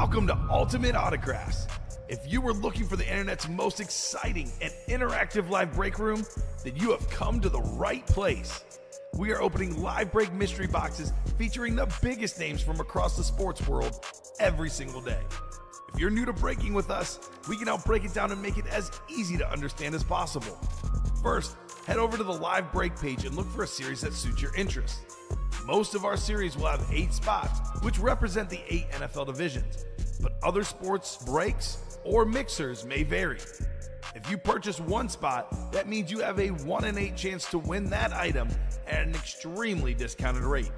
Welcome to Ultimate Autographs. If you were looking for the internet's most exciting and interactive live break room, then you have come to the right place. We are opening live break mystery boxes featuring the biggest names from across the sports world every single day. If you're new to breaking with us, we can help break it down and make it as easy to understand as possible. First, head over to the live break page and look for a series that suits your interests. Most of our series will have 8 spots, which represent the 8 NFL divisions, but other sports breaks or mixers may vary. If you purchase one spot, that means you have a 1 in 8 chance to win that item at an extremely discounted rate.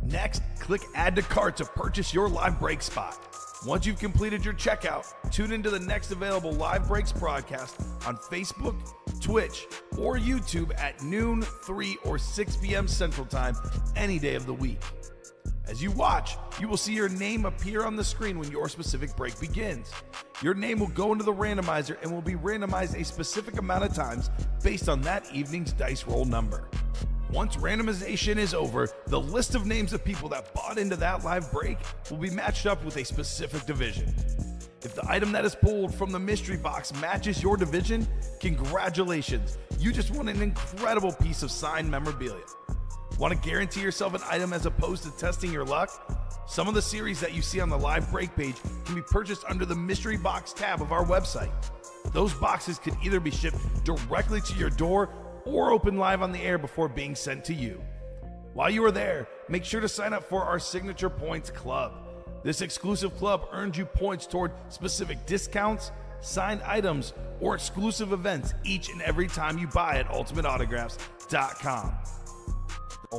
Next, click Add to Cart to purchase your live break spot. Once you've completed your checkout, tune into the next available live breaks broadcast on Facebook, Twitch, or YouTube at noon, 3, or 6 p.m. Central Time any day of the week. As you watch, you will see your name appear on the screen when your specific break begins. Your name will go into the randomizer and will be randomized a specific amount of times based on that evening's dice roll number. Once randomization is over, the list of names of people that bought into that live break will be matched up with a specific division. If the item that is pulled from the mystery box matches your division, congratulations, you just won an incredible piece of signed memorabilia. Want to guarantee yourself an item as opposed to testing your luck? Some of the series that you see on the live break page can be purchased under the mystery box tab of our website. Those boxes can either be shipped directly to your door or open live on the air before being sent to you. While you are there, make sure to sign up for our Signature Points Club. This exclusive club earns you points toward specific discounts, signed items, or exclusive events each and every time you buy at ultimateautographs.com.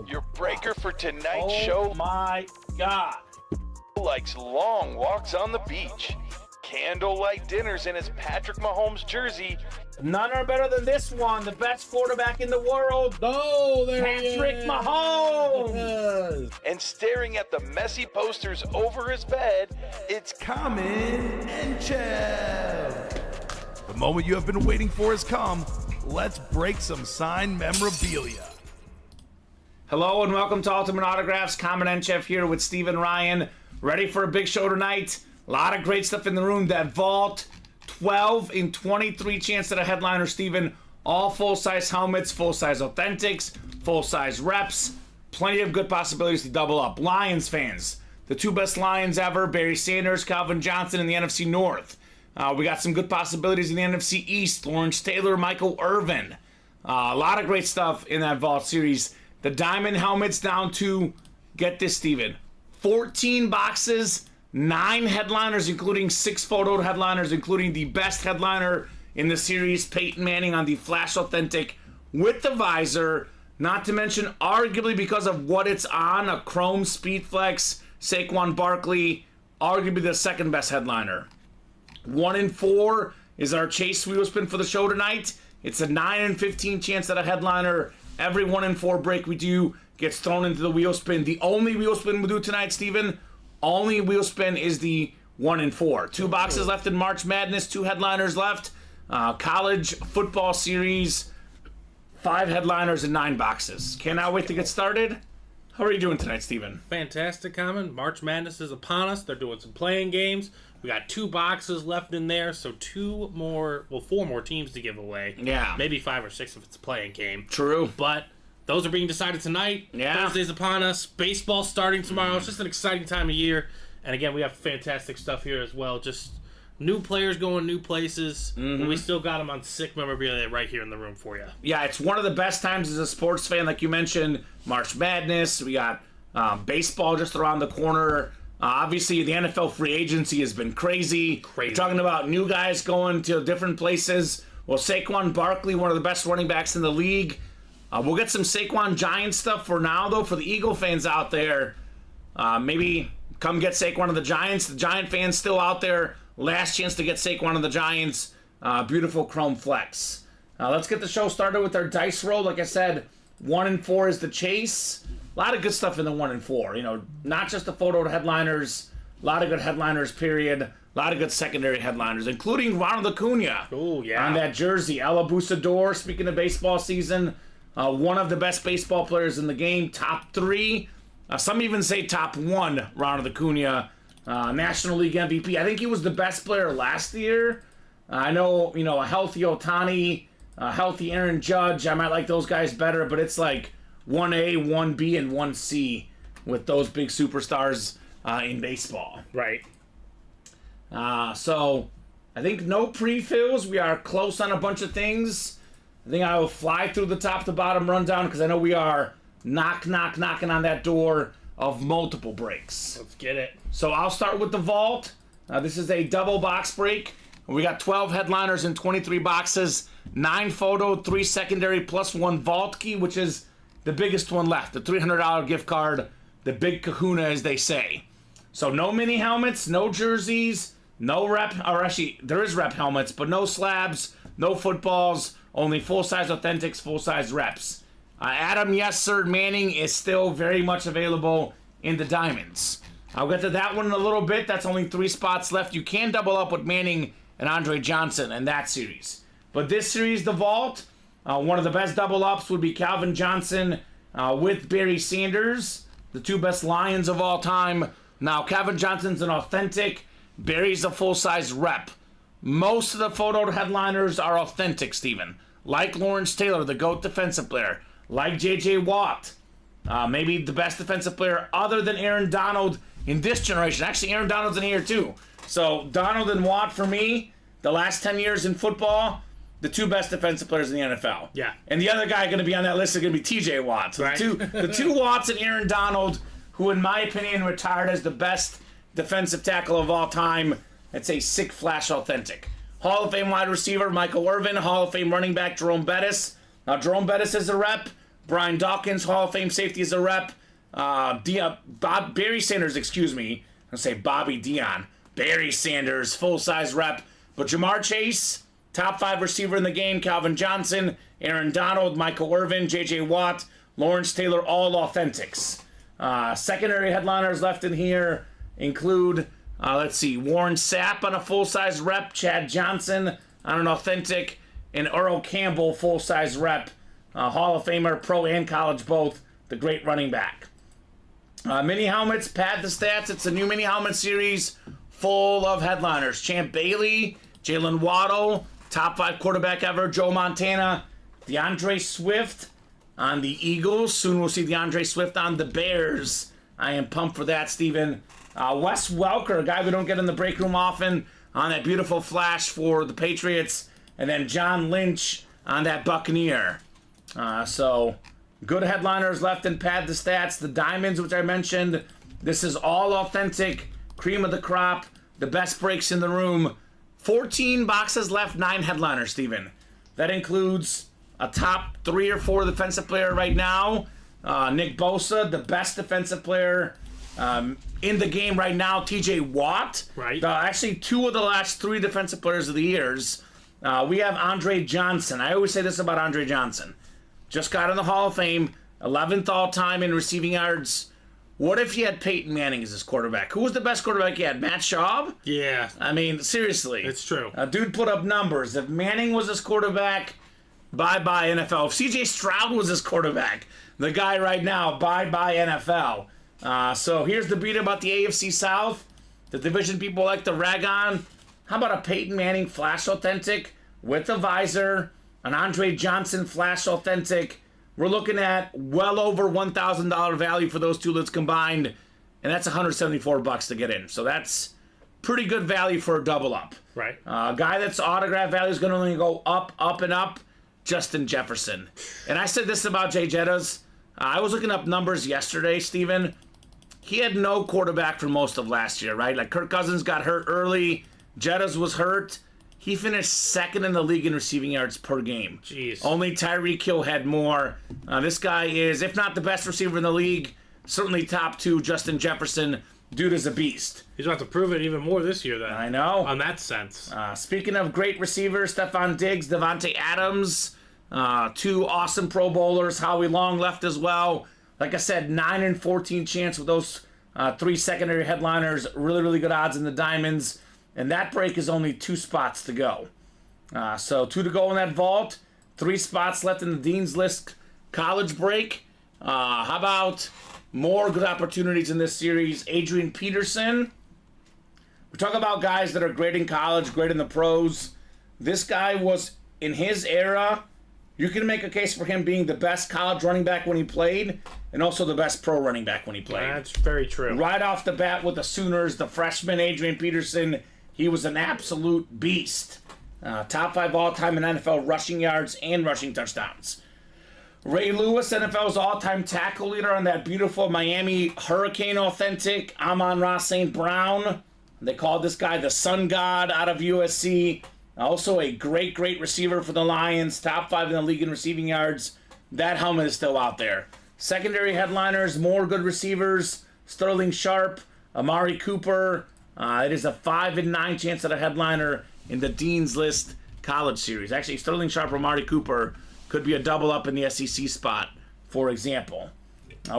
Your breaker for tonight's show. Oh my God. Likes long walks on the beach, candlelight dinners in his Patrick Mahomes jersey. None are better than this one, the best quarterback in the world. Oh, there Patrick Mahomes. And staring at the messy posters over his bed, it's Kamen Entchev. The moment you have been waiting for has come. Let's break some signed memorabilia. Hello and welcome to Ultimate Autographs. Kamen Entchev here with Steve and Ryan. Ready for a big show tonight. A lot of great stuff in the room. That vault, 12 in 23 chance at a headliner, Steven. All full-size helmets, full-size authentics, full-size reps. Plenty of good possibilities to double up. Lions fans, the 2 best Lions ever, Barry Sanders, Calvin Johnson in the NFC North. We got some good possibilities in the NFC East. Lawrence Taylor, Michael Irvin. A lot of great stuff in that vault series. The diamond helmets down to, get this, Steven, 14 boxes, 9 headliners, including 6 photo headliners, including the best headliner in the series, Peyton Manning on the Flash Authentic with the visor. Not to mention, arguably because of what it's on, a chrome Speedflex, Saquon Barkley, arguably the second best headliner. 1 in 4 is our chase wheel spin for the show tonight. It's a 9 in 15 chance at a headliner. Every 1 in 4 break we do gets thrown into the wheel spin. The only wheel spin we do tonight, Steven, only wheel spin is the 1 in 4. 2 boxes left in March Madness, 2 headliners left. College football series, 5 headliners and 9 boxes. Cannot wait to get started. How are you doing tonight, Steven? Fantastic, Kamen. March Madness is upon us. They're doing some playing games. We got 2 boxes left in there, so 4 more teams to give away. Yeah. Maybe 5 or 6 if it's a playing game. True. But those are being decided tonight. Yeah. Thursday's upon us. Baseball starting tomorrow. It's just an exciting time of year. And again, we have fantastic stuff here as well. Just new players going new places. Mm-hmm. We still got them on sick memorabilia right here in the room for you. Yeah, it's one of the best times as a sports fan, like you mentioned. March Madness. We got baseball just around the corner. Obviously, the NFL free agency has been crazy. We're talking about new guys going to different places. Well, Saquon Barkley, one of the best running backs in the league. We'll get some Saquon Giants stuff for now, though, for the Eagle fans out there. Maybe come get Saquon of the Giants. The Giant fans still out there. Last chance to get Saquon of the Giants. Beautiful chrome flex. Let's get the show started with our dice roll. Like I said, 1 in 4 is the chase. A lot of good stuff in the 1 in 4. You know, not just the photo headliners. A lot of good headliners, period. A lot of good secondary headliners, including Ronald Acuna. Oh, yeah. On that jersey. El Abusador, speaking of baseball season. One of the best baseball players in the game. Top 3. Some even say top 1, Ronald Acuna. National League MVP. I think he was the best player last year. I know, a healthy Ohtani, a healthy Aaron Judge. I might like those guys better, but it's like 1A, 1B, and 1C with those big superstars in baseball. Right. So I think no pre-fills. We are close on a bunch of things. I think I will fly through the top to bottom rundown because I know we are knocking on that door of multiple breaks. Let's get it. So I'll start with the vault. This is a double box break. We got 12 headliners in 23 boxes, 9 photo, 3 secondary, plus 1 vault key, which is the biggest one left, the $300 gift card, the big kahuna, as they say. So no mini helmets, no jerseys, no rep, or actually, there is rep helmets, but no slabs, no footballs, only full-size authentics, full-size reps. Adam, yes, sir, Manning is still very much available in the diamonds. I'll get to that one in a little bit. That's only 3 spots left. You can double up with Manning and Andre Johnson in that series. But this series, the vault, one of the best double ups would be Calvin Johnson with Barry Sanders, the 2 best Lions of all time. Now, Calvin Johnson's an authentic. Barry's a full-size rep. Most of the photo headliners are authentic, Steven. Like Lawrence Taylor, the GOAT defensive player. Like J.J. Watt. Maybe the best defensive player other than Aaron Donald in this generation. Actually, Aaron Donald's in here, too. So, Donald and Watt, for me, the last 10 years in football, the 2 best defensive players in the NFL. Yeah. And the other guy going to be on that list is going to be T.J. Watt. So right. the two Watts and Aaron Donald, who, in my opinion, retired as the best defensive tackle of all time. It's a sick flash authentic. Hall of Fame wide receiver Michael Irvin. Hall of Fame running back Jerome Bettis. Now, Jerome Bettis is a rep. Brian Dawkins, Hall of Fame safety, is a rep. Barry Sanders, excuse me. I'll say Bobby Dion. Barry Sanders, full-size rep. But Jamar Chase, top 5 receiver in the game. Calvin Johnson, Aaron Donald, Michael Irvin, J.J. Watt, Lawrence Taylor, all authentics. Secondary headliners left in here include, Warren Sapp on a full-size rep, Chad Johnson on an authentic, and Earl Campbell, full-size rep, Hall of Famer, pro and college both, the great running back. Mini helmets, pad the stats. It's a new mini helmet series full of headliners. Champ Bailey, Jalen Waddle, top 5 quarterback ever, Joe Montana, DeAndre Swift on the Eagles. Soon we'll see DeAndre Swift on the Bears. I am pumped for that, Steven. Wes Welker, a guy we don't get in the break room often, on that beautiful flash for the Patriots. And then John Lynch on that Buccaneer. So, good headliners left in pad the stats. The diamonds, which I mentioned, this is all authentic, cream of the crop, the best breaks in the room. 14 boxes left, 9 headliners, Steven. That includes a top 3 or 4 defensive player right now. Nick Bosa, the best defensive player in the game right now. T.J. Watt. Right. Actually, 2 of the last 3 defensive players of the years. We have Andre Johnson. I always say this about Andre Johnson. Just got in the Hall of Fame, 11th all-time in receiving yards. What if you had Peyton Manning as his quarterback? Who was the best quarterback you had? Matt Schaub? Yeah. I mean, seriously. It's true. Dude put up numbers. If Manning was his quarterback, bye-bye NFL. If C.J. Stroud was his quarterback, the guy right now, bye-bye NFL. So here's the beat about the AFC South. The division people like to rag on. How about a Peyton Manning Flash Authentic with a visor, an Andre Johnson Flash Authentic? We're looking at well over $1,000 value for those two lids combined, and that's $174 to get in. So that's pretty good value for a double up. Right. A guy that's autograph value is going to only go up, up, and up. Justin Jefferson. And I said this about Jay Jettas. I was looking up numbers yesterday, Steven. He had no quarterback for most of last year, right? Like Kirk Cousins got hurt early. Jettas was hurt. He finished 2nd in the league in receiving yards per game. Jeez. Only Tyreek Hill had more. This guy is, if not the best receiver in the league, certainly top 2. Justin Jefferson, dude is a beast. He's about to prove it even more this year, then. I know. On that sense. Speaking of great receivers, Stephon Diggs, Devontae Adams, 2 awesome Pro Bowlers. Howie Long left as well. Like I said, 9 and 14 chance with those 3 secondary headliners. Really, really good odds in the diamonds. And that break is only 2 spots to go. So 2 to go in that vault. 3 spots left in the Dean's List college break. How about more good opportunities in this series? Adrian Peterson, talk about guys that are great in college, great in the pros. This guy was, in his era, you can make a case for him being the best college running back when he played and also the best pro running back when he played. That's very true. Right off the bat with the Sooners, the freshman Adrian Peterson, he was an absolute beast. Top 5 all-time in NFL rushing yards and rushing touchdowns. Ray Lewis, NFL's all-time tackle leader on that beautiful Miami Hurricane authentic Amon-Ra St. Brown. They called this guy the Sun God out of USC. Also a great, great receiver for the Lions. Top 5 in the league in receiving yards. That helmet is still out there. Secondary headliners, more good receivers. Sterling Sharp, Amari Cooper. It is a 5 in 9 chance at a headliner in the Dean's List College Series. Actually, Sterling Sharp or Amari Cooper could be a double up in the SEC spot, for example.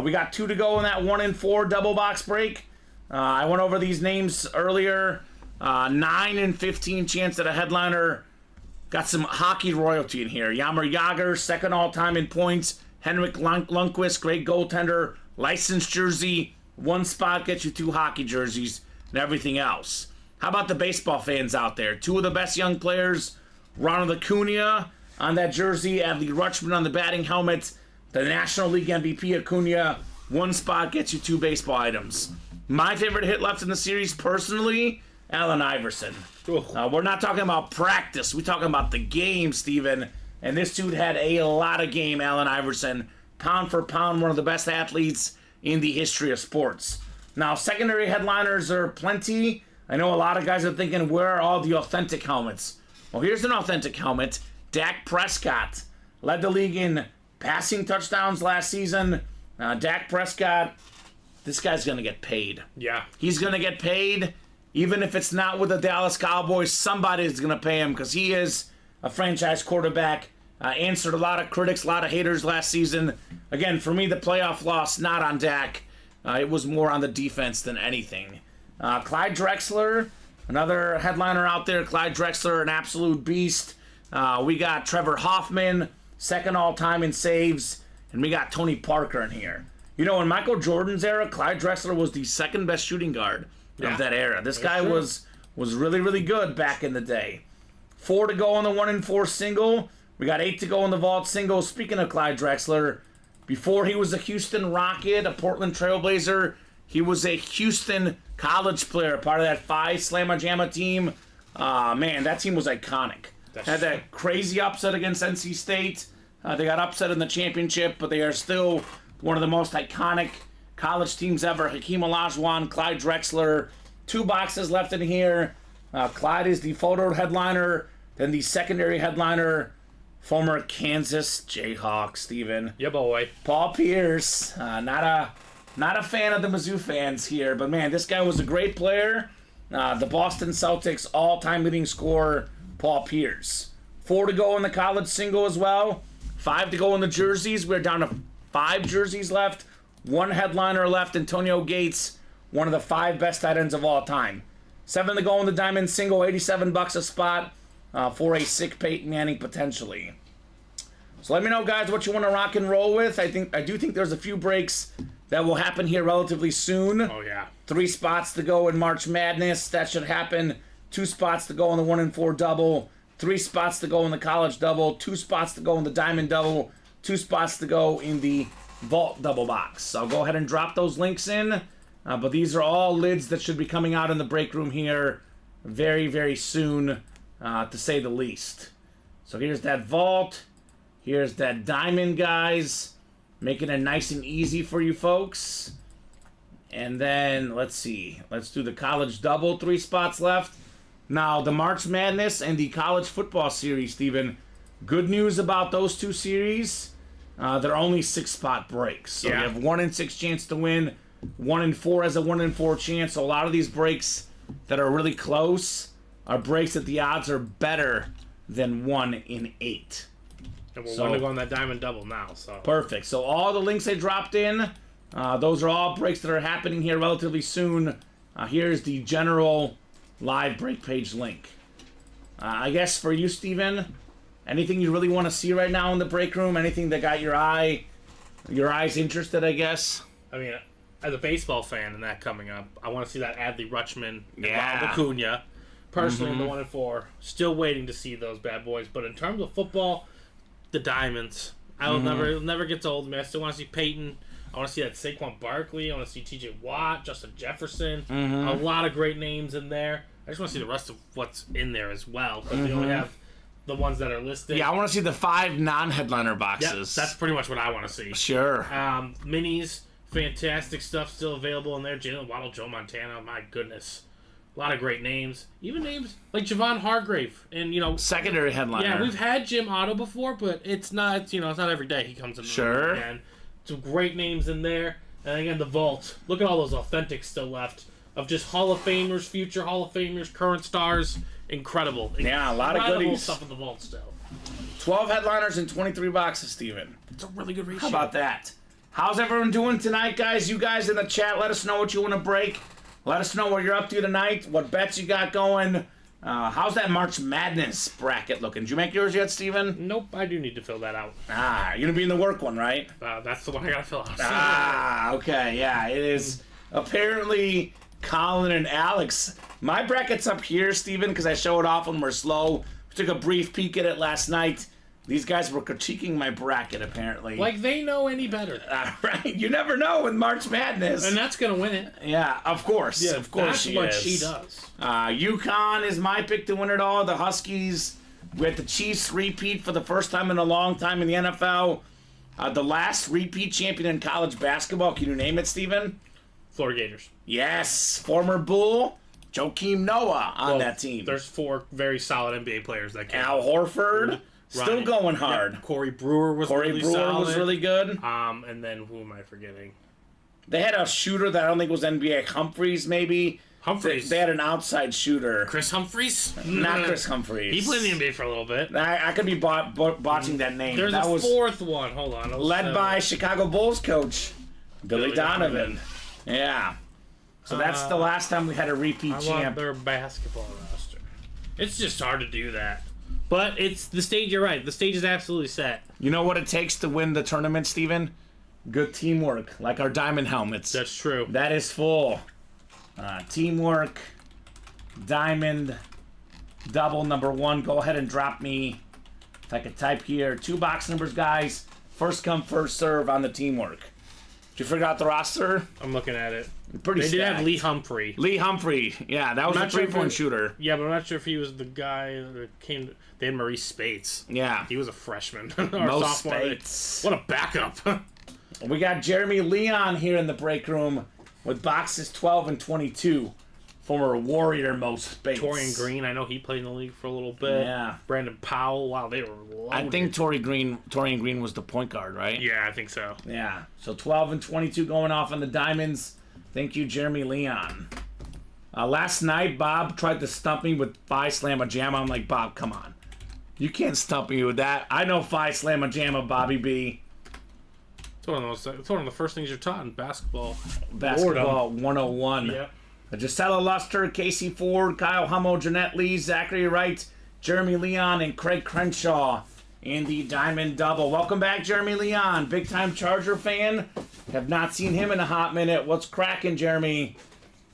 We got 2 to go in that 1 in 4 double box break. I went over these names earlier. 9 in 15 chance at a headliner. Got some hockey royalty in here. Jaromir Jagr, second all-time in points. Henrik Lundqvist, great goaltender. Licensed jersey. 1 spot gets you 2 hockey jerseys and everything else. How about the baseball fans out there? 2 of the best young players. Ronald Acuna on that jersey. Adley Rutschman on the batting helmet. The National League MVP Acuna. 1 spot gets you 2 baseball items. My favorite hit left in the series, personally, Allen Iverson. We're not talking about practice. We're talking about the game, Steven. And this dude had a lot of game, Allen Iverson. Pound for pound, one of the best athletes in the history of sports. Now, secondary headliners are plenty. I know a lot of guys are thinking, where are all the authentic helmets? Well, here's an authentic helmet. Dak Prescott led the league in passing touchdowns last season. Dak Prescott, this guy's going to get paid. Yeah. He's going to get paid. Even if it's not with the Dallas Cowboys, somebody's going to pay him because he is a franchise quarterback. Answered a lot of critics, a lot of haters last season. Again, for me, the playoff loss, not on Dak. It was more on the defense than anything. Clyde Drexler, another headliner out there. Clyde Drexler, an absolute beast. We got Trevor Hoffman, second all-time in saves. And we got Tony Parker in here. You know, in Michael Jordan's era, Clyde Drexler was the second best shooting guard of that era. This guy was really, really good back in the day. 4 to go on the 1 in 4 single. We got 8 to go on the vault single. Speaking of Clyde Drexler, before he was a Houston Rocket, a Portland Trailblazer, he was a Houston college player, part of that Phi Slamma Jamma team. Man, that team was iconic. Had that crazy upset against NC State. They got upset in the championship, but they are still one of the most iconic college teams ever. Hakeem Olajuwon, Clyde Drexler. 2 boxes left in here. Clyde is the photo headliner. Then the secondary headliner, former Kansas Jayhawk, Steven. Yeah, boy. Paul Pierce. Not a fan of the Mizzou fans here, but man, this guy was a great player. The Boston Celtics all-time leading scorer, Paul Pierce. 4 to go in the college single as well. 5 to go in the jerseys. We're down to 5 jerseys left. 1 headliner left, Antonio Gates, one of the 5 best tight ends of all time. 7 to go in the diamond single, $87 a spot for a sick Peyton Manning potentially. So let me know, guys, what you want to rock and roll with. I do think there's a few breaks that will happen here relatively soon. Oh, yeah. 3 spots to go in March Madness. That should happen. 2 spots to go in the 1 in 4 double. 3 spots to go in the college double. 2 spots to go in the diamond double. 2 spots to go in the vault double box. I'll go ahead and drop those links in. But these are all lids that should be coming out in the break room here very, very soon, to say the least. So here's that vault. Here's that diamond, guys. Making it nice and easy for you folks. And then, let's see. Let's do the college double. 3 spots left. Now, the March Madness and the college football series, Steven. Good news about those 2 series. They're only 6-spot breaks. So you have 1 in 6 chance to win. 1 in 4 has a 1 in 4 chance. So a lot of these breaks that are really close are breaks that the odds are better than 1 in 8. And we're going to go on that diamond double now. So perfect. So all the links I dropped in, those are all breaks that are happening here relatively soon. Here's the general live break page link. I guess for you, Steven, anything you really want to see right now in the break room? Anything that got your eyes interested, I guess? I mean, as a baseball fan and that coming up, I want to see that Adley Rutschman and Yeah. Ronald Acuna. Personally, I'm the 1-4. Still waiting to see those bad boys. But in terms of football, the Diamonds. It'll never get old to me. I still want to see Peyton. I want to see that Saquon Barkley. I want to see T.J. Watt, Justin Jefferson. A lot of great names in there. I just want to see the rest of what's in there as well. But they only have the ones that are listed. Yeah, I want to see the 5 non-headliner Yep, boxes. that's pretty much what I want to see. Sure. Minis, fantastic stuff still available in there. Jalen Waddle, Joe Montana, my goodness. A lot of great names. Even names like Javon Hargrave. And, Secondary headliner. yeah, we've had Jim Otto before, but it's not every day he comes in the Sure. room again. Some great names in there. And again, the vault. Look at all those authentics still left of just Hall of Famers, future Hall of Famers, current stars. Incredible. Yeah, a lot of Incredible goodies. stuff in the vault still. 12 headliners and 23 boxes, Steven. It's a really good ratio. How about that? How's everyone doing tonight, guys? You guys in the chat, let us know what you want to break. Let us know what you're up to tonight, what bets you got going. How's that March Madness bracket looking? Did you make yours yet, Steven? Nope, I do need to fill that out. You're going to be in the work one, right? That's the one I gotta fill out. Okay, yeah. It is apparently Colin and Alex. My bracket's up here, Steven, because I show it off when we're slow. We took a brief peek at it last night. These guys were critiquing my bracket, apparently. Like they know any better. Right? You never know with March Madness. And that's gonna win it. Yeah, of course. Of course That's what is. she does. UConn is my pick to win it all. The Huskies with the Chiefs repeat for the first time in a long time in the NFL. The last repeat champion in college basketball. Can you name it, Steven? Florida Gators. Yes, former Bull, Joakim Noah on that team. There's 4 very solid NBA players that came. Al Horford, still Ryan. going hard. Yep. Corey Brewer was Corey really Brewer solid. was really good. And then who am I forgetting? They had a shooter that I don't think was NBA. Humphreys, maybe. Humphreys. They had an outside shooter. Chris Humphreys? Not Chris Humphreys. He played in the NBA for a little bit. I could be botching that name. There's that a was 4th one. Hold on. led by Chicago Bulls coach Billy Donovan. Yeah. So that's the last time we had a repeat I want champ. their basketball roster. It's just hard to do that. But it's the stage, you're right. The stage is absolutely set. You know what it takes to win the tournament, Steven? Good teamwork, like our diamond helmets. That's true. That is full. Teamwork, diamond, double number 1. Go ahead and drop me, if I could type here, 2 box numbers, guys. First come, first serve on the teamwork. Did you figure out the roster? I'm looking at it. Pretty They did have stacked. Lee Humphrey. Lee Humphrey. Yeah, that was a not sure if 3-point it- shooter. Yeah, but I'm not sure if he was the guy that came. They had Maurice Spates. Yeah. He was a freshman. or Mo sophomore. Spates. What a backup. We got Jeremy Leon here in the break room with boxes 12 and 22. Former Warrior Mo Spates. Torian Green, I know he played in the league for a little bit. Yeah. Brandon Powell, wow, they were loaded. I think Torian Green was the point guard, right? Yeah, I think so. Yeah. So 12 and 22 going off on the Diamonds. Thank you, Jeremy Leon. Last night, Bob tried to stump me with Phi Slamma Jamma. I'm like, Bob, come on. You can't stump me with that. I know Phi Slamma Jamma, Bobby B. It's one of the first things you're taught in basketball. Basketball 101. Yep. Gisela Luster, Casey Ford, Kyle Hummel, Jeanette Lee, Zachary Wright, Jeremy Leon, and Craig Crenshaw in the Diamond Double. Welcome back, Jeremy Leon. Big-time Charger fan. Have not seen him in a hot minute. What's cracking, Jeremy?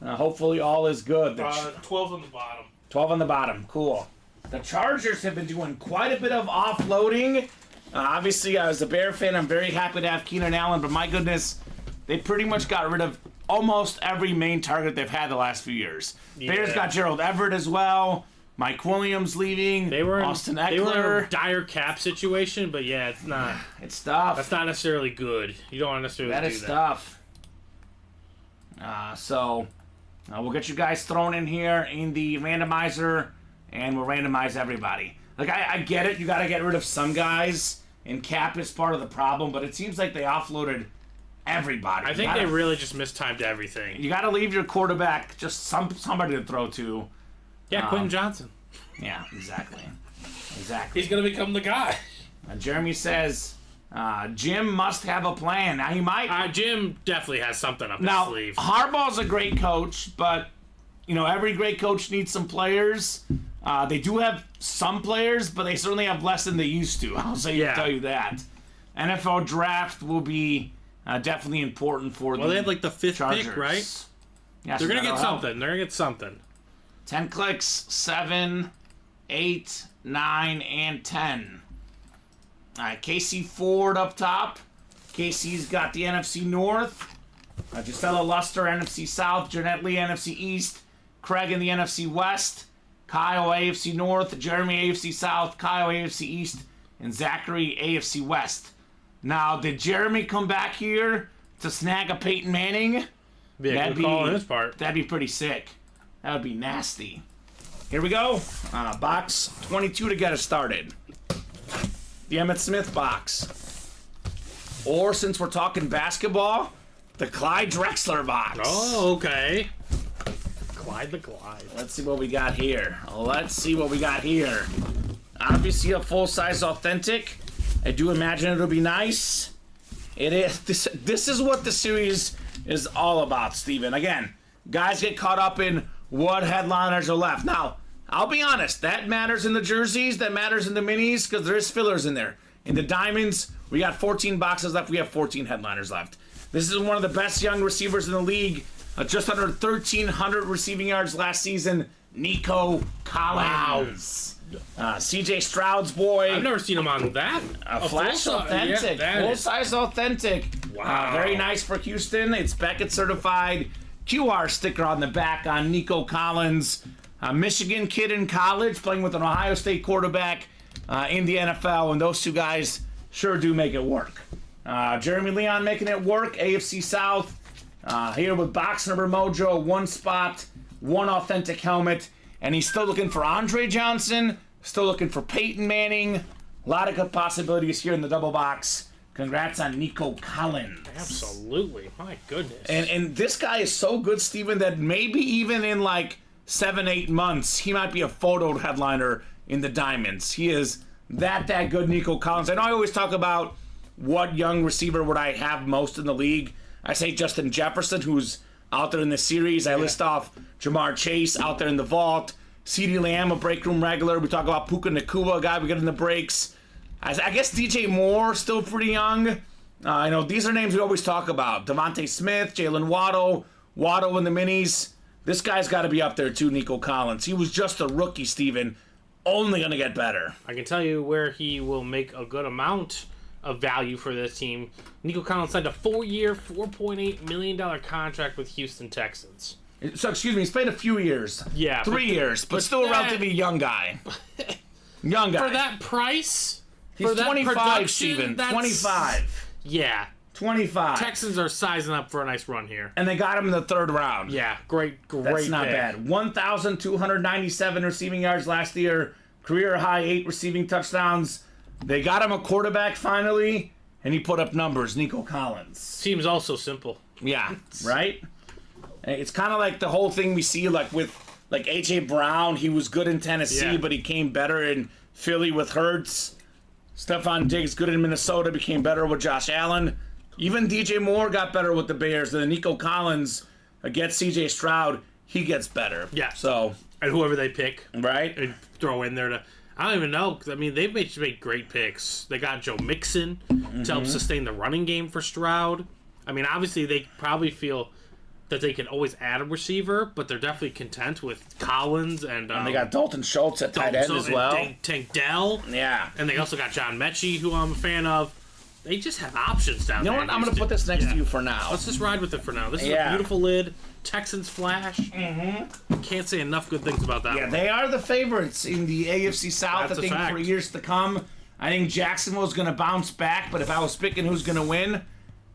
Hopefully all is good. 12 on the bottom. 12 on the bottom. Cool. The Chargers have been doing quite a bit of offloading. Obviously, as a Bear fan, I'm very happy to have Keenan Allen, but my goodness, they pretty much got rid of almost every main target they've had the last few years. Yeah. Bears got Gerald Everett as well. Mike Williams leaving. They were Austin They were in Eckler. a dire cap situation, but yeah, it's not. It's tough. That's not necessarily good. You don't want to necessarily That do is that. tough. So we'll get you guys thrown in here in the randomizer, and we'll randomize everybody. Like, I get it. You got to get rid of some guys, and cap is part of the problem, but it seems like they offloaded everybody. I think they really just mistimed everything. You got to leave your quarterback just somebody to throw to. Yeah, Quentin Johnson. Yeah, exactly. Exactly. He's going to become the guy. Jeremy says Jim must have a plan. Now, he might. Jim definitely has something up his Now, sleeve. Harbaugh's a great coach, but, every great coach needs some players. They do have some players, but they certainly have less than they used to. Tell you that. NFL draft will be Definitely important for Well, they have like the 5th Chargers. pick, right? Yeah, They're so going to that'll get help. something. They're going to get something. 10 clicks, 7, 8, 9, and 10. All right, Casey Ford up top. Casey's got the NFC North. Gisela Luster, NFC South. Jeanette Lee, NFC East. Craig in the NFC West. Kyle, AFC North. Jeremy, AFC South. Kyle, AFC East. And Zachary, AFC West. Now, did Jeremy come back here to snag a Peyton Manning? Be a good call on his part. That'd be pretty sick. That would be nasty. Here we go. Box 22 to get us started. The Emmitt Smith box. Or, since we're talking basketball, the Clyde Drexler box. Oh, okay. Clyde the Clyde. Let's see what we got here. Obviously a full-size authentic. I do imagine it'll be nice. It is. This is what the series is all about, Steven. Again, guys get caught up in what headliners are left. Now, I'll be honest, that matters in the jerseys, that matters in the minis, because there is fillers in there. In the diamonds, we got 14 boxes left, we have 14 headliners left. This is one of the best young receivers in the league. Just under 1,300 receiving yards last season, Nico Collins. CJ Stroud's boy. I've never seen him on that. A Flash authentic. Full-size authentic. Wow. Very nice for Houston. It's Beckett certified. QR sticker on the back on Nico Collins. A Michigan kid in college playing with an Ohio State quarterback in the NFL. And those two guys sure do make it work. Jeremy Leon making it work. AFC South. Here with box number mojo. One spot. One authentic helmet. And he's still looking for Andre Johnson. Still looking for Peyton Manning. A lot of good possibilities here in the double box. Congrats on Nico Collins. Absolutely. My goodness. And this guy is so good, Steven, that maybe even in like 7-8 months, he might be a photo headliner in the Diamonds. He is that good, Nico Collins. I know I always talk about what young receiver would I have most in the league. I say Justin Jefferson, who's out there in the series. I list off Jamar Chase out there in the vault. CeeDee Lamb, a break room regular. We talk about Puka Nacua, a guy we get in the breaks. I guess DJ Moore, still pretty young. I know these are names we always talk about. Devontae Smith, Jalen Waddle in the minis. This guy's got to be up there too, Nico Collins. He was just a rookie, Steven. Only going to get better. I can tell you where he will make a good amount of value for this team. Nico Collins signed a 4-year, $4.8 million contract with Houston Texans. So, excuse me, he's played a few years. Yeah. 3 years, but still a relatively young guy. Young guy. For that price? He's for that 25, Steven. 25. Yeah. 25. Texans are sizing up for a nice run here. And they got him in the 3rd round. Yeah, great That's not pick. bad. 1,297 receiving yards last year. Career high 8 receiving touchdowns. They got him a quarterback finally, and he put up numbers. Nico Collins. Seems also simple. Yeah, right? It's kind of like the whole thing we see like with like A.J. Brown. He was good in Tennessee, but he came better in Philly with Hurts. Stephon Diggs, good in Minnesota, became better with Josh Allen. Even DJ Moore got better with the Bears. And then Nico Collins against C.J. Stroud, he gets better. Yeah. So, And whoever they pick. right? And throw in there to... I don't even know. I mean, they've made great picks. They got Joe Mixon to help sustain the running game for Stroud. I mean, obviously, they probably feel that they can always add a receiver, but they're definitely content with Collins and They got Dalton Schultz at tight end as well. Tank Dell. Yeah. And they also got John Mechie, who I'm a fan of. They just have options down You know there. what? I'm going to put this next to you for now. Let's just ride with it for now. This is Yeah. a beautiful lid. Texans Flash. Can't say enough good things about that Yeah, one. they are the favorites in the AFC South, That's I a think, fact. for years to come. I think Jacksonville's going to bounce back, but if I was picking who's going to win,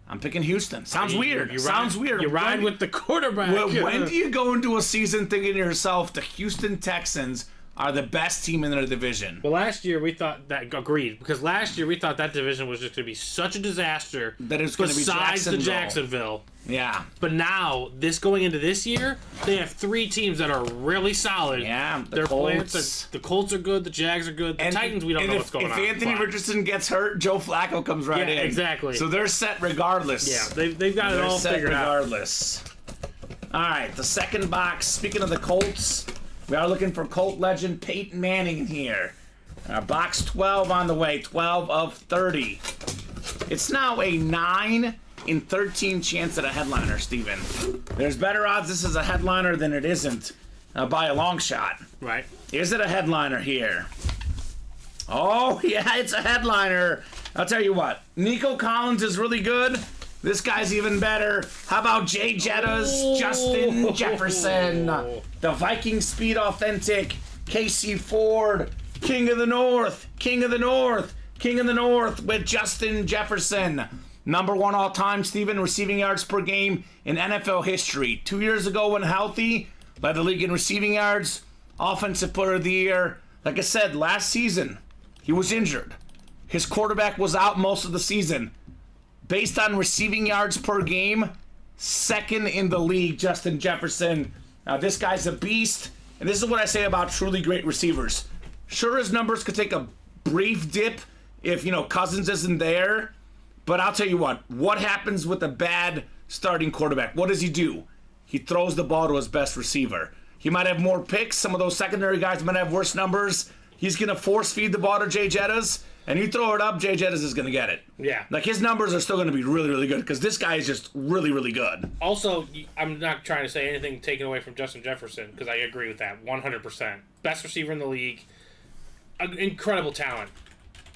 I'm picking Houston. Sounds weird. Sounds weird. You ride with the quarterback. When do you go into a season thinking to yourself, the Houston Texans are the best team in their division? Well, last year we thought that agreed because last year we thought that division was just going to be such a disaster That it's going to be besides the Jacksonville. Jacksonville. Yeah. But now, going into this year, they have 3 teams that are really solid. Yeah, the Their Colts. plans the Colts are good, the Jags are good, the Titans we don't know what's going on. If Anthony but- Richardson gets hurt, Joe Flacco comes right in. Yeah, exactly. So they're set regardless. Yeah, they've got it They're all set figured out. regardless. All right, the second box. Speaking of the Colts, we are looking for Colt legend Peyton Manning here. Box 12 on the way, 12 of 30. It's now a 9 in 13 chance at a headliner, Steven. There's better odds this is a headliner than it isn't by a long shot. Right. Is it a headliner here? Oh, yeah, it's a headliner. I'll tell you what. Nico Collins is really good. This guy's even better. How about Jay Jetta's Justin Jefferson? The Viking Speed Authentic. Casey Ford. King of the North. King of the North. King of the North with Justin Jefferson. Number 1 all-time, Steven, receiving yards per game in NFL history. 2 years ago when healthy, led the league in receiving yards. Offensive Player of the Year. Like I said, last season, he was injured. His quarterback was out most of the season. Based on receiving yards per game, second in the league, Justin Jefferson. This guy's a beast. And this is what I say about truly great receivers. Sure, his numbers could take a brief dip if, Cousins isn't there. But I'll tell you what happens with a bad starting quarterback? What does he do? He throws the ball to his best receiver. He might have more picks. Some of those secondary guys might have worse numbers. He's going to force feed the ball to Jay Jettas. And you throw it up, Jay Jettas is going to get it. Yeah. Like, his numbers are still going to be really, really good because this guy is just really, really good. Also, I'm not trying to say anything taken away from Justin Jefferson because I agree with that 100%. Best receiver in the league. Incredible talent.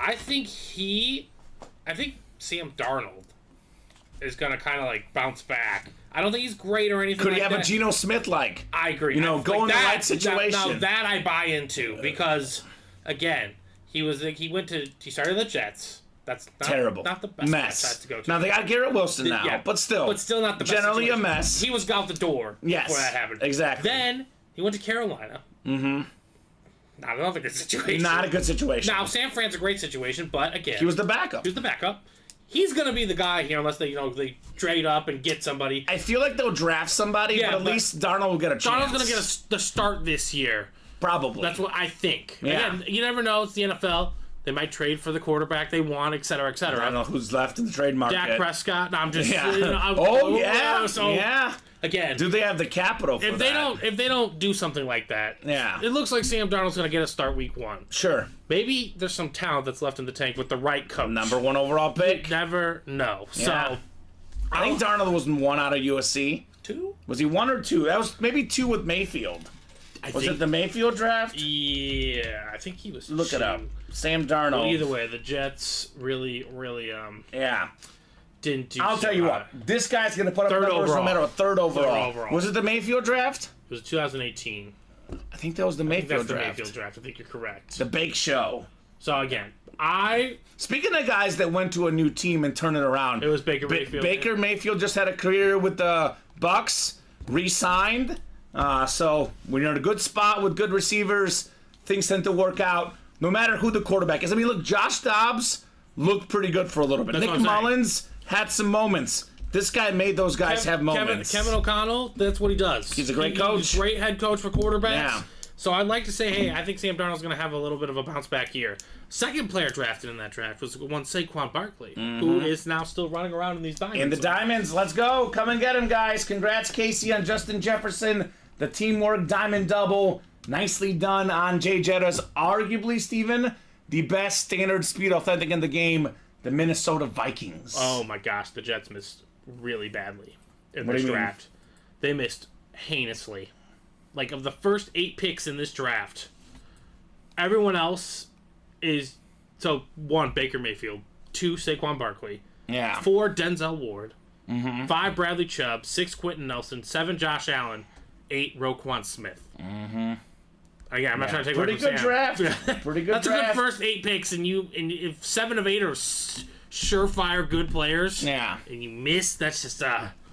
I think Sam Darnold is going to kind of bounce back. I don't think he's great or anything. Could he like have that. a Geno Smith like? I agree. Go in the right situation. Now that I buy into because again, he started the Jets. That's not, terrible. Not the best mess to go to. Now they got Garrett Wilson now, Yeah, but still not the best generally situation. a mess. He was out the door Yes, before that happened. exactly. Then he went to Carolina. Mm-hmm. Not another good situation. Not a good situation. Now San Fran's a great situation, but again, he was the backup. He's gonna be the guy here unless they trade up and get somebody. I feel like they'll draft somebody, but at least Darnold will get a chance. Darnold's gonna get the start this year. Probably. That's what I think. Yeah. Again, you never know. It's the NFL. They might trade for the quarterback they want, et cetera, et cetera. I don't know who's left in the trade market. Dak Prescott. No, I'm just. Yeah. So, yeah. Again, Do they have the capital for that? if they don't do something like that, Yeah. it looks like Sam Darnold's gonna get a start week 1. Sure. Maybe there's some talent that's left in the tank with the right coach. Number 1 overall pick. Never know. Yeah. So I think Darnold was 1 out of USC. 2? Was he 1 or 2? That was maybe 2 with Mayfield. Was it the Mayfield draft? Yeah, I think he was. Look 2. it up. Sam Darnold. Well, either way, the Jets really Yeah. didn't do. I'll so tell you hot. what. This guy's going to put up Third numbers no overall. matter what. Third overall. overall. Was it the Mayfield draft? It was 2018. I think that was the Mayfield That's the draft. Mayfield draft. I think you're correct. The Bake Show. So again, Speaking of guys that went to a new team and turned it around, it was Baker Mayfield. Baker Mayfield just had a career with the Bucks, re-signed. So when you're in a good spot with good receivers, things tend to work out. No matter who the quarterback is. I mean, look, Josh Dobbs looked pretty good for a little bit. That's Nick what I'm saying. Mullins had some moments. This guy made those guys have moments. Kevin O'Connell, that's what he does. He's a great coach. He's a great head coach for quarterbacks. Yeah. So I'd like to say, hey, I think Sam Darnold's going to have a little bit of a bounce back here. Second player drafted in that draft was one Saquon Barkley, who is now still running around in these diamonds. In the diamonds, let's go. Come and get him, guys. Congrats, Casey, on Justin Jefferson. The teamwork diamond double. Nicely done on Jay Jetta's. Arguably, Steven, the best standard speed authentic in the game, the Minnesota Vikings. Oh my gosh, the Jets missed really badly in What this do you mean? draft. They missed heinously. Like, of the first 8 picks in this draft, everyone else is... So, 1, Baker Mayfield. 2, Saquon Barkley. Yeah. 4, Denzel Ward. 5, Bradley Chubb. 6, Quentin Nelson. 7, Josh Allen. 8, Roquan Smith. Again, I'm not trying to take away Pretty from good Sam. draft. Pretty good That's draft. a good first 8 picks, and if 7 of 8 are surefire good players, Yeah. and you miss, that's just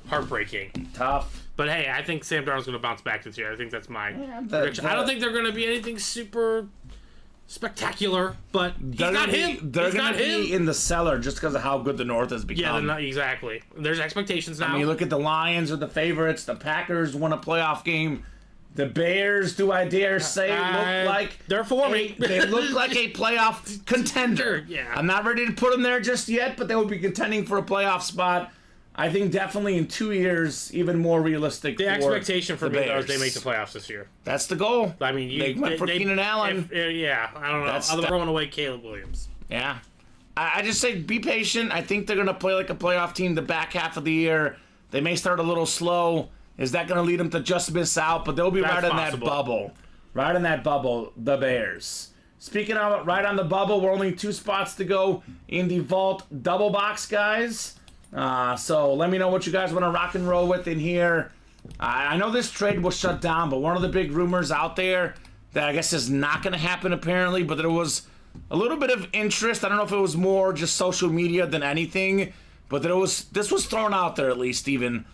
heartbreaking. Tough. But hey, I think Sam Darnold's going to bounce back this year. I think that's my prediction. that- I don't think they're going to be anything super spectacular, but he's They're got gonna him. They're He's going got to him. be in the cellar just because of how good the North has become. Yeah, they're not, exactly. There's expectations now. I mean, you look at the Lions are the favorites. The Packers won a playoff game. The Bears, do I dare say, look like they're forming. They look like a playoff contender. Yeah. I'm not ready to put them there just yet, but they will be contending for a playoff spot. I think definitely in 2 years, even more realistic. The expectation for the me though is Bears. they make the playoffs this year. That's the goal. I mean, they went for Keenan Allen. yeah, I don't know. That's I'm the- throwing away Caleb Williams. Yeah. I just say be patient. I think they're going to play like a playoff team the back half of the year. They may start a little slow. Is that going to lead them to just miss out? But they'll be right in that bubble. Right in that bubble, the Bears. Speaking of right on the bubble, we're only 2 spots to go in the vault double box, guys. So let me know what you guys want to rock and roll with in here. I know this trade was shut down, but one of the big rumors out there that I guess is not going to happen apparently, but there was a little bit of interest. I don't know if it was more just social media than anything, but this was thrown out there at least, Steven.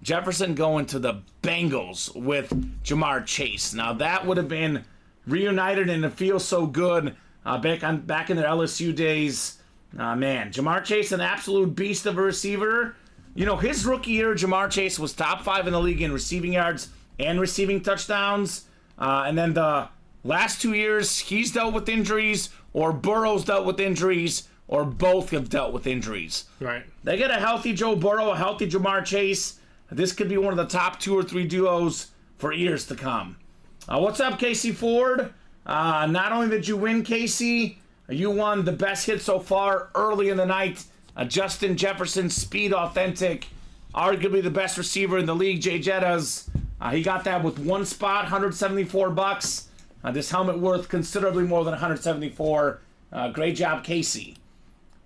Jefferson going to the Bengals with Jamar Chase. Now that would have been reunited and it feels so good back in their LSU days. Man, Jamar Chase, an absolute beast of a receiver. You know, his rookie year, Jamar Chase was top 5 in the league in receiving yards and receiving touchdowns. And then the last 2 years, he's dealt with injuries, or Burrow's dealt with injuries, or both have dealt with injuries. Right. They get a healthy Joe Burrow, a healthy Jamar Chase. This could be one of the top 2 or 3 duos for years to come. What's up, Casey Ford? Not only did you win, Casey, you won the best hit so far early in the night. Justin Jefferson, Speed Authentic, arguably the best receiver in the league, Jay Jettas. He got that with 1 spot, $174. This helmet worth considerably more than $174. Great job, Casey.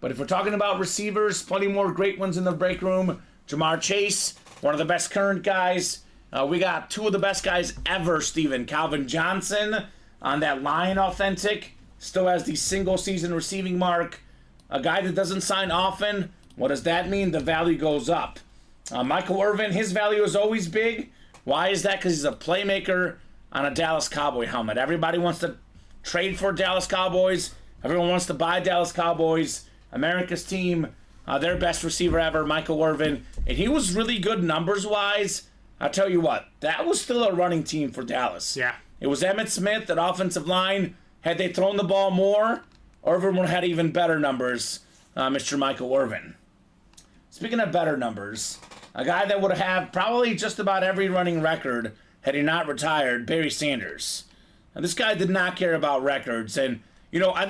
But if we're talking about receivers, plenty more great ones in the break room. Jamar Chase, one of the best current guys. We got 2 of the best guys ever, Steven. Calvin Johnson on that Lion Authentic. Still has the single season receiving mark. A guy that doesn't sign often. What does that mean? The value goes up. Michael Irvin, his value is always big. Why is that? Because he's a playmaker on a Dallas Cowboy helmet. Everybody wants to trade for Dallas Cowboys. Everyone wants to buy Dallas Cowboys. America's team, their best receiver ever, Michael Irvin. And he was really good numbers-wise. I'll tell you what, that was still a running team for Dallas. Yeah. It was Emmitt Smith at offensive line. Had they thrown the ball more, Irvin would have had even better numbers, Mr. Michael Irvin. Speaking of better numbers, a guy that would have probably just about every running record had he not retired, Barry Sanders. Now, this guy did not care about records. And, you know, I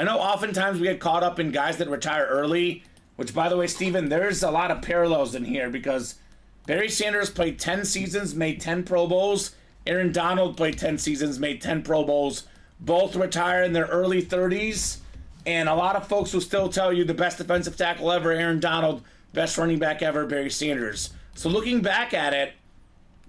know oftentimes we get caught up in guys that retire early, which, by the way, Steven, there's a lot of parallels in here because Barry Sanders played 10 seasons, made 10 Pro Bowls. Aaron Donald played 10 seasons, made 10 Pro Bowls. Both retire in their early 30s. And a lot of folks will still tell you the best defensive tackle ever, Aaron Donald, best running back ever, Barry Sanders. So looking back at it,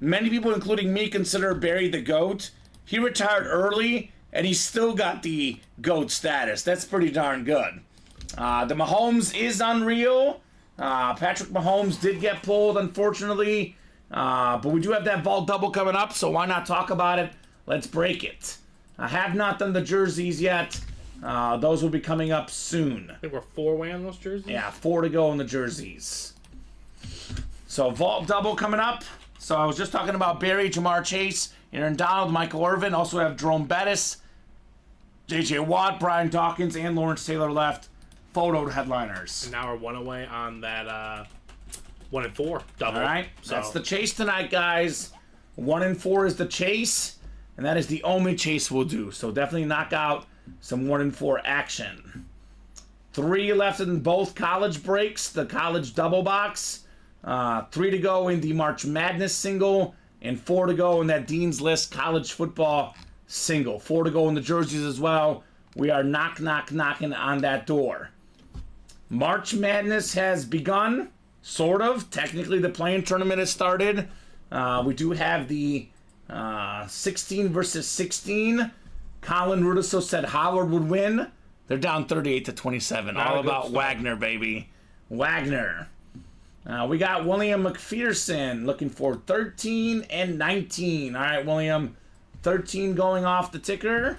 many people, including me, consider Barry the GOAT. He retired early, and he still got the GOAT status. That's pretty darn good. The Mahomes is unreal. Patrick Mahomes did get pulled, unfortunately. But we do have that vault double coming up, so why not talk about it? Let's break it. I have not done the jerseys yet. Those will be coming up soon. I think we're 4-way on those jerseys. Yeah, 4 to go on the jerseys. So vault double coming up. So I was just talking about Barry, Jamar Chase, Aaron Donald, Michael Irvin. Also have Jerome Bettis, J.J. Watt, Brian Dawkins, and Lawrence Taylor left. Photo headliners. And now we're 1 away on that 1 and 4 double. All right, so that's the chase tonight, guys. 1 and 4 is the chase, and that is the only chase we'll do. So definitely knock out some 1 and 4 action. 3 left in both college breaks, the college double box. 3 to go in the March Madness single, and 4 to go in that Dean's List college football single. 4 to go in the jerseys as well. We are knocking on that door. March Madness has begun, sort of. Technically, the playing tournament has started. We do have the 16 versus 16. Colin Rudiso said Howard would win. They're down 38-27. All about Wagner, baby. Wagner. We got William McPherson looking for 13 and 19. All right, William. 13 going off the ticker.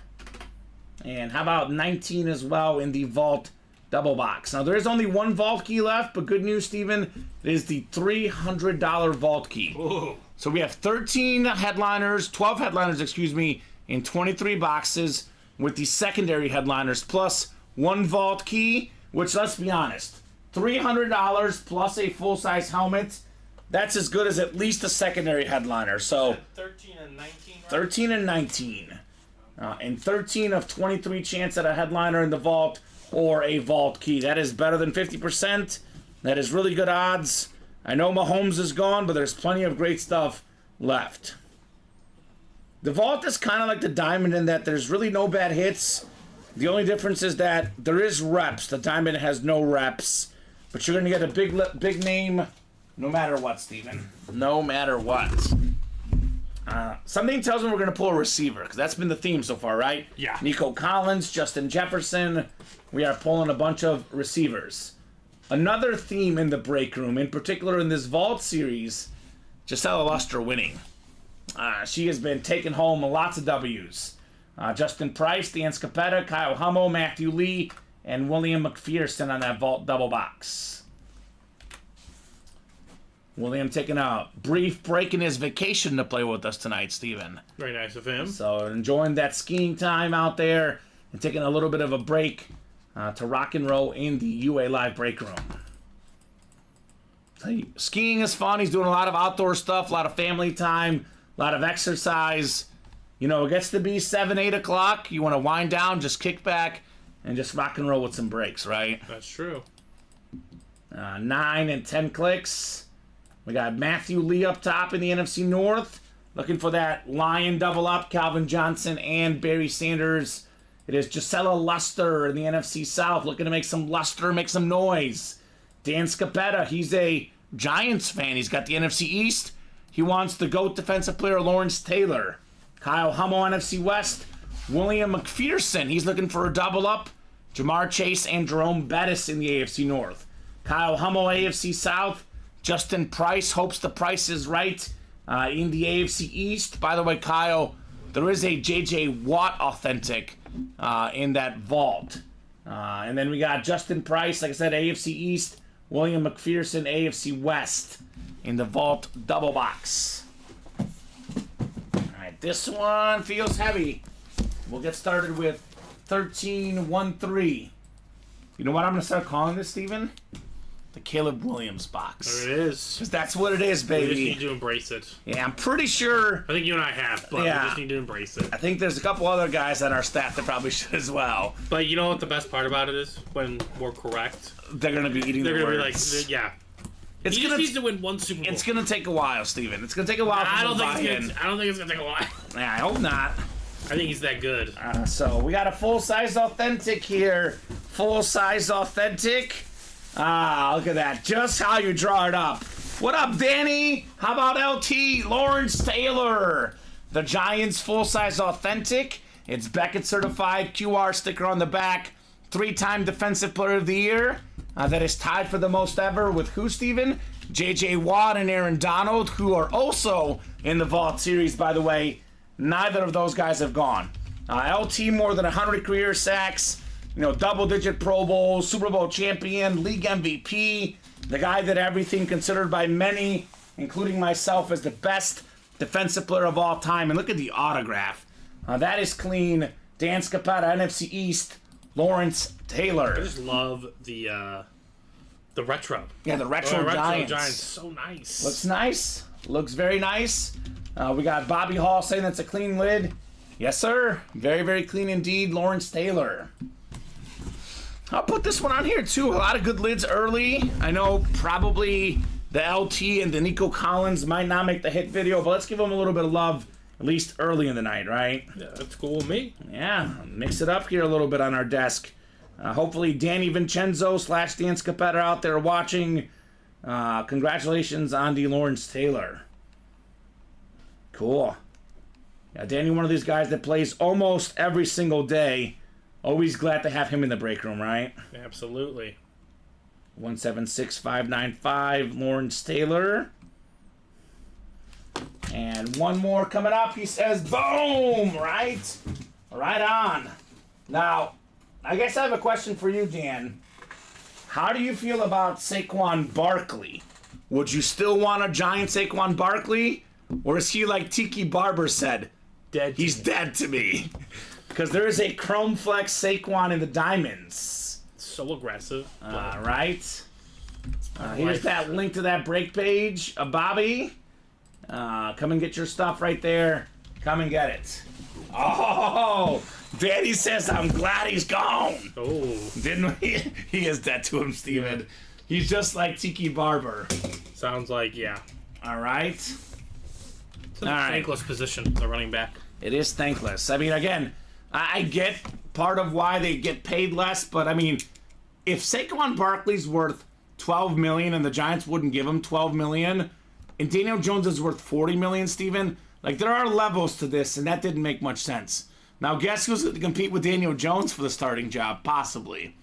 And how about 19 as well in the vault double box? Now, there is only 1 vault key left, but good news, Steven. It is the $300 vault key. Ooh. So we have 13 headliners, 12 headliners, excuse me, in 23 boxes with the secondary headliners plus 1 vault key, which, let's be honest, $300 plus a full-size helmet, that's as good as at least a secondary headliner. So 13 and 19. Right? 13 and 19. And 13 of 23 chance at a headliner in the vault. or a vault key. That is better than 50%. That is really good odds. I know Mahomes is gone, but there's plenty of great stuff left. The vault is kind of like the diamond in that there's really no bad hits. The only difference is that there is reps. The diamond has no reps. But you're going to get a big name no matter what, Steven. No matter what. Something tells me we're going to pull a receiver, because that's been the theme so far, right? Yeah. Nico Collins, Justin Jefferson. We are pulling a bunch of receivers. Another theme in the break room, in particular in this Vault series, Gisela Luster winning. She has been taking home lots of W's. Justin Price, Dan Scapetta, Kyle Hummel, Matthew Lee, and William McPherson on that Vault double box. William taking a brief break in his vacation to play with us tonight, Steven. Very nice of him. So enjoying that skiing time out there and taking a little bit of a break to rock and roll in the UA Live break room. Skiing is fun. He's doing a lot of outdoor stuff, a lot of family time, a lot of exercise. You know, it gets to be 7, 8 o'clock. You want to wind down, just kick back, and just rock and roll with some breaks, right? That's true. 9 and 10 clicks. We got Matthew Lee up top in the NFC North. Looking for that Lion double up, Calvin Johnson and Barry Sanders. It is Gisela Luster in the NFC South, looking to make some luster, make some noise. Dan Scapetta, he's a Giants fan. He's got the NFC East. He wants the GOAT defensive player Lawrence Taylor. Kyle Hummel, NFC West. William McPherson, he's looking for a double up. Jamar Chase and Jerome Bettis in the AFC North. Kyle Hummel, AFC South. Justin Price hopes the price is right in the AFC East. By the way, Kyle, there is a J.J. Watt authentic in that vault. And then we got Justin Price, like I said, AFC East. William McPherson, AFC West in the vault double box. All right, this one feels heavy. We'll get started with 13-1-3. You know what I'm going to start calling this, Steven? The Caleb Williams box. There it is. Because that's what it is, baby. We just need to embrace it. Yeah, I'm pretty sure. I think you and I have, but Yeah. we just need to embrace it. I think there's a couple other guys on our staff that probably should as well. But you know what the best part about it is? When we're correct, They're going to be eating they're the going to be words. like, yeah. It's He gonna just needs to win one Super Bowl. It's going to take a while, Steven. It's going to take a while for I him don't to think buy it's in. gonna. I don't think it's gonna take a while. Yeah, I hope not. I think he's that good. So we got a full-size authentic here. Full-size authentic. Look at that. Just how you draw it up. What up, Danny? How about LT? Lawrence Taylor. The Giants full-size authentic. It's Beckett certified QR sticker on the back. 3-time Defensive Player of the Year. That is tied for the most ever with who, Steven? J.J. Watt and Aaron Donald, who are also in the Vault series, by the way. Neither of those guys have gone. LT more than 100 career sacks. You know, double-digit Pro Bowl, Super Bowl champion, league MVP. The guy that everything considered by many, including myself, as the best defensive player of all time. And look at the autograph. That is clean. Dan Scapetta, NFC East. Lawrence Taylor. I just love the retro. Yeah, the retro Giants. So nice. Looks nice. Looks very nice. We got Bobby Hall saying that's a clean lid. Yes, sir. Very, very clean indeed. Lawrence Taylor. I'll put this one on here, too. A lot of good lids early. I know probably the LT and the Nico Collins might not make the hit video, but let's give them a little bit of love, at least early in the night, right? Yeah, that's cool with me. Yeah, mix it up here a little bit on our desk. Hopefully Danny Vincenzo / Dan Scapetta out there watching. Congratulations on the Lawrence Taylor. Cool. Yeah, Danny, one of these guys that plays almost every single day. Always glad to have him in the break room, right? Absolutely. 176595, Lawrence Taylor. And one more coming up. He says, boom! Right? Right on. Now, I guess I have a question for you, Dan. How do you feel about Saquon Barkley? Would you still want a giant Saquon Barkley? Or is he like Tiki Barber said? Dead. He's dead to me. Because there is a Chrome Flex Saquon in the Diamonds. So aggressive. Right. Here's that link to that break page. Bobby. Come and get your stuff right there. Come and get it. Oh, Danny says, I'm glad he's gone. Oh, Didn't we? He is dead to him, Steven. He's just like Tiki Barber. sounds like, yeah. All right. It's a All right. thankless position, the running back. It is thankless. I mean, again, I get part of why they get paid less, but I mean, if Saquon Barkley's worth $12 million and the Giants wouldn't give him $12 million, and Daniel Jones is worth $40 million, Steven, like there are levels to this, and that didn't make much sense. Now, guess who's going to compete with Daniel Jones for the starting job? Possibly.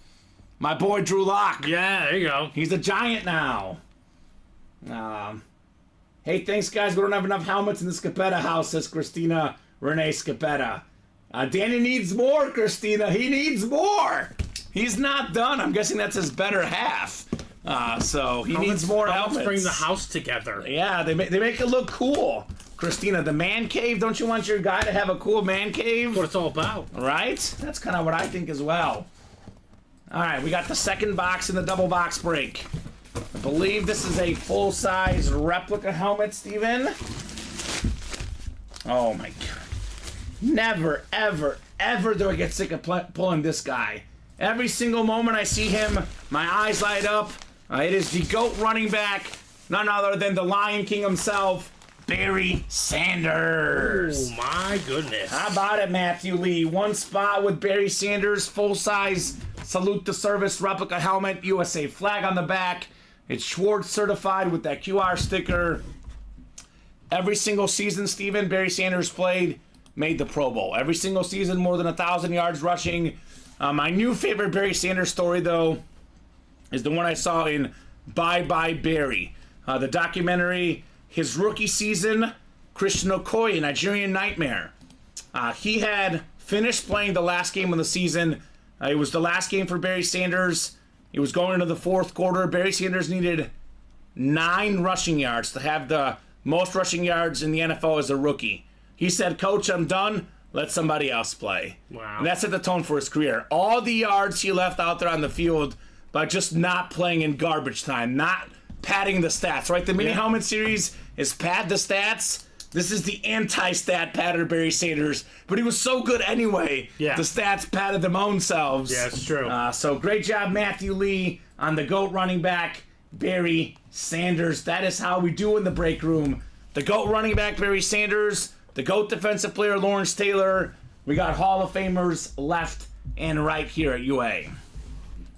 My boy Drew Lock. Yeah, there you go. He's a Giant now. Hey, thanks, guys. We don't have enough helmets in the Scapetta house, says Christina Renee Scapetta. Danny needs more, Christina. He needs more. He's not done. I'm guessing that's his better half. So he needs more helmets. Let's bring the house together. Yeah, they make it look cool. Christina, the man cave. Don't you want your guy to have a cool man cave? That's what it's all about. Right? That's kind of what I think as well. All right, we got the second box in the double box break. I believe this is a full-size replica helmet, Steven. Oh, my God. Never, ever, ever do I get sick of pulling this guy. Every single moment I see him, my eyes light up. It is the GOAT running back, none other than the Lion King himself, Barry Sanders. Oh, my goodness. How about it, Matthew Lee? One spot with Barry Sanders, full-size salute the service replica helmet, USA flag on the back. It's Schwartz certified with that QR sticker. Every single season, Steven, Barry Sanders played, made the Pro Bowl. Every single season, more than 1,000 yards rushing. My new favorite Barry Sanders story, though, is the one I saw in Bye Bye Barry. The documentary, his rookie season, Christian Okoye, Nigerian Nightmare. He had finished playing the last game of the season. It was the last game for Barry Sanders. It was going into the fourth quarter. Barry Sanders needed 9 rushing yards to have the most rushing yards in the NFL as a rookie. He said, Coach, I'm done. Let somebody else play. Wow. And that set the tone for his career. All the yards he left out there on the field by just not playing in garbage time, not padding the stats, right? The mini helmet series is pad the stats. This is the anti-stat patter Barry Sanders, but he was so good anyway. Yeah. The stats padded them own selves. Yeah, it's true. So great job, Matthew Lee, on the GOAT running back, Barry Sanders. That is how we do in the break room. The GOAT running back, Barry Sanders. The GOAT defensive player, Lawrence Taylor. We got Hall of Famers left and right here at UA.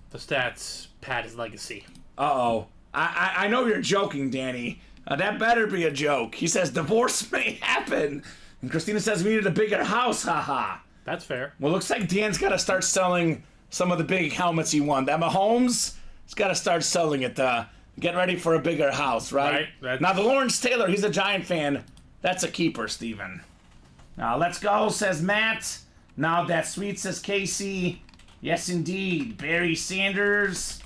The stats pad his legacy. Uh-oh. I know you're joking, Danny. That better be a joke. He says divorce may happen. And Christina says we needed a bigger house, haha. That's fair. Well, looks like Dan's got to start selling some of the big helmets he won. That Mahomes, he's got to start selling it to get ready for a bigger house, right? Right. Now, the Lawrence Taylor, he's a Giant fan. That's a keeper, Steven. Now, let's go, says Matt. Now that sweet, says Casey. Yes, indeed. Barry Sanders,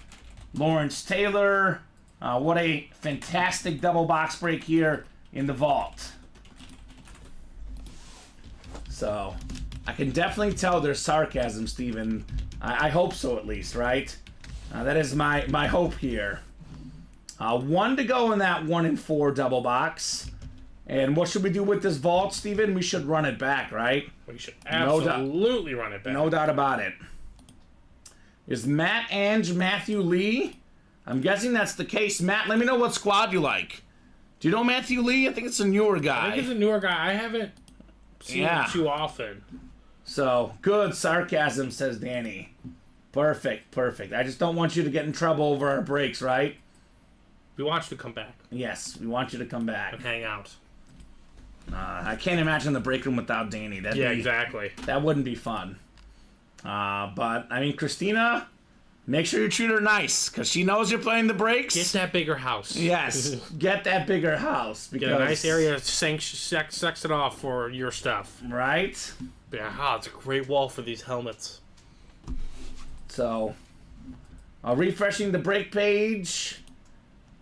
Lawrence Taylor. What a fantastic double box break here in the vault. So, I can definitely tell there's sarcasm, Steven. I hope so, at least, right? That is my hope here. 1 to go in that 1 and 4 double box. And what should we do with this vault, Steven? We should run it back, right? We should absolutely run it back. No doubt about it. Is Matt Ange Matthew Lee? I'm guessing that's the case. Matt, let me know what squad you like. Do you know Matthew Lee? I think it's a newer guy. I think he's a newer guy. I haven't seen him too often. So, good sarcasm, says Danny. Perfect. I just don't want you to get in trouble over our breaks, right? We want you to come back Yes, we want you to come back. and hang out. I can't imagine the break room without Danny. Exactly. That wouldn't be fun. But, I mean, Christina, make sure you treat her nice, because she knows you're playing the breaks. Get that bigger house. Yes, get that bigger house. Because, Get a nice area to sex it off for your stuff. Right? Yeah, it's a great wall for these helmets. So, refreshing the break page.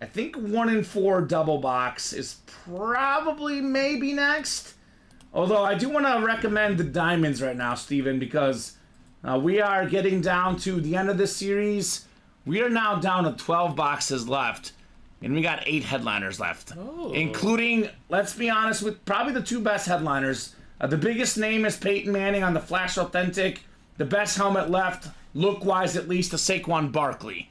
I think 1 and 4 double box is probably maybe next. Although I do want to recommend the diamonds right now, Steven, because we are getting down to the end of this series. We are now down to 12 boxes left, and we got 8 headliners left. Oh. Including, let's be honest, with probably the 2 best headliners, The biggest name is Peyton Manning on the Flash Authentic. The best helmet left, look-wise at least, is Saquon Barkley.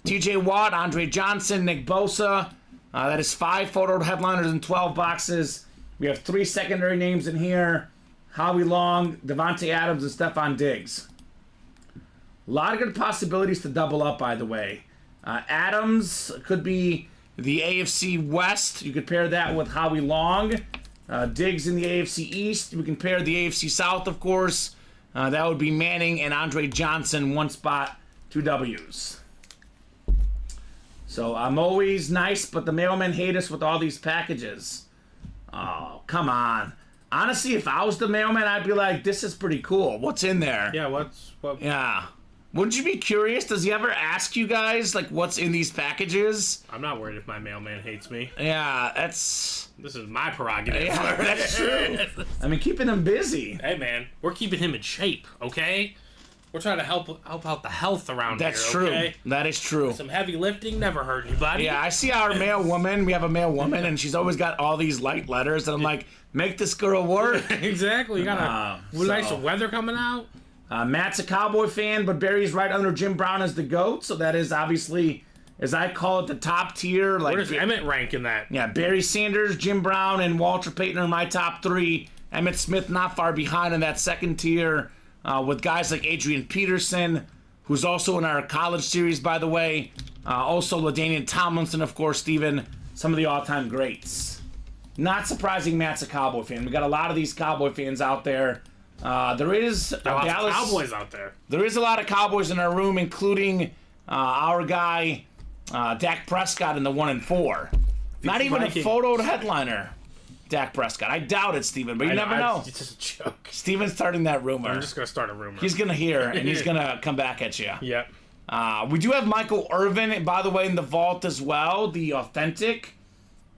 TJ Watt, Andre Johnson, Nick Bosa. That is 5 photo headliners in 12 boxes. We have 3 secondary names in here. Howie Long, Devontae Adams, and Stephon Diggs. A lot of good possibilities to double up, by the way. Adams could be the AFC West. You could pair that with Howie Long. Diggs in the AFC East. We can pair the AFC South, of course. That would be Manning and Andre Johnson, 1 spot, 2 W's. So I'm always nice, but the mailmen hate us with all these packages. Oh, come on. Honestly, if I was the mailman, I'd be like, this is pretty cool. What's in there? Yeah, what? Yeah. Wouldn't you be curious? Does he ever ask you guys, like, what's in these packages? I'm not worried if my mailman hates me. Yeah, that's... This is my prerogative. Yeah, that's true. I mean, keeping him busy. Hey, man, we're keeping him in shape, okay? We're trying to help out the health around That's here, okay? true. That is true. Some heavy lifting never hurt anybody. Yeah, I see our male woman. We have a male woman, and she's always got all these light letters, and I'm like, make this girl work. Exactly. You got nice weather coming out. Matt's a Cowboy fan, but Barry's right under Jim Brown as the GOAT, so that is obviously, as I call it, the top tier. Like, where does Emmett rank in that? Yeah, Barry Sanders, Jim Brown, and Walter Payton are my top 3. Emmitt Smith not far behind in that second tier, with guys like Adrian Peterson, who's also in our college series, by the way. Also LaDainian Tomlinson, of course, Steven, some of the all-time greats. Not surprising Matt's a Cowboy fan. We got a lot of these Cowboy fans out there. There is a Dallas Cowboys out there. There is a lot of Cowboys in our room, including our guy Dak Prescott in the 1 and 4. Not even a photoed headliner, Dak Prescott. I doubt it, Steven, but you never know. It's just a joke. Steven's starting that rumor. I'm just gonna start a rumor. He's gonna hear and he's gonna come back at you. Yep. We do have Michael Irvin, by the way, in the vault as well, the authentic.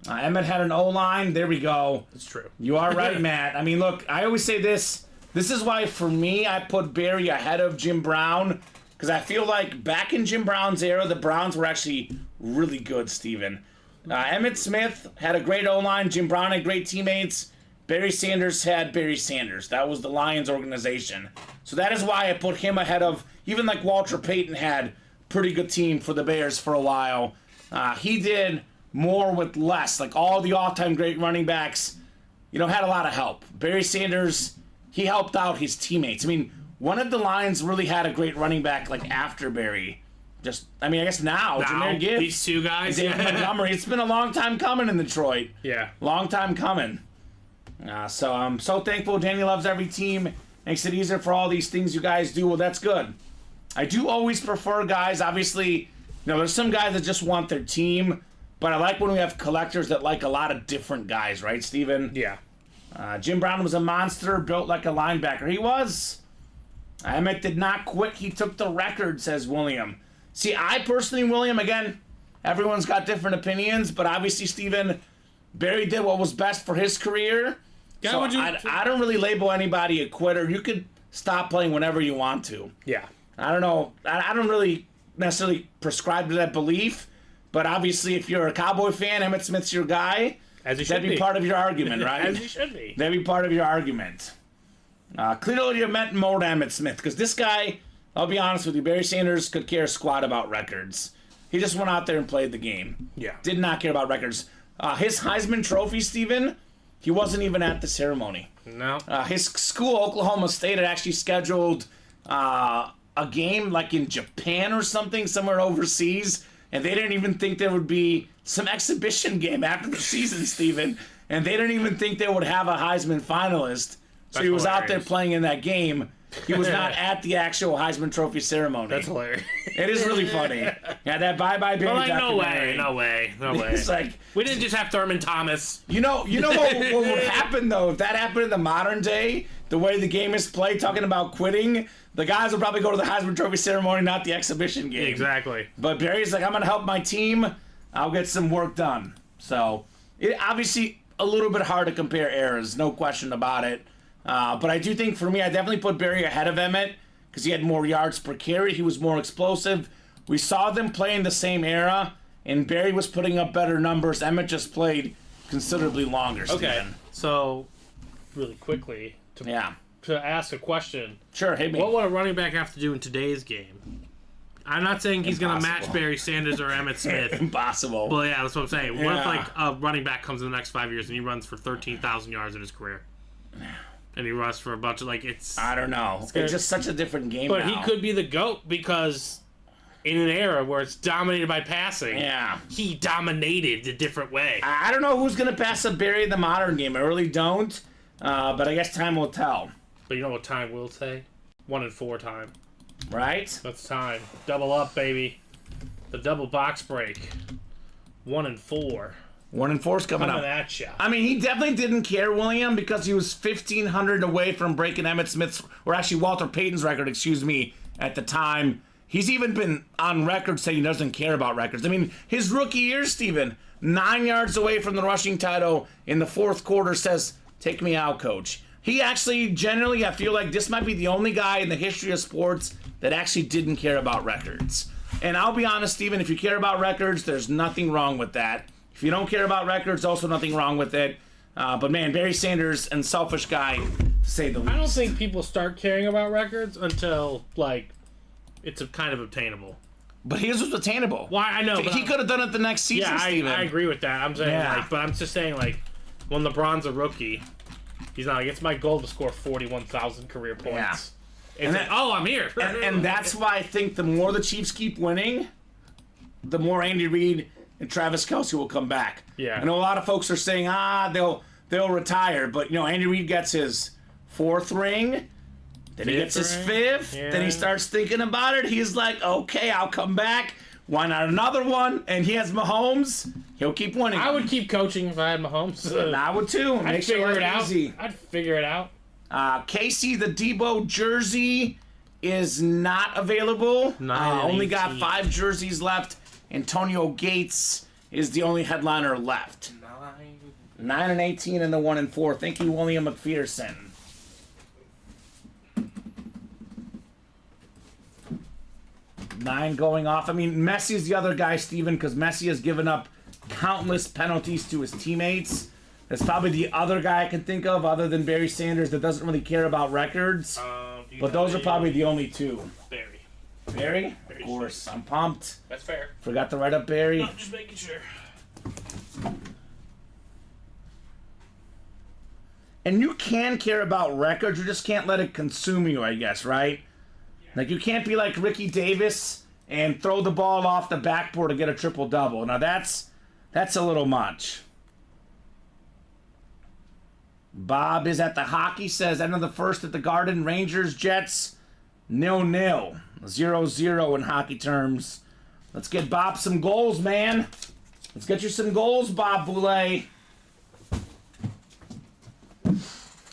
Emmett had an O-line. There we go. It's true. You are right, Matt. I mean, look, I always say this. This is why, for me, I put Barry ahead of Jim Brown, because I feel like back in Jim Brown's era, the Browns were actually really good, Steven. Emmitt Smith had a great O-line. Jim Brown had great teammates. Barry Sanders had Barry Sanders. That was the Lions organization. So that is why I put him ahead of, even like Walter Payton had pretty good team for the Bears for a while. He did more with less. Like all the all-time great running backs, had a lot of help. Barry Sanders, he helped out his teammates. I mean, one of the Lions really had a great running back like after Barry. I guess now Jahmyr Gibbs, these two guys, David Montgomery. It's been a long time coming in Detroit. Yeah. Long time coming. So I'm so thankful Danny loves every team. Makes it easier for all these things you guys do. Well, that's good. I do always prefer guys, obviously, there's some guys that just want their team, but I like when we have collectors that like a lot of different guys, right, Steven? Yeah. Jim Brown was a monster, built like a linebacker. He was. Emmett did not quit. He took the record, says William. See, I personally, William, again, everyone's got different opinions, but obviously, Steven, Barry did what was best for his career. Yeah, so I don't really label anybody a quitter. You could stop playing whenever you want to. Yeah. I don't know. I don't really necessarily prescribe to that belief, but obviously, if you're a Cowboy fan, Emmitt Smith's your guy. As he should That'd be part of your argument, right? As he should be. That'd be part of your argument. Clearly, you meant more to Emmitt Smith, because this guy, I'll be honest with you, Barry Sanders could care squat about records. He just went out there and played the game. Yeah. Did not care about records. His Heisman Trophy, Steven, he wasn't even at the ceremony. No. His school, Oklahoma State, had actually scheduled a game like in Japan or something, somewhere overseas, and they didn't even think there would be some exhibition game after the season, Steven, and they didn't even think they would have a Heisman finalist. So he was out there playing in that game. He was not at the actual Heisman Trophy ceremony. That's hilarious. It is really funny. Yeah, that Bye-Bye Barry documentary. No way. It's like, we didn't just have Thurman Thomas. You know what would happen, though? If that happened in the modern day, the way the game is played, talking about quitting, the guys will probably go to the Heisman Trophy ceremony, not the exhibition game. Exactly. But Barry's like, I'm going to help my team. I'll get some work done. So, obviously, a little bit hard to compare eras, no question about it. But I do think, for me, I definitely put Barry ahead of Emmett because he had more yards per carry. He was more explosive. We saw them play in the same era, and Barry was putting up better numbers. Emmett just played considerably longer, Steven. Okay, so really quickly Yeah. to ask a question. Sure, hit me. What would a running back have to do in today's game? I'm not saying he's going to match Impossible. Barry Sanders or Emmitt Smith. Impossible. Well, yeah, that's what I'm saying. What Yeah. if like a running back comes in the next 5 years and he runs for 13,000 yards in his career, and he runs for a bunch of I don't know. It's just such a different game But now. he could be the GOAT because in an era where it's dominated by passing, Yeah. he dominated a different way. I don't know who's going to pass up Barry in the modern game. I really don't. But I guess time will tell. But you know what time will say? 1-4 time. Right? That's time. Double up, baby. The double box break. 1-4. 1-4's coming Coming up. at ya. I mean, he definitely didn't care, William, because he was 1,500 away from breaking Emmitt Smith's, or actually Walter Payton's record, at the time. He's even been on record saying he doesn't care about records. I mean, his rookie year, Steven, 9 yards away from the rushing title in the fourth quarter, says, "Take me out, coach." He actually, generally, I feel like this might be the only guy in the history of sports that actually didn't care about records. And I'll be honest, Steven, if you care about records, there's nothing wrong with that. If you don't care about records, also nothing wrong with it. But man, Barry Sanders, and selfish guy, to say the least. I don't think people start caring about records until, like, it's kind of obtainable. But his was attainable. Why? I know. But He could have done it the next season, yeah, Steven. I agree with that. I'm saying, Yeah. but I'm just saying, like, when LeBron's a rookie, he's not like, it's my goal to score 41,000 career points. Yeah. It's And like, that- oh, I'm here. And that's why I think the more the Chiefs keep winning, the more Andy Reid and Travis Kelce will come back. Yeah. I know a lot of folks are saying, they'll retire, but Andy Reid gets his fourth ring, then he gets his ring? fifth, Yeah. then he starts thinking about it. He's like, okay, I'll come back. Why not another one? And he has Mahomes. He'll keep winning. I would keep coaching if I had Mahomes. And I would too. I'd Make sure figure it it's out. easy. I'd figure it out. Casey, the Debo jersey is not available. 9 and Only got 18. 5 jerseys left. Antonio Gates is the only headliner left. 9 and 18 in the 1-4. Thank you, William McPherson. Nine going off. I mean, Messi's the other guy, Steven, because Messi has given up countless penalties to his teammates. That's probably the other guy I can think of, other than Barry Sanders, that doesn't really care about records. But those are probably the only two. Barry. Barry? Of course. I'm pumped. That's fair. Forgot to write up Barry. I'm just making sure. And you can care about records, you just can't let it consume you, I guess, right? Like, you can't be like Ricky Davis and throw the ball off the backboard to get a triple-double. Now, that's a little much. Bob is at the hockey, says, end of the first at the Garden, Rangers, Jets, 0-0. 0-0 in hockey terms. Let's get Bob some goals, man. Let's get you some goals, Bob Boulay.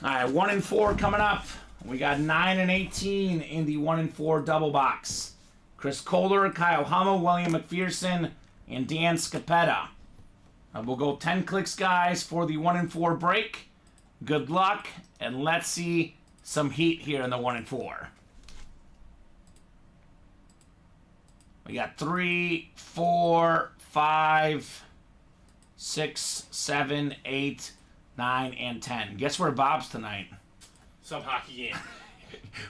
All right, 1-4 coming up. We got 9 and 18 in the 1-4 double box. Chris Kohler, Kyle Hummel, William McPherson, and Dan Scapetta. We'll go 10 clicks, guys, for the 1-4 break. Good luck, and let's see some heat here in the 1-4. We got 3, 4, 5, 6, 7, 8, 9, and 10. Guess where Bob's tonight? Some hockey game.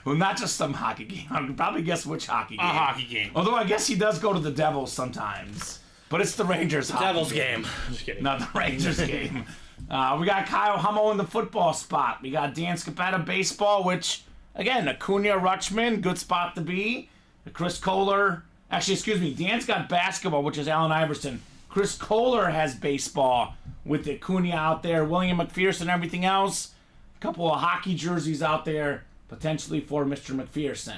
Well, not just some hockey game. I can probably guess which hockey game. A hockey game. Although I guess he does go to the Devils sometimes. But it's the Rangers hockey Devils game. Just kidding. Not the Rangers game. We got Kyle Hummel in the football spot. We got Dan Scapetta baseball, which, again, Acuna Rutschman, good spot to be. Chris Kohler. Actually, excuse me. Dan's got basketball, which is Allen Iverson. Chris Kohler has baseball with Acuna out there. William McPherson, everything else. A couple of hockey jerseys out there, potentially for Mr. McPherson.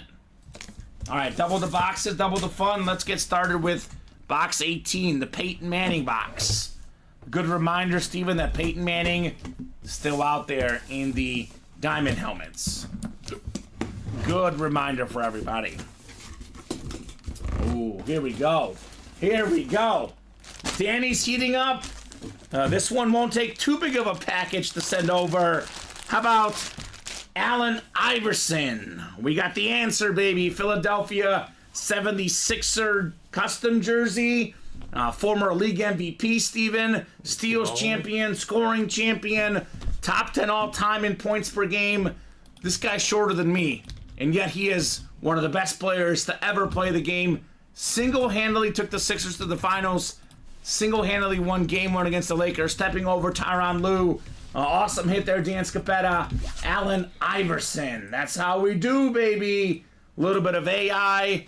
All right, double the boxes, double the fun. Let's get started with box 18, the Peyton Manning box. Good reminder, Steven, that Peyton Manning is still out there in the diamond helmets. Good reminder for everybody. Ooh, here we go. Here we go. Danny's heating up. This one won't take too big of a package to send over. How about Allen Iverson? We got the answer, baby. Philadelphia 76er custom jersey. Former league MVP, Steven. Steals champion, scoring champion. top 10 all-time in points per game. This guy's shorter than me, and yet he is one of the best players to ever play the game. Single-handedly took the Sixers to the finals. Single-handedly won game one against the Lakers, stepping over Tyronn Lue. Awesome hit there, Dan Scapetta. Allen Iverson. That's how we do, baby. A little bit of AI.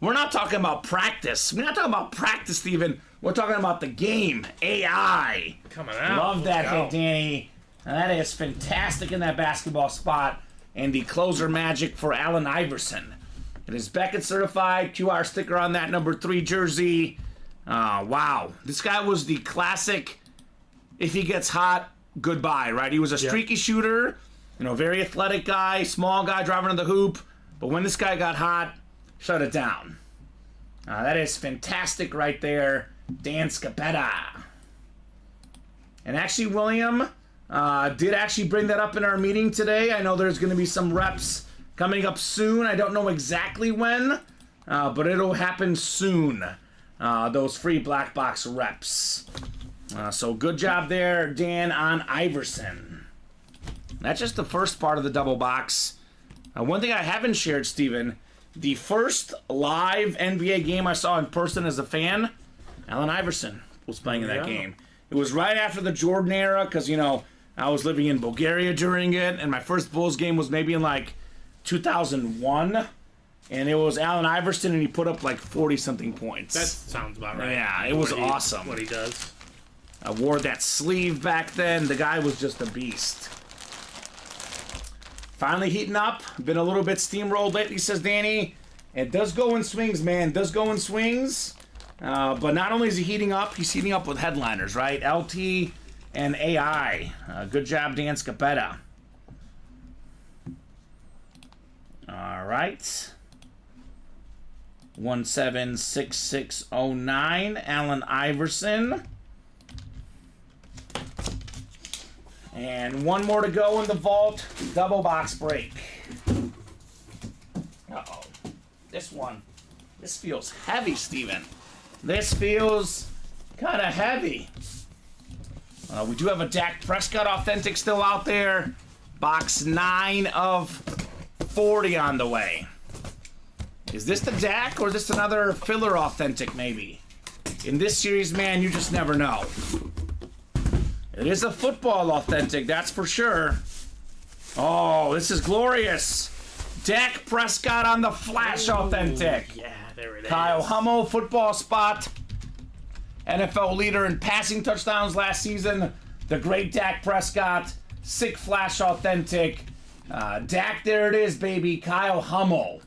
We're not talking about practice. We're not talking about practice, Steven. We're talking about the game. AI. Coming out. Love that Let's go. hit, Danny. And that is fantastic in that basketball spot. And the closer magic for Allen Iverson. It is Beckett certified. QR sticker on that number 3 jersey. Wow. This guy was the classic, if he gets hot, goodbye, right? He was a streaky shooter, very athletic guy, small guy driving to the hoop. But when this guy got hot, shut it down. That is fantastic right there. Dan Scapetta. And actually, William did actually bring that up in our meeting today. I know there's going to be some reps coming up soon. I don't know exactly when, but it'll happen soon. Those free black box reps. So good job there, Dan, on Iverson. That's just the first part of the double box. One thing I haven't shared, Steven, the first live NBA game I saw in person as a fan, Allen Iverson was playing in that game. It was right after the Jordan era because, I was living in Bulgaria during it, and my first Bulls game was maybe in like 2001, and it was Allen Iverson, and he put up like 40-something points. That sounds about right. Yeah, it was awesome. What he does. I wore that sleeve back then. The guy was just a beast. Finally heating up. Been a little bit steamrolled lately, says Danny. It does go in swings, man. Does go in swings. But not only is he heating up, he's heating up with headliners, right? LT and AI. Good job, Dan Scapetta. All right. 176609, Allen Iverson. And one more to go in the vault. Double box break. Uh-oh. This feels heavy, Steven. This feels kind of heavy. We do have a Dak Prescott authentic still out there. Box 9 of 40 on the way. Is this the Dak or is this another filler authentic maybe? In this series, man, you just never know. It is a football authentic, that's for sure. Oh, this is glorious. Dak Prescott on the Flash authentic. Yeah, there it is. Kyle Hummel, football spot. NFL leader in passing touchdowns last season. The great Dak Prescott. Sick Flash authentic. Dak, there it is, baby. Kyle Hummel.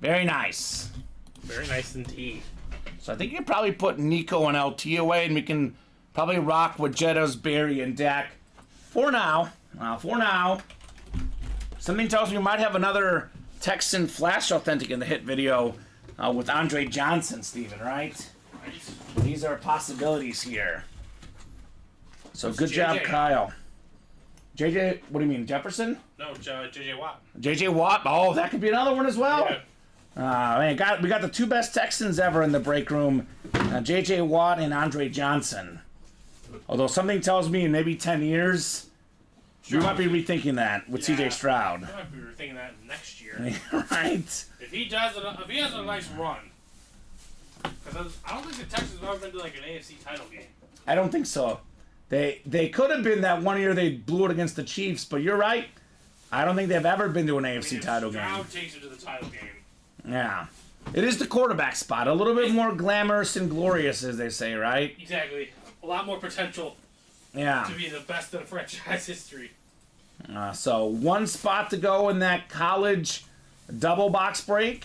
Very nice. Very nice indeed. So I think you can probably put Nico and LT away, and we can probably rock with Jettas, Barry, and Dak for now. Something tells me we might have another Texan Flash authentic in the hit video with Andre Johnson, Steven, right? These are possibilities here. So good job, Kyle. JJ, what do you mean, Jefferson? No, JJ Watt. JJ Watt. Oh, that could be another one as well. Yeah. Man, we got the two best Texans ever in the break room, JJ Watt and Andre Johnson. Although something tells me in maybe 10 years, we might be rethinking that with CJ Stroud. I might be rethinking that next year. Right. If he has a nice run, because I don't think the Texans have ever been to like an AFC title game. I don't think so. They could have been that one year they blew it against the Chiefs, but you're right. I don't think they've ever been to an AFC title game. Stroud takes it to the title game. Yeah. It is the quarterback spot. A little bit more glamorous and glorious, as they say, right? Exactly. A lot more potential to be the best in franchise history. So one spot to go in that college double box break.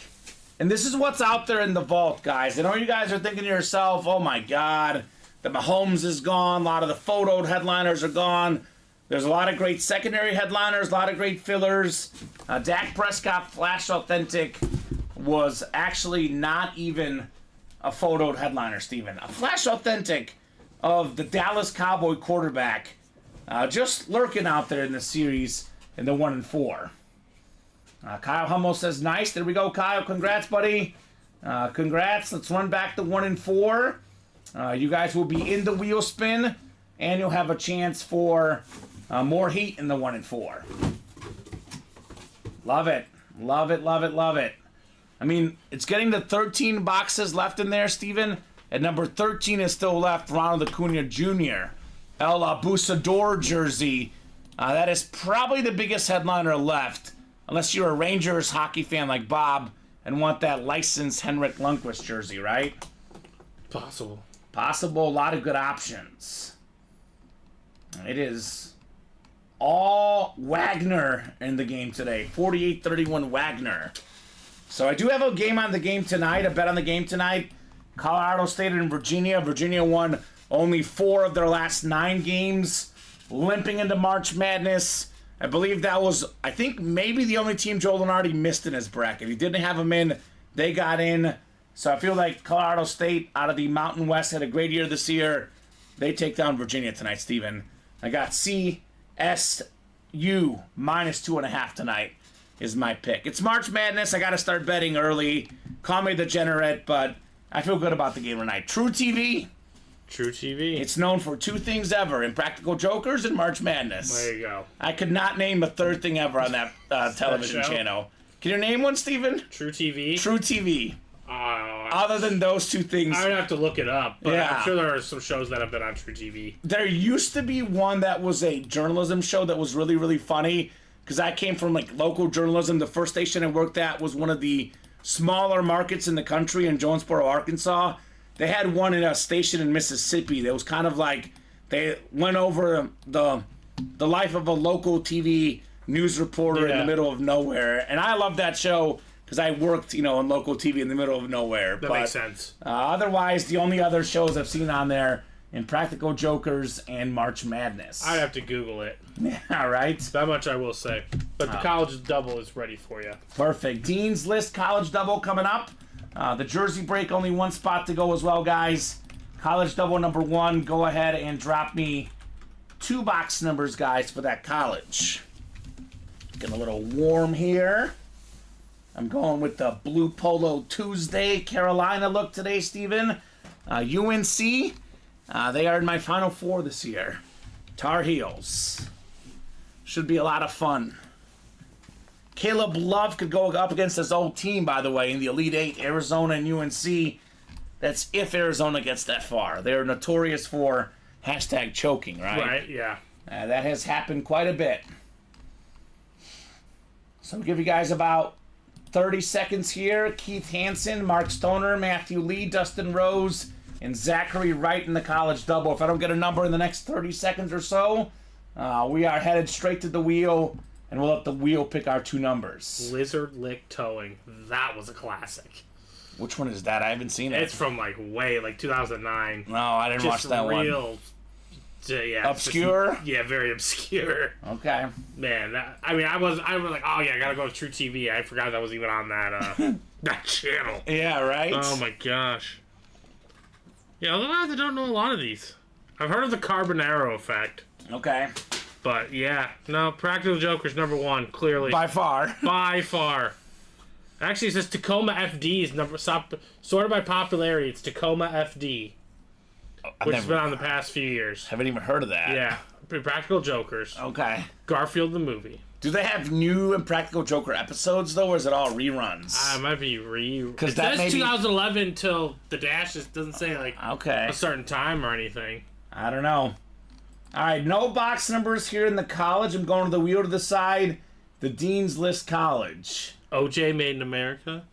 And this is what's out there in the vault, guys. I know you guys are thinking to yourself, oh my God, the Mahomes is gone. A lot of the photoed headliners are gone. There's a lot of great secondary headliners, a lot of great fillers. Dak Prescott Flash Authentic was actually not even a photoed headliner, Steven. A Flash Authentic of the Dallas Cowboy quarterback just lurking out there in the series in the 1 and 4. Kyle Hummel says, nice. There we go, Kyle. Congrats, buddy. Congrats. Let's run back to 1 and 4. You guys will be in the wheel spin, and you'll have a chance for More heat in the 1 and 4. Love it. Love it, love it, love it. I mean, it's getting to 13 boxes left in there, Steven. At number 13 is still left Ronald Acuna Jr. El Abusador jersey. That is probably the biggest headliner left, unless you're a Rangers hockey fan like Bob and want that licensed Henrik Lundqvist jersey, right? Possible. Possible. A lot of good options. It is all Wagner in the game today. 48-31 Wagner. So I do have a game on the game tonight, a bet on the game tonight. Colorado State and Virginia. Virginia won only 4 of their last 9 games, limping into March Madness. I believe that was, I think, maybe the only team Joe Lunardi missed in his bracket. He didn't have them in. They got in. So I feel like Colorado State out of the Mountain West had a great year this year. They take down Virginia tonight, Steven. I got CSU minus 2.5 tonight is my pick. It's March Madness. I got to start betting early. Call me degenerate, but I feel good about the game tonight. True TV. True TV. It's known for 2 things ever: Impractical Jokers and March Madness. There you go. I could not name a third thing ever on that television channel. Can you name one, Steven? True TV. True TV. Other than those 2 things. I would have to look it up, but Yeah. I'm sure there are some shows that have been on True TV. There used to be one that was a journalism show that was really, really funny, because I came from like local journalism. The first station I worked at was one of the smaller markets in the country in Jonesboro, Arkansas. They had one in a station in Mississippi that was kind of like they went over the life of a local TV news reporter in the middle of nowhere. And I love that show because I worked, in local TV in the middle of nowhere. That makes sense. Otherwise, the only other shows I've seen on there, Impractical Jokers and March Madness. I'd have to Google it. Yeah, right? That much I will say. But the college double is ready for you. Perfect. Dean's List College Double coming up. The Jersey Break, only 1 spot to go as well, guys. College Double number 1. Go ahead and drop me 2 box numbers, guys, for that college. Getting a little warm here. I'm going with the Blue Polo Tuesday Carolina look today, Steven. UNC, they are in my Final Four this year. Tar Heels. Should be a lot of fun. Caleb Love could go up against his old team, by the way, in the Elite Eight, Arizona and UNC. That's if Arizona gets that far. They're notorious for #choking, right? Right, yeah. That has happened quite a bit. So I'll give you guys about 30 seconds here. Keith Hansen, Mark Stoner, Matthew Lee, Dustin Rose, and Zachary Wright in the college double. If I don't get a number in the next 30 seconds or so, we are headed straight to the wheel, and we'll let the wheel pick our 2 numbers. Lizard Lick Towing. That was a classic. Which one is that? I haven't seen it. It's from like 2009. No, I didn't watch that one. Yeah, Obscure? Very obscure. Okay. Man, I was like, oh yeah, I gotta go to True TV. I forgot that was even on that that channel. Yeah, right? Oh my gosh. Yeah, otherwise I don't know a lot of these. I've heard of the Carbonaro effect. Okay. But yeah, no, Practical Joker's number 1, clearly. By far. By far. Actually, it says Tacoma FD is sorted by popularity. It's Tacoma FD. Which has been on the past few years. Haven't even heard of that. Yeah. Practical Jokers. Okay. Garfield the movie. Do they have new Impractical Joker episodes, though, or is it all reruns? It might be Because it that says may 2011 till the dash doesn't say, like, okay. a certain time or anything. I don't know. All right, no box numbers here in the college. I'm going to the wheel to the side. The Dean's List College. OJ Made in America.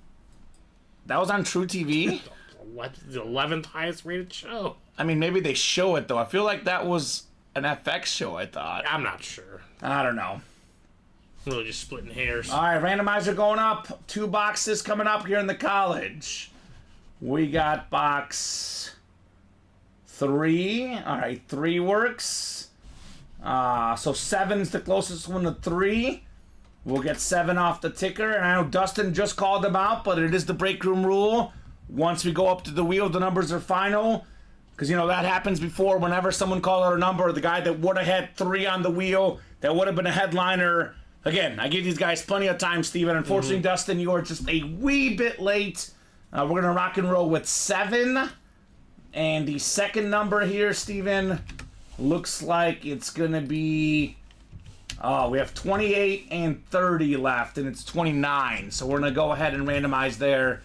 That was on True TV? The 11th highest rated show. I mean, maybe they show it, though. I feel like that was an FX show, I thought. I'm not sure. I don't know. I'm really just splitting hairs. All right, randomizer going up. 2 boxes coming up here in the college. We got box 3. All right, 3 works. So 7's the closest one to 3. We'll get 7 off the ticker. And I know Dustin just called them out, but it is the break room rule. Once we go up to the wheel, the numbers are final. Because, that happens before. Whenever someone called out a number, the guy that would have had 3 on the wheel, that would have been a headliner. Again, I give these guys plenty of time, Steven. Unfortunately, Dustin, you are just a wee bit late. We're going to rock and roll with 7. And the second number here, Steven, looks like it's going to be Oh, we have 28 and 30 left, and it's 29. So we're going to go ahead and randomize there.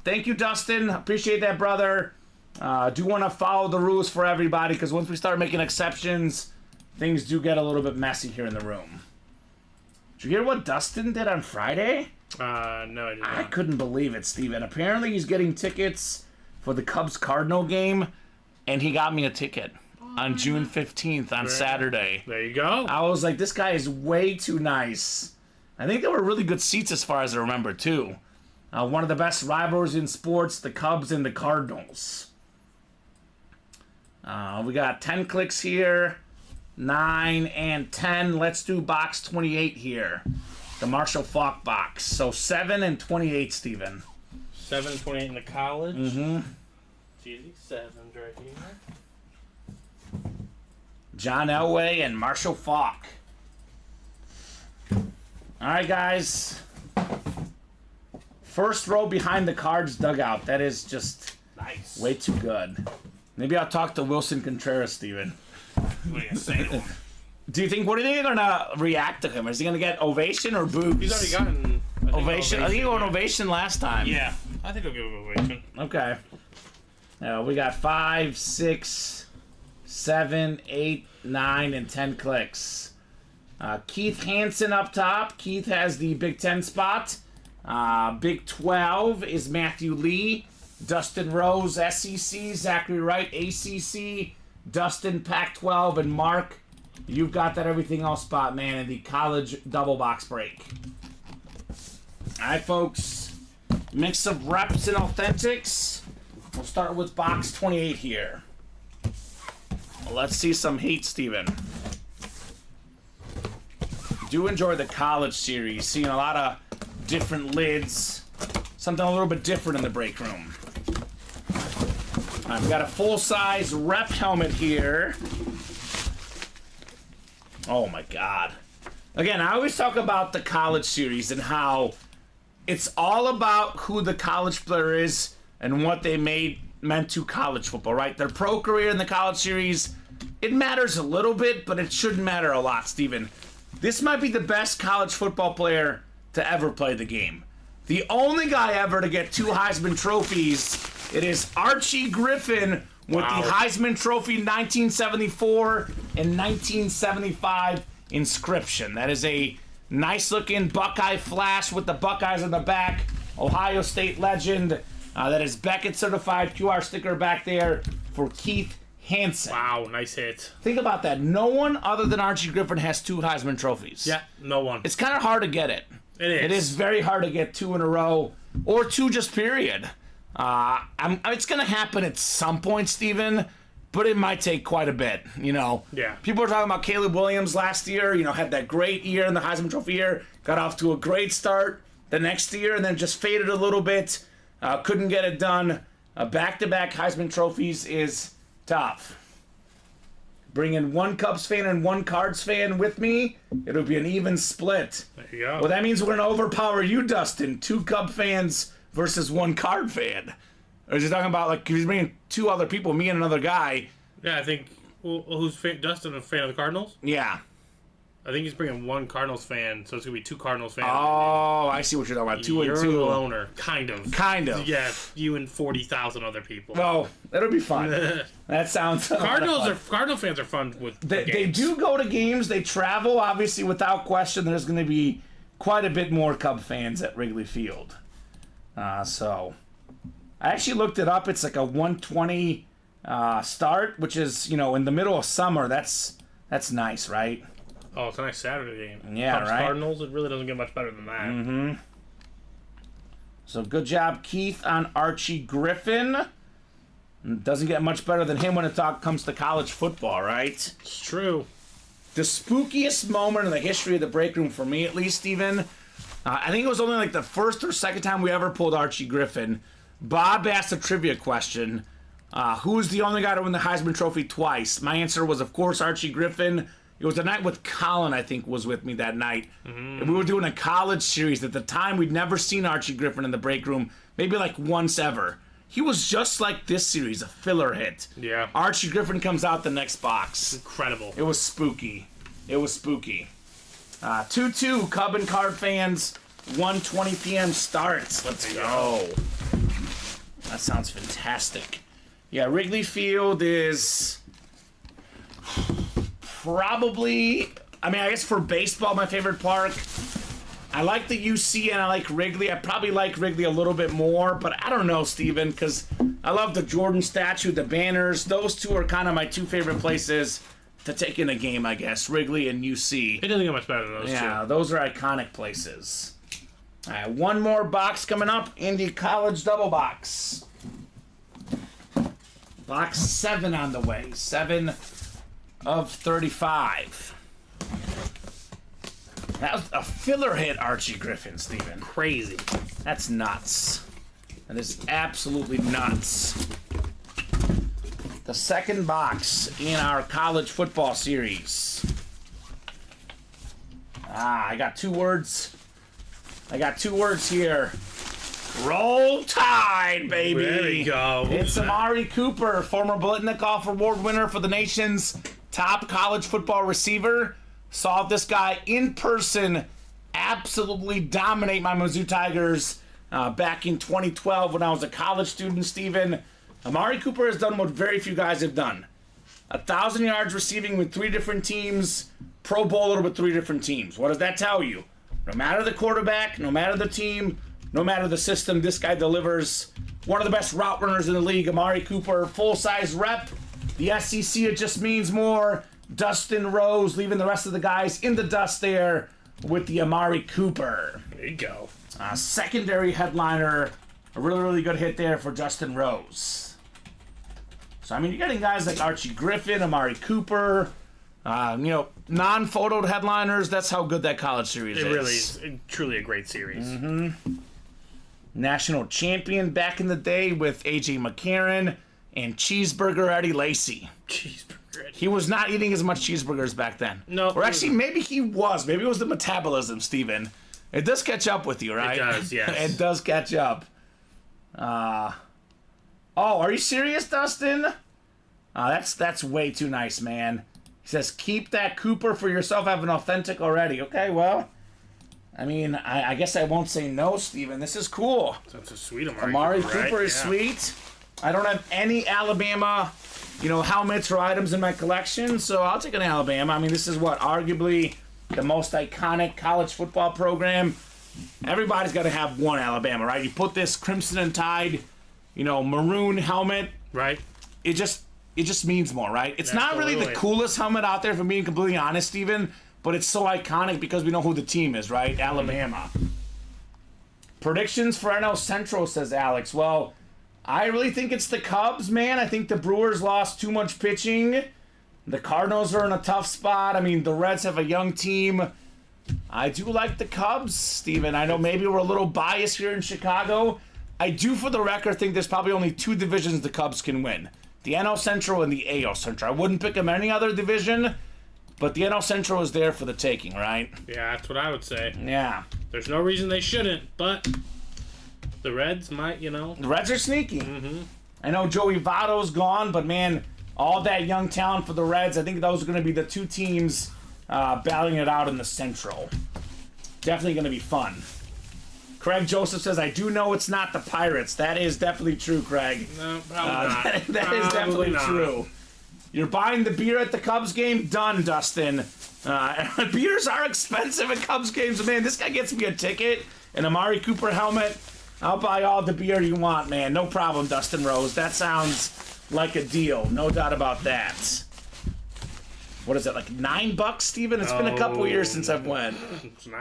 Thank you, Dustin. Appreciate that, brother. Do want to follow the rules for everybody, because once we start making exceptions, things do get a little bit messy here in the room. Did you hear what Dustin did on Friday? No, I did not. I couldn't believe it, Steven. Apparently he's getting tickets for the Cubs-Cardinal game, and he got me a ticket on June 15th on Saturday. There you go. I was like, this guy is way too nice. I think they were really good seats as far as I remember, too. One of the best rivalries in sports, the Cubs and the Cardinals. We got 10 clicks here, 9 and 10. Let's do box 28 here. The Marshall Faulk box. So 7 and 28, Steven. 7 and 28 in the college. Mm-hmm. It's easy. 7's right here. John Elway and Marshall Faulk. All right, guys. First row behind the Cards dugout. That is just Nice. way too good. Maybe I'll talk to Wilson Contreras, Steven. What are you gonna say to him? What do you think they're going to react to him? Is he going to get ovation or boos? He's already gotten ovation. I think he got an ovation last time. Yeah, I think he'll give him ovation. Okay. We got 5, 6, 7, 8, 9, and 10 clicks. Keith Hansen up top. Keith has the Big 10 spot. Big 12 is Matthew Lee. Dustin Rose, SEC. Zachary Wright, ACC. Dustin, Pac-12. And Mark, you've got that everything else spot, man, in the college double box break. All right, folks. Mix of reps and authentics. We'll start with box 28 here. Well, let's see some heat, Steven. Do enjoy the college series. Seeing a lot of different lids. Something a little bit different in the break room. I've got a full-size rep helmet here. Oh my God. Again, I always talk about the college series and how it's all about who the college player is and what they meant to college football, right? Their pro career in the college series, it matters a little bit, but it shouldn't matter a lot, Steven. This might be the best college football player to ever play the game. The only guy ever to get 2 Heisman trophies, it is Archie Griffin with the Heisman Trophy 1974 and 1975 inscription. That is a nice-looking Buckeye flash with the Buckeyes on the back. Ohio State legend. That is Beckett certified QR sticker back there for Keith Hansen. Wow, nice hit. Think about that. No one other than Archie Griffin has 2 Heisman trophies. Yeah, no one. It's kind of hard to get it. It is. It is very hard to get 2 in a row, or 2 just period. It's going to happen at some point, Steven, but it might take quite a bit, you know. Yeah. People are talking about Caleb Williams last year, you know, had that great year in the Heisman Trophy year, got off to a great start the next year, and then just faded a little bit, couldn't get it done. Back-to-back Heisman trophies is tough. Bringing 1 Cubs fan and 1 Cards fan with me, it'll be an even split. There you go. Well, that means we're going to overpower you, Dustin. 2 Cub fans versus 1 Card fan. Or is he talking about, like, he's bringing 2 other people, me and another guy? Yeah, I think. Who's Dustin, a fan of the Cardinals? Yeah. I think he's bringing 1 Cardinals fan, so it's going to be 2 Cardinals fans. Oh, I see what you're talking about. 2 You're and 2. the loner. Kind of. Kind of. Yeah, you and 40,000 other people. Oh, that'll be fun. That sounds Cardinal fans are fun with They games. do go to games. They travel. Obviously, without question, there's going to be quite a bit more Cub fans at Wrigley Field. So, I actually looked it up. It's like a 120 start, which is, you know, in the middle of summer. That's nice, right? Oh, it's a nice Saturday game. Yeah, Cubs right? Cardinals, it really doesn't get much better than that. Mm-hmm. So good job, Keith, on Archie Griffin. Doesn't get much better than him when it comes to college football, right? It's true. The spookiest moment in the history of the break room, for me at least, Steven, I think it was only like the first or second time we ever pulled Archie Griffin. Bob asked a trivia question. Who's the only guy to win the Heisman Trophy twice? My answer was, of course, Archie Griffin. It was the night with Colin, I think, was with me that night. Mm-hmm. And we were doing a college series. At the time, we'd never seen Archie Griffin in the break room, maybe like once ever. He was just like this series, a filler hit. Yeah. Archie Griffin comes out the next box. Incredible. It was spooky. It was spooky. 2-2, Cub and Card fans. 1:20 p.m. starts. Let's go. That sounds fantastic. Yeah, Wrigley Field is probably, I mean, I guess for baseball, my favorite park. I like the UC and I like Wrigley. I probably like Wrigley a little bit more, but I don't know, Steven, because I love the Jordan statue, the banners. Those two are kind of my two favorite places to take in a game, I guess. Wrigley and UC. It doesn't get much better than those two. Yeah, those are iconic places. All right, one more box coming up. Indy College double box. Box 7 on the way. 7 of 35. That was a filler hit, Archie Griffin, Steven. Crazy. That's nuts. That is absolutely nuts. The second box in our college football series. I got 2 words. I got 2 words here. Roll Tide, baby. There we go. It's Amari Cooper, former Biletnikoff Award winner for the nation's top college football receiver. Saw this guy in person absolutely dominate my Mizzou Tigers back in 2012 when I was a college student, Steven. Amari Cooper has done what very few guys have done. 1,000 yards receiving with 3 different teams, Pro Bowler with 3 different teams. What does that tell you? No matter the quarterback, no matter the team, no matter the system, this guy delivers. One of the best route runners in the league, Amari Cooper, full-size rep. The SEC, it just means more. Dustin Rose leaving the rest of the guys in the dust there with the Amari Cooper. There you go. Secondary headliner, a really, really good hit there for Justin Rose. So, I mean, you're getting guys like Archie Griffin, Amari Cooper, non-photoed headliners. That's how good that college series is. It really is truly a great series. Mm-hmm. National champion back in the day with A.J. McCarron and Cheeseburger Eddie Lacy. Cheeseburger Eddie. He was not eating as much cheeseburgers back then. No. Or actually, maybe he was. Maybe it was the metabolism, Steven. It does catch up with you, right? It does, yes. It does catch up. Oh, are you serious, Dustin? That's way too nice, man. He says, keep that Cooper for yourself. I have an authentic already. Okay, well, I mean, I guess I won't say no, Steven. This is cool. That's a sweet Amari Cooper is sweet. I don't have any Alabama, helmets or items in my collection, so I'll take an Alabama. I mean, this is arguably the most iconic college football program. Everybody's got to have one Alabama, right? You put this Crimson and Tide, maroon helmet. Right. It just means more, right? It's not really the coolest helmet out there, if I'm being completely honest, Steven, but it's so iconic because we know who the team is, right? Alabama. Predictions for NL Central, says Alex. Well, I really think it's the Cubs, man. I think the Brewers lost too much pitching. The Cardinals are in a tough spot. I mean, the Reds have a young team. I do like the Cubs, Steven. I know maybe we're a little biased here in Chicago. I do, for the record, think there's probably only 2 divisions the Cubs can win. The NL Central and the AL Central. I wouldn't pick them any other division, but the NL Central is there for the taking, right? Yeah, that's what I would say. Yeah. There's no reason they shouldn't, but the Reds might, The Reds are sneaky. Mm-hmm. I know Joey Votto's gone, but man, all that young talent for the Reds, I think those are going to be the 2 teams battling it out in the Central. Definitely going to be fun. Craig Joseph says, I do know it's not the Pirates. That is definitely true, Craig. No, probably not. That is definitely true. You're buying the beer at the Cubs game? Done, Dustin. Beers are expensive at Cubs games. So, man, this guy gets me a ticket, an Amari Cooper helmet. I'll buy all the beer you want, man. No problem, Dustin Rose. That sounds like a deal. No doubt about that. What is it, like $9, Steven? It's been a couple years since I've went.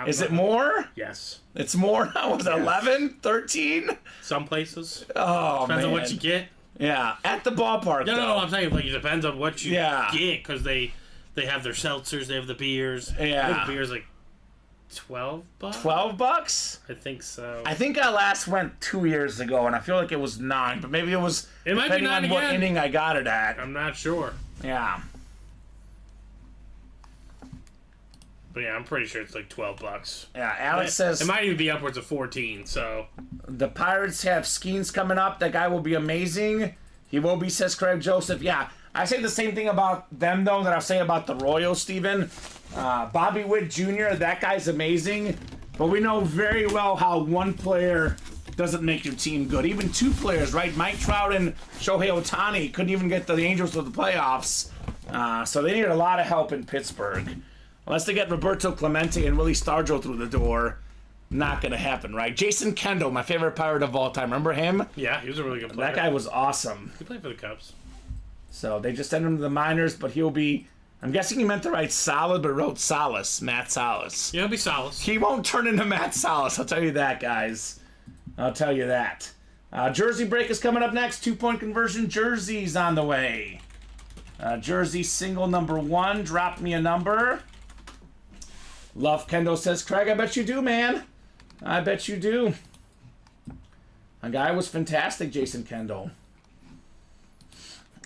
Is it more? Yes. It's more now? Was it 11? 13? Some places. Oh, Depends man. on what you get. Yeah, at the ballpark, No, I'm saying, it depends on what you Yeah. get, because they have their seltzers, they have the beers. Yeah. I think the beer's like $12? $12? I think so. I think I last went 2 years ago, and I feel like it was 9, but maybe it was It might be depending 9 on what again. inning I got it at. I'm not sure. Yeah. But yeah, I'm pretty sure it's like $12. Yeah, Alex says it might even be upwards of 14, so. the Pirates have Skeens coming up. That guy will be amazing. He will be, says Craig Joseph. Yeah, I say the same thing about them, though, that I'll say about the Royals, Steven. Bobby Witt Jr., that guy's amazing. But we know very well how one player doesn't make your team good. Even two players, right? Mike Trout and Shohei Ohtani couldn't even get the Angels to the playoffs. So they needed a lot of help in Pittsburgh. Unless they get Roberto Clemente and Willie Stargell through the door, not going to happen, right? Jason Kendall, my favorite Pirate of all time. Remember him? Yeah, he was a really good player. That guy was awesome. He played for the Cubs. So they just sent him to the minors, but he'll be... I'm guessing he meant to write solid, but wrote Salas, Matt Salas. Yeah, he'll be Salas. He won't turn into Matt Salas, I'll tell you that, guys. I'll tell you that. Jersey break is coming up next. 2-point conversion jerseys on the way. Jersey single number 1. Drop me a number. Love Kendall says, Craig, I bet you do, man. I bet you do. A guy was fantastic, Jason Kendall.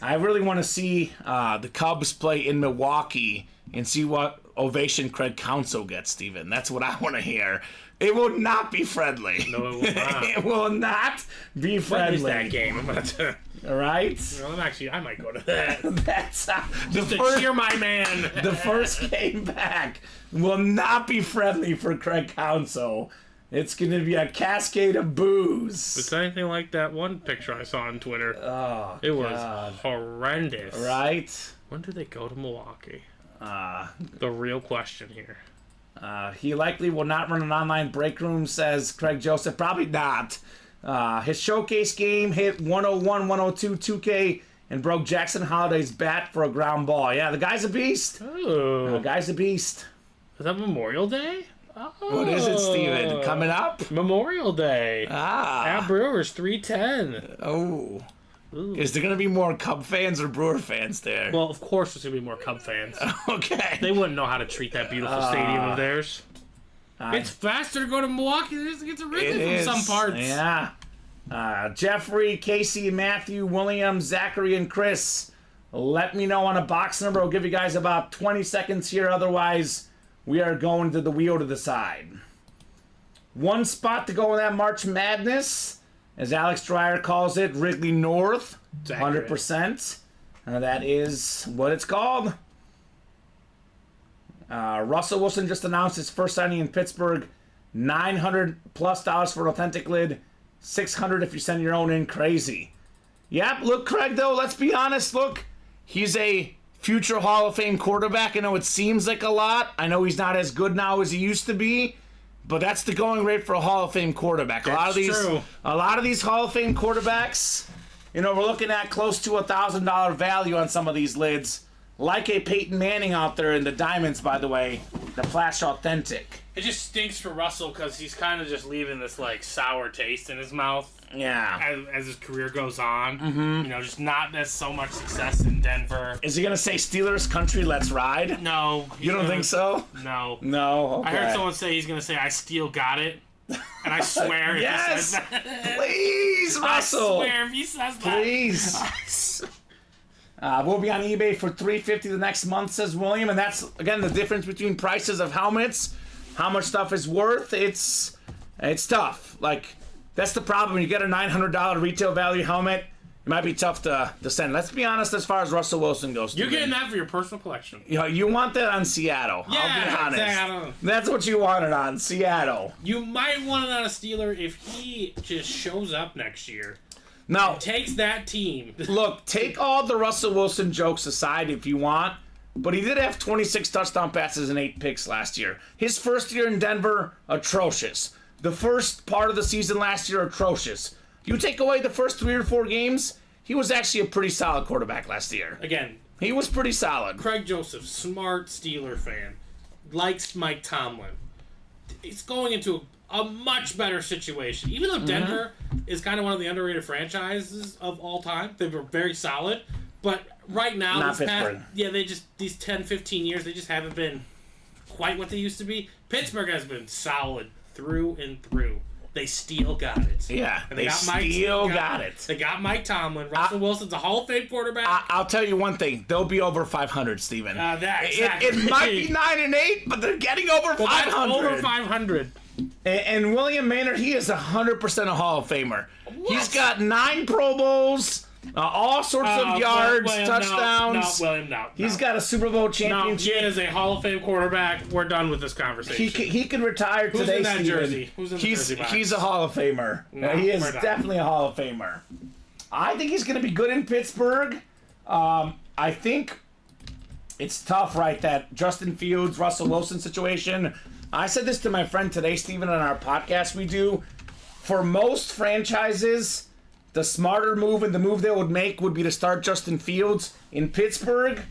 I really want to see the Cubs play in Milwaukee and see what ovation Craig Counsell gets, Steven. That's what I want to hear. It will not be friendly. No, it will not. It will not be friendly. When is that game? I'm about to... All right? Well, I might go to that. That's Just to cheer my man. The first game back will not be friendly for Craig Counsell. It's going to be a cascade of boos. It's anything like that one picture I saw on Twitter. Oh, it was horrendous. Right? When do they go to Milwaukee? The real question here. He likely will not run an online break room, says Craig Joseph. Probably not. His showcase game hit 101, 102, 2K, and broke Jackson Holliday's bat for a ground ball. Yeah, the guy's a beast. Oh. The guy's a beast. Is that Memorial Day? Oh. What is it, Steven? Coming up? Memorial Day. At Brewers, 310. Oh. Ooh. Is there going to be more Cub fans or Brewer fans there? Well, of course there's going to be more Cub fans. Okay. They wouldn't know how to treat that beautiful stadium of theirs. It's faster to go to Milwaukee than it is to get to Wrigley from some parts. Yeah. Jeffrey, Casey, Matthew, William, Zachary, and Chris. Let me know on a box number. I'll give you guys about 20 seconds here. Otherwise, we are going to the wheel to the side. One spot to go in that March Madness, as Alex Dreyer calls it, Wrigley North. 100%. That is what it's called. Russell Wilson just announced his first signing in Pittsburgh. $900+ for an authentic lid. $600 if you send your own in. Crazy. Yep, look, Craig, though, let's be honest. Look, he's a future Hall of Fame quarterback. I know it seems like a lot. I know he's not as good now as he used to be. But that's the going rate for a Hall of Fame quarterback. That's true. A lot of these Hall of Fame quarterbacks, we're looking at close to $1,000 value on some of these lids. Like a Peyton Manning out there in the diamonds, by the way, the Flash Authentic. It just stinks for Russell because he's kind of just leaving this sour taste in his mouth. Yeah. As his career goes on, just not as so much success in Denver. Is he gonna say Steelers country, let's ride? No. You don't think so? No. No. Okay. I heard someone say he's gonna say I still got it, and I swear yes! if he says that. Please, Russell. I swear if he says that. Please. We'll be on eBay for $350 the next month, says William, and that's again the difference between prices of helmets, how much stuff is worth. It's tough. That's the problem. When you get a $900 retail value helmet, it might be tough to send. Let's be honest as far as Russell Wilson goes. You're getting that for your personal collection. You want that on Seattle. Yeah, I'll be honest. exactly. That's what you wanted on Seattle. You might want it on a Steeler if he just shows up next year. Now, Takes that team. Look, take all the Russell Wilson jokes aside if you want, but he did have 26 touchdown passes and 8 picks last year. His first year in Denver, atrocious. The first part of the season last year, atrocious. You take away the first 3 or 4 games, he was actually a pretty solid quarterback last year. Again, he was pretty solid. Craig Joseph, smart Steeler fan, likes Mike Tomlin. He's going into a much better situation. Even though Denver is kind of one of the underrated franchises of all time, they were very solid. But right now, Not Pittsburgh. these 10, 15 years, they just haven't been quite what they used to be. Pittsburgh has been solid through and through. They still got it. Yeah, And they still got it. They got Mike Tomlin. Russell Wilson's a Hall of Fame quarterback. I'll tell you one thing. They'll be over 500, Steven. Exactly. It might be 9-8, but they're getting over 500. Over 500. And William Maynard, he is 100% a Hall of Famer. He's got 9 Pro Bowls, All sorts of yards, touchdowns. No, William, no. He's got a Super Bowl No, championship. he is a Hall of Fame quarterback. We're done with this conversation. He can retire Who's today, in that Steven. jersey? Who's in the jersey box? He's a Hall of Famer. No, he is we're not. definitely a Hall of Famer. I think he's going to be good in Pittsburgh. I think it's tough, right? That Justin Fields, Russell Wilson situation. I said this to my friend today, Steven, on our podcast we do. For most franchises, the smarter move and the move they would make would be to start Justin Fields. In Pittsburgh,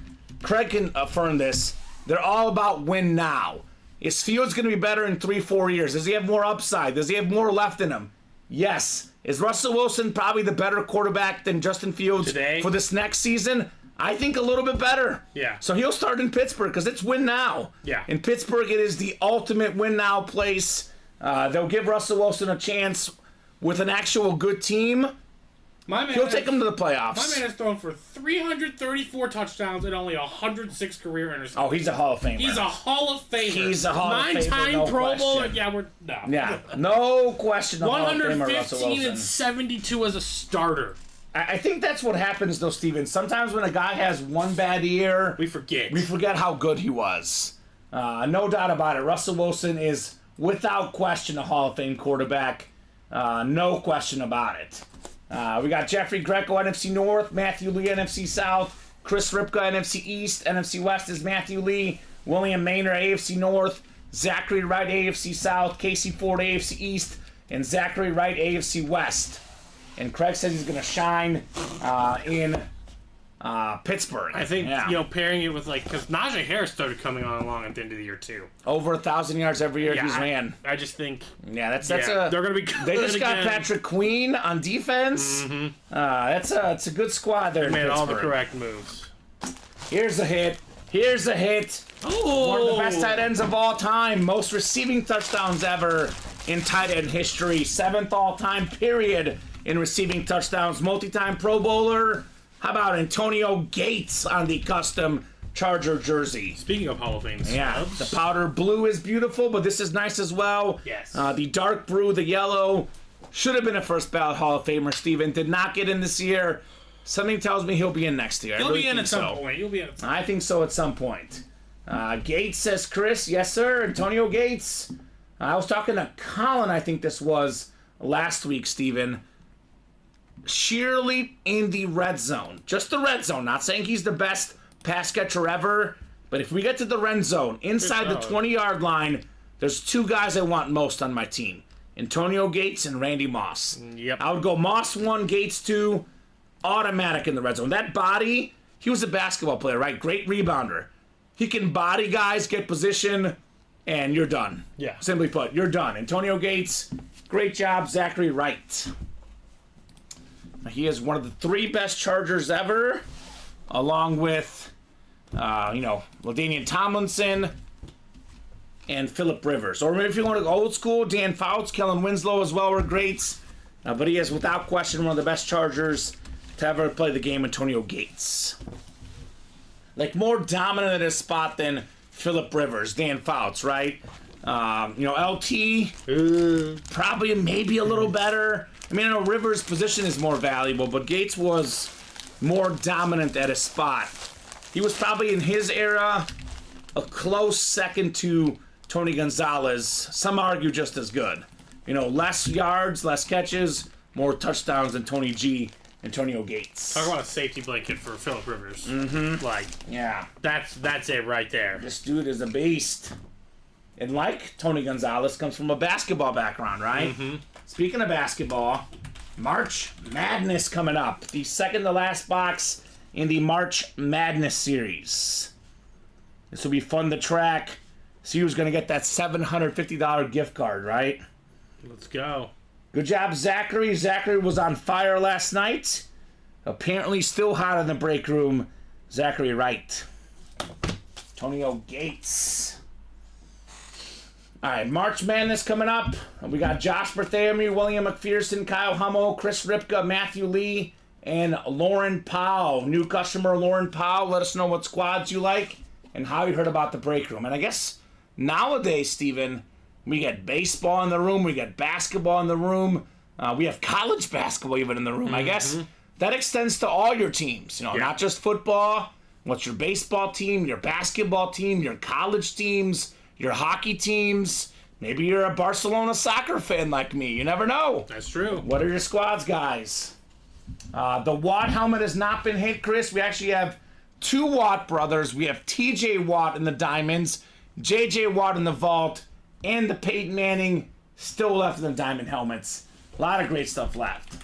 Craig can affirm this. They're all about win now. Is Fields going to be better in 3-4 years? Does he have more upside? Does he have more left in him? Yes. Is Russell Wilson probably the better quarterback than Justin Fields Today? for this next season? I think a little bit better. Yeah. So he'll start in Pittsburgh because it's win now. Yeah. In Pittsburgh, it is the ultimate win now place. They'll give Russell Wilson a chance with an actual good team. He'll take them to the playoffs. My man has thrown for 334 touchdowns and only 106 career interceptions. Oh, he's a Hall of Famer. He's a Hall of Famer. He's a Hall of Famer, Nine-time no Pro Bowl. question. Yeah, we're no. Yeah, no question. A Hall of Famer, Russell 115 Wilson. and 72 as a starter. I think that's what happens, though, Steven. Sometimes when a guy has one bad year, We forget. how good he was. No doubt about it. Russell Wilson is, without question, a Hall of Fame quarterback. No question about it. We got Jeffrey Greco, NFC North, Matthew Lee, NFC South, Chris Ripka, NFC East, NFC West is Matthew Lee, William Maynard, AFC North, Zachary Wright, AFC South, Casey Ford, AFC East, and Zachary Wright, AFC West. And Craig says he's going to shine in Pittsburgh. I think, Yeah. pairing it with, because Najee Harris started coming on along at the end of the year, too. Over 1,000 yards every year he's ran. I just think... Yeah, that's they're a... going to be good They just got again. Patrick Queen on defense. Mm-hmm. It's a good squad there in Made all the Pittsburgh. correct moves. Here's a hit. Here's a hit. Oh! One of the best tight ends of all time. Most receiving touchdowns ever in tight end history. 7th all-time period in receiving touchdowns. Multi-time Pro Bowler. How about Antonio Gates on the custom Charger jersey? Speaking of Hall of Fame Yeah, snubs, the powder blue is beautiful, but this is nice as well. Yes. The dark blue, the yellow, should have been a first ballot Hall of Famer, Steven. Did not get in this year. Something tells me he'll be in next year. He'll be in at some point. You'll be in at some point. I think so at some point. Gates, says Chris. Yes, sir. Antonio Gates. I was talking to Colin, I think this was last week, Steven. Sheerly in the red zone. Just the red zone. Not saying he's the best pass catcher ever. But if we get to the red zone, inside the 20-yard line, there's two guys I want most on my team. Antonio Gates and Randy Moss. Yep. I would go Moss 1, Gates 2. Automatic in the red zone. That body, he was a basketball player, right? Great rebounder. He can body guys, get position, and you're done. Yeah. Simply put, you're done. Antonio Gates, great job. Zachary Wright. He is one of the 3 best Chargers ever, along with, LaDainian Tomlinson and Phillip Rivers. Or maybe if you want to go old school, Dan Fouts, Kellen Winslow as well were greats. But he is, without question, one of the best Chargers to ever play the game, Antonio Gates. More dominant at his spot than Phillip Rivers, Dan Fouts, right? LT, probably maybe a little better. I mean, I know Rivers' position is more valuable, but Gates was more dominant at his spot. He was probably in his era a close second to Tony Gonzalez. Some argue just as good. Less yards, less catches, more touchdowns than Tony G. Antonio Gates. Talk about a safety blanket for Phillip Rivers. Mm-hmm. Yeah. That's it right there. This dude is a beast. And like Tony Gonzalez, comes from a basketball background, right? Mm-hmm. Speaking of basketball, March Madness coming up. The second to last box in the March Madness series. This will be fun to track. See who's going to get that $750 gift card, right? Let's go. Good job, Zachary. Zachary was on fire last night. Apparently still hot in the break room. Zachary Wright. Antonio Gates. All right, March Madness coming up. We got Josh Bartholomew, William McPherson, Kyle Hummel, Chris Ripka, Matthew Lee, and Lauren Powell. New customer, Lauren Powell. Let us know what squads you like and how you heard about the break room. And I guess nowadays, Steven, we get baseball in the room. We get basketball in the room. We have college basketball even in the room. I guess that extends to all your teams, not just football. What's your baseball team, your basketball team, your college teams, your hockey teams? Maybe you're a Barcelona soccer fan like me. You never know. That's true. What are your squads, guys? The Watt helmet has not been hit, Chris. We actually have 2 Watt brothers. We have TJ Watt in the diamonds, JJ Watt in the vault, and the Peyton Manning still left in the diamond helmets. A lot of great stuff left.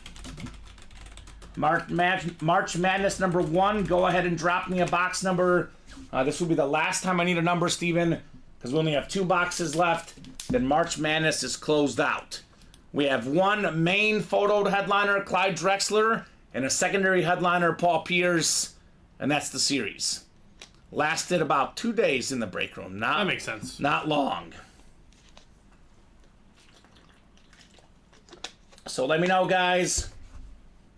March Madness number 1. Go ahead and drop me a box number. This will be the last time I need a number, Steven, because we only have 2 boxes left. Then March Madness is closed out. We have 1 main photoed headliner, Clyde Drexler, and a secondary headliner, Paul Pierce, and that's the series. Lasted about 2 days in the break room. That makes sense. Not long. So let me know, guys.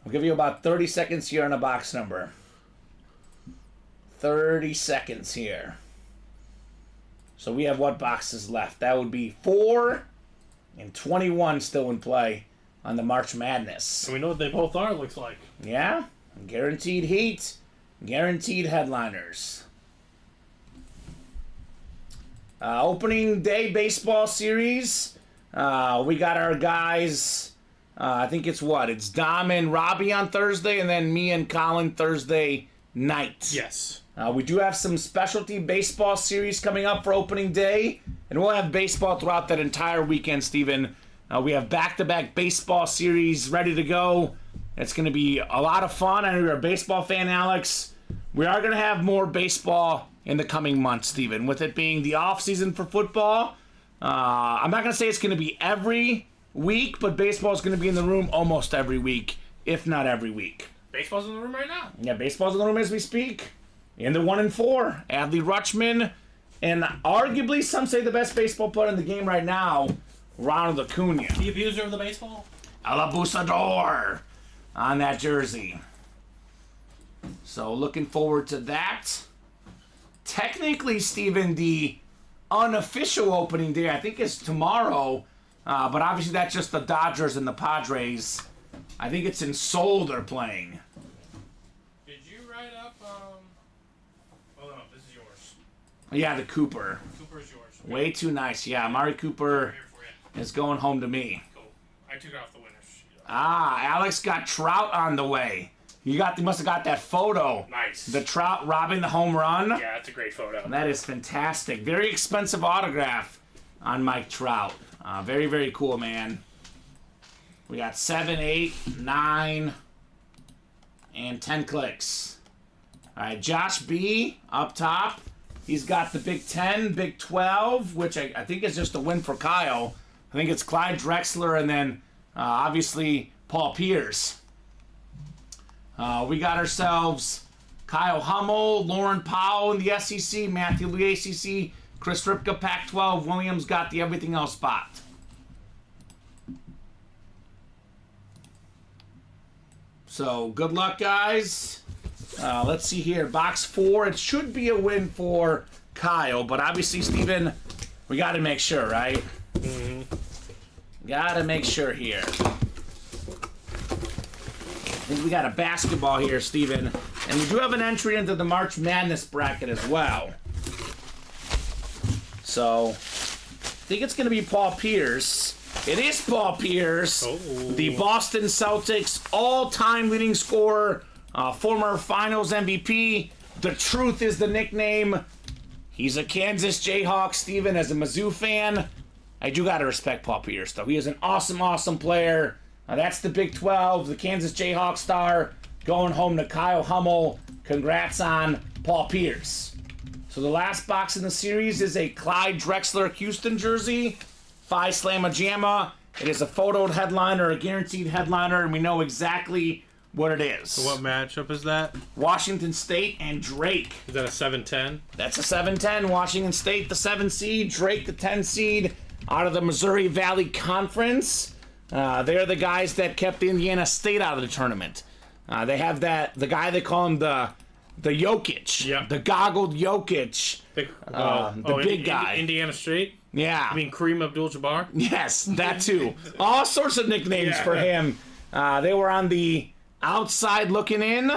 I'll give you about 30 seconds here on a box number. 30 seconds here. So we have what boxes left? That would be 4 and 21 still in play on the March Madness. And we know what they both are, it looks like. Yeah. Guaranteed heat. Guaranteed headliners. Opening day baseball series. We got our guys... I think it's It's Dom and Robbie on Thursday, and then me and Colin Thursday night. Yes. We do have some specialty baseball series coming up for opening day, and we'll have baseball throughout that entire weekend, Steven. We have back-to-back baseball series ready to go. It's going to be a lot of fun. I know you're a baseball fan, Alex. We are going to have more baseball in the coming months, Steven, with it being the off-season for football. I'm not going to say it's going to be every week, but baseball is going to be in the room almost every week, if not every week. Baseball's in the room right now. Yeah, baseball's in the room as we speak. In the 1 and 4, Adley Rutschman, and arguably some say the best baseball player in the game right now, Ronald Acuna. The abuser of the baseball? El Abusador on that jersey. So looking forward to that. Technically, Steven, the unofficial opening day, I think, is tomorrow. But obviously that's just the Dodgers and the Padres. I think it's in Seoul they're playing. Did you write up, oh no, this is yours. Yeah, the Cooper. Cooper's yours. Okay. Way too nice. Yeah, Amari Cooper Here for you. is going home to me. Cool. I took it off the winners. Alex got Trout on the way. You must have got that photo. Nice. The Trout robbing the home run. Yeah, that's a great photo. That is fantastic. Very expensive autograph on Mike Trout. Very, very cool, man. We got 7, 8, 9, and 10 clicks. All right, Josh B. up top. He's got the Big 10, Big 12, which I think is just a win for Kyle. I think it's Clyde Drexler and then obviously Paul Pierce. We got ourselves Kyle Hummel, Lauren Powell in the SEC, Matthew Lee ACC, Chris Ripka Pac-12, Williams got the everything else spot. So good luck, guys. Let's see here. Box 4. It should be a win for Kyle, but obviously, Steven, we got to make sure, right? Mm-hmm. Got to make sure here. I think we got a basketball here, Steven. And we do have an entry into the March Madness bracket as well. So, I think it's going to be Paul Pierce. It is Paul Pierce, the Boston Celtics all-time leading scorer, former Finals MVP. The Truth is the nickname. He's a Kansas Jayhawk, Steven, as a Mizzou fan. I do got to respect Paul Pierce, though. He is an awesome, awesome player. That's the Big 12, the Kansas Jayhawk star, going home to Kyle Hummel. Congrats on Paul Pierce. So the last box in the series is a Clyde Drexler Houston jersey. Phi Slamma Jamma. It is a photoed headliner, a guaranteed headliner, and we know exactly what it is. So what matchup is that? Washington State and Drake. Is that a 7-10? That's a 7-10. Washington State, the 7 seed. Drake, the 10 seed. Out of the Missouri Valley Conference. They're the guys that kept Indiana State out of the tournament. They have the guy they call him the Jokic. Yeah. The goggled Jokic. The big guy. Indiana State? Yeah. I mean Kareem Abdul-Jabbar? Yes, that too. All sorts of nicknames for him. They were on the outside looking in.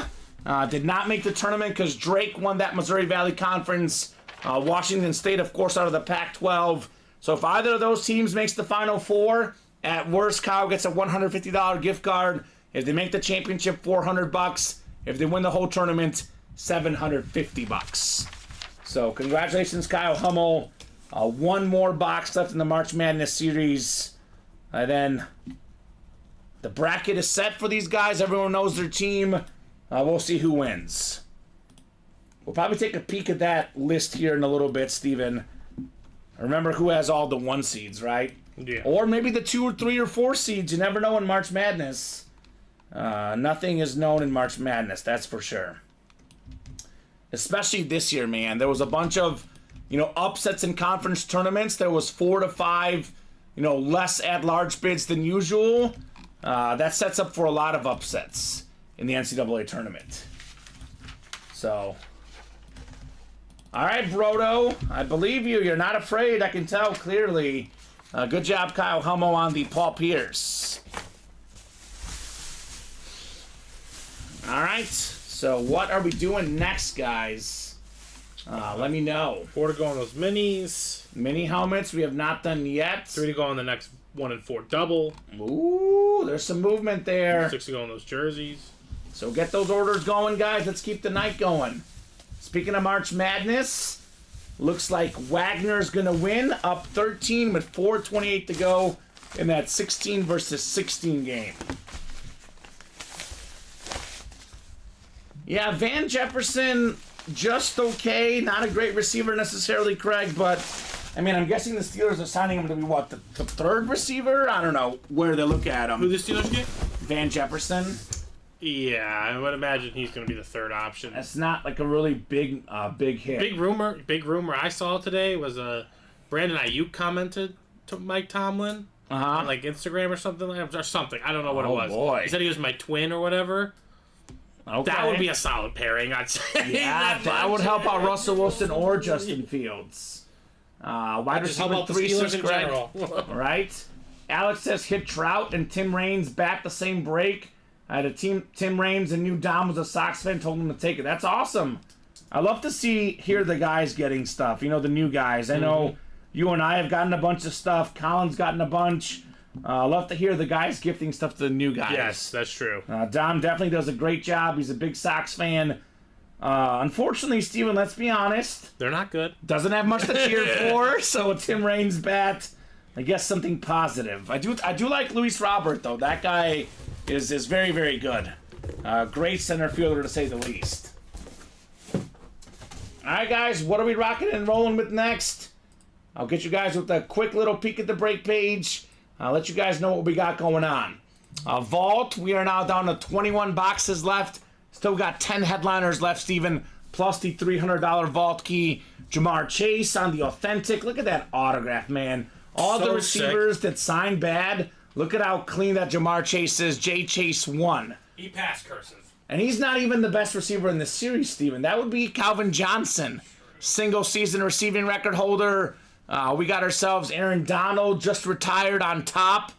Did not make the tournament because Drake won that Missouri Valley Conference. Washington State, of course, out of the Pac-12. So if either of those teams makes the Final Four, at worst, Kyle gets a $150 gift card. If they make the championship, $400. If they win the whole tournament, $750. So congratulations, Kyle Hummel. One more box left in the March Madness series. And then the bracket is set for these guys. Everyone knows their team. We'll see who wins. We'll probably take a peek at that list here in a little bit, Steven. Remember who has all the 1 seeds, right? Yeah. Or maybe the 2 or 3 or 4 seeds. You never know in March Madness. Nothing is known in March Madness, that's for sure. Especially this year, man. There was a bunch of, upsets in conference tournaments. There was 4 to 5, less at-large bids than usual. That sets up for a lot of upsets in the NCAA tournament. So, all right, Brodo, I believe you. You're not afraid. I can tell clearly. Good job, Kyle Hummel, on the Paul Pierce. All right, so what are we doing next, guys? Let me know. 4 to go on those minis. Mini helmets we have not done yet. 3 to go on the next 1 and 4 double. Ooh, there's some movement there. 6 to go on those jerseys. So get those orders going, guys. Let's keep the night going. Speaking of March Madness, looks like Wagner's going to win, up 13 with 4:28 to go in that 16 versus 16 game. Yeah, Van Jefferson, just okay. Not a great receiver necessarily, Craig, but, I'm guessing the Steelers are signing him to be, what, the 3rd receiver? I don't know where they look at him. Who the Steelers get? Van Jefferson. Yeah, I would imagine he's going to be the 3rd option. That's not like a really big hit. Big rumor I saw today was Brandon Ayuk commented to Mike Tomlin on like Instagram or something. I don't know what it was. Boy. He said he was my twin or whatever. Okay. That would be a solid pairing, I'd say. Yeah, that would help out Russell Wilson or Justin Fields. Wide Just help receiver out the 3, Steelers in Greg. general. Right? Alex says hit Trout and Tim Raines back the same break. I had a Tim Raines and New Dom was a Sox fan, told him to take it. That's awesome. I love to hear the guys getting stuff. The new guys. I know you and I have gotten a bunch of stuff. Colin's gotten a bunch. I love to hear the guys gifting stuff to the new guys. Yes, that's true. Dom definitely does a great job. He's a big Sox fan. Unfortunately, Steven, let's be honest. They're not good. Doesn't have much to cheer for, so a Tim Raines bat, I guess something positive. I do like Luis Robert, though. That guy is very, very good. Great center fielder, to say the least. All right, guys, what are we rocking and rolling with next? I'll get you guys with a quick little peek at the break page. I'll let you guys know what we got going on. Vault, we are now down to 21 boxes left. Still got 10 headliners left, Steven, plus the $300 vault key. Jamar Chase on the authentic. Look at that autograph, man. All So the receivers sick. that signed bad, look at how clean that Jamar Chase is. J. Chase 1. He passed cursive. And he's not even the best receiver in this series, Steven. That would be Calvin Johnson. Single season receiving record holder. We got ourselves Aaron Donald, just retired on top.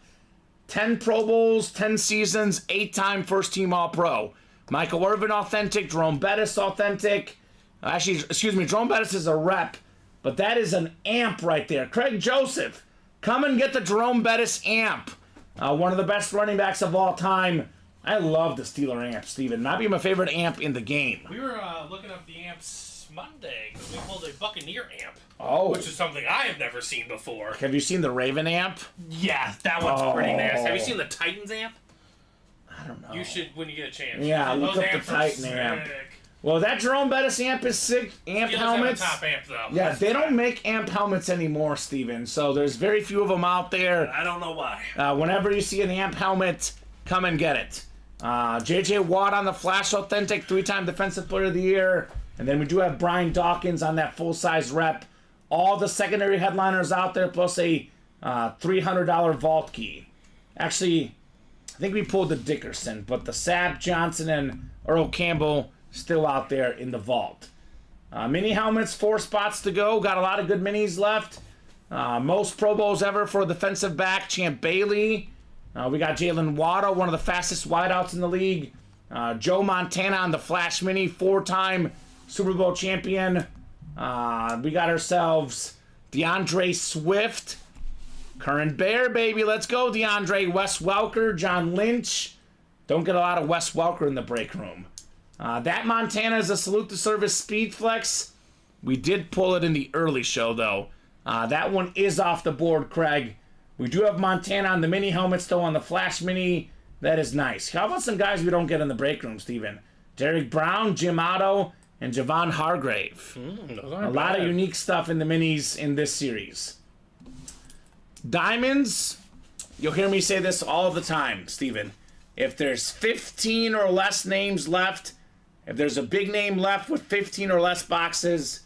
10 Pro Bowls, 10 seasons, 8-time first-team All-Pro. Michael Irvin authentic, Jerome Bettis authentic. Jerome Bettis is a rep, but that is an amp right there. Craig Joseph, come and get the Jerome Bettis amp. One of the best running backs of all time. I love the Steeler amp, Steven. Might be my favorite amp in the game. We were looking up the amps Monday because we pulled a Buccaneer amp. Oh. Which is something I have never seen before. Have you seen the Raven amp? Yeah, that one's pretty nasty. Have you seen the Titans amp? I don't know. You should when you get a chance. Yeah, Those look up the amps are Titan amp. sick. Well, that Jerome Bettis amp is sick. Amp Steelers helmets. have a top amp though. Yeah, they don't make amp helmets anymore, Steven. So there's very few of them out there. I don't know why. Whenever you see an amp helmet, come and get it. J.J. Watt on the Flash Authentic, 3-time Defensive Player of the Year. And then we do have Brian Dawkins on that full-size rep. All the secondary headliners out there, plus a $300 vault key. Actually, I think we pulled the Dickerson, but the Sapp, Johnson, and Earl Campbell still out there in the vault. Mini helmets, 4 spots to go. Got a lot of good minis left. Most Pro Bowls ever for a defensive back, Champ Bailey. We got Jalen Waddle, one of the fastest wideouts in the league. Joe Montana on the Flash Mini, 4-time Super Bowl champion. We got ourselves DeAndre Swift, current Bear, baby. Let's go, DeAndre. Wes Welker, John Lynch. Don't get a lot of Wes Welker in the break room. That Montana is a Salute to Service Speed Flex. We did pull it in the early show, though. That one is off the board, Craig. We do have Montana on the mini helmet, still on the Flash Mini. That is nice. How about some guys we don't get in the break room, Steven? Derek Brown, Jim Otto, and Javon Hargrave. A lot of unique stuff in the minis in this series. Diamonds, you'll hear me say this all the time, Steven. If there's 15 or less names left, if there's a big name left with 15 or less boxes,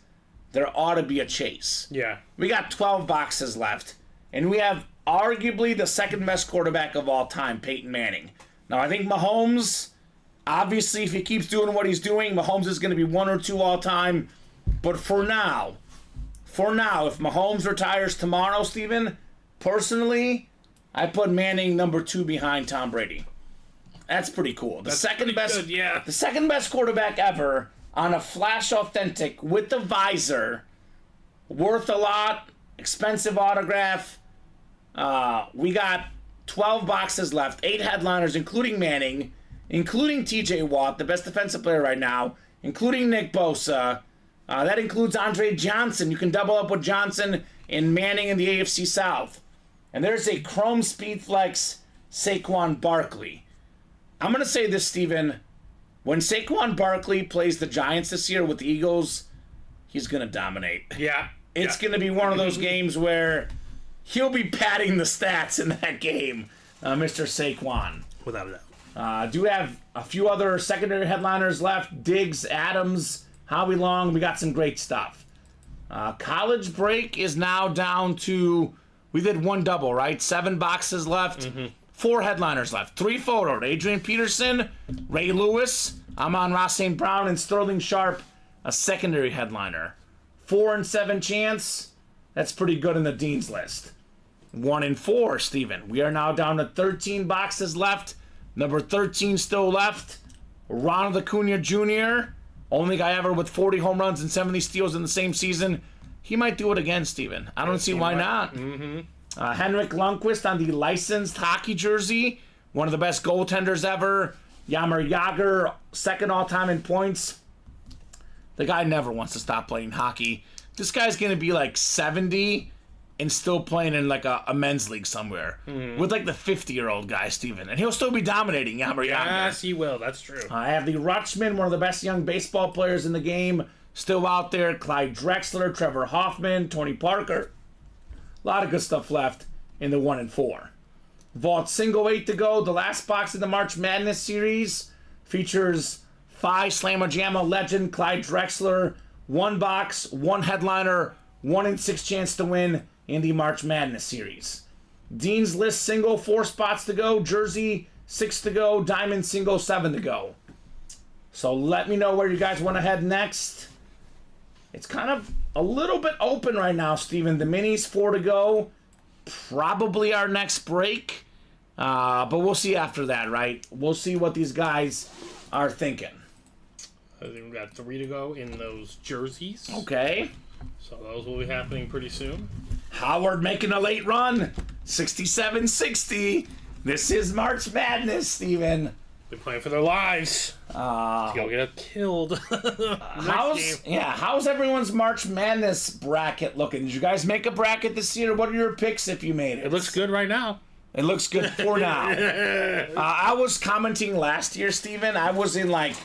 there ought to be a chase. Yeah. We got 12 boxes left, and we have arguably the second best quarterback of all time, Peyton Manning. Now, I think Mahomes, obviously, if he keeps doing what he's doing, Mahomes is going to be 1 or 2 all time. But for now, if Mahomes retires tomorrow, Steven, personally, I put Manning number 2 behind Tom Brady. That's pretty cool. The second best quarterback ever on a Flash Authentic with the visor. Worth a lot. Expensive autograph. We got 12 boxes left. 8 headliners, including Manning, including TJ Watt, the best defensive player right now, including Nick Bosa. That includes Andre Johnson. You can double up with Johnson and Manning in the AFC South. And there's a Chrome Speed Flex Saquon Barkley. I'm going to say this, Steven. When Saquon Barkley plays the Giants this year with the Eagles, he's going to dominate. Yeah. It's going to be one of those games where he'll be padding the stats in that game, Mr. Saquon. Without a doubt. Do have a few other secondary headliners left. Diggs, Adams, Howie Long. We got some great stuff. College break is now down to, we did 1 double, right? 7 boxes left. 4 headliners left. 3 photos. Adrian Peterson, Ray Lewis, Amon-Ra St. Brown, and Sterling Sharp, a secondary headliner. 4 and 7 chance. That's pretty good in the Dean's list. 1 and 4, Steven. We are now down to 13 boxes left. Number 13 still left. Ronald Acuna Jr., only guy ever with 40 home runs and 70 steals in the same season. He might do it again, Steven. I don't see why not. Henrik Lundqvist on the licensed hockey jersey. One of the best goaltenders ever. Jaromir Jagr, second all-time in points. The guy never wants to stop playing hockey. This guy's going to be like 70 and still playing in like a men's league somewhere. With like the 50-year-old guy, Steven. And he'll still be dominating Jaromir Jagr. Yes, he will. That's true. I have the Rutschman, one of the best young baseball players in the game, still out there. Clyde Drexler, Trevor Hoffman, Tony Parker. A lot of good stuff left in the 1 and 4. Vault single 8 to go. The last box of the March Madness series features Phi Slamma Jamma legend Clyde Drexler. 1 box, 1 headliner, 1 in 6 chance to win in the March Madness series. Dean's List single 4 spots to go. Jersey 6 to go. Diamond single 7 to go. So let me know where you guys want to head next. It's kind of a little bit open right now, Steven. The minis 4 to go. Probably our next break. But we'll see after that, right? We'll see what these guys are thinking. I think we got 3 to go in those jerseys. Okay. So those will be happening pretty soon. Howard making a late run. 67-60. This is March Madness, Steven. They're playing for their lives. To go get killed. How's everyone's March Madness bracket looking? Did you guys make a bracket this year? What are your picks if you made it? It looks good right now. It looks good for now. I was commenting last year, Steven. I was in like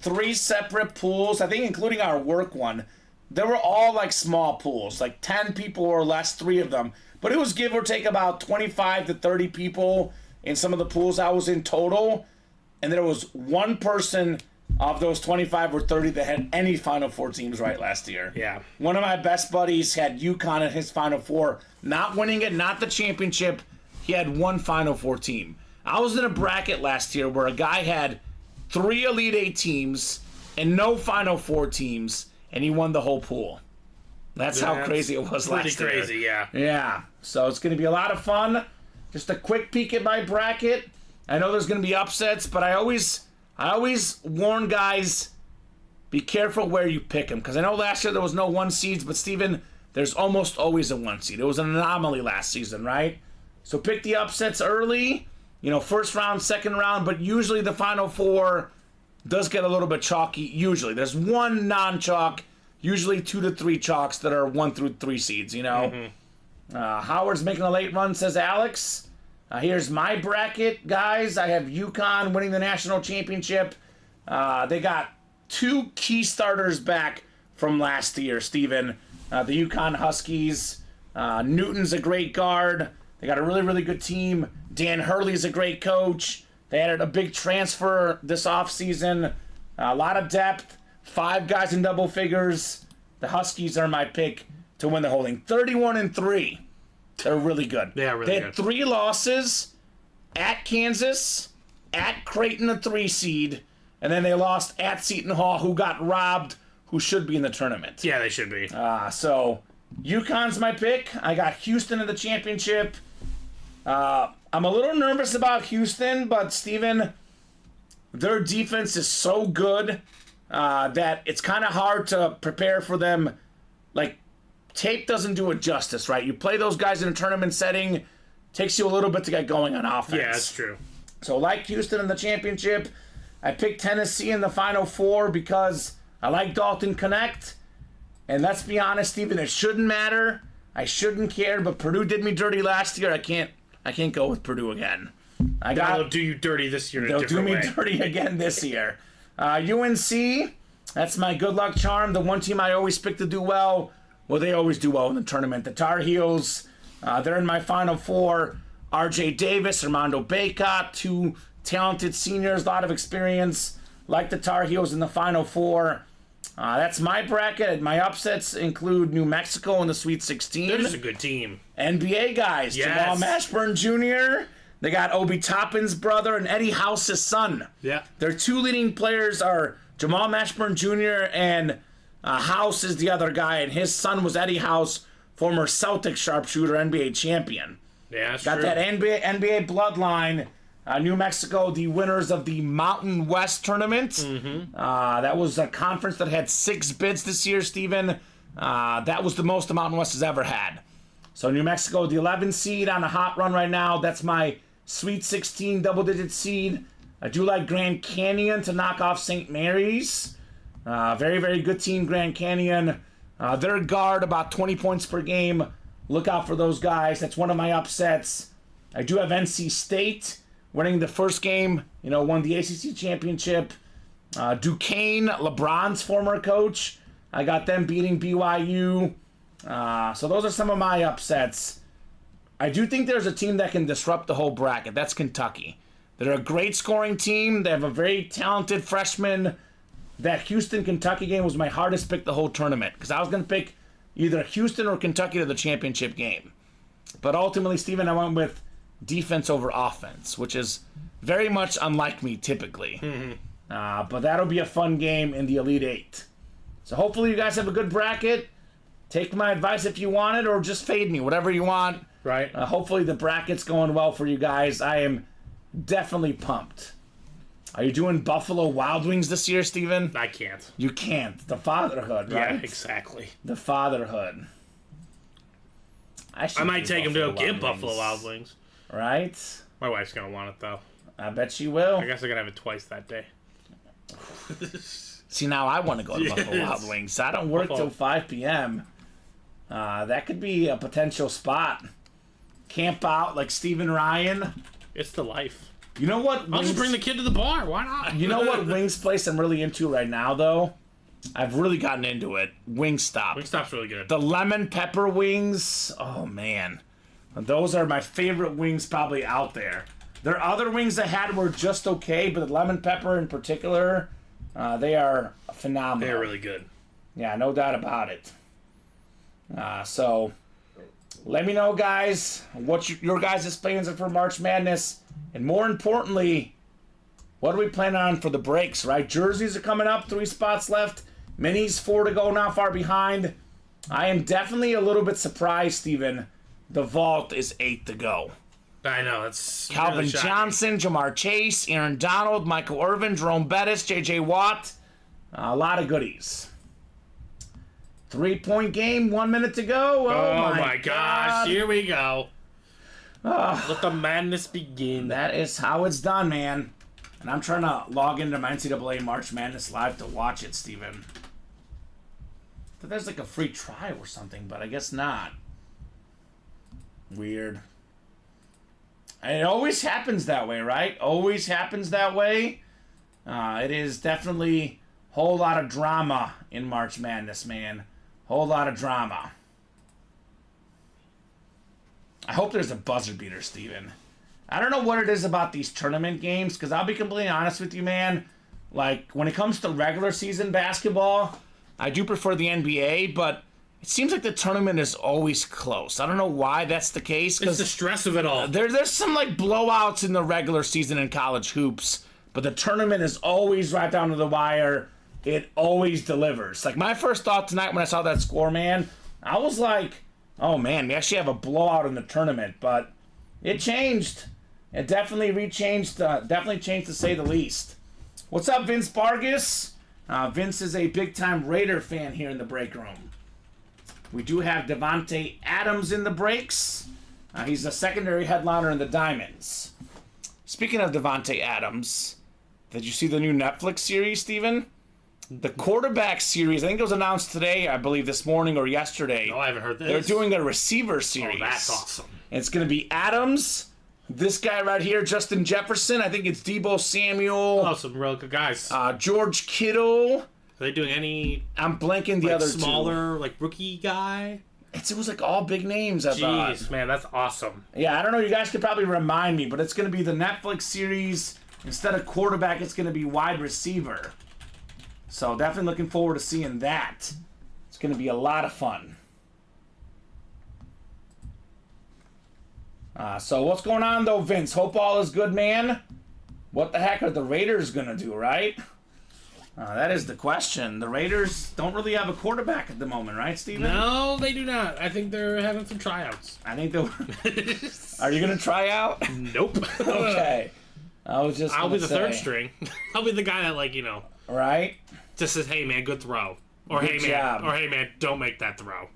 3 separate pools, I think including our work one. They were all like small pools, like 10 people or less, 3 of them. But it was give or take about 25 to 30 people in some of the pools I was in total. And there was 1 person of those 25 or 30 that had any Final Four teams right last year. Yeah. One of my best buddies had UConn in his Final Four, not winning it, not the championship. He had 1 Final Four team. I was in a bracket last year where a guy had 3 Elite 8 teams and no Final Four teams, and he won the whole pool. That's how crazy it was last year. Pretty crazy, yeah. Yeah. So it's going to be a lot of fun. Just a quick peek at my bracket. I know there's going to be upsets, but I always I always warn guys, be careful where you pick them. Because I know last year there was no 1 seeds, but Steven, there's almost always a 1 seed. It was an anomaly last season, right? So pick the upsets early, first round, second round, but usually the Final Four does get a little bit chalky. Usually. There's 1 non-chalk, usually 2 to 3 chalks that are 1 through 3 seeds, Howard's making a late run, says Alex. Here's my bracket, guys. I have UConn winning the national championship. They got 2 key starters back from last year, Steven. The UConn Huskies. Newton's a great guard. They got a really, really good team. Dan Hurley's a great coach. They added a big transfer this offseason. A lot of depth. 5 guys in double figures. The Huskies are my pick to win the whole thing. 31-3. They're really good. They are really good. They had 3 losses at Kansas, at Creighton, a 3 seed, and then they lost at Seton Hall, who got robbed, who should be in the tournament. Yeah, they should be. So UConn's my pick. I got Houston in the championship. I'm a little nervous about Houston, but Steven, their defense is so good that it's kind of hard to prepare for them. Like, tape doesn't do it justice, right? You play those guys in a tournament setting, takes you a little bit to get going on offense. Yeah, that's true. So like Houston in the championship, I picked Tennessee in the Final Four because I like Dalton Connect. And let's be honest, Steven, it shouldn't matter. I shouldn't care, but Purdue did me dirty last year. I can't go with Purdue again. They'll do you dirty this year in a different way. They'll do me dirty again this year. UNC, that's my good luck charm. The one team I always pick to do well. Well, they always do well in the tournament. The Tar Heels, they're in my Final Four. R.J. Davis, Armando Bacot, 2 talented seniors, a lot of experience. Like the Tar Heels in the Final Four. That's my bracket. My upsets include New Mexico in the Sweet 16. They're just a good team. NBA guys, Yes. Jamal Mashburn Jr., they got Obi Toppin's brother and Eddie House's son. Yeah. Their 2 leading players are Jamal Mashburn Jr. and House is the other guy, and his son was Eddie House, former Celtic sharpshooter, NBA champion. Yeah, that's Got true. that NBA bloodline. New Mexico, the winners of the Mountain West tournament. That was a conference that had 6 bids this year, Steven. That was the most the Mountain West has ever had. So New Mexico, the 11 seed on a hot run right now. That's my Sweet 16 double-digit seed. I do like Grand Canyon to knock off St. Mary's. Very, very good team, Grand Canyon. Their guard, about 20 points per game. Look out for those guys. That's one of my upsets. I do have NC State winning the first game. Won the ACC championship. Duquesne, LeBron's former coach. I got them beating BYU. So those are some of my upsets. I do think there's a team that can disrupt the whole bracket. That's Kentucky. They're a great scoring team. They have a very talented freshman. That Houston-Kentucky game was my hardest pick the whole tournament because I was going to pick either Houston or Kentucky to the championship game. But ultimately, Steven, I went with defense over offense, which is very much unlike me typically. But that'll be a fun game in the Elite Eight. So hopefully you guys have a good bracket. Take my advice if you want it or just fade me, whatever you want. Right. Hopefully the bracket's going well for you guys. I am definitely pumped. Are you doing Buffalo Wild Wings this year, Steven? I can't. You can't. The fatherhood, right? Yeah, exactly. The fatherhood. I might take him to go get Buffalo Wild Wings. Right? My wife's going to want it, though. I bet she will. I guess I got to have it twice that day. See, now I want to go to Buffalo Yes. Wild Wings. I don't work till 5 p.m. That could be a potential spot. Camp out like Stephen Ryan. It's the life. You know what? I'll just bring the kid to the bar. Why not? You know what wings place I'm really into right now, though? I've really gotten into it. Wingstop. Wingstop's really good. The lemon pepper wings. Oh, man. Those are my favorite wings probably out there. There are other wings I had were just okay, but the lemon pepper in particular, they are phenomenal. They're really good. Yeah, no doubt about it. So, let me know, guys, what your guys' plans are for March Madness. And more importantly, what are we planning on for the breaks, right? Jerseys are coming up, 3 spots left. Minis, 4 to go, not far behind. I am definitely a little bit surprised, Steven. The vault is 8 to go. I know, it's Calvin really shocking. Johnson, Jamar Chase, Aaron Donald, Michael Irvin, Jerome Bettis, J.J. Watt. A lot of goodies. 3-point game, 1 minute to go. Oh my God. gosh, here we go. Let the madness begin. That is how it's done, man. And I'm trying to log into my NCAA March Madness Live to watch it, Steven. I thought there's like a free trial or something, but I guess not. Weird. And it always happens that way, right? Always happens that way. It is definitely a whole lot of drama in March Madness, man. Whole lot of drama. I hope there's a buzzer beater, Steven. I don't know what it is about these tournament games, because I'll be completely honest with you, man. Like, when it comes to regular season basketball, I do prefer the NBA, but it seems like the tournament is always close. I don't know why that's the case. It's the stress of it all. There's some, like, blowouts in the regular season in college hoops, but the tournament is always right down to the wire. It always delivers. Like, my first thought tonight when I saw that score, man, I was like, oh, man, we actually have a blowout in the tournament, but it changed. It definitely definitely changed to say the least. What's up, Vince Vargas? Vince is a big-time Raider fan here in the break room. We do have Devontae Adams in the breaks. He's a secondary headliner in the Diamonds. Speaking of Devontae Adams, did you see the new Netflix series, Steven? The quarterback series, I think it was announced today, I believe this morning or yesterday. No, I haven't heard this. They're doing a receiver series. Oh, that's awesome. And it's going to be Adams, this guy right here, Justin Jefferson. I think it's Deebo Samuel. Oh, some real good guys. George Kittle. Are they doing any I'm blanking the other smaller, like, rookie guy? It was like all big names, I thought. Jeez, man, that's awesome. Yeah, I don't know. You guys could probably remind me, but it's going to be the Netflix series. Instead of quarterback, it's going to be wide receiver. So definitely looking forward to seeing that. It's going to be a lot of fun. So what's going on, though, Vince? Hope all is good, man. What the heck are the Raiders going to do, right? That is the question. The Raiders don't really have a quarterback at the moment, right, Steven? No, they do not. I think they're having some tryouts. I think they'll... Are you going to try out? Nope. Okay. I'll be the third string. I'll be the guy that, like, Right? just says, hey, man, good throw. Or, Good job. hey, man, don't make that throw.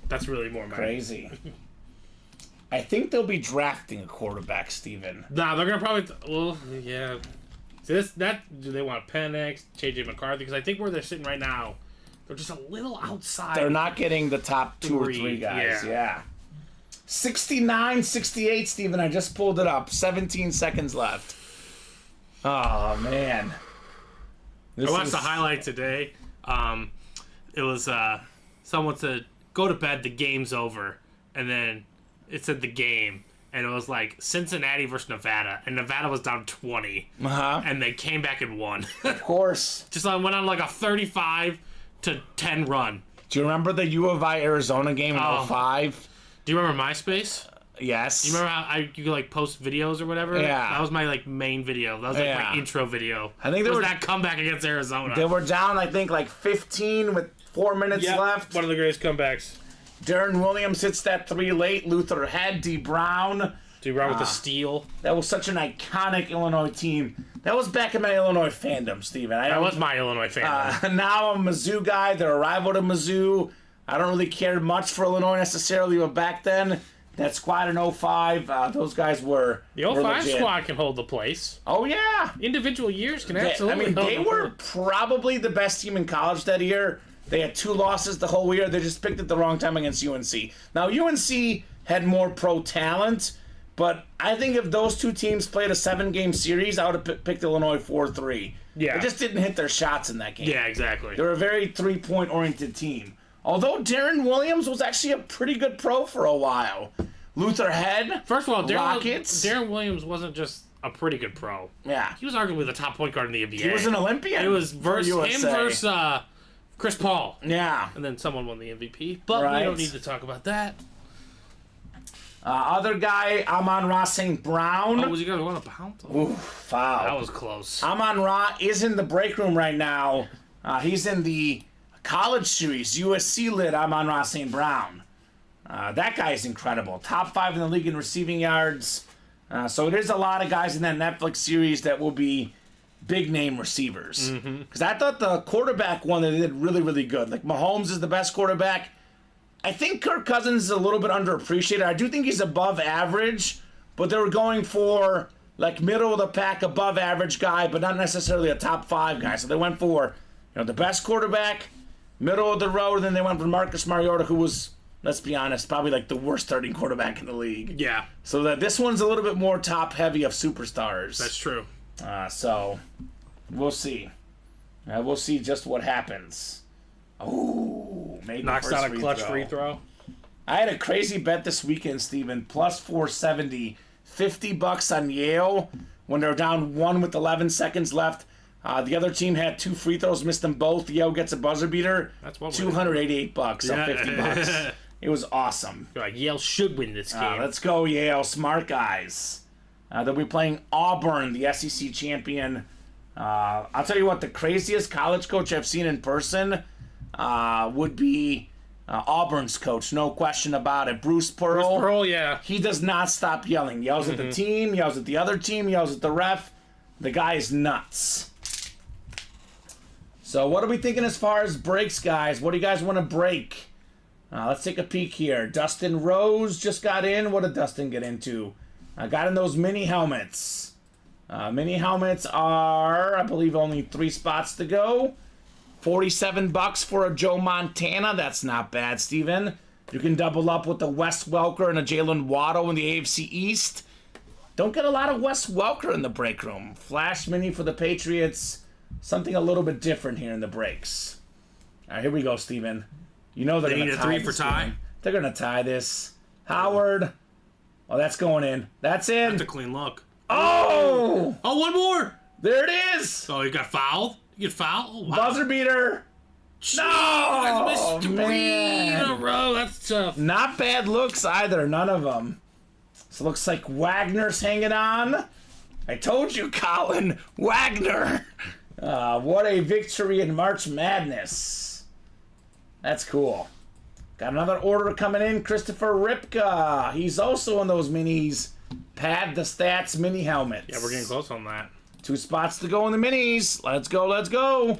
That's really more my... Crazy. I think they'll be drafting a quarterback, Steven. Nah, they're going to probably... well, yeah. So do they want Penix, JJ McCarthy? Because I think where they're sitting right now, they're just a little outside. They're not getting the top two or three guys. Yeah. 69-68, Steven. I just pulled it up. 17 seconds left. Oh, man. I watched the highlight today. It was someone said, go to bed, the game's over. And then it said the game. And it was like Cincinnati versus Nevada. And Nevada was down 20. Uh-huh. And they came back and won. Of course. Just went on like a 35-10 run. Do you remember the U of I Arizona game in 05? Do you remember MySpace? Yes. Do you remember how you could like post videos or whatever? Yeah. That was my like main video. That was like my intro video. I think there was that comeback against Arizona. They were down, I think, like 15 with 4 minutes left. One of the greatest comebacks. Darren Williams hits that 3 late. Luther Head, D. Brown. D. Brown with the steal. That was such an iconic Illinois team. That was back in my Illinois fandom, Steven. That was my Illinois fandom. Now I'm a Mizzou guy. They're a rival to Mizzou. I don't really care much for Illinois necessarily, but back then, that squad in 05, those guys were The 05 squad can hold the place. Oh, yeah. Individual years can absolutely hold they were probably the best team in college that year. They had 2 losses the whole year. They just picked it the wrong time against UNC. Now, UNC had more pro talent, but I think if those two teams played a 7-game series, I would have picked Illinois 4-3. Yeah. They just didn't hit their shots in that game. Yeah, exactly. They were a very 3-point oriented team. Although Darren Williams was actually a pretty good pro for a while. Luther Head, First of all, Rockets. Darren Williams wasn't just a pretty good pro. Yeah. He was arguably the top point guard in the NBA. He was an Olympian. It was for him USA. versus Chris Paul. Yeah. And then someone won the MVP. But we don't need to talk about that. Other guy, Amon-Ra St. Brown. Oh, was he going to win a pound? Ooh, foul. That was close. Amon-Ra is in the break room right now. He's in the college series. USC lid Amon-Ra St. Brown. That guy is incredible. Top 5 in the league in receiving yards. So there's a lot of guys in that Netflix series that will be big name receivers. Because I thought the quarterback one, they did really, really good. Like, Mahomes is the best quarterback. I think Kirk Cousins is a little bit underappreciated. I do think he's above average, but they were going for, like, middle of the pack, above average guy, but not necessarily a top 5 guy. So they went for, the best quarterback, middle of the road, and then they went for Marcus Mariota, who was, let's be honest, probably like the worst starting quarterback in the league. Yeah. So that this one's a little bit more top heavy of superstars. That's true. So we'll see. We'll see just what happens. Oh, made Knocks the first down a clutch free throw. I had a crazy bet this weekend, Steven. Plus 470, $50 on Yale when they're down 1 with 11 seconds left. The other team had 2 free throws, missed them both. Yale gets a buzzer beater. That's what $288 on $50. It was awesome. You're like, Yale should win this game. Let's go, Yale. Smart guys. They'll be playing Auburn, the SEC champion. I'll tell you what, the craziest college coach I've seen in person would be Auburn's coach. No question about it. Bruce Pearl. Bruce Pearl, yeah. He does not stop yelling. Yells at the team, yells at the other team, yells at the ref. The guy is nuts. So what are we thinking as far as breaks, guys? What do you guys want to break? Let's take a peek here. Dustin Rose just got in. What did Dustin get into? Got in those mini helmets. Mini helmets are, I believe, only 3 spots to go. $47 for a Joe Montana. That's not bad, Steven. You can double up with the Wes Welker and a Jalen Waddle in the AFC East. Don't get a lot of Wes Welker in the break room. Flash mini for the Patriots. Something a little bit different here in the breaks. All right, here we go, Steven. You know they're They going need to a tie 3 for this tie? game. They're going to tie this. Howard. Oh, that's going in. That's in. That's a clean look. Oh! Oh, one more! There it is. Oh, you got fouled? You get fouled? Oh, wow. Buzzer beater. Jeez, No! I missed 3 man. in a row. That's tough. Not bad looks either. None of them. So it looks like Wagner's hanging on. I told you, Colin. Wagner. What a victory in March Madness. That's cool. Got another order coming in. Christopher Ripka. He's also in those minis. Pad the Stats mini helmets. Yeah, we're getting close on that. 2 spots to go in the minis. Let's go, let's go.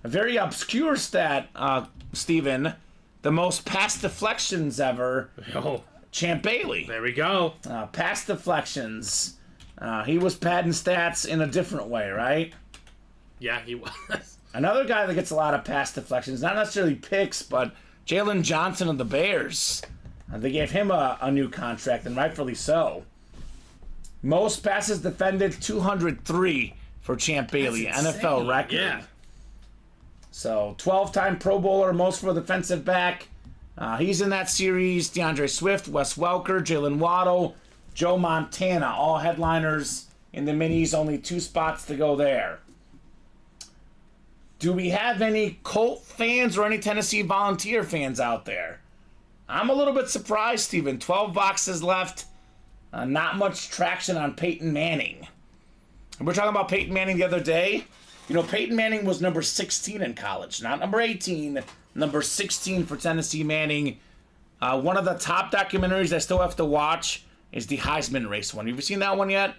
A very obscure stat, Steven. The most pass deflections ever. Oh, Champ Bailey. there we go. Pass deflections. He was padding stats in a different way, right? Yeah, he was. Another guy that gets a lot of pass deflections, not necessarily picks, but Jalen Johnson of the Bears. They gave him a new contract, and rightfully so. Most passes defended, 203 for Champ Bailey, NFL record. Yeah. So, 12-time Pro Bowler, most for a defensive back. He's in that series. DeAndre Swift, Wes Welker, Jalen Waddle, Joe Montana, all headliners in the minis. Only 2 spots to go there. Do we have any Colt fans or any Tennessee Volunteer fans out there? I'm a little bit surprised, Steven. 12 boxes left. Not much traction on Peyton Manning. We were talking about Peyton Manning the other day. You know, Peyton Manning was number 16 in college, not number 18. Number 16 for Tennessee Manning. One of the top documentaries I still have to watch is the Heisman race one. Have you seen that one yet?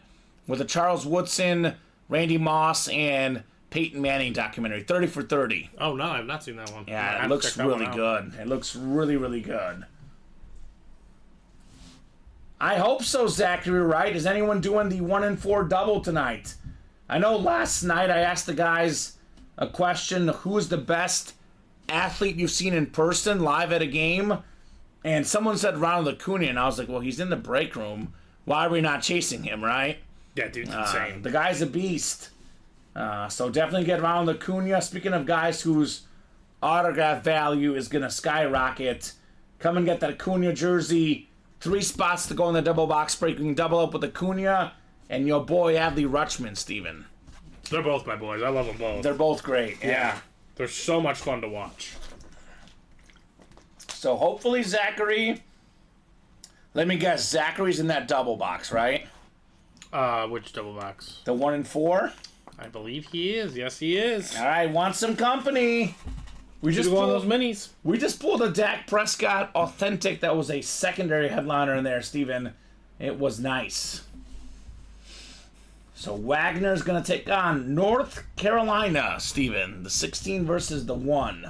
With the Charles Woodson, Randy Moss, and Peyton Manning documentary, 30 for 30. Oh, no, I've not seen that one. Yeah, it looks really good. It looks really, really good. I hope so, Zachary, right? Is anyone doing the 1-4 double tonight? I know last night I asked the guys a question, who's the best athlete you've seen in person, live at a game? And someone said Ronald Acuna, and I was like, well, he's in the break room. Why are we not chasing him, right? Yeah, dude's insane. The guy's a beast. So definitely get Ronald Acuna. Speaking of guys whose autograph value is going to skyrocket, come and get that Acuna jersey. 3 spots to go in the double box break. You can double up with Acuna and your boy Adley Rutschman, Steven. They're both my boys. I love them both. They're both great. Yeah. They're so much fun to watch. So hopefully Zachary, let me guess, Zachary's in that double box, right? Which double box? The 1-4? I believe he is. Yes, he is. All right, want some company. We just one of pulled those minis. We just pulled a Dak Prescott authentic that was a secondary headliner in there, Steven. It was nice. So Wagner's going to take on North Carolina, Steven. The 16 versus the 1.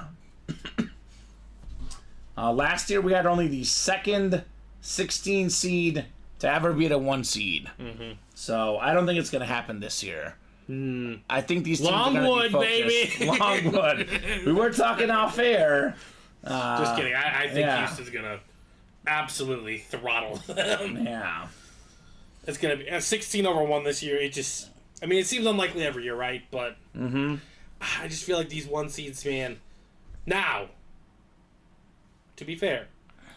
Last year we had only the second 16 seed to ever beat a 1 seed. Mm-hmm. So I don't think it's going to happen this year. I think these teams are going to be focused. Baby! Longwood. We were talking off air. Just kidding. I think Houston's going to absolutely throttle them. Yeah. It's going to be 16 over 1 this year. It seems unlikely every year, right? But I just feel like these 1 seeds, man. Now, to be fair,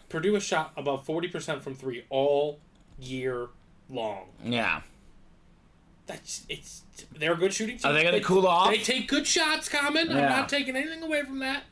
Purdue has shot above 40% from 3 all year long. Yeah. They're a good shooting team. Are they going to cool off? They take good shots, Kamen. I'm not taking anything away from that.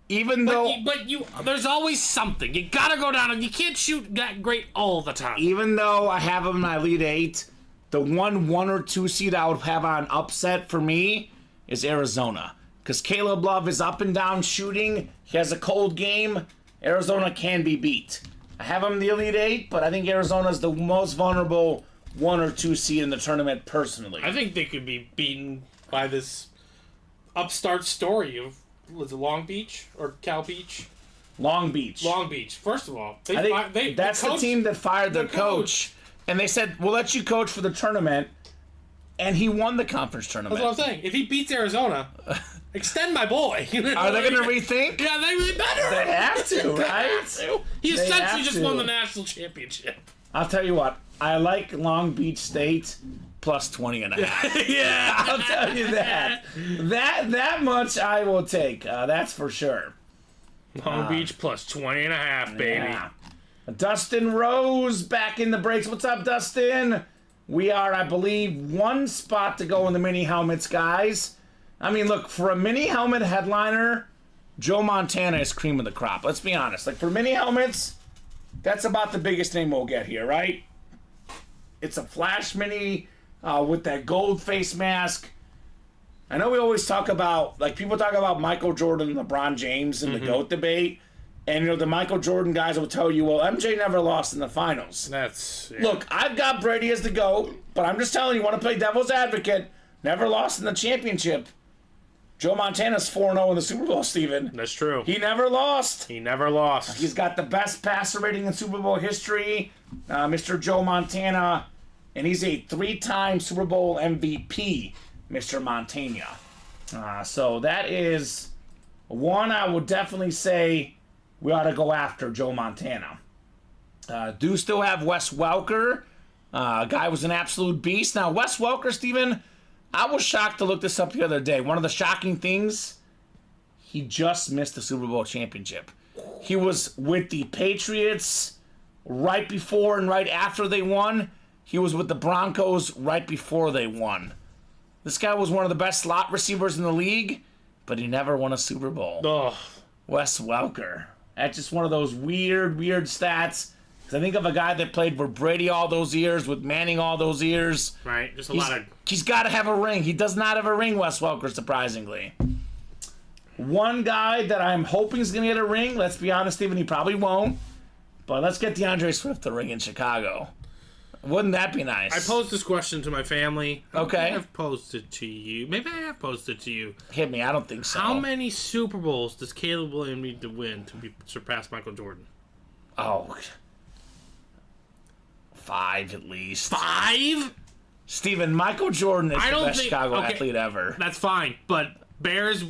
But there's always something. You gotta go down and you can't shoot that great all the time. Even though I have them in my Elite 8, the 1 or 2 seed I would have on upset for me is Arizona. Because Caleb Love is up and down shooting. He has a cold game. Arizona can be beat. I have them in the Elite 8, but I think Arizona's the most vulnerable 1 or 2 seed in the tournament personally. I think they could be beaten by this upstart story of, was it Long Beach or Cal Beach? Long Beach. Long Beach. First of all, that's the team that fired their coach. And they said, we'll let you coach for the tournament. And he won the conference tournament. That's what I'm saying. If he beats Arizona, extend my boy. Are they going to rethink? Yeah, they better. They have to, right? He essentially just won the national championship. I'll tell you what. I like Long Beach State plus 20.5. Yeah. I'll tell you that. That much I will take. That's for sure. Long Beach plus 20.5, baby. Yeah. Dustin Rose back in the breaks. What's up, Dustin? We are, I believe, 1 spot to go in the mini helmets, guys. I mean, look, for a mini helmet headliner, Joe Montana is cream of the crop. Let's be honest. Like, for mini helmets, that's about the biggest name we'll get here, right? It's a Flash mini with that gold face mask. I know we always talk about, like, people talk about Michael Jordan and LeBron James in the GOAT debate. And, the Michael Jordan guys will tell you, well, MJ never lost in the finals. Look, I've got Brady as the GOAT, but I'm just telling you, want to play devil's advocate, never lost in the championship. Joe Montana's 4-0 in the Super Bowl, Steven. That's true. He never lost. He's got the best passer rating in Super Bowl history, Mr. Joe Montana, and he's a 3-time Super Bowl MVP, Mr. Montana. So that is one I would definitely say we ought to go after Joe Montana. Do still have Wes Welker. Guy was an absolute beast. Now, Wes Welker, Steven, I was shocked to look this up the other day. One of the shocking things, he just missed the Super Bowl championship. He was with the Patriots right before and right after they won. He was with the Broncos right before they won. This guy was one of the best slot receivers in the league, but he never won a Super Bowl. Oh. Wes Welker. That's just one of those weird stats. Because I think of a guy that played for Brady all those years, with Manning all those years. Right, just a lot of... He's got to have a ring. He does not have a ring, Wes Welker, surprisingly. One guy that I'm hoping is going to get a ring, let's be honest, Steven, he probably won't. But let's get DeAndre Swift a ring in Chicago. Wouldn't that be nice? I posed this question to my family. Okay. I have posed it to you. Maybe I have posed it to you. Hit me. I don't think so. How many Super Bowls does Caleb Williams need to win to surpass Michael Jordan? Oh. 5 at least. 5? Steven, Michael Jordan is the best Chicago athlete ever. That's fine, but Bears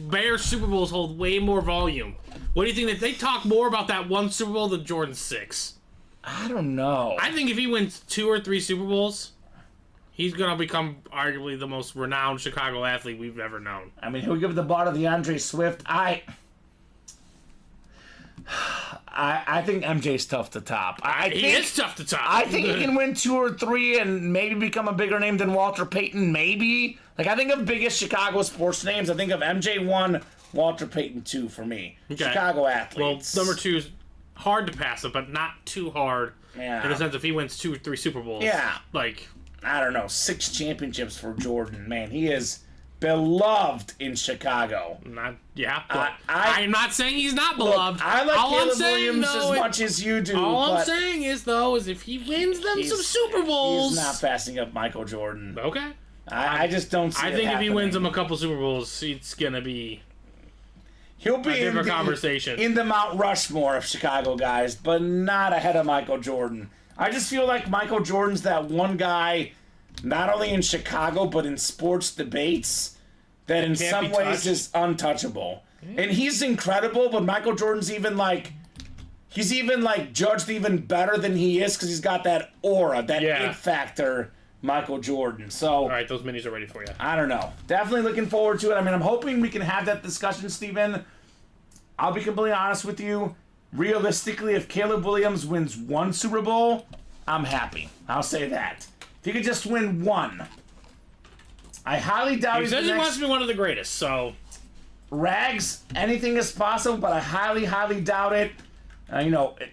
Super Bowls hold way more volume. What do you think? That they talk more about that one Super Bowl than Jordan's 6? I don't know. I think if he wins 2 or 3 Super Bowls, he's going to become arguably the most renowned Chicago athlete we've ever known. I mean, he'll give the ball to DeAndre Swift. I think MJ's tough to top. He is tough to top. I think he can win 2 or 3 and maybe become a bigger name than Walter Payton, maybe. Like, I think of biggest Chicago sports names. I think of MJ 1, Walter Payton 2 for me. Okay. Chicago athletes. Well, number 2 is hard to pass it, but not too hard. Yeah. In the sense if he wins 2 or 3 Super Bowls. Yeah. Like, I don't know, 6 championships for Jordan. Man, he is beloved in Chicago. I'm not saying he's not beloved. I like all Caleb I'm saying, Williams though, as much as you do. All but I'm saying is if he wins them some Super Bowls, he's not passing up Michael Jordan. Okay. I just don't see. I think if he wins them a couple Super Bowls, it's gonna be. He'll be in conversation in the Mount Rushmore of Chicago guys, but not ahead of Michael Jordan. I just feel like Michael Jordan's that one guy, not only in Chicago but in sports debates, that in some ways is untouchable. And he's incredible, but Michael Jordan's he's judged even better than he is because he's got that aura, that it factor. Michael Jordan. So, all right, those minis are ready for you. I don't know. Definitely looking forward to it. I mean, I'm hoping we can have that discussion, Steven. I'll be completely honest with you. Realistically, if Caleb Williams wins one Super Bowl, I'm happy. I'll say that. If he could just win one. I highly doubt he says he wants to be one of the greatest, so. Rags, anything is possible, but I highly, highly doubt it.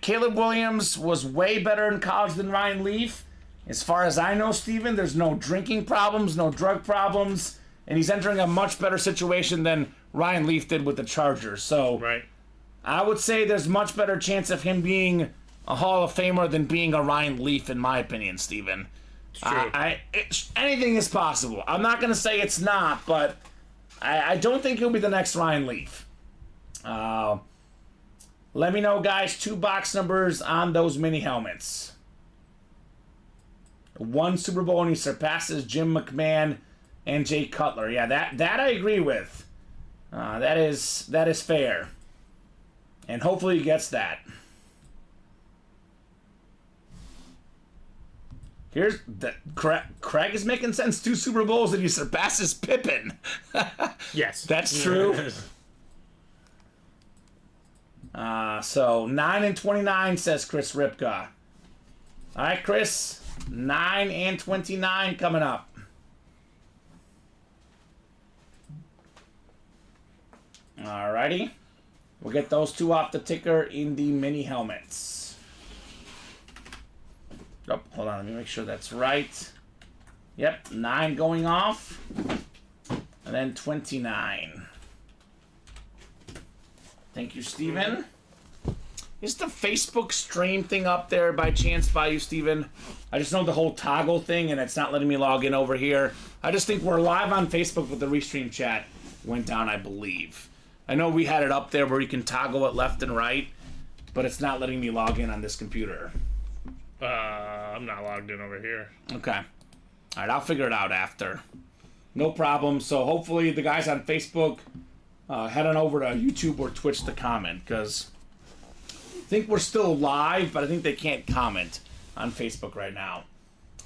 Caleb Williams was way better in college than Ryan Leaf. As far as I know, Steven, there's no drinking problems, no drug problems, and he's entering a much better situation than Ryan Leaf did with the Chargers. So right. I would say there's much better chance of him being a Hall of Famer than being a Ryan Leaf, in my opinion, Steven. It's true. Anything is possible. I'm not going to say it's not, but I don't think he'll be the next Ryan Leaf. Let me know, guys, 2 box numbers on those mini helmets. One Super Bowl and he surpasses Jim McMahon and Jay Cutler. Yeah, that I agree with. That is fair. And hopefully he gets that. Here's the Craig is making sense. 2 Super Bowls and he surpasses Pippen. Yes. That's true. So 9 and 29 says Chris Ripka. All right, Chris. 9 and 29 coming up. Alrighty. We'll get those 2 off the ticker in the mini helmets. Oh, hold on. Let me make sure that's right. Yep, 9 going off. And then 29. Thank you, Steven. Is the Facebook stream thing up there by chance by you, Steven? I just know the whole toggle thing, and it's not letting me log in over here. I just think we're live on Facebook, but the restream chat went down, I believe. I know we had it up there where you can toggle it left and right, but it's not letting me log in on this computer. I'm not logged in over here. Okay. All right, I'll figure it out after. No problem. So hopefully the guys on Facebook head on over to YouTube or Twitch to comment, because I think we're still live, but I think they can't comment on Facebook right now.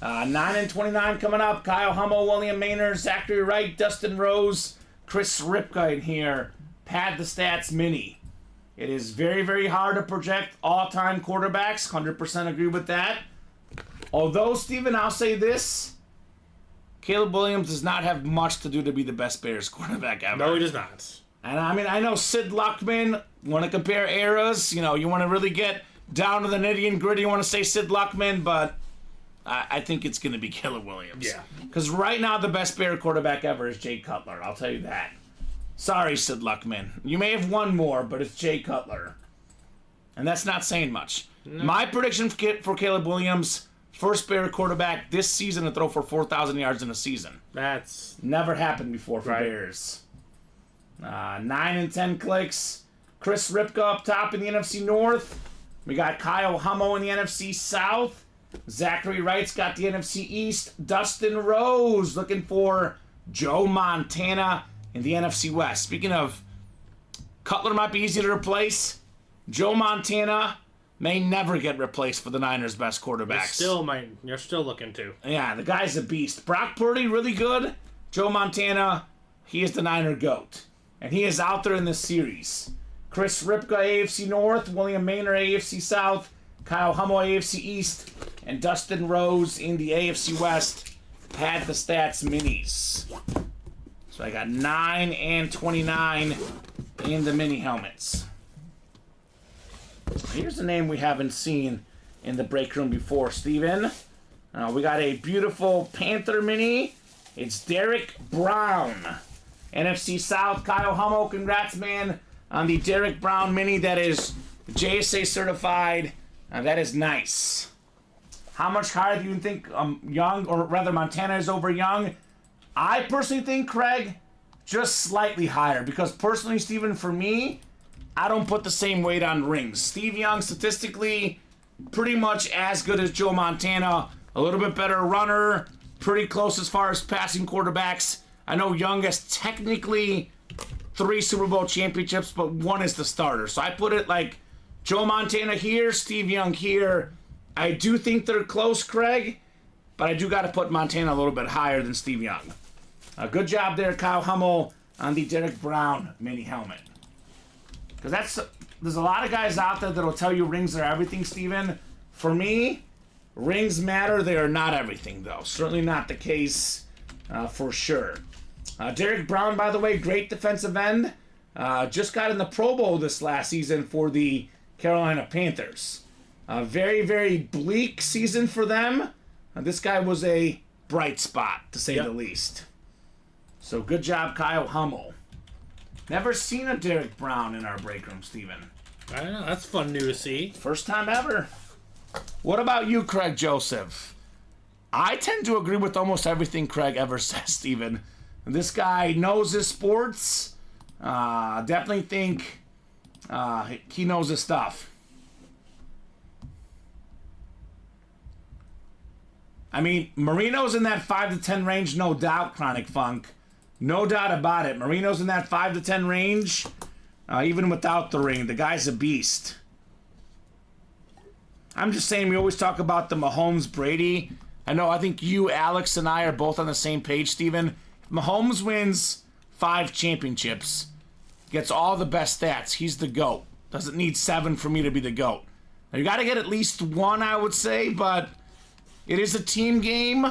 9 and 29 coming up. Kyle Hummel, William Maynard, Zachary Wright, Dustin Rose, Chris Ripka in here. Pad the Stats Mini. It is very, very hard to project all-time quarterbacks. 100% agree with that. Although, Steven, I'll say this. Caleb Williams does not have much to do to be the best Bears quarterback ever. No, he does not. And I mean, I know Sid Luckman, want to compare eras, you want to really get down to the nitty and gritty, you want to say Sid Luckman, but I think it's going to be Caleb Williams. Yeah. Because right now, the best Bear quarterback ever is Jay Cutler, I'll tell you that. Sorry, Sid Luckman. You may have won more, but it's Jay Cutler. And that's not saying much. No. My prediction for Caleb Williams, first Bear quarterback this season to throw for 4,000 yards in a season. That's never happened before for Bears. 9 and 10 clicks. Chris Ripka up top in the NFC North. We got Kyle Hummel in the NFC South. Zachary Wright's got the NFC East. Dustin Rose looking for Joe Montana in the NFC West. Speaking of, Cutler might be easy to replace. Joe Montana may never get replaced for the Niners' best quarterbacks. You're still looking to. Yeah, the guy's a beast. Brock Purdy, really good. Joe Montana, he is the Niner GOAT. And he is out there in this series. Chris Ripka, AFC North. William Maynard, AFC South. Kyle Hummel, AFC East. And Dustin Rose in the AFC West. Had the Stats Minis. So I got 9 and 29 in the mini helmets. Here's a name we haven't seen in the break room before, Steven. We got a beautiful Panther mini. It's Derek Brown NFC South, Kyle Hummel, congrats, man, on the Derek Brown Mini. That is JSA certified. That is nice. How much higher do you think Young, or rather Montana, is over Young? I personally think, Craig, just slightly higher. Because personally, Steven, for me, I don't put the same weight on rings. Steve Young, statistically, pretty much as good as Joe Montana. A little bit better runner. Pretty close as far as passing quarterbacks. I know Young has technically 3 Super Bowl championships, but 1 is the starter. So I put it like Joe Montana here, Steve Young here. I do think they're close, Craig, but I do got to put Montana a little bit higher than Steve Young. Good job there, Kyle Hummel, on the Derek Brown mini helmet. Because there's a lot of guys out there that'll tell you rings are everything, Steven. For me, rings matter. They are not everything, though. Certainly not the case for sure. Derek Brown, by the way, great defensive end. Just got in the Pro Bowl this last season for the Carolina Panthers. A very, very bleak season for them. This guy was a bright spot, to say the least. So good job, Kyle Hummel. Never seen a Derek Brown in our break room, Steven. I don't know. That's fun new to see. First time ever. What about you, Craig Joseph? I tend to agree with almost everything Craig ever says, Steven. This guy knows his sports. Definitely think he knows his stuff. I mean, Marino's in that 5 to 10 range, no doubt, Chronic Funk. No doubt about it. Marino's in that 5 to 10 range, even without the ring. The guy's a beast. I'm just saying, we always talk about the Mahomes-Brady. I think you, Alex, and I are both on the same page, Steven. Mahomes wins 5 championships, gets all the best stats. He's the GOAT. Doesn't need 7 for me to be the GOAT. Now, you got to get at least 1, I would say, but it is a team game.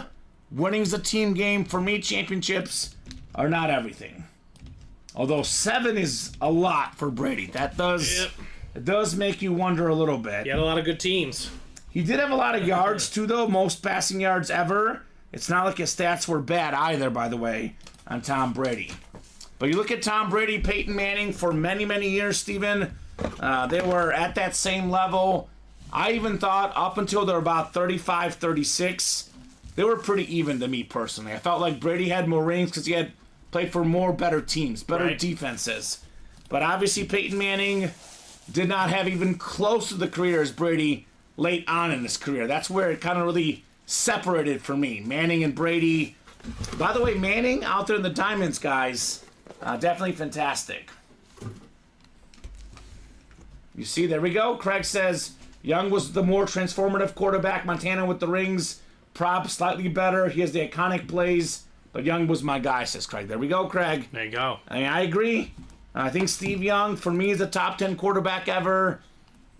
Winning's a team game. For me, championships are not everything. Although 7 is a lot for Brady. That does, it does make you wonder a little bit. He had a lot of good teams. He did have a lot of yards, too, though. Most passing yards ever. It's not like his stats were bad either, by the way, on Tom Brady. But you look at Tom Brady, Peyton Manning, for many, many years, Steven, they were at that same level. I even thought up until they're about 35, 36, they were pretty even to me personally. I felt like Brady had more rings because he had played for more better teams, better defenses. But obviously Peyton Manning did not have even close to the career as Brady late on in his career. That's where it kind of really separated for me. Manning and Brady. By the way, Manning out there in the Diamonds, guys, definitely fantastic. You see, there we go. Craig says Young was the more transformative quarterback. Montana with the rings. Prop slightly better. He has the iconic plays. But Young was my guy, says Craig. There we go, Craig. There you go. I mean, I agree. I think Steve Young, for me, is a top 10 quarterback ever.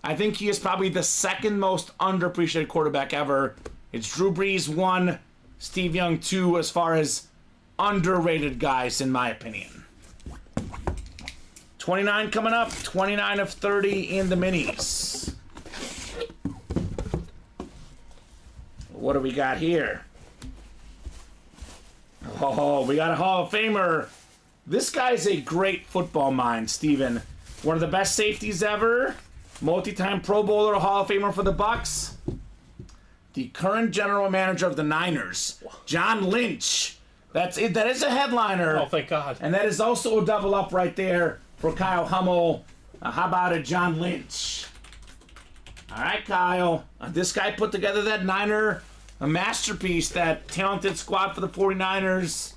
I think he is probably the second most underappreciated quarterback ever. It's Drew Brees 1, Steve Young 2, as far as underrated guys, in my opinion. 29 coming up. 29 of 30 in the minis. What do we got here? Oh, we got a Hall of Famer. This guy's a great football mind, Steven. One of the best safeties ever. Multi-time Pro Bowler, Hall of Famer for the Bucs. The current general manager of the Niners, John Lynch. That's it. That is a headliner. Oh, thank God. And that is also a double up right there for Kyle Hummel. How about it, John Lynch? All right, Kyle. This guy put together that Niner, a masterpiece, that talented squad for the 49ers.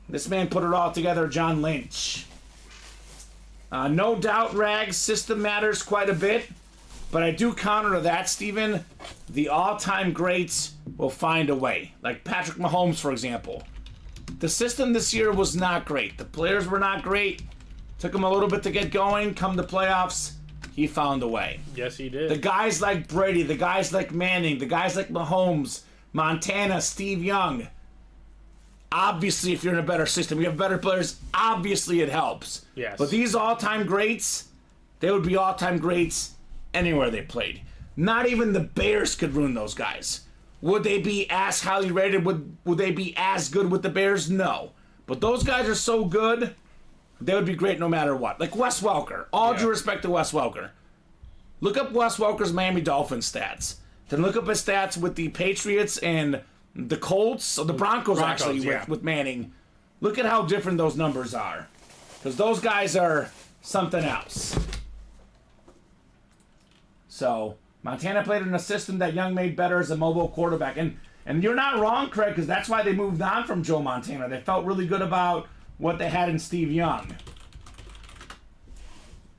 This man put it all together, John Lynch. No doubt, Rags, system matters quite a bit. But I do counter to that, Steven. The all-time greats will find a way. Like Patrick Mahomes, for example. The system this year was not great. The players were not great. Took him a little bit to get going. Come the playoffs, he found a way. Yes, he did. The guys like Brady, the guys like Manning, the guys like Mahomes, Montana, Steve Young. Obviously, if you're in a better system, you have better players, obviously it helps. Yes. But these all-time greats, they would be all-time greats anywhere they played. Not even the Bears could ruin those guys. Would they be as highly rated? Would they be as good with the Bears? No. But those guys are so good, they would be great no matter what. Like Wes Welker. All due respect to Wes Welker. Look up Wes Welker's Miami Dolphins stats. Then look up his stats with the Patriots and the Colts, or the Broncos actually, with Manning. Look at how different those numbers are. Because those guys are something else. So, Montana played in a system that Young made better as a mobile quarterback. And you're not wrong, Craig, because that's why they moved on from Joe Montana. They felt really good about what they had in Steve Young.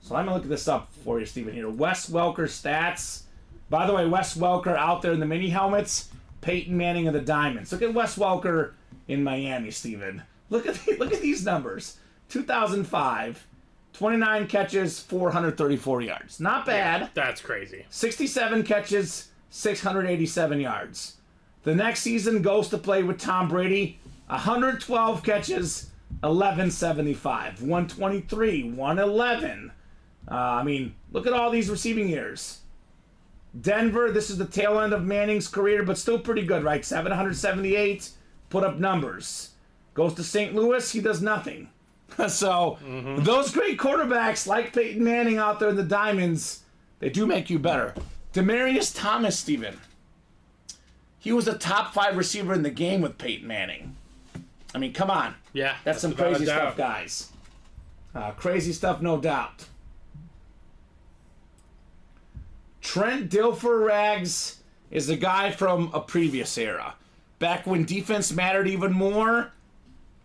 So let me look this up for you, Steven, here. Wes Welker stats. By the way, Wes Welker out there in the mini helmets. Peyton Manning of the Diamonds. Look at Wes Welker in Miami, Steven. Look at these numbers. 2005, 29 catches, 434 yards. Not bad. Yeah, that's crazy. 67 catches, 687 yards. The next season goes to play with Tom Brady. 112 catches, 1175. 123, 111. Look at all these receiving years. Denver, this is the tail end of Manning's career, but still pretty good, right? 778, put up numbers. Goes to St. Louis, he does nothing. So, those great quarterbacks like Peyton Manning out there in the Diamonds, they do make you better. Demaryius Thomas, Steven. He was a top 5 receiver in the game with Peyton Manning. I mean, come on. Yeah. That's some crazy stuff, guys. Crazy stuff, no doubt. Trent Dilfer-Rags is a guy from a previous era. Back when defense mattered even more.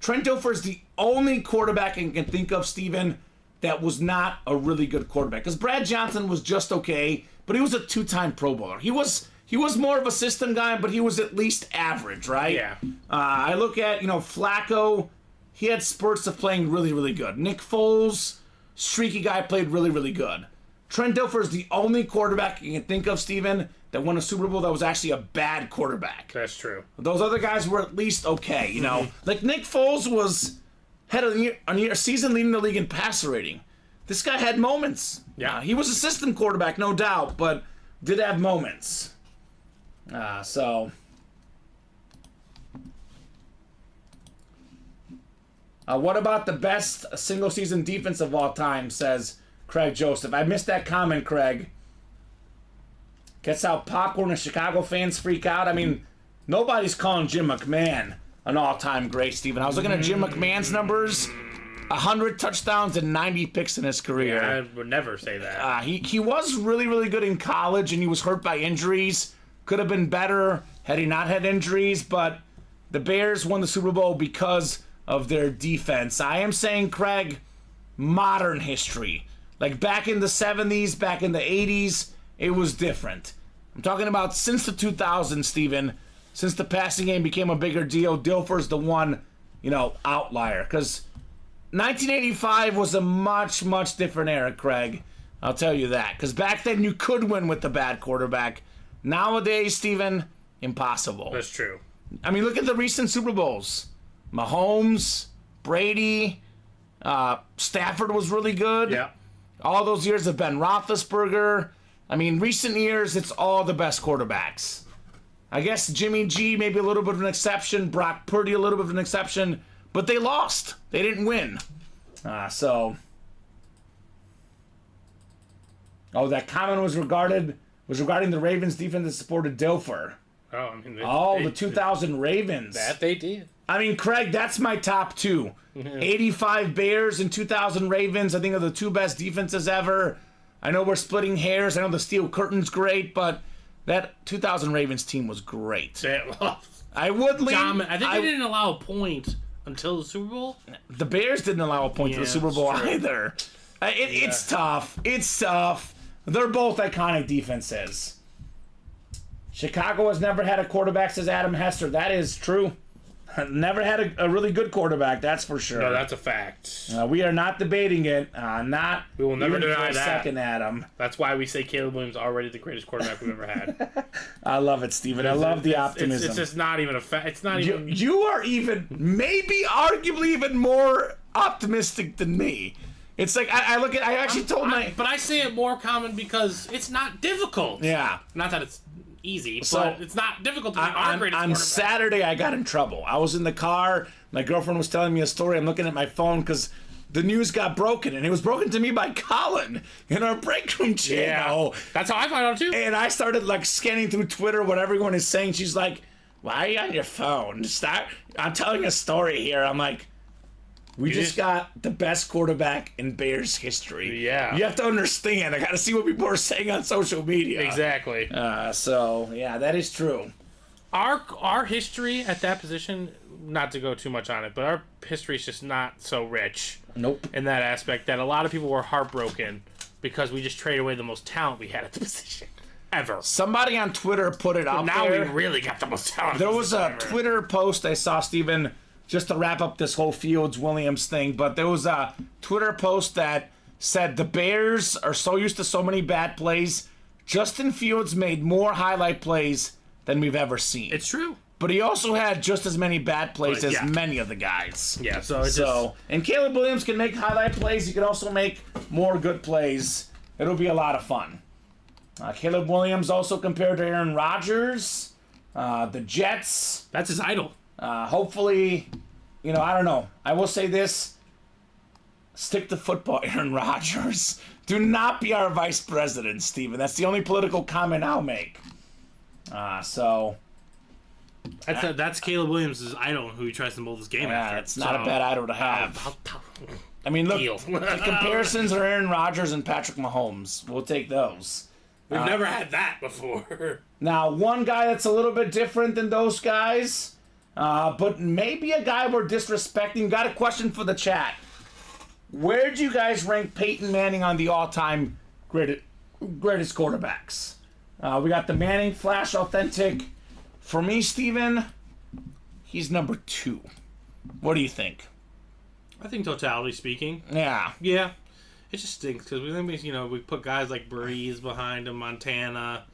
Trent Dilfer is the only quarterback I can think of, Steven, that was not a really good quarterback. Because Brad Johnson was just okay, but he was a 2-time Pro Bowler. He was more of a system guy, but he was at least average, right? Yeah. I look at, Flacco. He had spurts of playing really, really good. Nick Foles, streaky guy, played really, really good. Trent Dilfer is the only quarterback you can think of, Steven, that won a Super Bowl that was actually a bad quarterback. That's true. Those other guys were at least okay, Like Nick Foles had a season leading the league in passer rating. This guy had moments. Yeah. He was a system quarterback, no doubt, but did have moments. What about the best single-season defense of all time, says Craig Joseph. I missed that comment, Craig. Gets how popcorn and Chicago fans freak out. I mean, nobody's calling Jim McMahon an all-time great, Steven. I was looking at Jim McMahon's numbers. 100 touchdowns and 90 picks in his career. Yeah, I would never say that. He was really, really good in college, and he was hurt by injuries. Could have been better had he not had injuries, but the Bears won the Super Bowl because of their defense. I am saying, Craig, modern history. Like back in the 70s, back in the 80s, it was different. I'm talking about since the 2000s, Steven, since the passing game became a bigger deal, Dilfer's the one, outlier. Because 1985 was a much, much different era, Craig. I'll tell you that. Because back then you could win with the bad quarterback. Nowadays, Steven, impossible. That's true. I mean, look at the recent Super Bowls. Mahomes, Brady, Stafford was really good. Yeah. All those years of Ben Roethlisberger. I mean, recent years, it's all the best quarterbacks. I guess Jimmy G, maybe a little bit of an exception. Brock Purdy, a little bit of an exception. But they lost. They didn't win. Oh, that comment was regarding the Ravens defense that supported Dilfer. Oh, The 2000 Ravens. That they did. I mean, Craig, that's my top 2. 85 Bears and 2000 Ravens, I think, are the 2 best defenses ever. I know we're splitting hairs. I know the Steel Curtain's great, but that 2000 Ravens team was great. I would lean... I think they didn't allow a point until the Super Bowl. The Bears didn't allow a point to the Super Bowl either. It's tough. It's tough. They're both iconic defenses. Chicago has never had a quarterback, says Adam Hester. That is true. Never had a really good quarterback, that's for sure. No, that's a fact. We are not debating it. We will never even deny for a that. Second, Adam. That's why we say Caleb Williams already the greatest quarterback we've ever had. I love it, Steven. I love the optimism. It's just not even a fact. It's not even. You are even, maybe arguably even more optimistic than me. It's like, I actually told my... But I say it more common because it's not difficult. Yeah. Not that it's easy, So, but it's not difficult to be our greatest on quarterback. Saturday, I got in trouble. I was in the car. My girlfriend was telling me a story. I'm looking at my phone because the news got broken, and it was broken to me by Colin in our break room channel. That's how I found out too. And I started like scanning through Twitter what everyone is saying. She's like, "Why are you on your phone? Stop! I'm telling a story here." I'm like, "We just got the best quarterback in Bears history." Yeah. You have to understand. I got to see what people are saying on social media. Exactly. So yeah, that is true. Our history at that position, not to go too much on it, but our history is just not so rich. Nope. In that aspect, that a lot of people were heartbroken because we just traded away the most talent we had at the position ever. Somebody on Twitter put it out Now there. we really got the most talent. There was a ever. Twitter post I saw, Steven, just to wrap up this whole Fields-Williams thing, but there was a Twitter post that said the Bears are so used to so many bad plays. Justin Fields made more highlight plays than we've ever seen. It's true. But he also had just as many bad plays as many of the guys. Yeah, so and Caleb Williams can make highlight plays. He can also make more good plays. It'll be a lot of fun. Caleb Williams also compared to Aaron Rodgers, the Jets. that's his idol. Hopefully, I don't know. I will say this. Stick to football, Aaron Rodgers. Do not be our vice president, Steven. That's the only political comment I'll make. That's Caleb Williams' idol who he tries to mold his game after. It's not a bad idol to have. I mean, look, Deal. the comparisons are Aaron Rodgers and Patrick Mahomes. We'll take those. We've never had that before. Now, one guy that's a little bit different than those guys, but maybe a guy we're disrespecting. Got a question for the chat. Where do you guys rank Peyton Manning on the all-time greatest quarterbacks? We got the Manning Flash Authentic. For me, Steven, he's number 2. What do you think? I think totality speaking, Yeah. yeah, it just stinks because we put guys like Breeze behind him, Montana,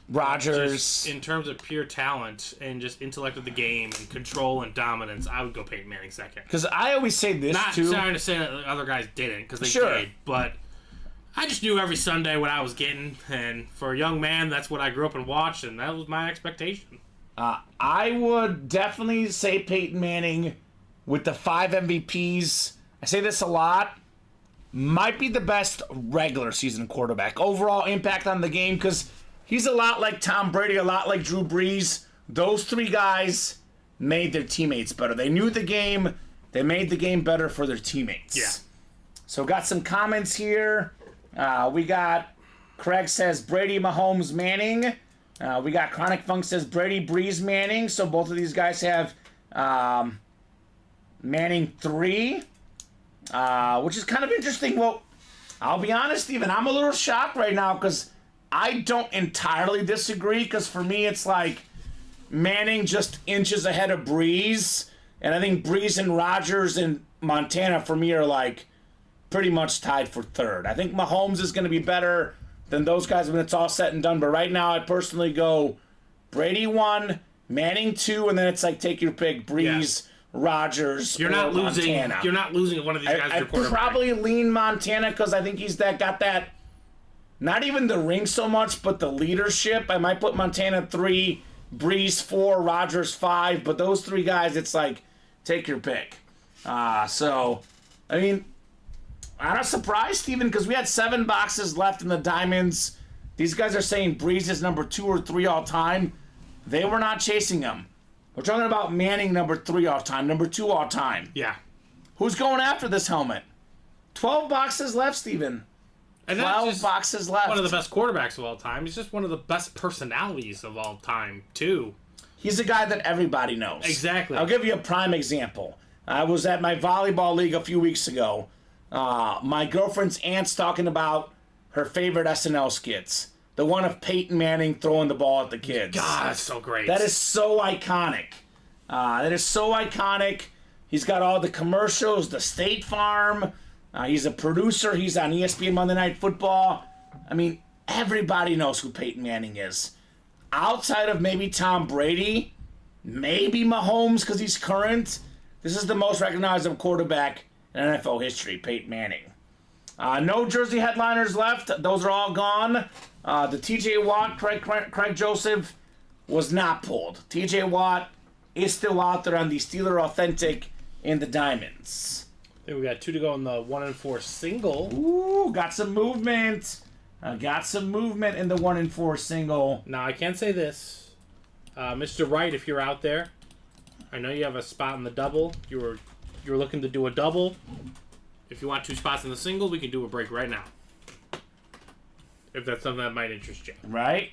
Rodgers. Just in terms of pure talent and just intellect of the game and control and dominance, I would go Peyton Manning second. Because I always say this, Not too. trying to say that the other guys didn't, because they Sure. did, but I just knew every Sunday what I was getting, and for a young man, that's what I grew up and watched, and that was my expectation. I would definitely say Peyton Manning with the 5 MVPs. I say this a lot. Might be the best regular season quarterback. Overall impact on the game, because he's a lot like Tom Brady, a lot like Drew Brees. Those 3 guys made their teammates better. They knew the game. They made the game better for their teammates. Yeah. So got some comments here. We got Craig says Brady, Mahomes, Manning. We got Chronic Funk says Brady, Breeze, Manning. So both of these guys have Manning 3, which is kind of interesting. Well, I'll be honest, Steven, I'm a little shocked right now because I don't entirely disagree, because for me it's like Manning just inches ahead of Breeze, and I think Breeze and Rodgers and Montana for me are like pretty much tied for 3rd. I think Mahomes is going to be better than those guys when it's all said and done, but right now I personally go Brady 1, Manning 2, and then it's like take your pick, Breeze, Rodgers, You're not losing. Montana. You're not losing one of these guys. I'd probably lean Montana because I think he's got that, not even the ring so much, but the leadership. I might put Montana 3, Breeze 4, Rodgers 5, but those 3 guys, it's like, take your pick. So, I mean, I'm not surprised, Steven, because we had 7 boxes left in the Diamonds. These guys are saying Breeze is number 2 or 3 all time. They were not chasing him. We're talking about Manning number 3 all time, number 2 all time. Yeah. Who's going after this helmet? 12 boxes left, Steven. And 12 boxes left. One of the best quarterbacks of all time. He's just one of the best personalities of all time, too. He's a guy that everybody knows. Exactly. I'll give you a prime example. I was at my volleyball league a few weeks ago. My girlfriend's aunt's talking about her favorite SNL skits. The one of Peyton Manning throwing the ball at the kids. God, that's so great. That is so iconic. He's got all the commercials, the State Farm. He's a producer. He's on ESPN Monday Night Football. I mean, everybody knows who Peyton Manning is. Outside of maybe Tom Brady, maybe Mahomes because he's current, this is the most recognizable quarterback in NFL history, Peyton Manning. No jersey headliners left. Those are all gone. The TJ Watt, Craig Joseph was not pulled. TJ Watt is still out there on the Steeler Authentic in the Diamonds. Then we got 2 to go in the 1 and 4 single. Ooh, got some movement. Got some movement in the 1 and 4 single. Now, I can say this. Mr. Wright, if you're out there, I know you have a spot in the double. You're looking to do a double. If you want 2 spots in the single, we can do a break right now. If that's something that might interest you. Right?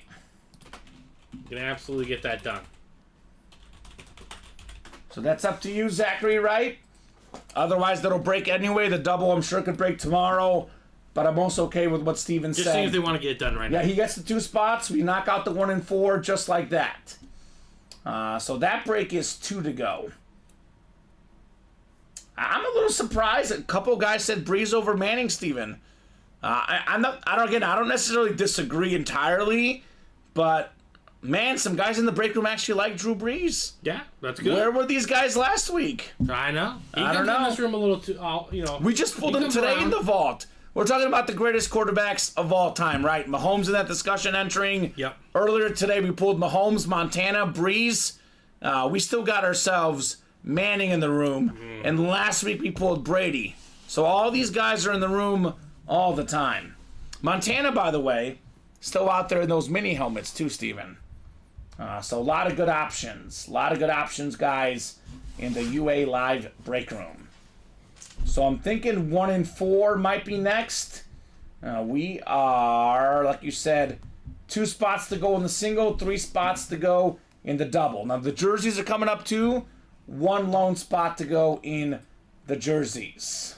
You can absolutely get that done. So that's up to you, Zachary Wright. Otherwise, that'll break anyway. The double, I'm sure, could break tomorrow. But I'm also okay with what Steven said. Just see if they want to get it done right now. Yeah, he gets the 2 spots. We knock out the 1 and 4 just like that. So that break is 2 to go. I'm a little surprised. A couple guys said Breeze over Manning, Steven. I don't necessarily disagree entirely, but man, some guys in the break room actually like Drew Brees. Yeah, that's good. Where were these guys last week? I know. I don't know. In this room a little too, We just pulled him today in the vault. We're talking about the greatest quarterbacks of all time, right? Mahomes in that discussion entering. Yep. Earlier today, we pulled Mahomes, Montana, Breeze. We still got ourselves Manning in the room. And last week, we pulled Brady. So all these guys are in the room all the time. Montana, by the way, still out there in those mini helmets too, Steven. So a lot of good options. A lot of good options, guys, in the UA Live break room. So I'm thinking 1 and 4 might be next. We are, like you said, 2 spots to go in the single, 3 spots to go in the double. Now the jerseys are coming up too. 1 lone spot to go in the jerseys.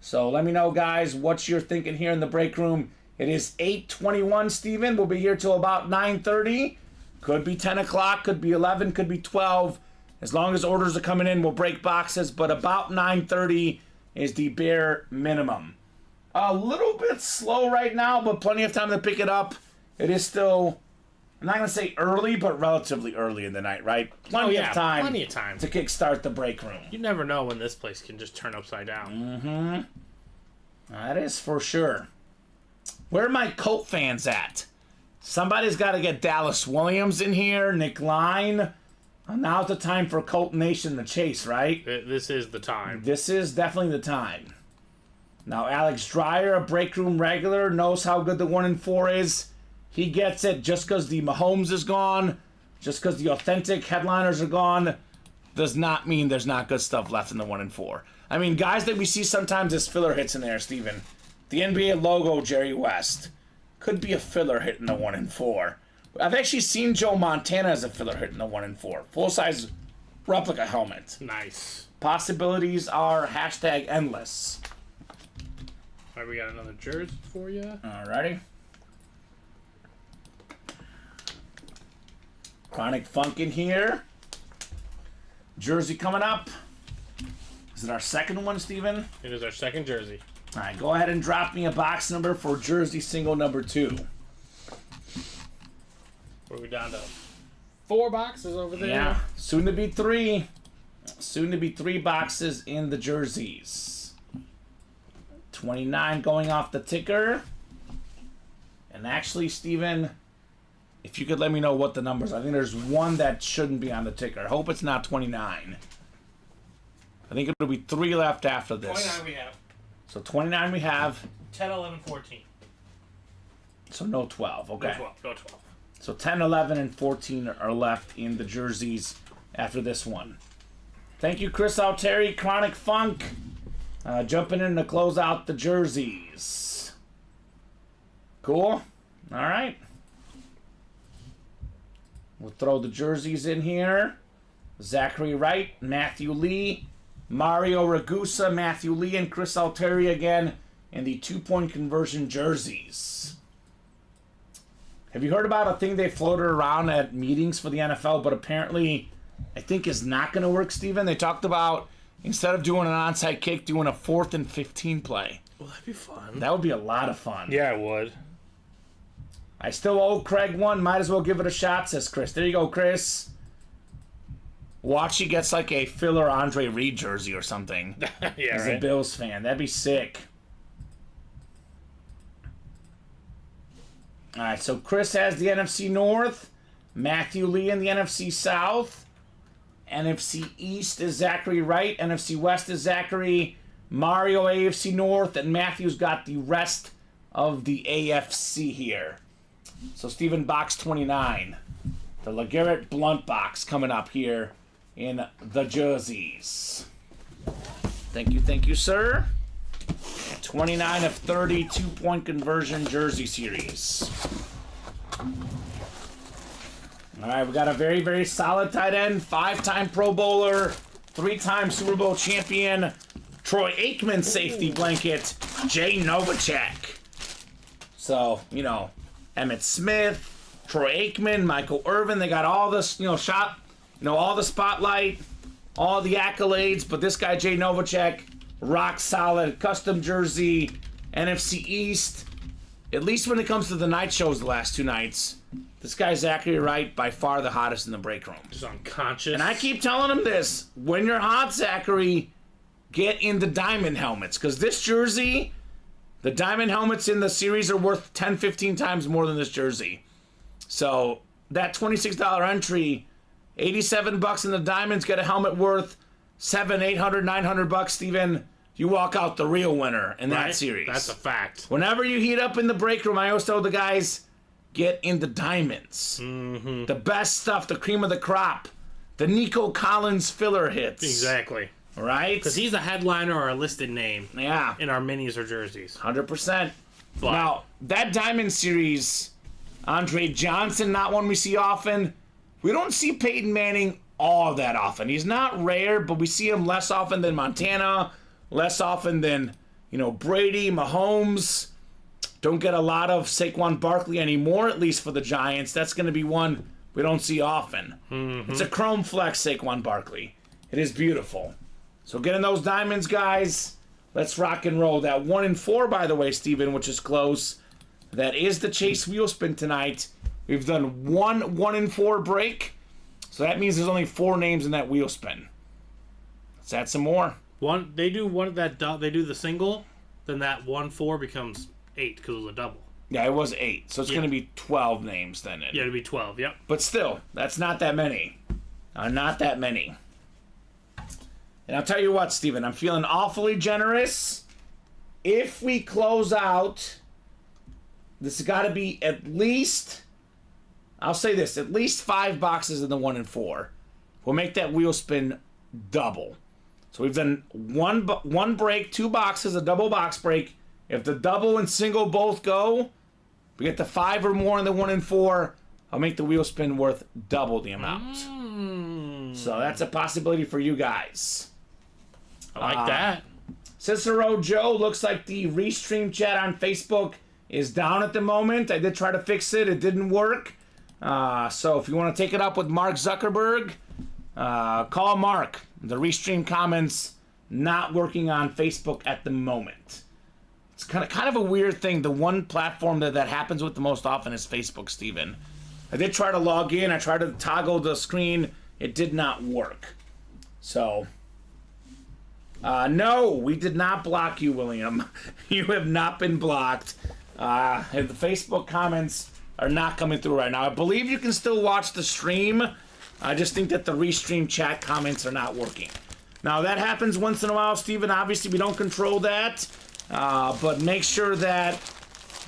So let me know, guys, what you're thinking here in the break room. It is 8:21, Steven. We'll be here till about 9:30. Could be 10 o'clock, could be 11, could be 12. As long as orders are coming in, we'll break boxes, but about 9:30 is the bare minimum. A little bit slow right now, but plenty of time to pick it up. It is still, I'm not going to say early, but relatively early in the night, right? Plenty of time to kickstart the break room. You never know when this place can just turn upside down. That is for sure. Where are my Colt fans at? Somebody's got to get Dallas Williams in here, Nick Line. Now's the time for Colt Nation to chase, right? This is the time. This is definitely the time. Now, Alex Dreyer, a break room regular, knows how good the 1 and 4 is. He gets it. Just because the Mahomes is gone, just because the authentic headliners are gone, does not mean there's not good stuff left in the 1 and 4. I mean, guys that we see sometimes as filler hits in there, Steven. The NBA logo, Jerry West, could be a filler hit in the 1 and 4. I've actually seen Joe Montana as a filler hit in the 1 and 4. Full-size replica helmet. Nice. Possibilities are #endless. All right, we got another jersey for you. Alrighty. Chronic Funk in here. Jersey coming up. Is it our second one, Steven? It is our second jersey. All right, go ahead and drop me a box number for jersey single number 2. What are we down to? 4 boxes over there. Yeah, soon to be 3. Soon to be 3 boxes in the jerseys. 29 going off the ticker. And actually, Steven, if you could let me know what the numbers are. I think there's one that shouldn't be on the ticker. I hope it's not 29. I think it'll be 3 left after this. 29 we have. So 29 we have. 10, 11, 14. So no 12. Okay. No 12. No 12. So 10, 11, and 14 are left in the jerseys after this one. Thank you, Chris Altieri, Chronic Funk. Jumping in to close out the jerseys. Cool. All right. We'll throw the jerseys in here. Zachary Wright, Matthew Lee, Mario Ragusa, Matthew Lee, and Chris Altieri again in the 2-point conversion jerseys. Have you heard about a thing they floated around at meetings for the NFL, but apparently I think is not going to work, Steven? They talked about, instead of doing an onside kick, doing a 4th and 15 play. Well, that'd be fun. That would be a lot of fun. Yeah, it would. I still owe Craig one. Might as well give it a shot, says Chris. There you go, Chris. Watch he gets like a filler Andre Reed jersey or something. Yeah, as right. a Bills fan. That'd be sick. All right, so Chris has the NFC North. Matthew Lee in the NFC South. NFC East is Zachary Wright. NFC West is Zachary. Mario AFC North, and Matthew's got the rest of the AFC here. So Steven, box 29. The LeGarrette Blunt box coming up here in the jerseys. Thank you, sir. 29 of 30, 2-point conversion jersey series. All right, we got a very, very solid tight end, 5-time Pro Bowler, 3-time Super Bowl champion, Troy Aikman safety blanket, Jay Novacek. So, you know, Emmitt Smith, Troy Aikman, Michael Irvin, they got all this, all the spotlight, all the accolades, but this guy, Jay Novacek, rock solid, custom jersey, NFC East. At least when it comes to the night shows the last 2 nights, this guy's Zachary Wright, by far the hottest in the break room. Just unconscious. And I keep telling him this, when you're hot, Zachary, get in the diamond helmets, because this jersey, the diamond helmets in the series are worth 10, 15 times more than this jersey. So that $26 entry, $87 in the diamonds, get a helmet worth $700, $800, $900, Steven. You walk out the real winner in that series. That's a fact. Whenever you heat up in the break room, I always tell the guys, get in the diamonds. Mm-hmm. The best stuff, the cream of the crop. The Nico Collins filler hits. Exactly. Right? Because he's a headliner or a listed name. Yeah. In our minis or jerseys. 100%. But now, that diamond series, Andre Johnson, not one we see often. We don't see Peyton Manning all that often. He's not rare, but we see him less often than Montana, less often than, Brady, Mahomes. Don't get a lot of Saquon Barkley anymore, at least for the Giants. That's going to be one we don't see often. Mm-hmm. It's a chrome flex Saquon Barkley. It is beautiful. So get in those diamonds, guys. Let's rock and roll. That 1 and 4, by the way, Steven, which is close. That is the Chase wheel spin tonight. We've done 1 and 4 break. So that means there's only 4 names in that wheel spin. Let's add some more. They do the single, then that 1-4 becomes 8 because it was a double. Yeah, it was 8. So it's going to be 12 names then. Yeah, it'll be 12, yep. But still, that's not that many. Not that many. And I'll tell you what, Steven, I'm feeling awfully generous. If we close out, this has got to be at least, I'll say this, at least 5 boxes in the 1 and 4. We'll make that wheel spin double. So we've done one break, 2 boxes, a double box break. If the double and single both go, we get the 5 or more in the 1 and 4, I'll make the wheel spin worth double the amount. So that's a possibility for you guys. I like that. Cicero Joe, looks like the Restream chat on Facebook is down at the moment. I did try to fix it. It didn't work. So if you want to take it up with Mark Zuckerberg, call Mark. The Restream comments not working on Facebook at the moment. It's kind of a weird thing. The one platform that happens with the most often is Facebook, Steven. I did try to log in. I tried to toggle the screen. It did not work. So, no, we did not block you, William. You have not been blocked. The Facebook comments are not coming through right now. I believe you can still watch the stream. I just think that the Restream chat comments are not working. Now, that happens once in a while, Steven. Obviously, we don't control that. But make sure that,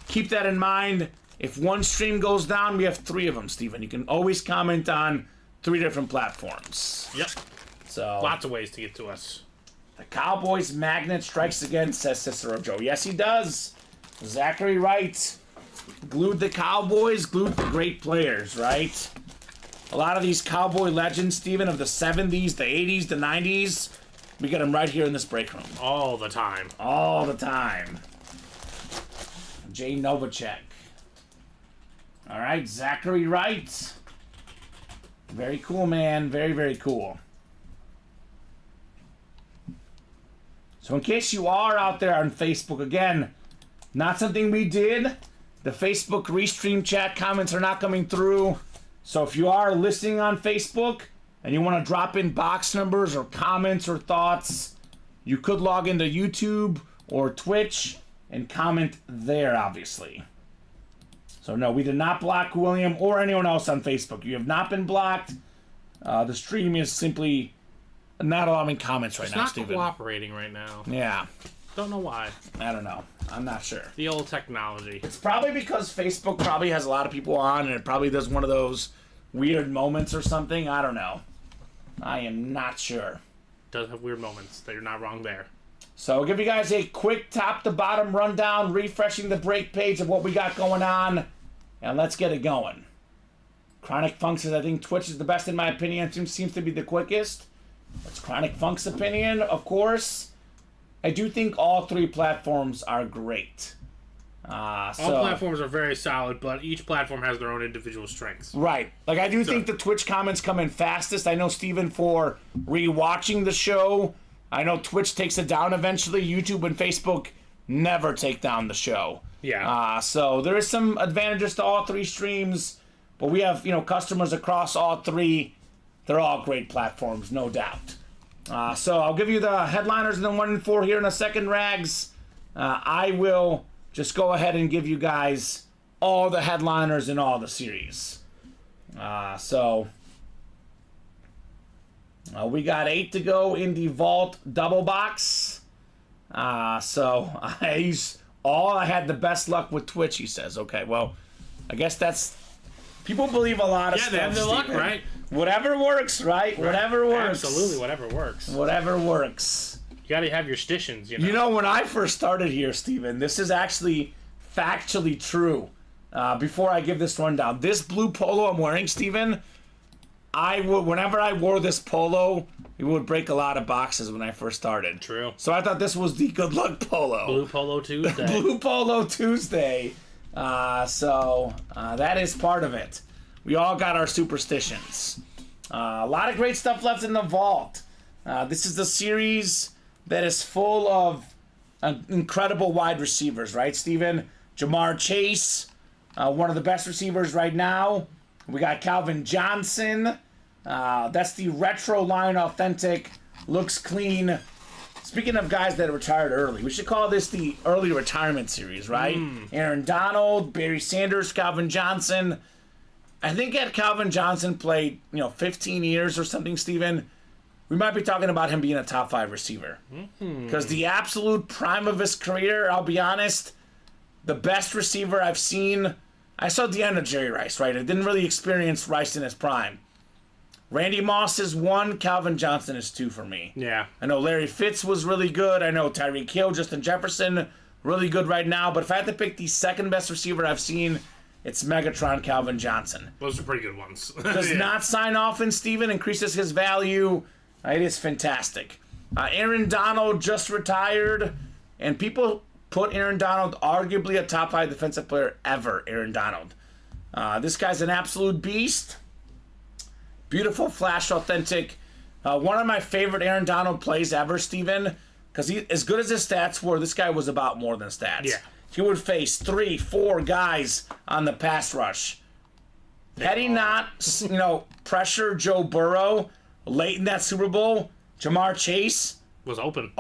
keep that in mind. If one stream goes down, we have 3 of them, Steven. You can always comment on 3 different platforms. Yep. So lots of ways to get to us. The Cowboys magnet strikes again, says Cicero Joe. Yes, he does. Zachary Wright glued the Cowboys, glued the great players, right? A lot of these Cowboy legends, Steven, of the 70s, the 80s, the 90s, we get them right here in this break room. All the time. All the time. Jay Novacek. All right, Zachary Wright. Very cool, man. Very, very cool. So in case you are out there on Facebook, again, not something we did. The Facebook Restream chat comments are not coming through. So if you are listening on Facebook and you want to drop in box numbers or comments or thoughts, you could log into YouTube or Twitch and comment there, obviously. So no, we did not block William or anyone else on Facebook. You have not been blocked. The stream is simply not allowing comments right It's now, not Steven. cooperating right now. Yeah, Don't know why. I don't know. I'm not sure. The old technology. It's probably because Facebook probably has a lot of people on, and it probably does one of those weird moments or something. I don't know. I am not sure. Does have weird moments. You're not wrong there. So I'll give you guys a quick top-to-bottom rundown, refreshing the break page of what we got going on, and let's get it going. Chronic Funk says, I think Twitch is the best in my opinion. Seems to be the quickest. That's Chronic Funk's opinion, of course. I do think all three platforms are great. All platforms are very solid, but each platform has their own individual strengths. Right. Like, I do think the Twitch comments come in fastest. I know, Steven, for rewatching the show, I know Twitch takes it down eventually. YouTube and Facebook never take down the show. Yeah. So there is some advantages to all three streams, but we have, customers across all three. They're all great platforms, no doubt. So I'll give you the headliners and the 1 and 4 here in a second, Rags. I will just go ahead and give you guys all the headliners in all the series. We got 8 to go in the Vault double box. I had the best luck with Twitch, he says. Okay, well, I guess that's... People believe a lot of stuff, they have their luck, right? Whatever works, right? Whatever works. Absolutely, whatever works. Whatever works. You gotta have your stitions, When I first started here, Steven, this is actually factually true. Before I give this rundown, this blue polo I'm wearing, Steven, whenever I wore this polo, it would break a lot of boxes when I first started. True. So I thought this was the good luck polo. Blue Polo Tuesday. Blue Polo Tuesday. That is part of it. We all got our superstitions. A lot of great stuff left in the vault. This is the series that is full of incredible wide receivers, right, Steven? Jamar Chase, one of the best receivers right now. We got Calvin Johnson. That's the retro line authentic. Looks clean. Speaking of guys that retired early, we should call this the early retirement series, right? Aaron Donald, Barry Sanders, Calvin Johnson. I think had Calvin Johnson played, 15 years or something, Steven, we might be talking about him being a top 5 receiver. Because the absolute prime of his career, I'll be honest, the best receiver I've seen, I saw the end of Jerry Rice, right? I didn't really experience Rice in his prime. Randy Moss is 1, Calvin Johnson is 2 for me. Yeah. I know Larry Fitz was really good. I know Tyreek Hill, Justin Jefferson, really good right now. But if I had to pick the second best receiver I've seen, it's Megatron Calvin Johnson. Those are pretty good ones. Does not sign often, Steven, increases his value. It is fantastic. Aaron Donald just retired, and people put Aaron Donald arguably a top 5 defensive player ever, Aaron Donald. This guy's an absolute beast. Beautiful flash authentic. One of my favorite Aaron Donald plays ever, Steven, because as good as his stats were, this guy was about more than stats. Yeah. He would face 3, 4 guys on the pass rush. Had he not, pressured Joe Burrow late in that Super Bowl, Jamar Chase was open.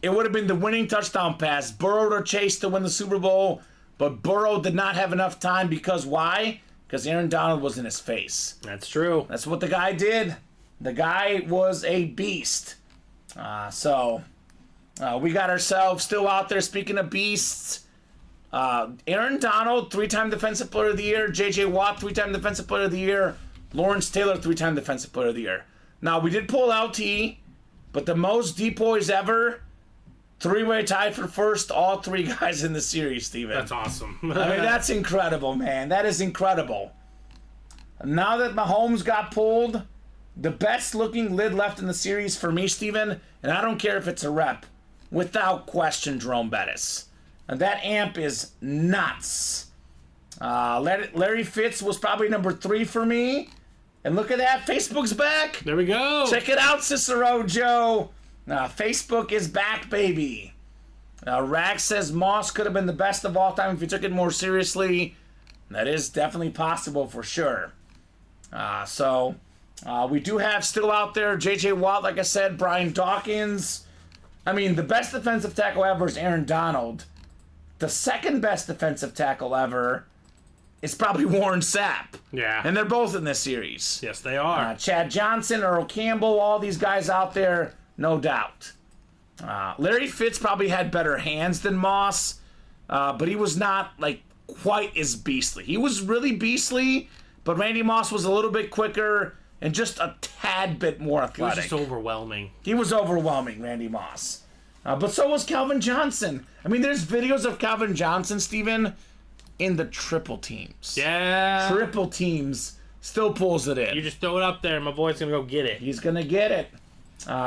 It would have been the winning touchdown pass. Burrow to Chase to win the Super Bowl, but Burrow did not have enough time because why? Because Aaron Donald was in his face. That's true. That's what the guy did. The guy was a beast. We got ourselves still out there, speaking of beasts. Aaron Donald, 3-time Defensive Player of the Year. J.J. Watt, 3-time Defensive Player of the Year. Lawrence Taylor, 3-time Defensive Player of the Year. Now, we did pull LT, but the most depoys ever, 3-way tie for first, all 3 guys in the series, Steven. That's awesome. That's incredible, man. That is incredible. Now that Mahomes got pulled, the best looking lid left in the series for me, Steven, and I don't care if it's a rep, without question, Jerome Bettis. And that amp is nuts. Larry Fitz was probably number 3 for me. And look at that, Facebook's back. There we go. Check it out, Cicero Joe. Facebook is back, baby. Rack says Moss could have been the best of all time if he took it more seriously. That is definitely possible for sure. We do have still out there J.J. Watt, like I said, Brian Dawkins. The best defensive tackle ever is Aaron Donald. The second best defensive tackle ever it's probably Warren Sapp. Yeah. And they're both in this series. Yes, they are. Chad Johnson, Earl Campbell, all these guys out there, no doubt. Larry Fitz probably had better hands than Moss, but he was not like quite as beastly. He was really beastly, but Randy Moss was a little bit quicker and just a tad bit more It was athletic. just overwhelming. He was overwhelming, Randy Moss. But so was Calvin Johnson. I mean, there's videos of Calvin Johnson, Steven, in the triple teams. Yeah. Triple teams, still pulls it in. You just throw it up there and my boy's going to go get it. He's going to get it.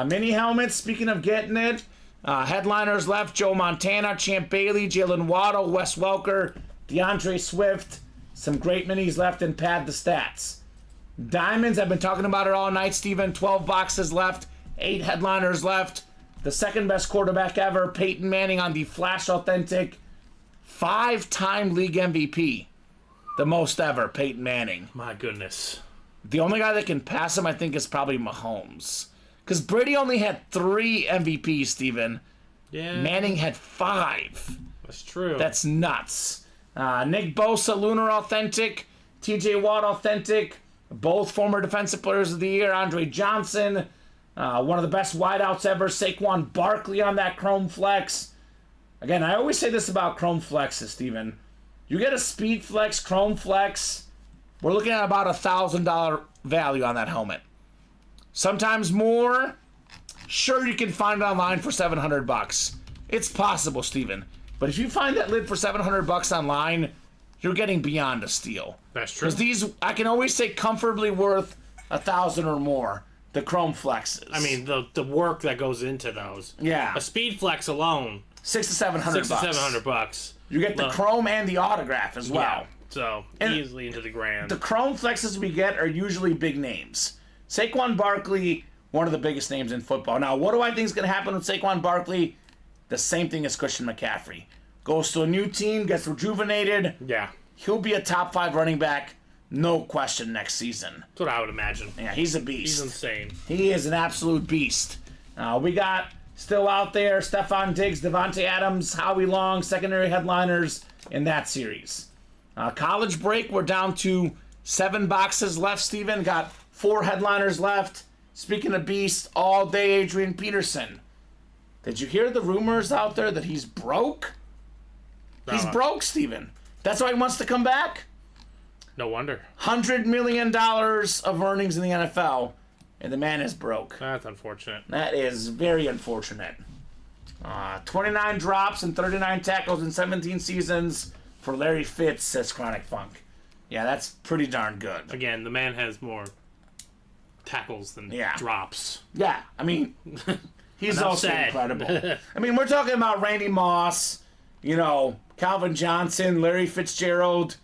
Mini helmets, speaking of getting it, headliners left, Joe Montana, Champ Bailey, Jalen Waddle, Wes Welker, DeAndre Swift. Some great minis left and pad the stats. Diamonds, I've been talking about it all night, Steven. 12 boxes left, 8 headliners left. The second best quarterback ever, Peyton Manning, on the Flash Authentic. 5-time league MVP. The most ever, Peyton Manning. My goodness. The only guy that can pass him, I think, is probably Mahomes. Because Brady only had 3 MVPs, Steven. Yeah. Manning had 5. That's true. That's nuts. Nick Bosa, Lunar Authentic. TJ Watt Authentic. Both former Defensive Players of the Year. Andre Johnson. One of the best wideouts ever. Saquon Barkley on that Chrome Flex. Again, I always say this about Chrome Flexes, Steven. You get a Speed Flex, Chrome Flex, we're looking at about $1,000 value on that helmet. Sometimes more. Sure, you can find it online for $700. It's possible, Steven. But if you find that lid for $700 online, you're getting beyond a steal. That's true. Because these, I can always say, comfortably worth $1,000 or more. The Chrome Flexes. I mean, the work that goes into those. Yeah. A Speed Flex alone, $600 to $700. $600-700. You get the Chrome and the autograph as well. Yeah. So And easily into the grand. The Chrome Flexes we get are usually big names. Saquon Barkley, one of the biggest names in football. Now, what do I think is going to happen with Saquon Barkley? The same thing as Christian McCaffrey. Goes to a new team, gets rejuvenated. Yeah. He'll be a top 5 running back, no question, next season. That's what I would imagine. Yeah, he's a beast. He's insane. He is an absolute beast. We got still out there Stephon Diggs, Devontae Adams, Howie Long, secondary headliners in that series. College break, we're down to 7 boxes left, Steven. Got 4 headliners left. Speaking of beast, all day Adrian Peterson. Did you hear the rumors out there that he's broke? He's broke, Steven. That's why he wants to come back? No wonder. $100 million of earnings in the NFL, and the man is broke. That's unfortunate. That is very unfortunate. 29 drops and 39 tackles in 17 seasons for Larry Fitz, says Chronic Funk. Yeah, that's pretty darn good. Again, the man has more tackles than drops. Yeah, I mean, he's Enough also said. incredible. I mean, we're talking about Randy Moss, Calvin Johnson, Larry Fitzgerald.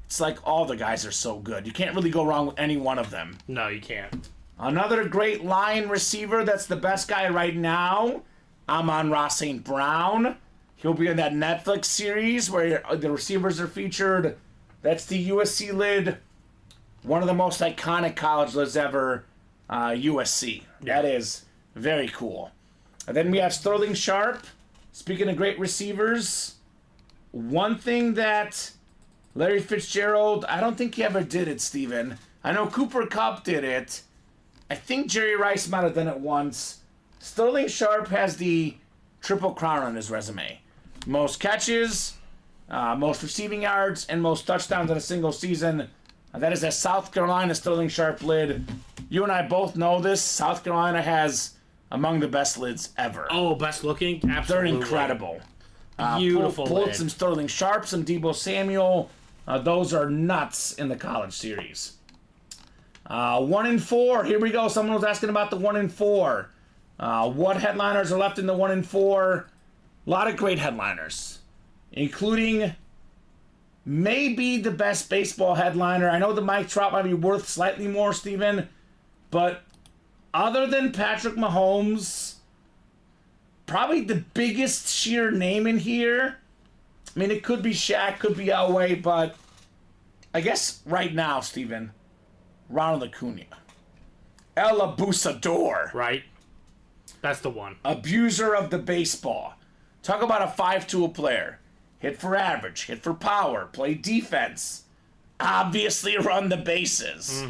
It's like all the guys are so good. You can't really go wrong with any one of them. No, you can't. Another great line receiver that's the best guy right now, Amon-Ra St. Brown. He'll be in that Netflix series where the receivers are featured. That's the USC lid. One of the most iconic college lids ever, USC. Yeah. That is very cool. And then we have Sterling Sharp. Speaking of great receivers, one thing that Larry Fitzgerald, I don't think he ever did it, Steven. I know Cooper Kupp did it. I think Jerry Rice might have done it once. Sterling Sharp has the Triple Crown on his resume. Most catches, most receiving yards, and most touchdowns in a single season. That is a South Carolina Sterling Sharp lid. You and I both know this. South Carolina has among the best lids ever. Oh, best looking? Absolutely. They're incredible. Beautiful Pulled lid. some Sterling Sharp, some Deebo Samuel. Those are nuts in the college series. 1 and 4. Here we go. Someone was asking about the 1 and 4. What headliners are left in the 1 and 4? A lot of great headliners, including maybe the best baseball headliner. I know the Mike Trout might be worth slightly more, Steven, but other than Patrick Mahomes, probably the biggest sheer name in here. I mean, it could be Shaq, could be Elway, but I guess right now, Steven, Ronald Acuna. El Abusador. Right? That's the one. Abuser of the baseball. Talk about a 5-tool player. Hit for average, hit for power, play defense. obviously run the bases.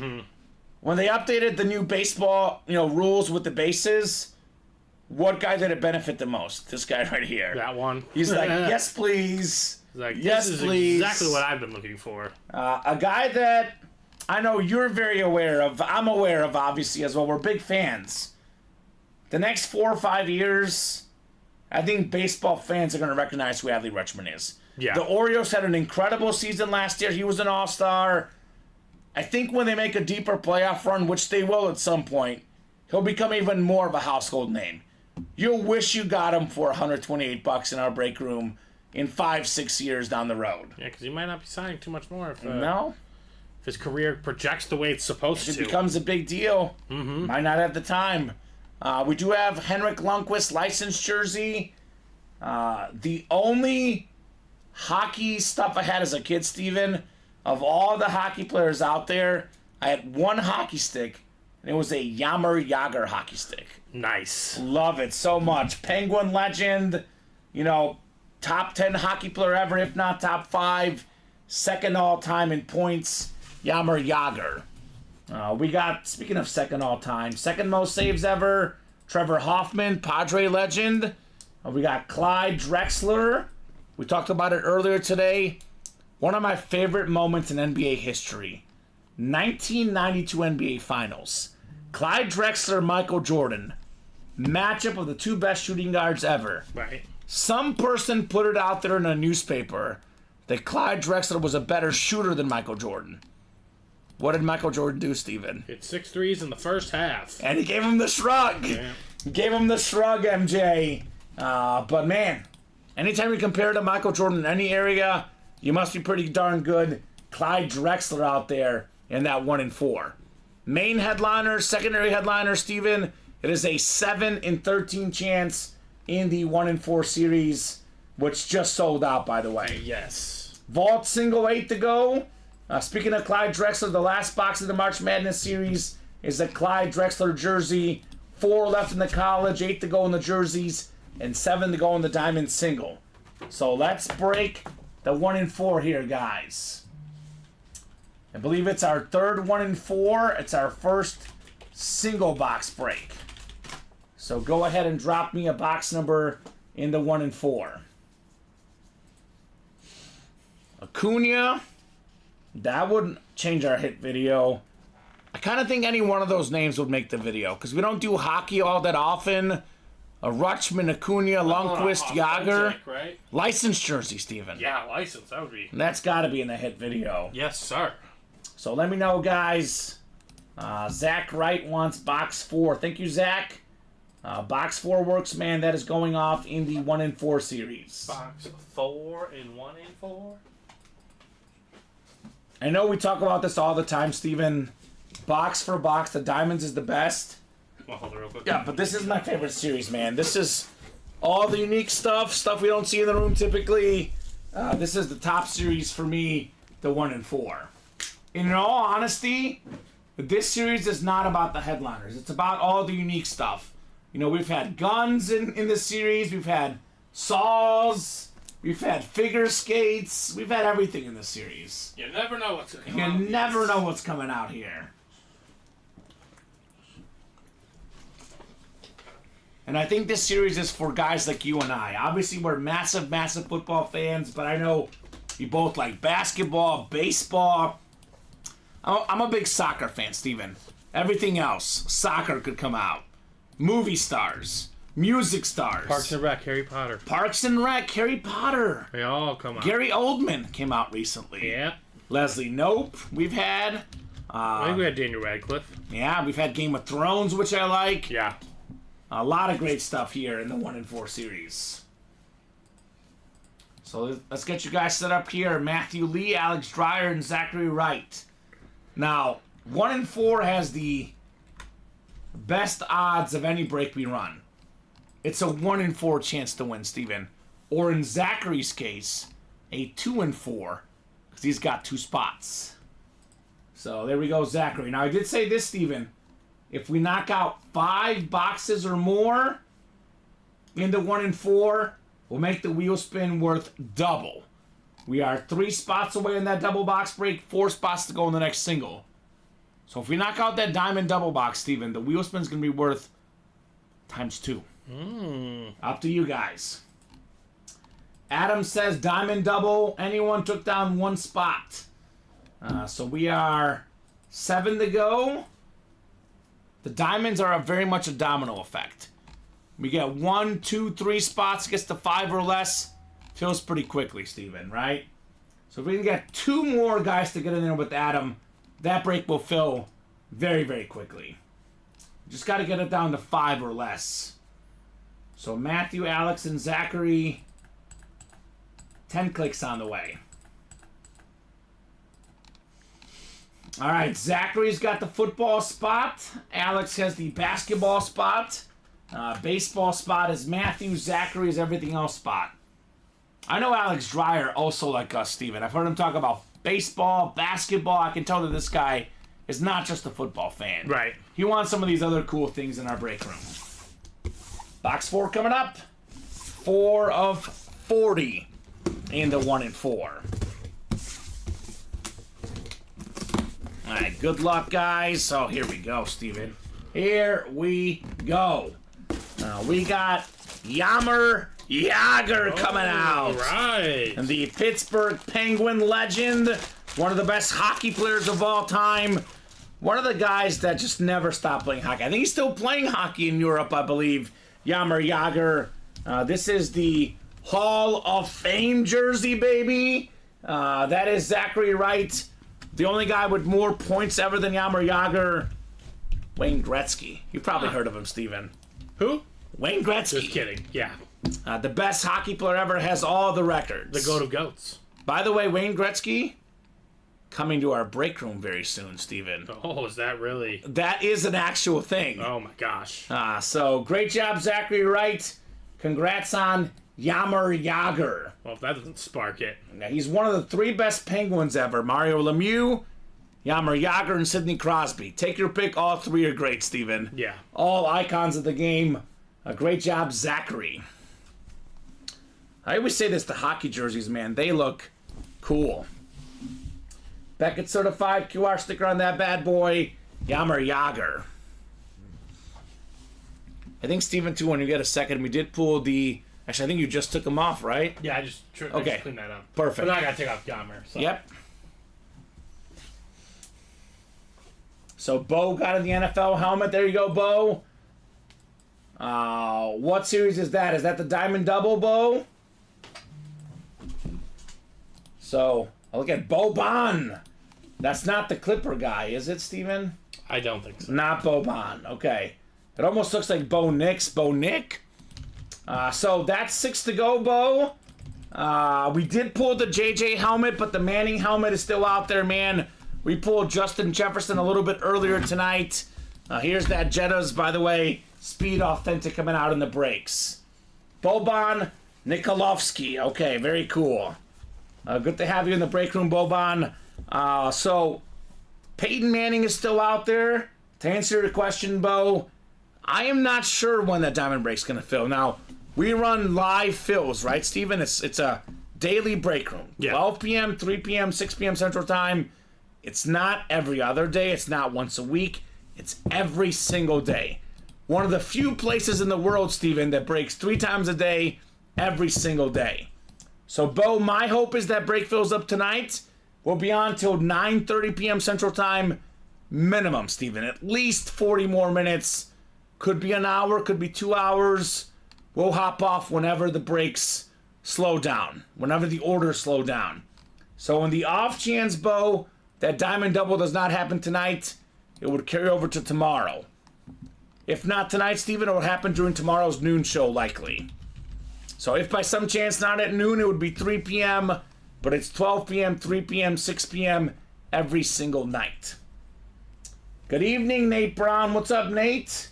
When they updated the new baseball, rules with the bases, what guy did it benefit the most? This guy right here. That one. He's like, yes, please. He's like, yes, this is please. exactly what I've been looking for. A guy that I know you're very aware of. I'm aware of, obviously, as well. We're big fans. The next 4 or 5 years, I think baseball fans are going to recognize who Adley Rutschman is. Yeah. The Orioles had an incredible season last year. He was an all-star. I think when they make a deeper playoff run, which they will at some point, he'll become even more of a household name. You'll wish you got him for $128 in our break room in 5-6 years down the road. Yeah, because he might not be signing too much more if his career projects the way it's supposed It to. becomes a big deal. Might not have the time. We do have Henrik Lundqvist licensed jersey. The only hockey stuff I had as a kid, Steven, of all the hockey players out there, I had one hockey stick, and it was a Jaromir Jagr hockey stick. Nice. Love it so much. Penguin legend, top 10 hockey player ever, if not top 5. Second all time in points, Jaromir Jagr. We got, speaking of second all time, second most saves ever, Trevor Hoffman, Padre legend. We got Clyde Drexler. We talked about it earlier today. One of my favorite moments in NBA history. 1992 NBA Finals. Clyde Drexler, Michael Jordan. Matchup of the two best shooting guards ever. Right. Some person put it out there in a newspaper that Clyde Drexler was a better shooter than Michael Jordan. What did Michael Jordan do, Steven? Hit 6 threes in the first half. And he gave him the shrug. Yeah. Gave him the shrug, MJ. But man, anytime you compare to Michael Jordan in any area, you must be pretty darn good. Clyde Drexler out there in that 1 in 4. Main headliner, secondary headliner, Steven. It is a 7 in 13 chance in the 1 in 4 series, which just sold out, by the way. Yes. Vault single 8 to go. Speaking of Clyde Drexler, the last box of the March Madness series is a Clyde Drexler jersey. 4 left in the college, 8 to go in the jerseys, and 7 to go in the diamond single. So let's break the 1 in 4 here, guys. I believe it's our third 1 in 4. It's our first single box break. So go ahead and drop me a box number in the 1 in 4. Acuna. That wouldn't change our hit video. I kind of think any one of those names would make the video because we don't do hockey all that often. A Rutschman, Acuna, Lundqvist, Jagr. Right? Licensed jersey, Steven. Yeah, license. That would be. And that's got to be in the hit video. Yes, sir. So let me know, guys. Zach Wright wants box 4. Thank you, Zach. Box 4 works, man. That is going off in the 1 in 4 series. Box 4 and 1 in 4. I know we talk about this all the time, Steven. Box for box, the Diamonds is the best. Well, hold it real quick. Yeah, but this is my favorite series, man. This is all the unique stuff we don't see in the room typically. This is the top series for me, the 1 in 4. In all honesty, this series is not about the headliners. It's about all the unique stuff. We've had guns in this series. We've had saws. We've had figure skates. We've had everything in this series. You never know what's going You on. never know what's coming out here. And I think this series is for guys like you and I. Obviously, we're massive, massive football fans, but I know you both like basketball, baseball. I'm a big soccer fan, Steven. Everything else, soccer could come out. Movie stars, music stars. Parks and Rec, Harry Potter. Parks and Rec, Harry Potter. They all come out. Gary Oldman came out recently. Yeah. Leslie Knope, we've had. I think we had Daniel Radcliffe. Yeah, we've had Game of Thrones, which I like. Yeah. A lot of great stuff here in the 1 in 4 series. So let's get you guys set up here. Matthew Lee, Alex Dreyer, and Zachary Wright. Now, 1 in 4 has the best odds of any break we run. It's a 1 in 4 chance to win, Steven. Or in Zachary's case, a 2 in 4, because he's got 2 spots. So there we go, Zachary. Now, I did say this, Steven. If we knock out 5 boxes or more in the 1 in 4, we'll make the wheel spin worth double. We are 3 spots away in that double box break, 4 spots to go in the next single. So if we knock out that diamond double box, Steven, the wheel spin's going to be worth times 2. Up to you guys. Adam says diamond double. Anyone took down 1 spot. So we are 7 to go. The diamonds are very much a domino effect. We get 1, 2, 3 spots, gets to 5 or less. Fills pretty quickly, Steven, right? So if we can get 2 more guys to get in there with Adam, that break will fill very, very quickly. Just got to get it down to 5 or less. So Matthew, Alex, and Zachary, 10 clicks on the way. All right, Zachary's got the football spot. Alex has the basketball spot. Baseball spot is Matthew. Zachary is everything else spot. I know Alex Dreyer also like us, Steven. I've heard him talk about baseball, basketball. I can tell that this guy is not just a football fan. Right. He wants some of these other cool things in our break room. Box 4 coming up. 4 of 40 in the 1 and 4. All right, good luck, guys. So here we go, Steven. Here we go. We got Yammer Yager coming out. Right. And the Pittsburgh Penguin legend. One of the best hockey players of all time. One of the guys that just never stopped playing hockey. I think he's still playing hockey in Europe, I believe. Yammer Yager. This is the Hall of Fame jersey, baby. That is Zachary Wright. The only guy with more points ever than Yammer Yager, Wayne Gretzky. You've probably heard of him, Steven. Who? Wayne Gretzky. Just kidding. Yeah. The best hockey player ever, has all the records. The goat of goats. By the way, Wayne Gretzky, coming to our break room very soon, Steven. Oh, is that really? That is an actual thing. Oh my gosh. So great job, Zachary Wright. Congrats on Yammer Yager. Well, if that doesn't spark it. Now, he's one of the 3 best Penguins ever. Mario Lemieux, Yammer Yager, and Sidney Crosby. Take your pick. All 3 are great, Steven. Yeah. All icons of the game. Great job, Zachary. I always say this, the hockey jerseys, man, they look cool. Beckett certified QR sticker on that bad boy. Yammer Yager. I think, Steven, too, when you get a second, we did pull the... Actually, I think you just took them off, right? Yeah, I just cleaned that up. Perfect. But now I gotta take off Yammer. So. Yep. So Bo got in the NFL helmet. There you go, Bo. What series is that? Is that the Diamond Double, Bo? So, I'll look at Boban. That's not the Clipper guy, is it, Steven? I don't think so. Not Boban. Okay. It almost looks like Bo Nix. Bo Nick. So that's 6 to go, Bo. We did pull the JJ helmet, but the Manning helmet is still out there, man. We pulled Justin Jefferson a little bit earlier tonight. Here's that Jetta's, by the way, Speed Authentic coming out in the breaks. Boban Nikolovsky. Okay, very cool. Good to have you in the break room, Boban. So Peyton Manning is still out there. To answer your question, Bo, I am not sure when that diamond break's going to fill. Now, we run live fills, right, Steven? It's a daily break room. Yeah. 12 p.m., 3 p.m., 6 p.m. Central Time. It's not every other day. It's not once a week. It's every single day. One of the few places in the world, Steven, that breaks 3 times a day, every single day. So, Bo, my hope is that break fills up tonight. We'll be on till 9:30 p.m. Central Time minimum, Steven. At least 40 more minutes. Could be an hour, could be 2 hours. We'll hop off whenever the breaks slow down, whenever the orders slow down. So in the off chance, Bo, that diamond double does not happen tonight, it would carry over to tomorrow. If not tonight, Steven, it will happen during tomorrow's noon show, likely. So if by some chance not at noon, it would be 3 p.m., but it's 12 p.m., 3 p.m., 6 p.m. every single night. Good evening, Nate Brown. What's up, Nate?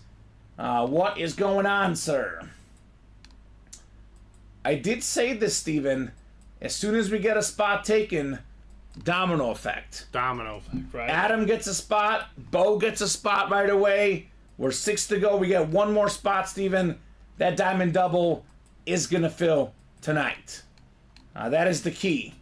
What is going on, sir? I did say this, Steven. As soon as we get a spot taken, domino effect. Domino effect, right? Adam gets a spot. Bo gets a spot right away. We're 6 to go. We get 1 more spot, Steven. That diamond double is going to fill tonight. That is the key.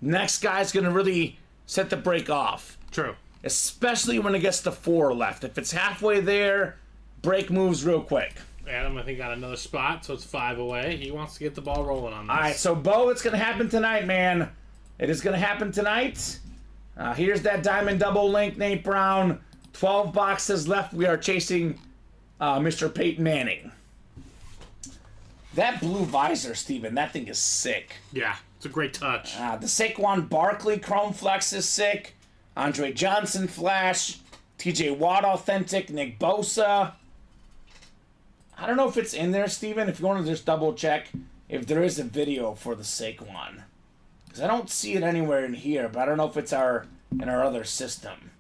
next guy's going to really set the break off. True. Especially when it gets to 4 left. If it's halfway there, break moves real quick. Adam, I think, got another spot, so it's 5 away. He wants to get the ball rolling on this. All right, so Bo, it's going to happen tonight, man. It is going to happen tonight. Here's that diamond double link, Nate Brown. 12 boxes left. We are chasing Mr. Peyton Manning. That blue visor, Steven, that thing is sick. Yeah, it's a great touch. The Saquon Barkley Chrome Flex is sick. Andre Johnson Flash. TJ Watt Authentic. Nick Bosa. I don't know if it's in there, Steven. If you want to just double check if there is a video for the Saquon. Because I don't see it anywhere in here, but I don't know if it's in our other system.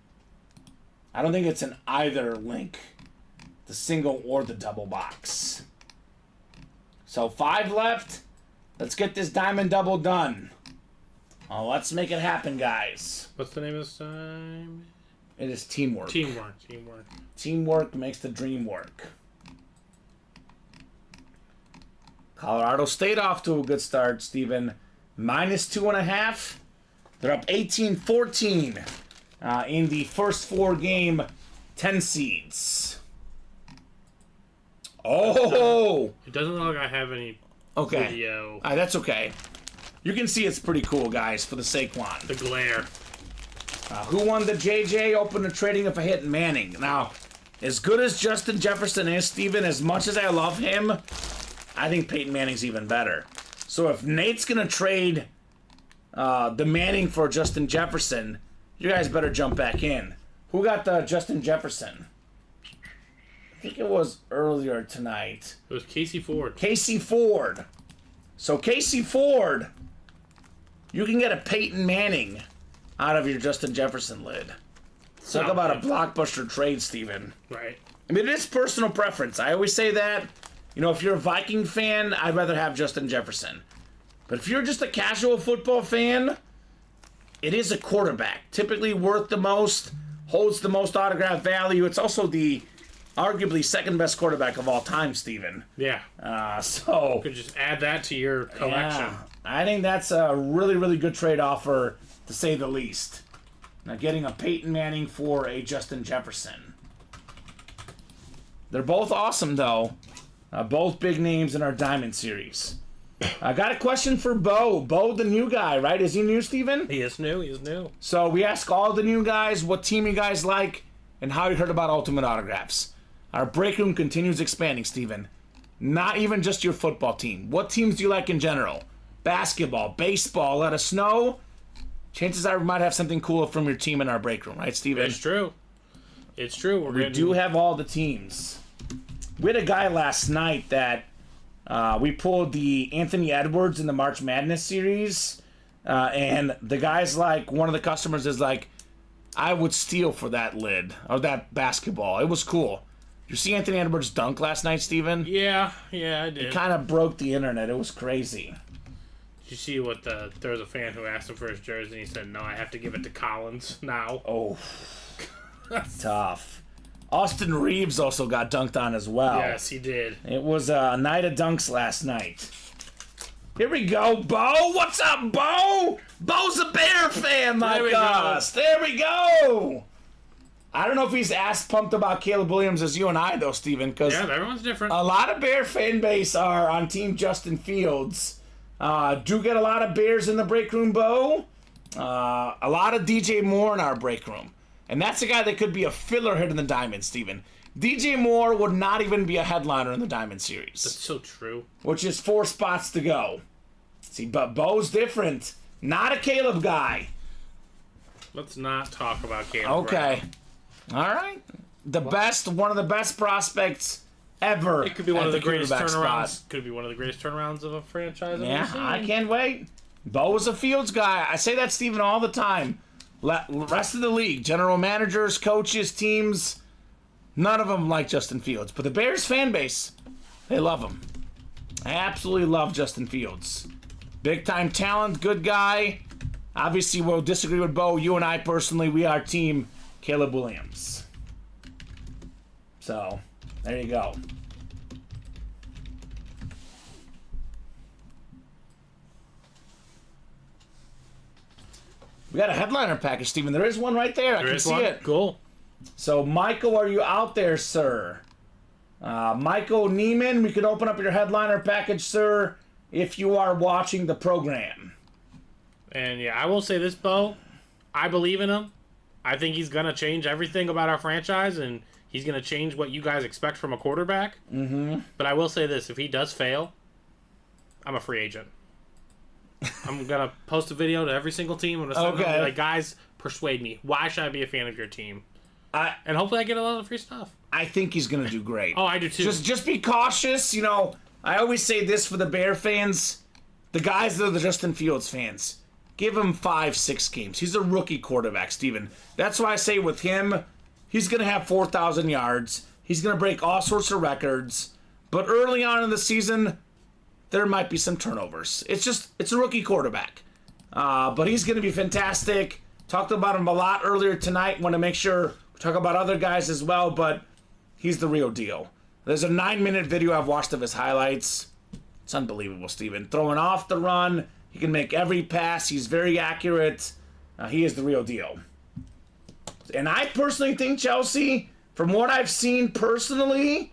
I don't think it's in either link. The single or the double box. So 5 left. Let's get this diamond double done. Oh, let's make it happen, guys. What's the name of this time? It is teamwork. Teamwork. Teamwork makes the dream work. Colorado State off to a good start, Steven. -2.5. They're up 18-14 in the first 4 game 10 seeds. Oh! It doesn't look like I have any video. That's okay. You can see it's pretty cool, guys, for the Saquon. The glare. Who won the JJ? Open the trading of a hit Manning. Now, as good as Justin Jefferson is, Steven, as much as I love him, I think Peyton Manning's even better. So if Nate's going to trade the Manning for Justin Jefferson, you guys better jump back in. Who got the Justin Jefferson? I think it was earlier tonight. It was Casey Ford. Casey Ford. So Casey Ford, you can get a Peyton Manning out of your Justin Jefferson lid. Talk about a blockbuster trade, Steven. Right. I mean, it is personal preference. I always say that. You know, if you're a Viking fan, I'd rather have Justin Jefferson. But if you're just a casual football fan, it is a quarterback. Typically worth the most, holds the most autograph value. It's also the arguably second best quarterback of all time, Steven. Yeah. So You could just add that to your collection. yeah, I think that's a really, really good trade offer, to say the least. Now, getting a Peyton Manning for a Justin Jefferson. They're both awesome, though. Both big names in our Diamond Series. I got a question for Bo. Bo, the new guy, right? Is he new, Steven? He is new. So we ask all the new guys what team you guys like and how you heard about Ultimate Autographs. Our break room continues expanding, Steven. Not even just your football team. What teams do you like in general? Basketball, baseball, let us know. Chances are we might have something cool from your team in our break room, right, Steven? It's true. We do have all the teams. We had a guy last night that we pulled the Anthony Edwards in the March Madness series, and the guy's like, one of the customers is like, I would steal for that lid, or that basketball. It was cool. You see Anthony Edwards dunk last night, Steven? Yeah, I did. It kind of broke the internet. It was crazy. Did you see what there was a fan who asked him for his jersey and he said, no, I have to give it to Collins now. Oh, tough. Austin Reeves also got dunked on as well. Yes, he did. It was a night of dunks last night. Here we go, Bo. What's up, Bo? Bo's a Bear fan like us. There we go. I don't know if he's as pumped about Caleb Williams as you and I, though, Steven, because everyone's different. a lot of Bear fan base are on Team Justin Fields. Do get a lot of Bears in the break room, Bo. A lot of DJ Moore in our break room. And that's a guy that could be a filler hit in the Diamond, Steven. DJ Moore would not even be a headliner in the Diamond Series. That's so true. Which is 4 spots to go. See, but Bo's different. Not a Caleb guy. Let's not talk about Caleb. Okay. All right. One of the best prospects ever. It could be one of the greatest turnarounds. Spot. Could be one of the greatest turnarounds of a franchise. Yeah, I can't wait. Bo is a Fields guy. I say that, Steven, all the time. Rest of the league, general managers, coaches, teams, none of them like Justin Fields. But the Bears fan base, they love him. I absolutely love Justin Fields. Big time talent, good guy. Obviously, we'll disagree with Bo. You and I personally, we are team Caleb Williams. So, there you go. We got a headliner package, Steven. There is one right there. I can see it. Cool. So, Michael, are you out there, sir? Michael Neiman, we can open up your headliner package, sir, if you are watching the program. And yeah, I will say this, Bo. I believe in him. I think he's going to change everything about our franchise, and he's going to change what you guys expect from a quarterback. Mm-hmm. But I will say this. If he does fail, I'm a free agent. I'm going to post a video to every single team. I'm going to send them, like, guys, persuade me. Why should I be a fan of your team? And hopefully I get a lot of free stuff. I think he's going to do great. Oh, I do too. Just be cautious. You know, I always say this for the Bear fans. The guys that are the Justin Fields fans. Give him 5-6 games. He's a rookie quarterback, Steven. That's why I say with him, he's going to have 4,000 yards. He's going to break all sorts of records. But early on in the season, there might be some turnovers. It's a rookie quarterback. But he's going to be fantastic. Talked about him a lot earlier tonight. Want to make sure we talk about other guys as well, but he's the real deal. There's a 9-minute video I've watched of his highlights. It's unbelievable, Steven. Throwing off the run. He can make every pass. He's very accurate. He is the real deal. And I personally think, Chelsea, from what I've seen personally,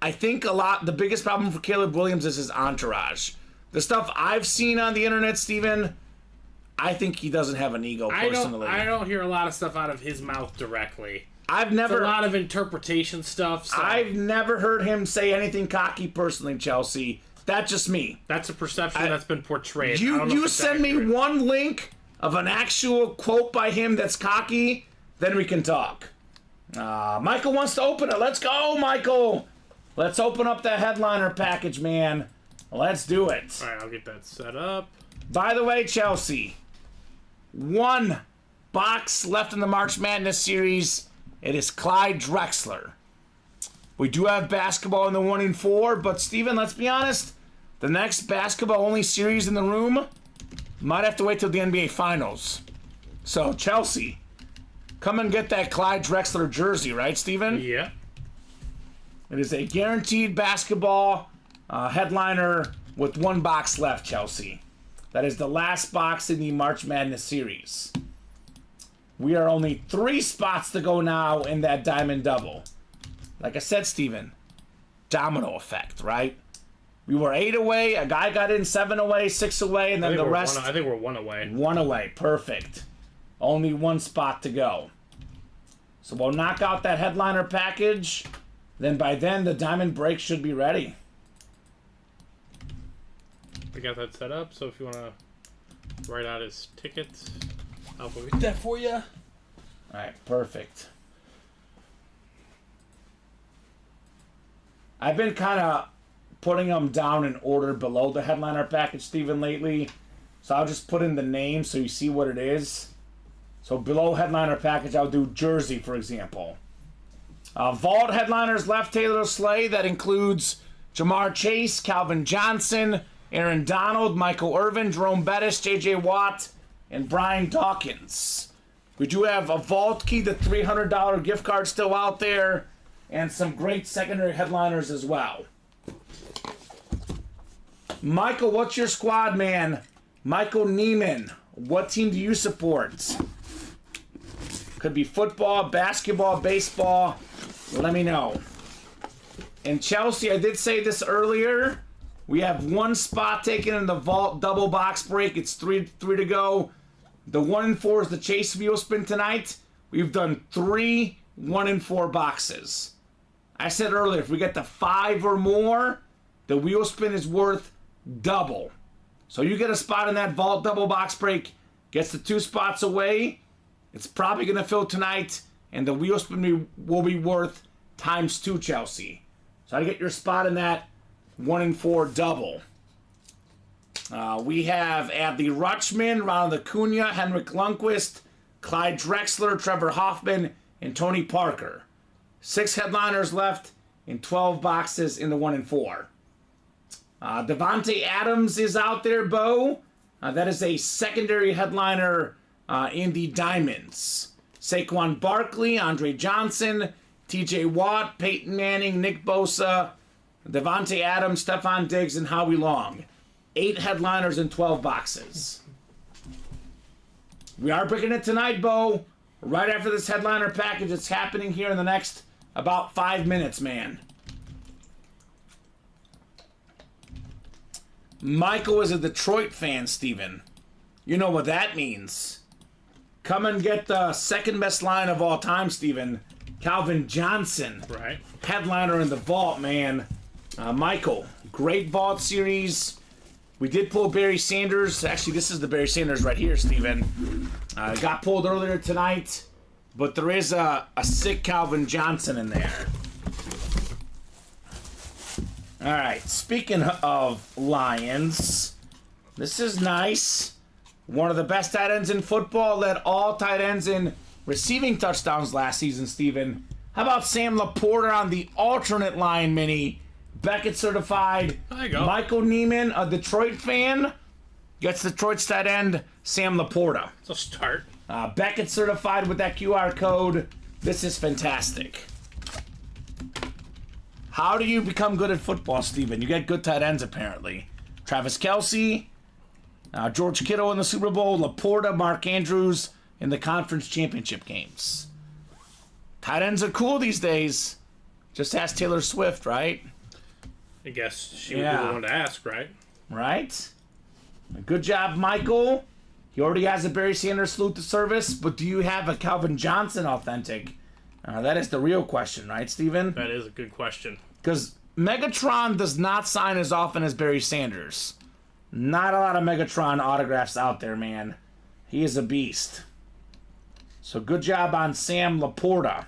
I think the biggest problem for Caleb Williams is his entourage. The stuff I've seen on the internet, Steven, I think he doesn't have an ego personally. I don't hear a lot of stuff out of his mouth directly. It's a lot of interpretation stuff. So. I've never heard him say anything cocky personally, Chelsea. That's just me. That's a perception that's been portrayed. You send me one link of an actual quote by him that's cocky, then we can talk. Michael wants to open it. Let's go, Michael. Let's open up that headliner package, man. Let's do it. All right, I'll get that set up. By the way, Chelsea, one box left in the March Madness series. It is Clyde Drexler. We do have basketball in the 1 and 4, but Steven, let's be honest, the next basketball-only series in the room might have to wait till the NBA Finals. So, Chelsea, come and get that Clyde Drexler jersey, right, Steven? Yeah. It is a guaranteed basketball headliner with one box left, Chelsea. That is the last box in the March Madness series. We are only 3 spots to go now in that diamond double. Like I said, Steven, domino effect, right? We were 8 away, a guy got in 7 away, 6 away, and then the rest... I think we're 1 away. 1 away, perfect. Only 1 spot to go. So we'll knock out that headliner package. Then by then, the diamond break should be ready. We got that set up, so if you want to write out his tickets, I'll go get that for you. All right, perfect. I've been kind of putting them down in order below the headliner package, Steven, lately. So I'll just put in the name so you see what it is. So below headliner package, I'll do jersey, for example. Vault headliners left, Taylor Slay. That includes Jamar Chase, Calvin Johnson, Aaron Donald, Michael Irvin, Jerome Bettis, J.J. Watt, and Brian Dawkins. We do have a Vault Key, the $300 gift card still out there, and some great secondary headliners as well. Michael, what's your squad, man? Michael Neiman, what team do you support? Could be football, basketball, baseball. Let me know. And Chelsea, I did say this earlier. We have 1 spot taken in the Vault double box break. It's 3 to go. The 1 and 4 is the Chase Wheel Spin tonight. We've done 3 1 and 4 boxes. I said earlier, if we get to 5 or more, the wheel spin is worth double. So you get a spot in that Vault double box break, gets the 2 spots away. It's probably going to fill tonight, and the wheel spin will be worth ×2, Chelsea. So I get your spot in that 1 and 4 double. We have Adley Rutschman, Ronald Acuna, Henrik Lundqvist, Clyde Drexler, Trevor Hoffman, and Tony Parker. 6 headliners left in 12 boxes in the 1 and 4. Devontae Adams is out there, Bo. That is a secondary headliner in the Diamonds. Saquon Barkley, Andre Johnson, TJ Watt, Peyton Manning, Nick Bosa, Devontae Adams, Stephon Diggs, and Howie Long. 8 headliners in 12 boxes. We are breaking it tonight, Bo. Right after this headliner package. It's happening here in the next about 5 minutes, man. Michael is a Detroit fan, Steven. You know what that means. Come and get the second best line of all time, Steven. Calvin Johnson. Right. Headliner in the vault, man. Michael, great vault series. We did pull Barry Sanders. Actually, this is the Barry Sanders right here, Steven. Got pulled earlier tonight, but there is a sick Calvin Johnson in there. All right, speaking of Lions, this is nice. One of the best tight ends in football, led all tight ends in receiving touchdowns last season, Steven. How about Sam Laporta on the alternate line mini? Beckett certified. There you go. Michael Neiman, a Detroit fan, gets Detroit's tight end, Sam Laporta. It's a start. Beckett certified with that QR code. This is fantastic. How do you become good at football, Steven? You get good tight ends, apparently. Travis Kelce, George Kittle in the Super Bowl, Laporta, Mark Andrews in the conference championship games. Tight ends are cool these days. Just ask Taylor Swift, right? I guess she would be the one to ask, right? Right? Good job, Michael. He already has a Barry Sanders salute to service, but do you have a Calvin Johnson authentic? That is the real question, right, Steven? That is a good question. Because Megatron does not sign as often as Barry Sanders. Not a lot of Megatron autographs out there, man. He is a beast. So good job on Sam Laporta.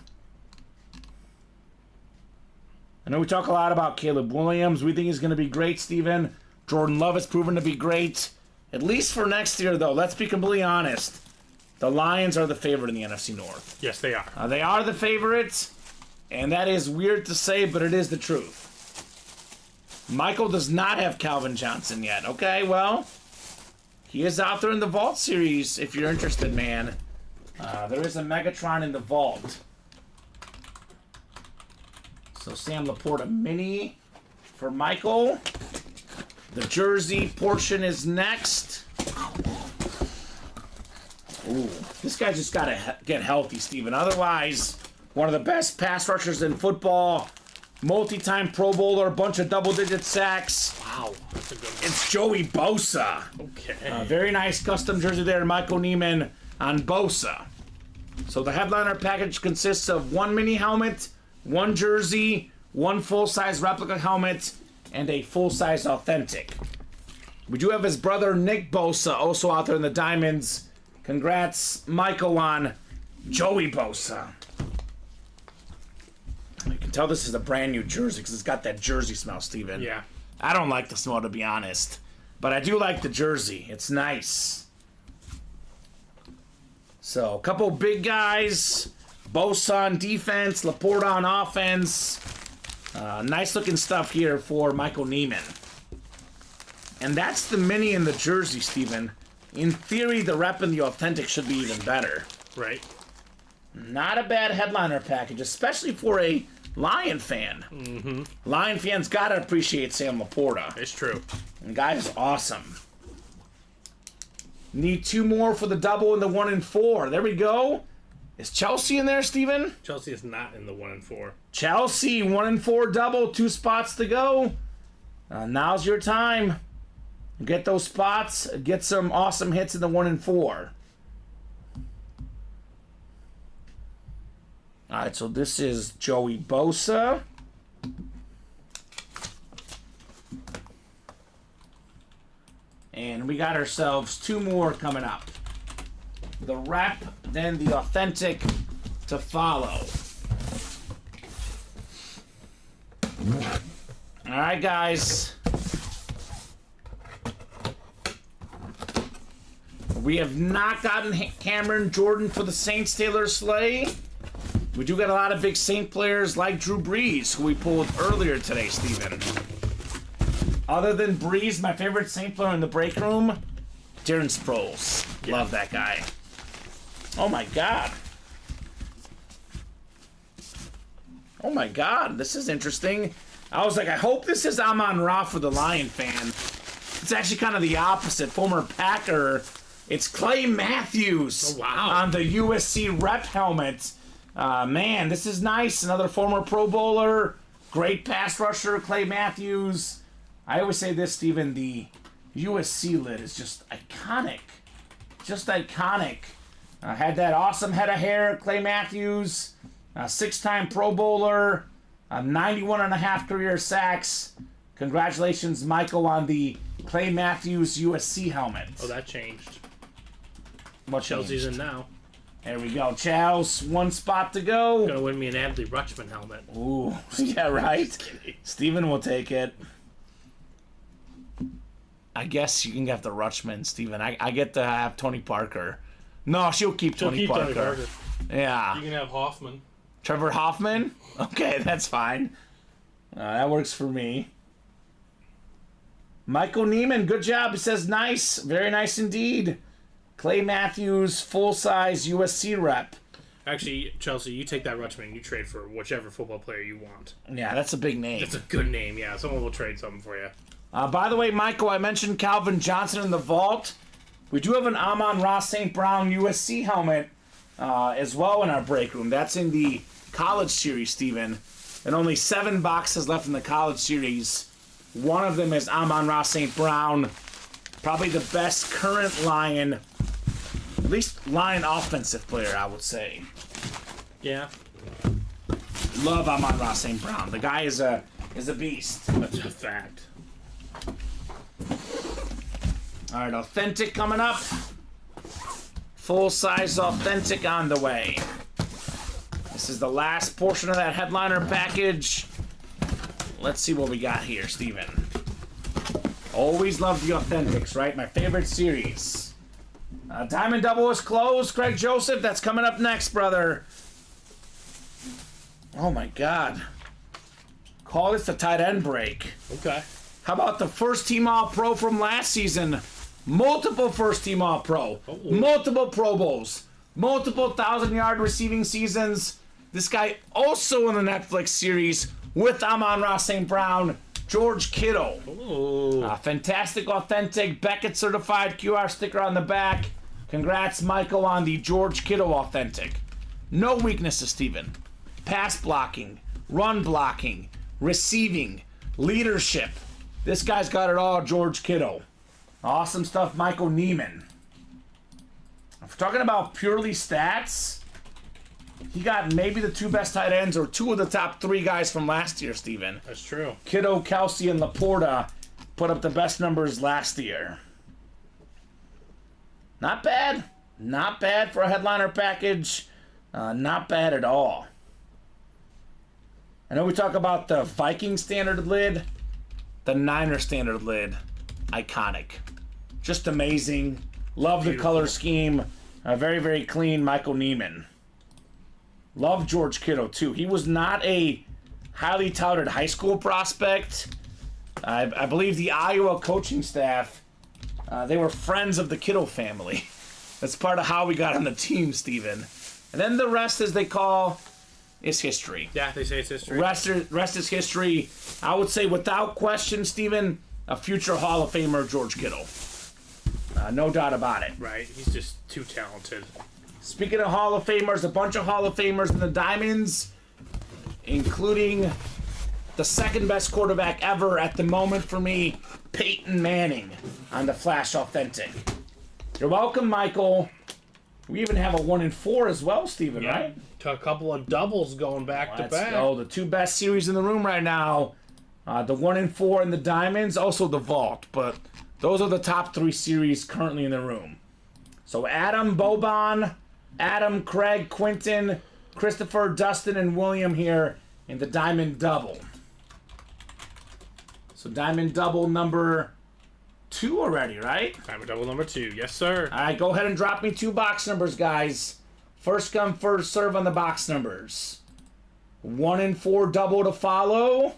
I know we talk a lot about Caleb Williams. We think he's going to be great, Steven. Jordan Love has proven to be great. At least for next year, though. Let's be completely honest. The Lions are the favorite in the NFC North. Yes, they are. They are the favorites, and that is weird to say, but it is the truth. Michael does not have Calvin Johnson yet. Okay, well, he is out there in the Vault series if you're interested, man. There is a Megatron in the Vault. So Sam Laporta mini for Michael. The jersey portion is next. Ooh, this guy just got to get healthy, Steven. Otherwise, one of the best pass rushers in football, multi-time Pro Bowler, bunch of double-digit sacks. Wow, that's a good one. It's Joey Bosa. Okay. Very nice custom jersey there, Michael Neiman on Bosa. So the headliner package consists of one mini helmet, one jersey, one full-size replica helmet, and a full-size authentic. We do have his brother Nick Bosa also out there in the Diamonds. Congrats, Michael, on Joey Bosa. You can tell this is a brand new jersey because it's got that jersey smell, Steven. Yeah. I don't like the smell, to be honest. But I do like the jersey. It's nice. So, a couple big guys. Bosa on defense, Laporta on offense. Nice looking stuff here for Michael Neiman. And that's the mini and the jersey, Steven. In theory, the rep and the authentic should be even better. Right. Not a bad headliner package, especially for a Lion fan. Mm-hmm. Lion fans gotta appreciate Sam Laporta. It's true. The guy is awesome. Need two more for the double and the 1 and 4. There we go. Is Chelsea in there, Steven? Chelsea is not in the 1 and 4. Chelsea, 1 and 4 double, 2 spots to go. Now's your time. Get those spots. Get some awesome hits in the 1 and 4. All right, so this is Joey Bosa. And we got ourselves 2 more coming up. The rep, then the authentic to follow. All right, guys. We have not gotten Cameron Jordan for the Saints Taylor Slay. We do got a lot of big Saint players like Drew Brees, who we pulled earlier today, Steven. Other than Brees, my favorite Saint player in the break room, Darren Sproles. Love that guy. Oh my God. Oh my God, this is interesting. I was like, I hope this is Amon Ra for the Lion fan. It's actually kind of the opposite. Former Packer It's Clay Matthews on the USC rep helmet. Man, this is nice. Another former Pro Bowler, great pass rusher, Clay Matthews. I always say this, Steven, the USC lid is just iconic. Just iconic. Had that awesome head of hair, Clay Matthews, 6-time Pro Bowler, 91.5 career sacks. Congratulations, Michael, on the Clay Matthews USC helmet. Oh, that changed. What Chelsea's changed? in now. There we go. Chels, one spot to go. Gonna win me an Adley Rutschman helmet. Ooh, yeah, right. Steven will take it. I guess you can get the Rutschman, Steven. I get to have Tony Parker. No, she'll keep Tony Parker. Yeah. You can have Hoffman. Trevor Hoffman? Okay, that's fine. That works for me. Michael Neiman, good job. It says nice. Very nice indeed. Clay Matthews, full-size USC rep. Actually, Chelsea, you take that Rutschman, you trade for whichever football player you want. Yeah, that's a big name. It's a good name, yeah. Someone will trade something for you. By the way, Michael, I mentioned Calvin Johnson in the vault. We do have an Amon-Ra St. Brown USC helmet as well in our break room. That's in the college series, Steven. And only 7 boxes left in the college series. One of them is Amon-Ra St. Brown. Probably the best current Lion, at least Lion offensive player, I would say. Yeah. Love Amon-Ra St. Brown. The guy is a beast. That's a fact. All right, Authentic coming up. Full-size Authentic on the way. This is the last portion of that headliner package. Let's see what we got here, Steven. Always love the Authentics, right? My favorite series. Diamond Double is closed. Craig Joseph, that's coming up next, brother. Oh, my God. Call this the tight end break. Okay. How about the first team All-Pro from last season? Multiple first team All-Pro. Uh-oh. Multiple Pro Bowls. Multiple 1,000-yard receiving seasons. This guy also in the Netflix series with Amon-Ra St. Brown, George Kittle. Ooh. Fantastic, authentic, Beckett certified QR sticker on the back. Congrats, Michael, on the George Kittle authentic. No weaknesses, Steven. Pass blocking, run blocking, receiving, leadership. This guy's got it all, George Kittle. Awesome stuff, Michael Neiman. If we're talking about purely stats, he got maybe the 2 best tight ends or 2 of the top 3 guys from last year, Steven. That's true. Kittle, Kelsey, and Laporta put up the best numbers last year. Not bad. Not bad for a headliner package. Not bad at all. I know we talk about the Viking standard lid. The Niner standard lid. Iconic. Just amazing. Love the color scheme. Very, very clean Michael Neiman. Love George Kittle, too. He was not a highly touted high school prospect. I believe the Iowa coaching staff, they were friends of the Kittle family. That's part of how we got on the team, Steven. And then the rest, as they call, is history. Yeah, they say it's history. Rest is history. I would say, without question, Steven, a future Hall of Famer, George Kittle. No doubt about it. Right, he's just too talented. Speaking of Hall of Famers, a bunch of Hall of Famers in the Diamonds, including the second best quarterback ever at the moment for me, Peyton Manning, on the Flash Authentic. You're welcome, Michael. We even have a 1 and 4 as well, Steven, right? To a couple of doubles going back to back. Let's go. The 2 best series in the room right now. The 1 and 4 in the Diamonds, also the Vault, but those are the top 3 series currently in the room. So Adam, Boban, Adam, Craig, Quentin, Christopher, Dustin, and William here in the Diamond Double. So Diamond Double number 2 already, right? Diamond Double number 2, yes sir. All right, go ahead and drop me 2 box numbers, guys. First come, first serve on the box numbers. 1 and 4 double to follow.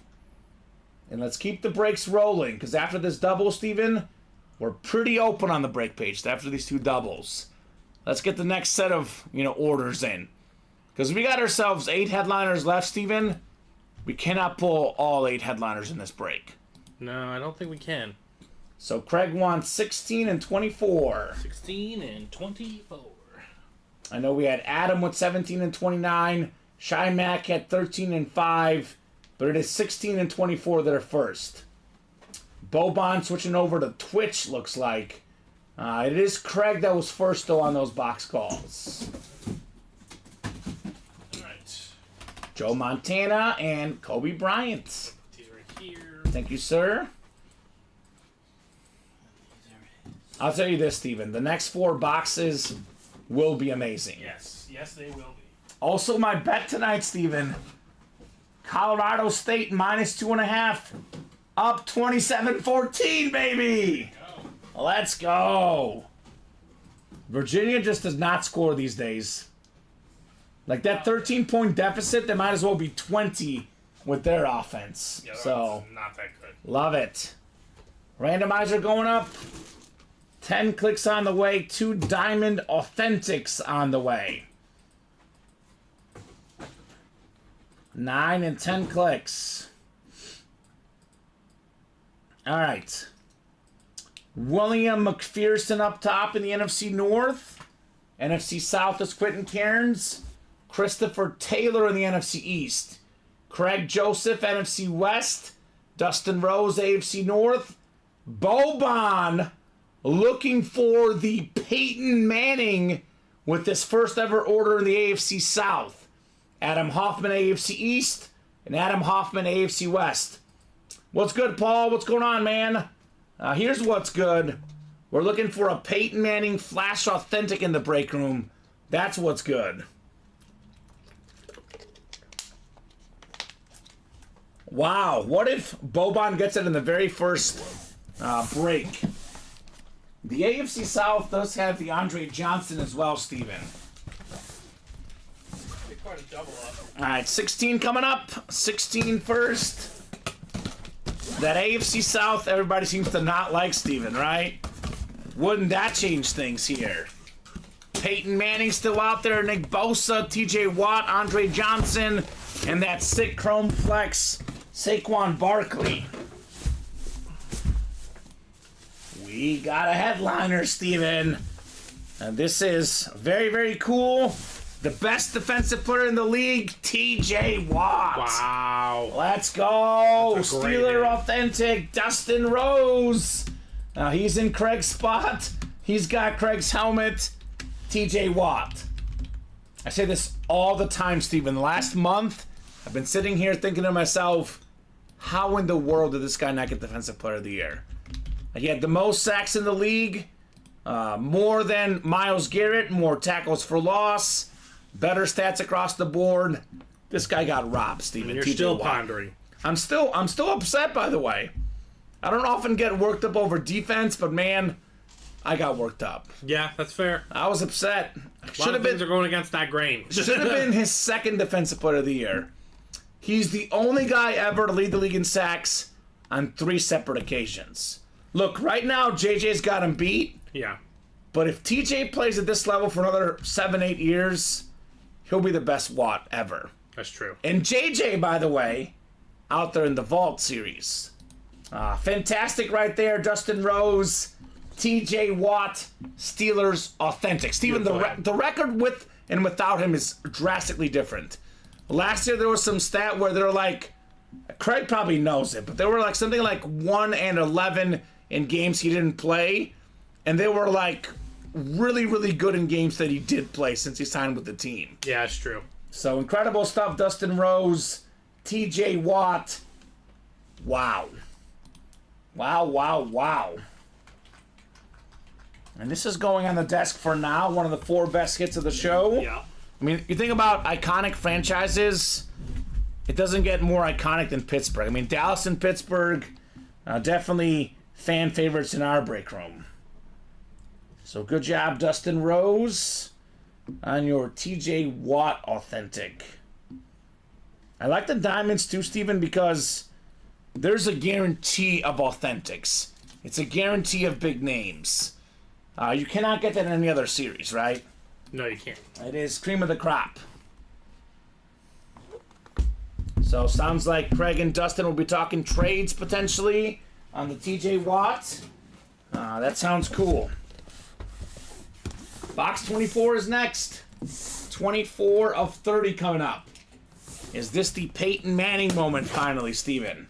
And let's keep the breaks rolling, because after this double, Steven, we're pretty open on the break page after these 2 doubles. Let's get the next set of, orders in. Because we got ourselves 8 headliners left, Steven. We cannot pull all 8 headliners in this break. No, I don't think we can. So Craig wants 16 and 24. 16 and 24. I know we had Adam with 17 and 29. Shy Mac had 13 and 5. But it is 16 and 24 that are first. Boban switching over to Twitch, looks like. It is Craig that was first, though, on those box calls. All right. Joe Montana and Kobe Bryant. These right here. Thank you, sir. These are his. I'll tell you this, Steven. The next 4 boxes will be amazing. Yes. Yes, they will be. Also, my bet tonight, Steven. Colorado State minus 2.5. Up 27-14, baby. Let's go. Virginia just does not score these days. Like that 13-point deficit, they might as well be 20 with their offense. Yeah, So, not that good. love it. Randomizer going up. 10 clicks on the way. 2 Diamond Authentics on the way. 9 and 10 clicks. All right. William McPherson up top in the NFC North. NFC South is Quentin Cairns. Christopher Taylor in the NFC East. Craig Joseph, NFC West. Dustin Rose, AFC North. Boban looking for the Peyton Manning with this first ever order in the AFC South. Adam Hoffman, AFC East. And Adam Hoffman, AFC West. What's good, Paul? What's going on, man? Here's what's good. We're looking for a Peyton Manning Flash Authentic in the break room. That's what's good. Wow, what if Boban gets it in the very first break? The AFC South does have the Andre Johnson as well, Steven. Quite a double up. All right, 16 coming up. 16 first. That AFC South, everybody seems to not like, Steven, right? Wouldn't that change things here? Peyton Manning still out there, Nick Bosa, TJ Watt, Andre Johnson, and that sick Chrome Flex, Saquon Barkley. We got a headliner, Steven. And this is very, very cool. The best defensive player in the league, TJ Watt. Wow. Let's go. That's a great Steeler hit. Authentic, Dustin Rose. Now he's in Craig's spot. He's got Craig's helmet. TJ Watt. I say this all the time, Steven. Last month, I've been sitting here thinking to myself, how in the world did this guy not get Defensive Player of the Year? He had the most sacks in the league, more than Myles Garrett, more tackles for loss, better stats across the board. This guy got robbed, Steven. You're TJ still Watt. pondering. I'm still upset, by the way. I don't often get worked up over defense, but man, I got worked up. Yeah, that's fair. I was upset. A lot Should of have things been are going against that grain. should have been his second Defensive Player of the Year. He's the only guy ever to lead the league in sacks on 3 separate occasions. Look, right now JJ's got him beat, Yeah. but if TJ plays at this level for another 7-8 years, he'll be the best Watt ever. That's true. And JJ, by the way, out there in the Vault series. Fantastic right there, Dustin Rose, TJ Watt, Steelers Authentic. Steven, the record with and without him is drastically different. Last year there was some stat where they're like, Craig probably knows it, but they were like something like 1-11 in games he didn't play, and they were like really, really good in games that he did play since he signed with the team. Yeah, it's true. So incredible stuff, Dustin Rose, TJ Watt. Wow. Wow, wow, wow. And this is going on the desk for now, one of the 4 best hits of the show. Yeah. I mean, you think about iconic franchises, it doesn't get more iconic than Pittsburgh. I mean, Dallas and Pittsburgh, definitely fan favorites in our break room. So good job, Dustin Rose, on your TJ Watt Authentic. I like the diamonds too, Steven, because there's a guarantee of authentics. It's a guarantee of big names. You cannot get that in any other series, right? No, you can't. It is cream of the crop. So sounds like Craig and Dustin will be talking trades potentially on the TJ Watt. That sounds cool. Box 24 is next. 24 of 30 coming up. Is this the Peyton Manning moment finally, Steven?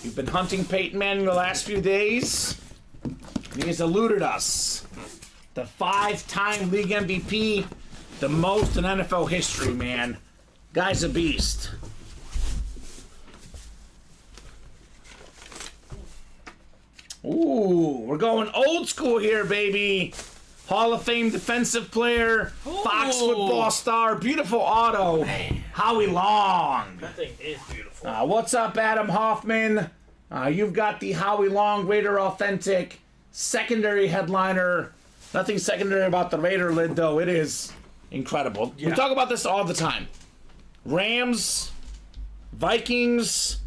You've been hunting Peyton Manning the last few days. He has eluded us. The 5-time league MVP, the most in NFL history, man. Guy's a beast. Ooh, we're going old school here, baby. Hall of Fame defensive player, Fox football star, beautiful auto, Howie Long. That thing is beautiful. What's up, Adam Hoffman? You've got the Howie Long Raider Authentic secondary headliner. Nothing secondary about the Raider lid, though. It is incredible. We talk about this all the time. Rams, Vikings,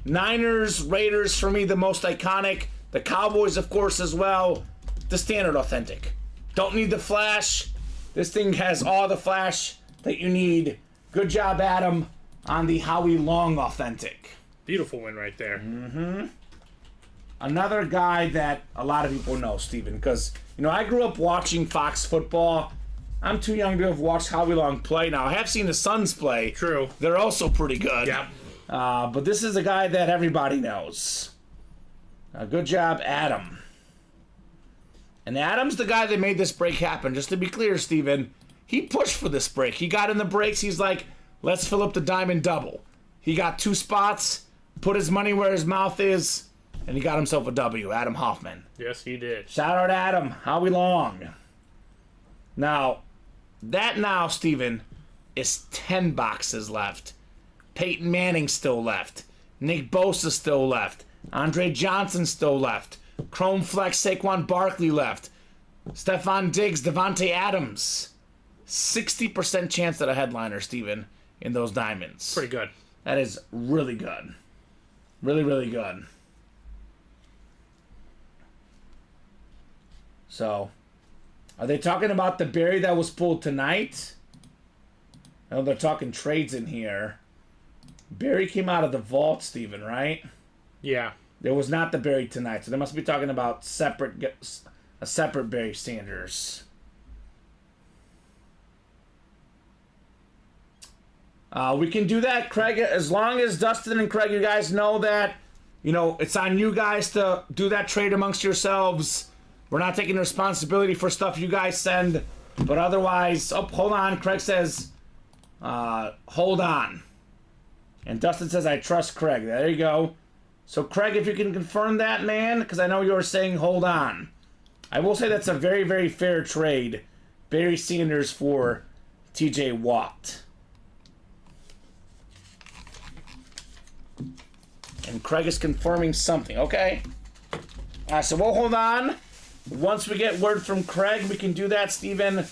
Niners, Raiders, for me, the most iconic. The Cowboys, of course, as well. The standard authentic. Don't need the flash. This thing has all the flash that you need. Good job, Adam, on the Howie Long authentic. Beautiful win right there. Mm-hmm. Another guy that a lot of people know, Steven, because, you know, I grew up watching Fox football. I'm too young to have watched Howie Long play. Now, I have seen the Suns play. True. They're also pretty good. Yep. But this is a guy that everybody knows. Good job, Adam. And Adam's the guy that made this break happen. Just to be clear, Steven, he pushed for this break. He got in the breaks. He's like, let's fill up the diamond double. He got 2 spots, put his money where his mouth is, and he got himself a W. Adam Hoffman. Yes, he did. Shout out Adam. Howie Long. Now, Steven, is 10 boxes left. Peyton Manning still left. Nick Bosa still left. Andre Johnson still left. Chrome Flex Saquon Barkley left. Stephon Diggs, Devontae Adams. 60% chance at a headliner, Steven, in those diamonds. Pretty good. That is really good. Really, really good. So, are they talking about the berry that was pulled tonight? No, they're talking trades in here. Berry came out of the vault, Steven, right? Yeah. There was not the Barry tonight, so they must be talking about a separate Barry Sanders. We can do that, Craig, as long as Dustin and Craig, you guys know that, you know, it's on you guys to do that trade amongst yourselves. We're not taking responsibility for stuff you guys send, but otherwise, hold on, Craig says, hold on. And Dustin says, I trust Craig. There you go. So, Craig, if you can confirm that, man, because I know you were saying hold on. I will say that's a very, very fair trade. Barry Sanders for TJ Watt. And Craig is confirming something. Okay. So we'll hold on. Once we get word from Craig, we can do that, Steven.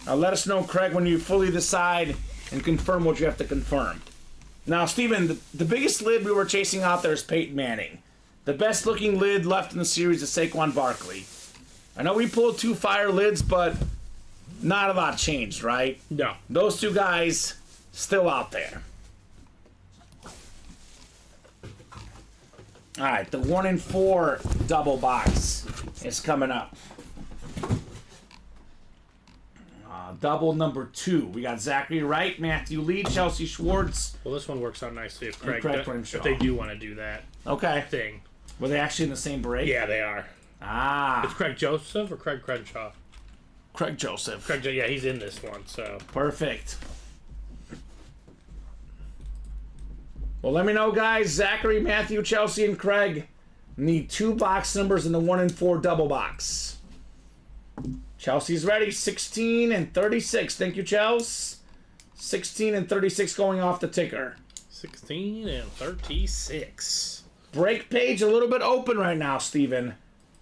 Let us know, Craig, when you fully decide and confirm what you have to confirm. Now, Steven, the biggest lid we were chasing out there is Peyton Manning. The best looking lid left in the series is Saquon Barkley. I know we pulled 2 fire lids, but not a lot changed, right? No. Those 2 guys still out there. All right, the 1 in 4 double box is coming up. Double number 2. We got Zachary Wright, Matthew Lee, Chelsea Schwartz. Well, this one works out nicely if Craig Crenshaw. if they do want to do that Okay. thing. Were they actually in the same break? Yeah, they are. It's Craig Joseph or Craig Crenshaw? Craig Joseph. Yeah, he's in this one, so. Perfect. Well, let me know, guys. Zachary, Matthew, Chelsea, and Craig need 2 box numbers in the 1 in 4 double box. Chelsea's ready. 16 and 36. Thank you, Chelsea. 16 and 36 going off the ticker. 16 and 36. Break page a little bit open right now, Steven.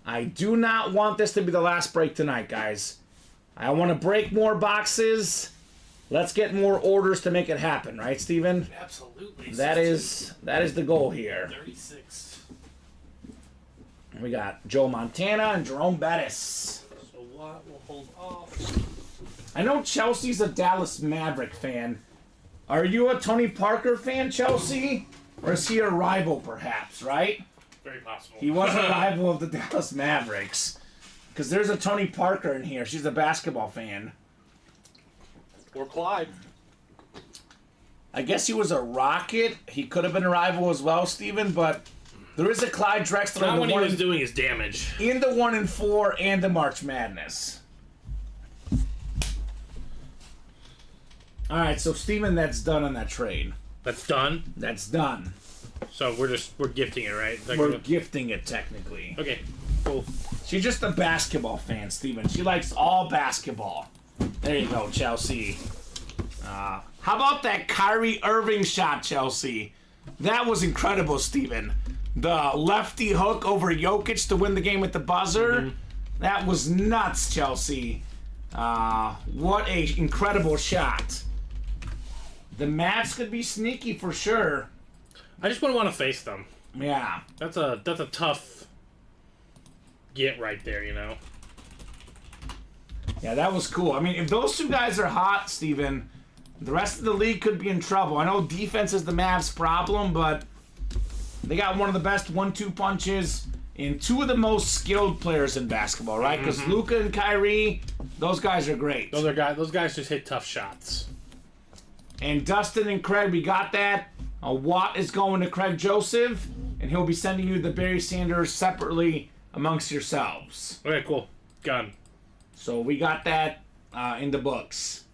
I do not want this to be the last break tonight, guys. I want to break more boxes. Let's get more orders to make it happen, right, Steven? Absolutely. That is the goal here. 36. We got Joe Montana and Jerome Bettis. So Watt will hold off. I know Chelsea's a Dallas Maverick fan. Are you a Tony Parker fan, Chelsea? Or is he a rival, perhaps, right? Very possible. He was a rival of the Dallas Mavericks. Because there's a Tony Parker in here. She's a basketball fan. Or Clyde. I guess he was a Rocket. He could have been a rival as well, Steven, but there is a Clyde Drexler Not when he was doing his damage. in the 1 and 4 and the March Madness. All right, so Steven, that's done on that trade. That's done. That's done. So we're gifting it, right? We're gifting it technically. Okay. Cool. She's just a basketball fan, Steven. She likes all basketball. There you go, Chelsea. How about that Kyrie Irving shot, Chelsea? That was incredible, Steven. The lefty hook over Jokic to win the game at the buzzer. Mm-hmm. That was nuts, Chelsea. What a incredible shot. The Mavs could be sneaky for sure. I just wouldn't want to face them. Yeah. That's a tough get right there, you know. Yeah, that was cool. I mean, if those two guys are hot, Steven, the rest of the league could be in trouble. I know defense is the Mavs' problem, but they got one of the best 1-2 punches in two of the most skilled players in basketball, right? Because Luka and Kyrie, those guys are great. Those guys just hit tough shots. And Dustin and Craig, we got that. Watt is going to Craig Joseph, and he'll be sending you the Barry Sanders separately amongst yourselves. Okay, cool. Gun. So we got that in the books.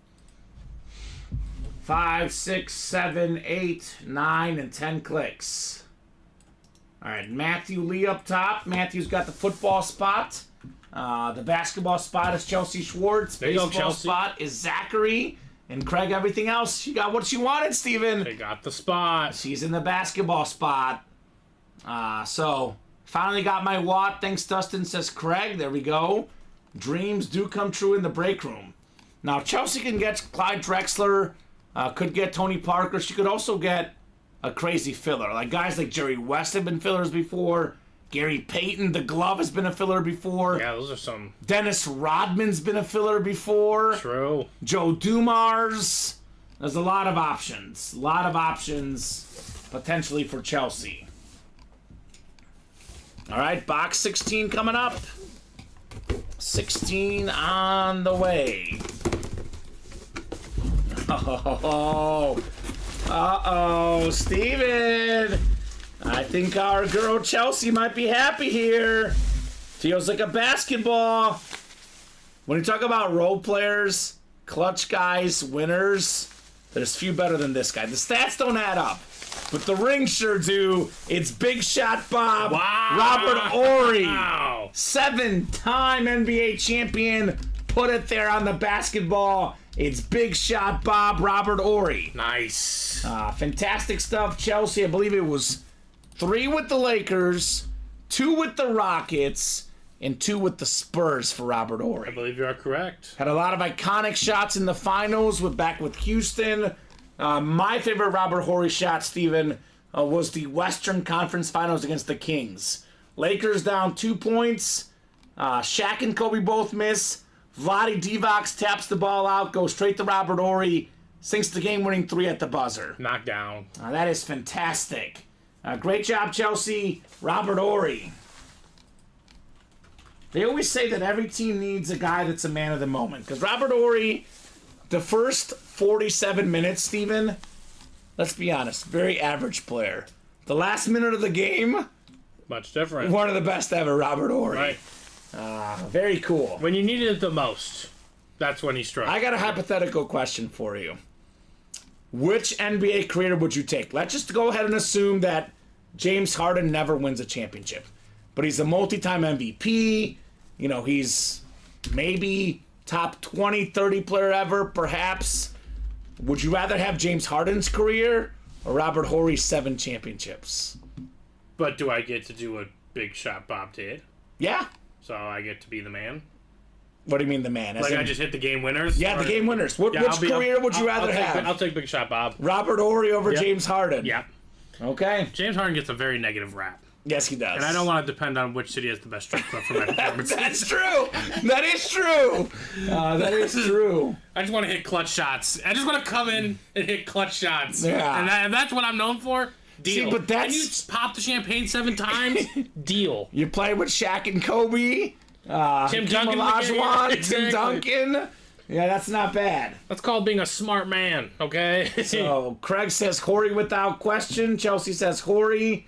5, 6, 7, 8, 9, and 10 clicks. All right, Matthew Lee up top. Matthew's got the football spot. The basketball spot is Chelsea Schwartz. There you go, Baseball Chelsea. spot is Zachary. And Craig, everything else, she got what she wanted, Steven. They got the spot. She's in the basketball spot. So, finally got my Watt. Thanks, Dustin, says Craig. There we go. Dreams do come true in the break room. Now, Chelsea can get Clyde Drexler, could get Tony Parker. She could also get a crazy filler. Like guys like Jerry West have been fillers before. Gary Payton, the glove, has been a filler before. Yeah, those are some. Dennis Rodman's been a filler before. True. Joe Dumars. There's a lot of options. A lot of options potentially for Chelsea. All right, box 16 coming up. 16 on the way. Oh, uh-oh, Steven. I think our girl Chelsea might be happy here. Feels like a basketball. When you talk about role players, clutch guys, winners, there's few better than this guy. The stats don't add up, but the rings sure do. It's Big Shot Bob. Wow. Robert Ory. Wow. 7-time NBA champion. Put it there on the basketball. It's Big Shot Bob, Robert Ory. Nice. Fantastic stuff, Chelsea. I believe it was 3 with the Lakers, 2 with the Rockets, and 2 with the Spurs for Robert I Ory. believe you are correct. Had a lot of iconic shots in the finals back with Houston. My favorite Robert Horry shot, Steven, was the Western Conference Finals against the Kings. Lakers down 2 points. Shaq and Kobe both miss. Vlade Divac taps the ball out, goes straight to Robert Ory, sinks the game-winning 3 at the buzzer. Knockdown. That is fantastic. Great job, Chelsea. Robert Ory. They always say that every team needs a guy that's a man of the moment. Because Robert Ory, the first 47 minutes, Steven, let's be honest, very average player. The last minute of the game, Much different. one of the best ever, Robert Ory. Right. Very cool. When you needed it the most, that's when he struck. I got a hypothetical question for you. Which NBA creator would you take? Let's just go ahead and assume that James Harden never wins a championship. But he's a multi-time MVP. You know, he's maybe top 20, 30 player ever, perhaps. Would you rather have James Harden's career or Robert Horry's 7 championships? But do I get to do a Big Shot Bob did? Yeah. So I get to be the man? What do you mean the man? As Like in- I just hit the game winners? yeah, the Or- game winners. Which Yeah, career would you rather have? I'll take Big Shot Bob. Robert Horry over Yep. James Harden? Yeah. Okay. James Harden gets a very negative rap. Yes, he does. And I don't want to depend on which city has the best strip club for my performances. That's true. That is true. That is true. I just want to hit clutch shots. I just want to come in and hit clutch shots. Yeah. And that's what I'm known for. Deal. See, but that's... And you pop the champagne 7 times? Deal. You're playing with Shaq and Kobe. Tim Duncan. Olajuwon, Exactly. Tim Duncan. Yeah, that's not bad. That's called being a smart man, okay? So, Craig says Horry without question. Chelsea says Horry.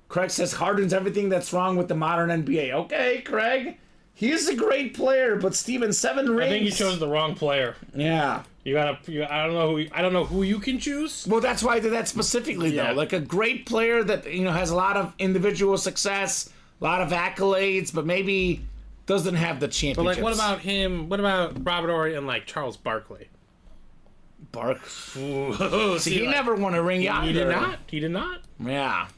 Craig says Harden's everything that's wrong with the modern NBA. Okay, Craig. He is a great player, but Steven, 7 rings. I think you chose the wrong player. Yeah. I don't know who you can choose. Well, that's why I did that specifically, though. Like a great player that has a lot of individual success, a lot of accolades, but maybe doesn't have the championships. But like, what about him? What about Robert Horry and like Charles Barkley? See, he never won a ring either. He did not. He did not. Yeah,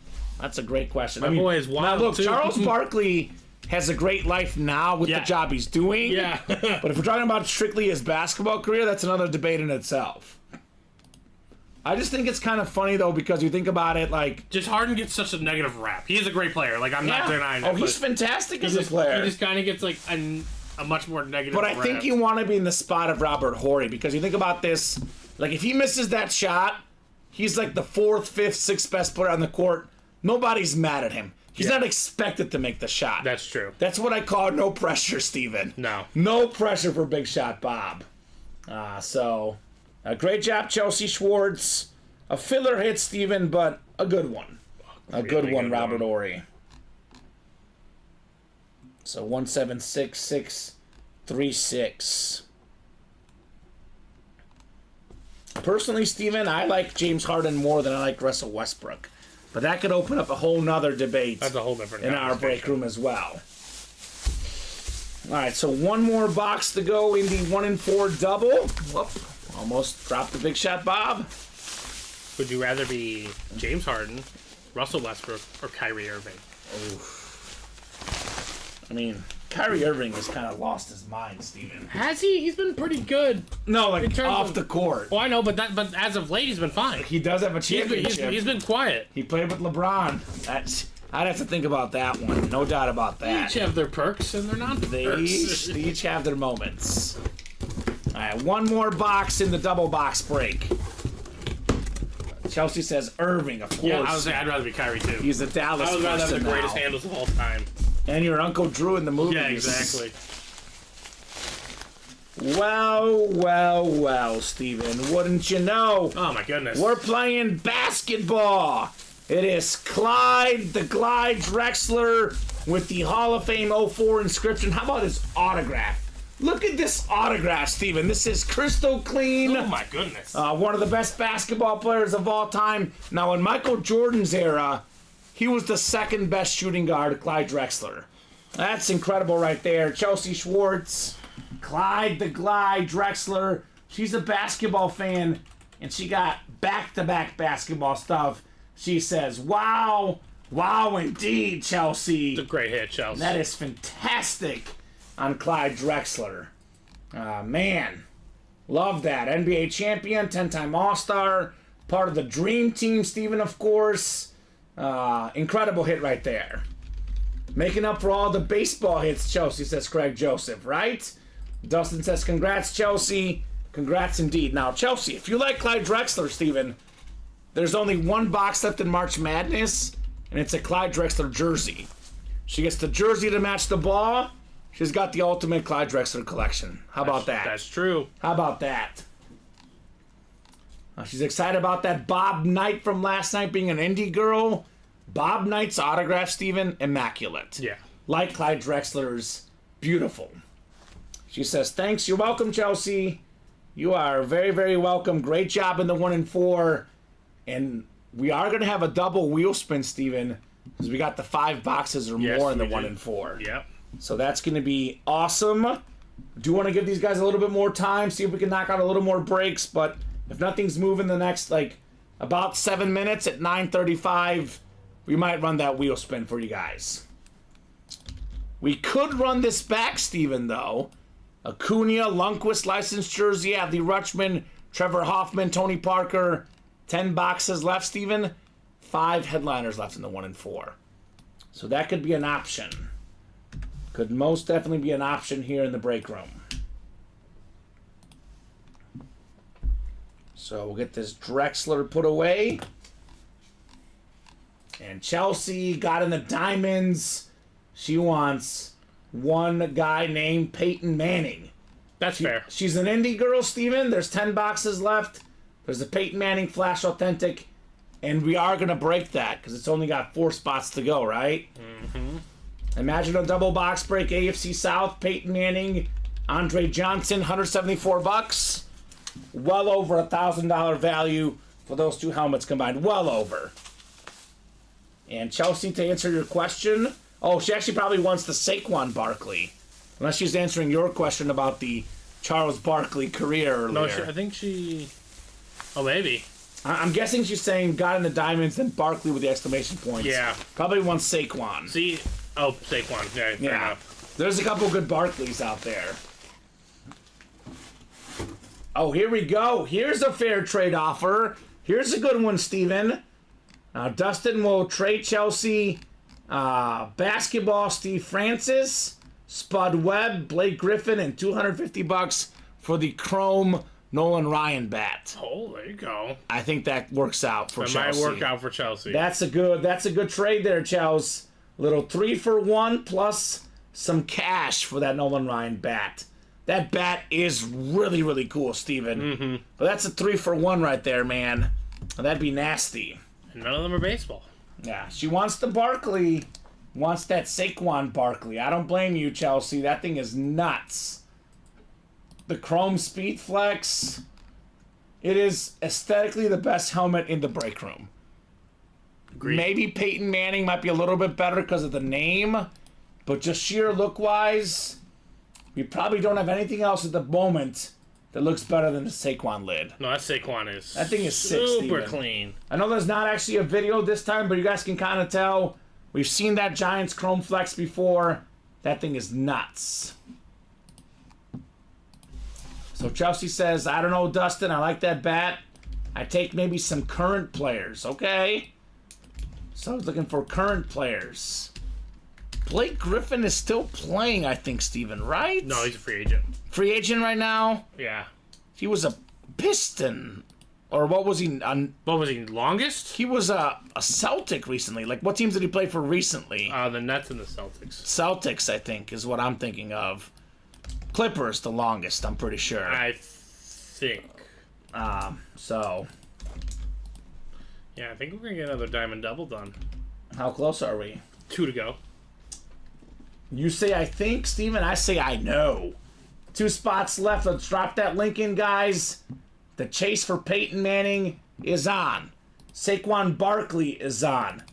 that's a great question. My boy is wild now look, too. Charles Barkley has a great life now with the job he's doing. Yeah. But if we're talking about strictly his basketball career, that's another debate in itself. I just think it's kind of funny, though, because you think about it, like... Just Harden gets such a negative rap. He is a great player. Like, I'm not denying that. Oh, he's fantastic as a player. He just kind of gets, like, a much more negative But rap. I think you want to be in the spot of Robert Horry, because you think about this, like, if he misses that shot, he's like the 4th, 5th, 6th best player on the court. Nobody's mad at him. He's not expected to make the shot. That's true. That's what I call no pressure, Steven. No. No pressure for Big Shot Bob. Great job, Chelsea Schwartz. A filler hit, Steven, but a good one. A good one, Robert Horry. So 176-636. Personally, Steven, I like James Harden more than I like Russell Westbrook. But that could open up a whole nother debate. That's a whole different in our break room as well. All right, so one more box to go in the 1 and 4 double. Whoop, almost dropped the Big Shot Bob. Would you rather be James Harden, Russell Westbrook, or Kyrie Irving? I mean, Kyrie Irving has kind of lost his mind, Steven. Has he? He's been pretty good. No, like off of the court. Well, I know, but as of late, he's been fine. He does have a championship. He's been quiet. He played with LeBron. I'd have to think about that one. No doubt about They that. each have their perks and their non-perks. They each have their moments. All right, one more box in the double box break. Chelsea says Irving, of course. Yeah, I would say I'd rather be Kyrie too. He's a Dallas I would rather have the person greatest now. handles of all time. And your Uncle Drew in the movies. Yeah, exactly. Well, Steven. Wouldn't you know? Oh my goodness. We're playing basketball. It is Clyde, the Glide Drexler, with the Hall of Fame 04 inscription. How about his autograph? Look at this autograph, Steven. This is crystal clean. Oh my goodness. One of the best basketball players of all time. Now, in Michael Jordan's era, he was the 2nd best shooting guard, Clyde Drexler. That's incredible right there. Chelsea Schwartz, Clyde the Glide Drexler. She's a basketball fan, and she got back-to-back basketball stuff. She says, wow indeed, Chelsea. It's a great hit, Chelsea. That is fantastic on Clyde Drexler. Man, love that. NBA champion, 10-time All-Star, part of the Dream Team, Steven, of course. Incredible hit right there. Making up for all the baseball hits, Chelsea, says Craig Joseph, right? Dustin says, congrats, Chelsea. Congrats indeed. Now, Chelsea, if you like Clyde Drexler, Steven, there's only one box left in March Madness, and it's a Clyde Drexler jersey. She gets the jersey to match the ball. She's got the ultimate Clyde Drexler collection. How about that? That's true. How about that? She's excited about that Bob Knight from last night being an indie girl. Bob Knight's autograph, Steven, immaculate. Yeah. Like Clyde Drexler's, beautiful. She says, thanks, you're welcome, Chelsea. You are very, very welcome. Great job in the 1 and 4. And we are going to have a double wheel spin, Steven, because we got the 5 boxes or more in the 1 and 4. Yep. So that's going to be awesome. Do want to give these guys a little bit more time, see if we can knock out a little more breaks, but if nothing's moving the next, about 7 minutes at 9:35, we might run that wheel spin for you guys. We could run this back, Steven, though. Acuna, Lundqvist licensed jersey, Adley Rutschman, Trevor Hoffman, Tony Parker. 10 boxes left, Steven. 5 headliners left in the 1 and 4. So that could be an option. Could most definitely be an option here in the break room. So we'll get this Drexler put away. And Chelsea got in the diamonds. She wants one guy named Peyton Manning. That's fair. She's an indie girl, Steven. There's 10 boxes left. There's a Peyton Manning Flash Authentic. And we are going to break that because it's only got 4 spots to go, right? Mm-hmm. Imagine a double box break. AFC South, Peyton Manning, Andre Johnson, $174. Well over $1,000 value for those 2 helmets combined. Well over. And Chelsea, to answer your question, she actually probably wants the Saquon Barkley. Unless she's answering your question about the Charles Barkley career earlier. No, I think she... Oh, maybe. I'm guessing she's saying got in the diamonds, then Barkley with the exclamation points. Yeah. Probably wants Saquon. See... Oh, Saquon. Yeah, fair enough. There's a couple good Barkleys out there. Oh, here we go. Here's a fair trade offer. Here's a good one, Steven. Dustin will trade Chelsea basketball Steve Francis, Spud Webb, Blake Griffin, and $250 for the Chrome Nolan Ryan bat. Oh, there you go. I think that works out for Chelsea. That might work out for Chelsea. That's a good trade there, Chelsea. Little 3-for-1 plus some cash for that Nolan Ryan bat. That bat is really, really cool, Steven. Mm-hmm. But that's a 3-for-1 right there, man. That'd be nasty. And none of them are baseball. Yeah, she wants the Barkley. Wants that Saquon Barkley. I don't blame you, Chelsea. That thing is nuts. The Chrome Speed Flex. It is aesthetically the best helmet in the break room. Agreed. Maybe Peyton Manning might be a little bit better because of the name, but just sheer look-wise, we probably don't have anything else at the moment that looks better than the Saquon lid. No, that Saquon is That thing is sick, super Steven. clean. I know there's not actually a video this time, but you guys can kind of tell. We've seen that Giants Chrome Flex before. That thing is nuts. So Chelsea says, I don't know, Dustin, I like that bat. I take maybe some current players. Okay. So I was looking for current players. Blake Griffin is still playing, I think, Steven, right? No, he's a free agent. Free agent right now? Yeah. He was a Piston. Or what was he? What was he, longest? He was a Celtic recently. Like, what teams did he play for recently? The Nets and the Celtics. Celtics, I think, is what I'm thinking of. Clippers, the longest, I'm pretty sure. I think. So... Yeah, I think we're going to get another diamond double done. How close are we? 2 to go. You say I think, Steven. I say I know. 2 spots left. Let's drop that link in, guys. The chase for Peyton Manning is on. Saquon Barkley is on.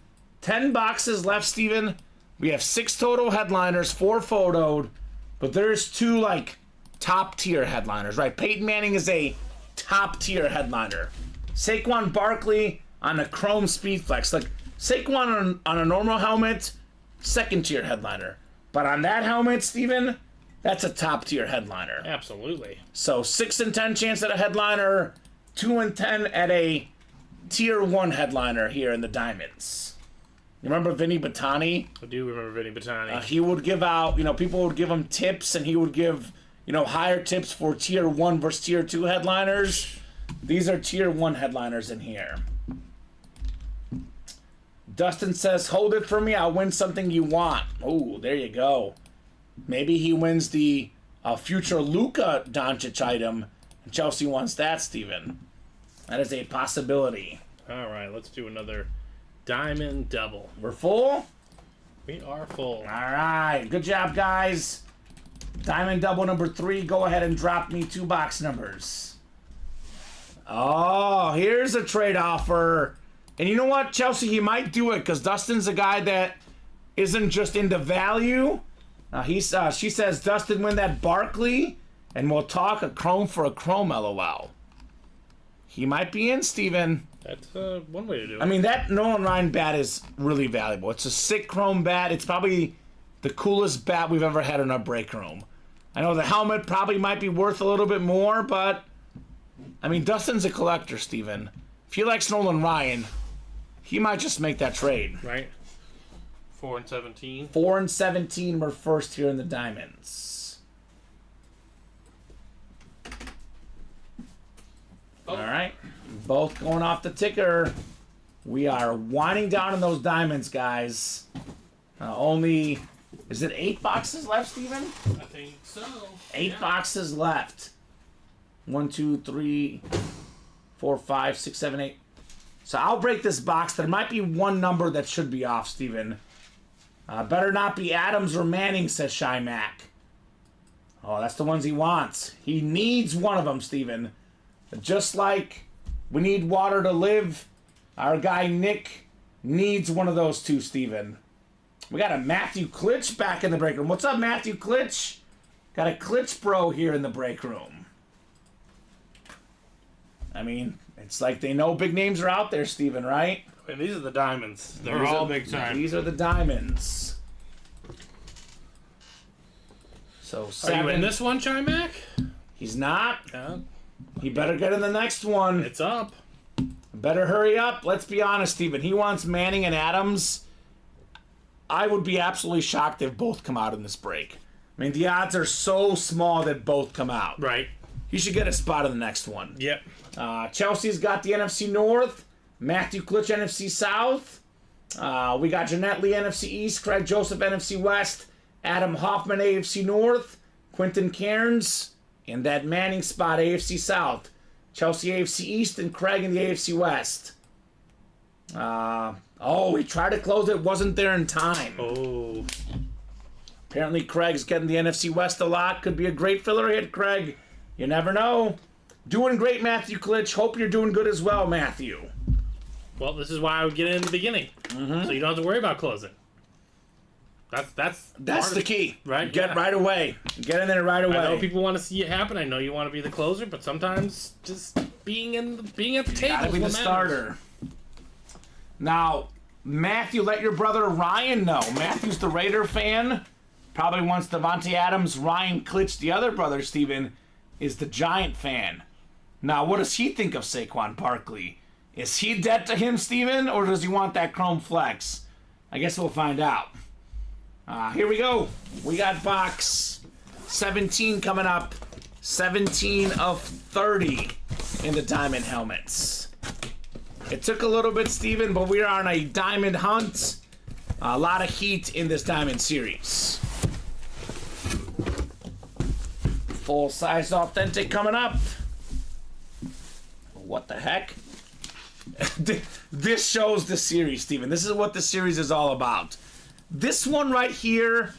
10 boxes left, Steven. We have 6 total headliners, 4 photoed. But there's 2, like, top-tier headliners, right? Peyton Manning is a top-tier headliner. Saquon Barkley on a Chrome Speed Flex. Like, Saquon on a normal helmet, second-tier headliner. But on that helmet, Steven, that's a top-tier headliner. Absolutely. So 6 in 10 chance at a headliner, 2 in 10 at a Tier 1 headliner here in the Diamonds. You remember Vinny Battani? I do remember Vinny Battani. He would give out, people would give him tips, and he would give, higher tips for Tier 1 versus Tier 2 headliners. These are Tier 1 headliners in here. Dustin says, hold it for me, I'll win something you want. Oh, there you go. Maybe he wins the future Luka Doncic item, and Chelsea wants that, Steven. That is a possibility. All right, let's do another diamond double. We're full? We are full. All right, good job, guys. Diamond double number 3, go ahead and drop me 2 box numbers. Oh, here's a trade offer. And you know what, Chelsea, he might do it because Dustin's a guy that isn't just into value. She says, Dustin, win that Barkley, and we'll talk a Chrome for a Chrome, LOL. He might be in, Steven. That's one way to do it. I mean, that Nolan Ryan bat is really valuable. It's a sick Chrome bat. It's probably the coolest bat we've ever had in our break room. I know the helmet probably might be worth a little bit more, but, I mean, Dustin's a collector, Steven. If he likes Nolan Ryan, he might just make that trade. Right. 4 and 17. 4 and 17 were first here in the Diamonds. Oh. All right. Both going off the ticker. We are winding down in those diamonds, guys. Only, is it 8 boxes left, Steven? I think so. 8 boxes left. 1, 2, 3, 4, 5, 6, 7, 8. So I'll break this box. There might be one number that should be off, Steven. Better not be Adams or Manning, says Shy Mac. Oh, that's the ones he wants. He needs one of them, Steven. Just like we need water to live, our guy Nick needs one of those two, Steven. We got a Matthew Klitsch back in the break room. What's up, Matthew Klitsch? Got a Klitsch bro here in the break room. I mean, it's like they know big names are out there, Steven, right? And these are the diamonds. They're all big time. These are the diamonds. So, 7. Are you in this one, Chimac? He's not. Yeah. He better get in the next one. It's up. Better hurry up. Let's be honest, Steven. He wants Manning and Adams. I would be absolutely shocked if both come out in this break. I mean, the odds are so small that both come out. Right. He should get a spot in the next one. Yep. Chelsea's got the NFC North. Matthew Klitsch, NFC South. We got Jeanette Lee, NFC East. Craig Joseph, NFC West. Adam Hoffman, AFC North. Quentin Cairns in that Manning spot, AFC South. Chelsea, AFC East, and Craig in the AFC West. He tried to close it. Wasn't there in time. Oh. Apparently Craig's getting the NFC West a lot. Could be a great filler hit, Craig. You never know. Doing great, Matthew Klitsch. Hope you're doing good as well, Matthew. Well, this is why I would get in the beginning. So you don't have to worry about closing. That's the key. Right? Get Yeah. right away. Get in there right away. I know people want to see it happen. I know you want to be the closer, but sometimes just being at the table Gotta is be the what matters. starter. Now, Matthew, let your brother Ryan know. Matthew's the Raider fan. Probably wants Devontae Adams. Ryan Klitsch, the other brother, Steven, is the Giant fan. Now, what does he think of Saquon Barkley? Is he dead to him, Steven, or does he want that Chrome Flex? I guess we'll find out. Here we go. We got box 17 coming up. 17 of 30 in the diamond helmets. It took a little bit, Steven, but we are on a diamond hunt. A lot of heat in this diamond series. Full-size authentic coming up. What the heck? This shows the series, Steven. This is what the series is all about. This one right here,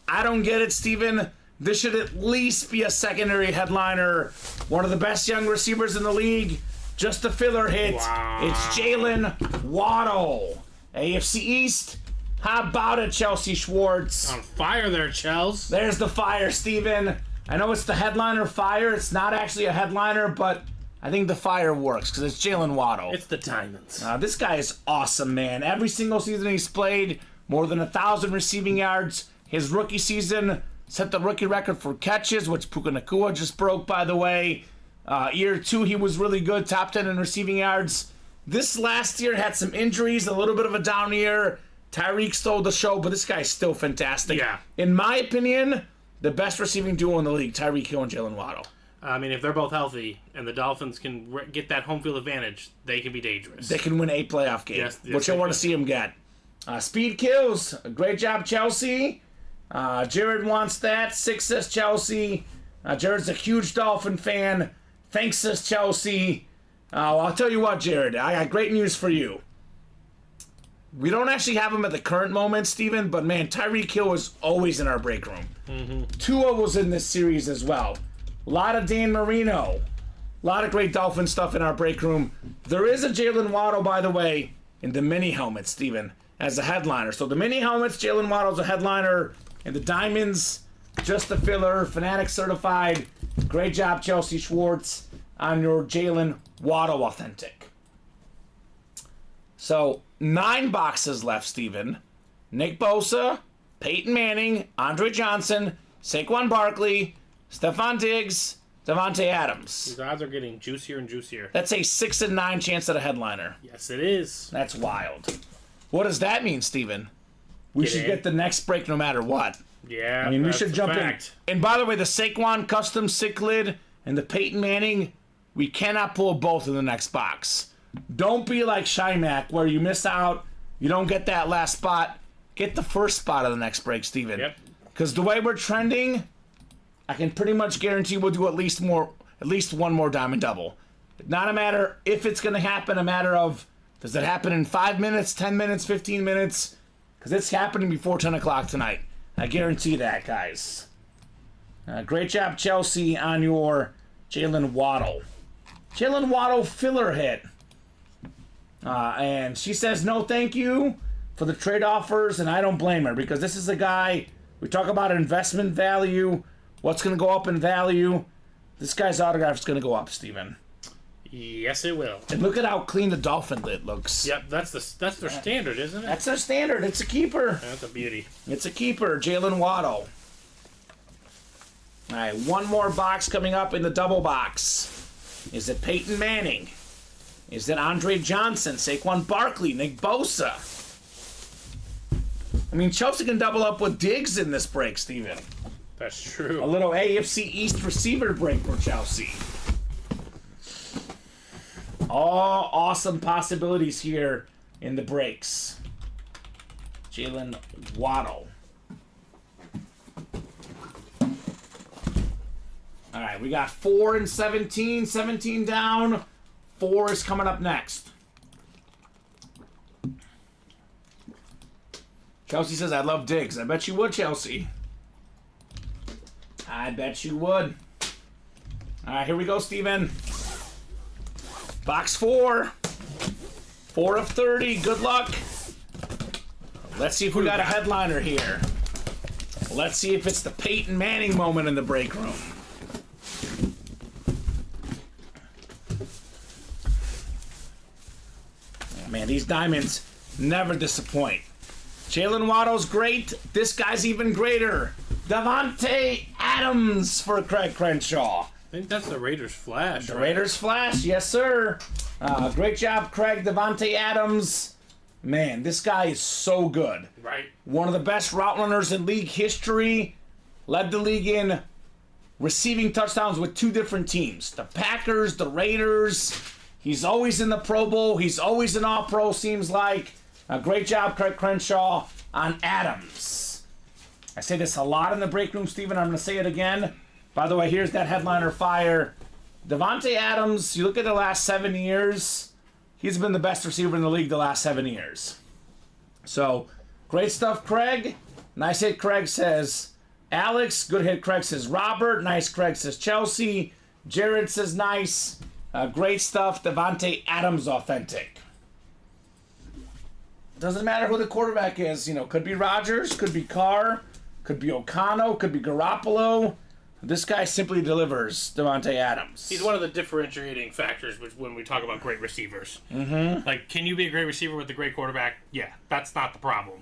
I don't get it, Steven. This should at least be a secondary headliner. One of the best young receivers in the league. Just a filler hit. Wow. It's Jalen Waddle. AFC East. How about it, Chelsea Schwartz? On fire there, Chels. There's the fire, Steven. I know it's the headliner fire. It's not actually a headliner, but I think the fire works because it's Jalen Waddle. It's the diamonds. This guy is awesome, man. Every single season he's played, more than 1,000 receiving yards. His rookie season set the rookie record for catches, which Puka Nacua just broke, by the way. Year 2, he was really good, top 10 in receiving yards. This last year had some injuries, a little bit of a down year. Tyreek stole the show, but this guy's still fantastic. Yeah. In my opinion, the best receiving duo in the league, Tyreek Hill and Jalen Waddle. I mean, if they're both healthy and the Dolphins can get that home field advantage, they can be dangerous. They can win 8 playoff games, Yes, which I they want can. to see him get. Speed kills. Great job, Chelsea. Jared wants that. 6 says Chelsea. Jared's a huge Dolphin fan. Thanks, says Chelsea. I'll tell you what, Jared. I got great news for you. We don't actually have him at the current moment, Steven, but man, Tyreek Hill is always in our break room. Tua was in this series as well. A lot of Dan Marino. A lot of great Dolphin stuff in our break room. There is a Jalen Waddle, by the way, in the mini helmet, Steven, as a headliner. So the mini helmets, Jalen Waddle's a headliner. And the diamonds, just the filler, Fanatic certified. Great job, Chelsea Schwartz, on your Jalen Waddle authentic. So 9 boxes left, Steven. Nick Bosa, Peyton Manning, Andre Johnson, Saquon Barkley, Stephon Diggs, Devontae Adams. These odds are getting juicier and juicier. That's a 6 in 9 chance at a headliner. Yes, it is. That's wild. What does that mean, Steven? We Get should in. get the next break no matter what. Yeah, I mean, we that's should a jump fact. in. And by the way, the Saquon custom cichlid and the Peyton Manning, we cannot pull both in the next box. Don't be like Shymack where you miss out, you don't get that last spot. Get the first spot of the next break, Steven. Yep. Because the way we're trending, I can pretty much guarantee we'll do at least one more diamond double. Not a matter if it's going to happen, a matter of does it happen in 5 minutes, 10 minutes, 15 minutes? Because it's happening before 10 o'clock tonight. I guarantee that, guys. Great job, Chelsea, on your Jalen Waddle. Jalen Waddle filler hit. And she says no thank you for the trade offers, and I don't blame her because this is a guy, we talk about investment value, what's going to go up in value. This guy's autograph is going to go up, Steven. Yes, it will. And look at how clean the dolphin lid looks. Yep, that's their standard, isn't it? That's their standard. It's a keeper. That's a beauty. It's a keeper, Jalen Waddle. All right, one more box coming up in the double box. Is it Peyton Manning? Is it Andre Johnson, Saquon Barkley, Nick Bosa? I mean, Chelsea can double up with Diggs in this break, Steven. That's true. A little AFC East receiver break for Chelsea. All awesome possibilities here in the breaks. Jalen Waddle. All right, we got 4 and 17. 17 down. 4 is coming up next. Chelsea says, I love Diggs. I bet you would, Chelsea. I bet you would. All right, here we go, Steven. Box 4. 4 of 30. Good luck. Let's see if we got a headliner here. Let's see if it's the Peyton Manning moment in the break room. Oh, man, these diamonds never disappoint. Jalen Waddle's great. This guy's even greater. Davante Adams for Craig Crenshaw. I think that's the Raiders flash. The Raiders flash, yes, sir. Great job, Craig. Davante Adams. Man, this guy is so good. Right. One of the best route runners in league history. Led the league in receiving touchdowns with 2 different teams. The Packers, the Raiders. He's always in the Pro Bowl. He's always an All-Pro, seems like. Great job, Craig Crenshaw, on Adams. I say this a lot in the break room, Steven. I'm going to say it again. By the way, here's that headliner fire. Davante Adams, you look at the last 7 years, he's been the best receiver in the league the last 7 years. So, great stuff, Craig. Nice hit, Craig says Alex. Good hit, Craig says Robert. Nice, Craig says Chelsea. Jared says nice. Great stuff, Davante Adams authentic. Doesn't matter who the quarterback is. You know, could be Rodgers, could be Carr, could be O'Connell, could be Garoppolo. This guy simply delivers, Davante Adams. He's one of the differentiating factors when we talk about great receivers. Mm-hmm. Like, can you be a great receiver with a great quarterback? Yeah, that's not the problem.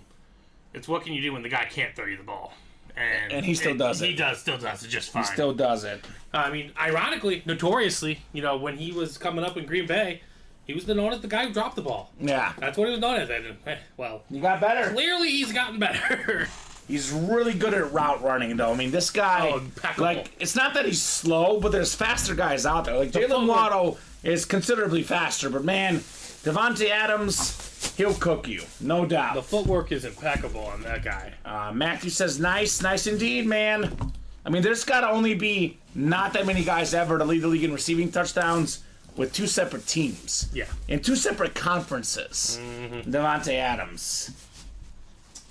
It's what can you do when the guy can't throw you the ball. And he still does it. He still does it just fine. He still does it. I mean, ironically, notoriously, you know, when he was coming up in Green Bay, he was known as the guy who dropped the ball. Yeah. That's what he was known as. And, well, you got better. Clearly, he's gotten better. He's really good at route running, though. I mean, this guy, like, it's not that he's slow, but there's faster guys out there. Like, Jalen Waddle is considerably faster, but man, Davante Adams, he'll cook you, no doubt. The footwork is impeccable on that guy. Matthew says, nice indeed, man. I mean, there's got to only be not that many guys ever to lead the league in receiving touchdowns with 2 separate teams. Yeah. In 2 separate conferences. Mm-hmm. Davante Adams.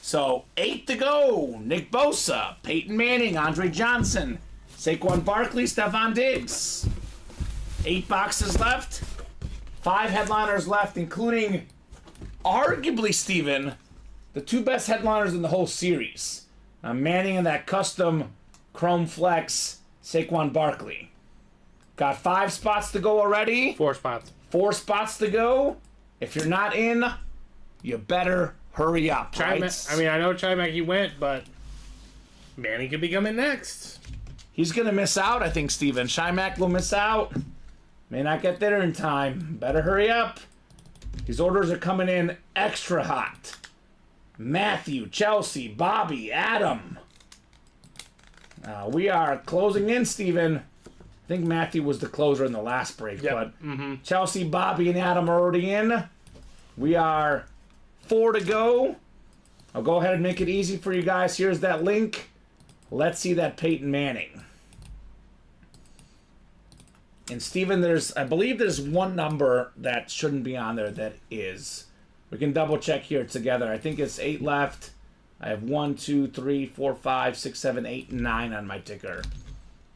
So, 8 to go. Nick Bosa, Peyton Manning, Andre Johnson, Saquon Barkley, Stephon Diggs. 8 boxes left. 5 headliners left, including, arguably, Steven, the 2 best headliners in the whole series. Manning and that custom Chrome Flex, Saquon Barkley. Got 5 spots to go already. 4 spots. 4 spots to go. If you're not in, you better hurry up, right? I mean, I know Chimaki went, but Manning could be coming next. He's going to miss out, I think, Steven. Shymack will miss out. May not get there in time. Better hurry up. These orders are coming in extra hot. Matthew, Chelsea, Bobby, Adam. We are closing in, Steven, I think Matthew was the closer in the last break. Yep. But Chelsea, Bobby, and Adam are already in. We are 4 to go. I'll go ahead and make it easy for you guys. Here's that link. Let's see that Peyton Manning. And Steven, I believe there's one number that shouldn't be on there that is. We can double check here together. I think it's 8 left. I have 1, 2, 3, 4, 5, 6, 7, 8, 9 on my ticker.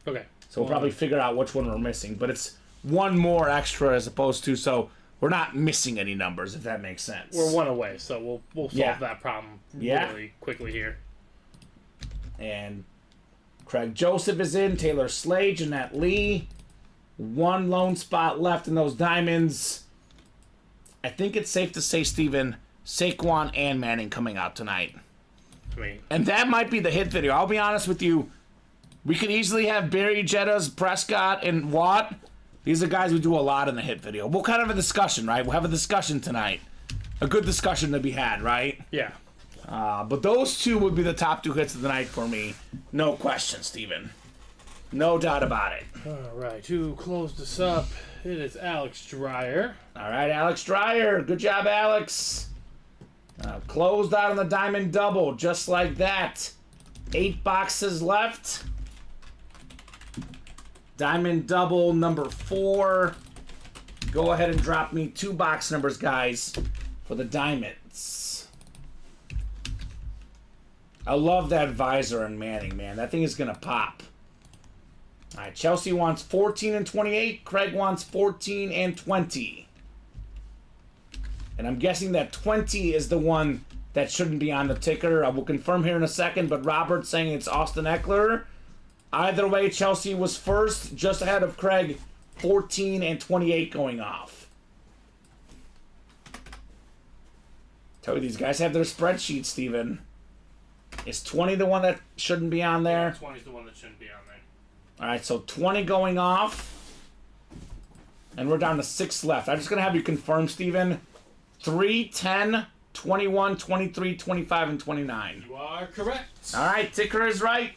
Okay. So we'll probably figure out which one we're missing. But it's one more extra as opposed to, so we're not missing any numbers, if that makes sense. We're 1 away, so we'll solve that problem really quickly here. And Craig Joseph is in, Taylor Slade, Jeanette Lee. 1 lone spot left in those diamonds. I think it's safe to say, Steven, Saquon and Manning coming out tonight. And that might be the hit video. I'll be honest with you. We could easily have Barry, Jettas, Prescott, and Watt. These are guys who do a lot in the hit video. We'll kind of have a discussion, right? We'll have a discussion tonight. A good discussion to be had, right? Yeah. But those 2 would be the top 2 hits of the night for me. No question, Steven. No doubt about it. All right, to close this up, it is Alex Dreyer. All right, Alex Dreyer. Good job, Alex. Closed out on the diamond double, just like that. 8 boxes left. Diamond double number 4. Go ahead and drop me 2 box numbers, guys, for the diamonds. I love that visor on Manning, man. That thing is going to pop. All right, Chelsea wants 14 and 28. Craig wants 14 and 20. And I'm guessing that 20 is the one that shouldn't be on the ticker. I will confirm here in a second, but Robert's saying it's Austin Eckler. Either way, Chelsea was first, just ahead of Craig, 14 and 28 going off. Tell you, these guys have their spreadsheet, Steven. Is 20 the one that shouldn't be on there? 20 is the one that shouldn't be on there. All right, so 20 going off. And we're down to 6 left. I'm just going to have you confirm, Steven. 3, 10, 21, 23, 25, and 29. You are correct. All right, ticker is right.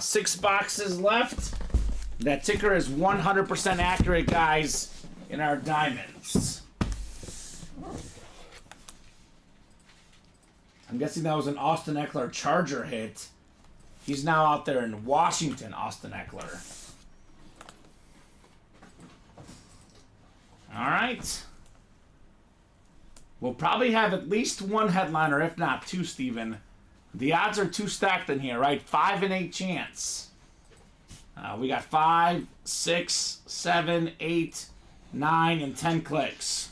6 boxes left. That ticker is 100% accurate, guys, in our diamonds. I'm guessing that was an Austin Eckler Charger hit. He's now out there in Washington, Austin Eckler. All right. We'll probably have at least 1 headliner, if not 2, Steven. The odds are too stacked in here, right? 5 and 8 chance. We got 5, 6, 7, 8, 9, and 10 clicks.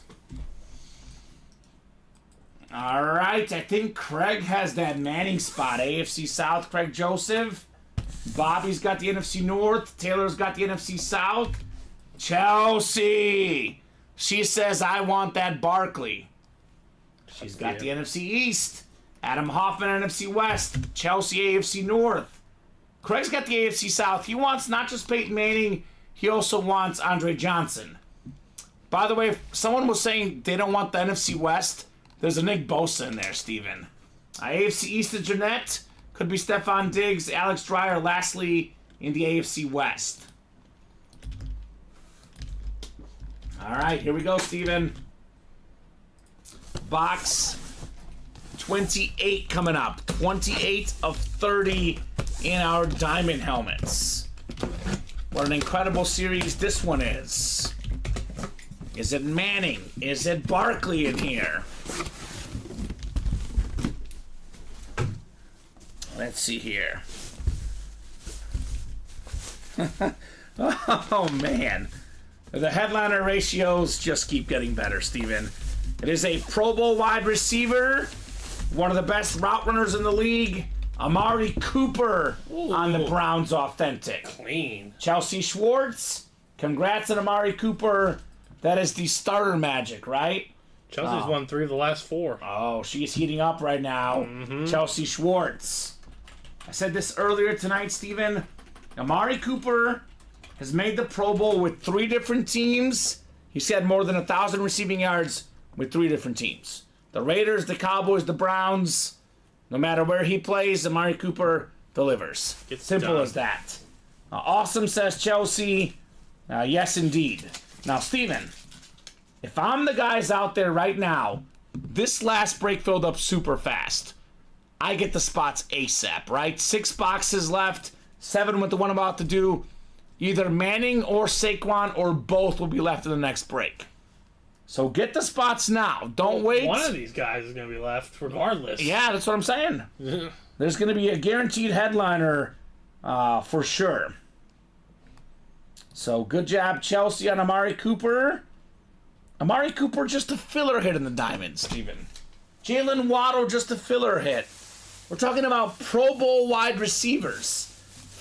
All right, I think Craig has that Manning spot. AFC South, Craig Joseph. Bobby's got the NFC North. Taylor's got the NFC South. Chelsea. She says, I want that Barkley. She's got the NFC East. Adam Hoffman, NFC West. Chelsea, AFC North. Craig's got the AFC South. He wants not just Peyton Manning, he also wants Andre Johnson. By the way, if someone was saying they don't want the NFC West, there's a Nick Bosa in there, Steven. AFC East is Jeanette. Could be Stephon Diggs, Alex Dreyer, lastly in the AFC West. All right, here we go, Steven. Box 28 coming up. 28 of 30 in our diamond helmets. What an incredible series this one is. Is it Manning? Is it Barkley in here? Let's see here. Oh, man. The headliner ratios just keep getting better, Steven. It is a Pro Bowl wide receiver, one of the best route runners in the league, Amari Cooper on the Browns Authentic. Clean. Chelsea Schwartz, congrats on Amari Cooper. That is the starter magic, right? Chelsea's won 3 of the last 4. Oh, she's heating up right now. Chelsea Schwartz. I said this earlier tonight, Steven. Amari Cooper has made the Pro Bowl with 3 different teams. He's had more than 1,000 receiving yards with 3 different teams. The Raiders, the Cowboys, the Browns. No matter where he plays, Amari Cooper delivers. Gets Simple done. as that. Awesome, says Chelsea. Yes, indeed. Now, Steven, if I'm the guys out there right now, this last break filled up super fast. I get the spots ASAP, right? 6 boxes left, 7 with the one I'm about to do. Either Manning or Saquon or both will be left in the next break. So get the spots now. Don't wait. One of these guys is going to be left regardless. Yeah, that's what I'm saying. There's going to be a guaranteed headliner for sure. So good job, Chelsea, on Amari Cooper. Amari Cooper just a filler hit in the diamond, Steven. Jalen Waddle just a filler hit. We're talking about Pro Bowl wide receivers.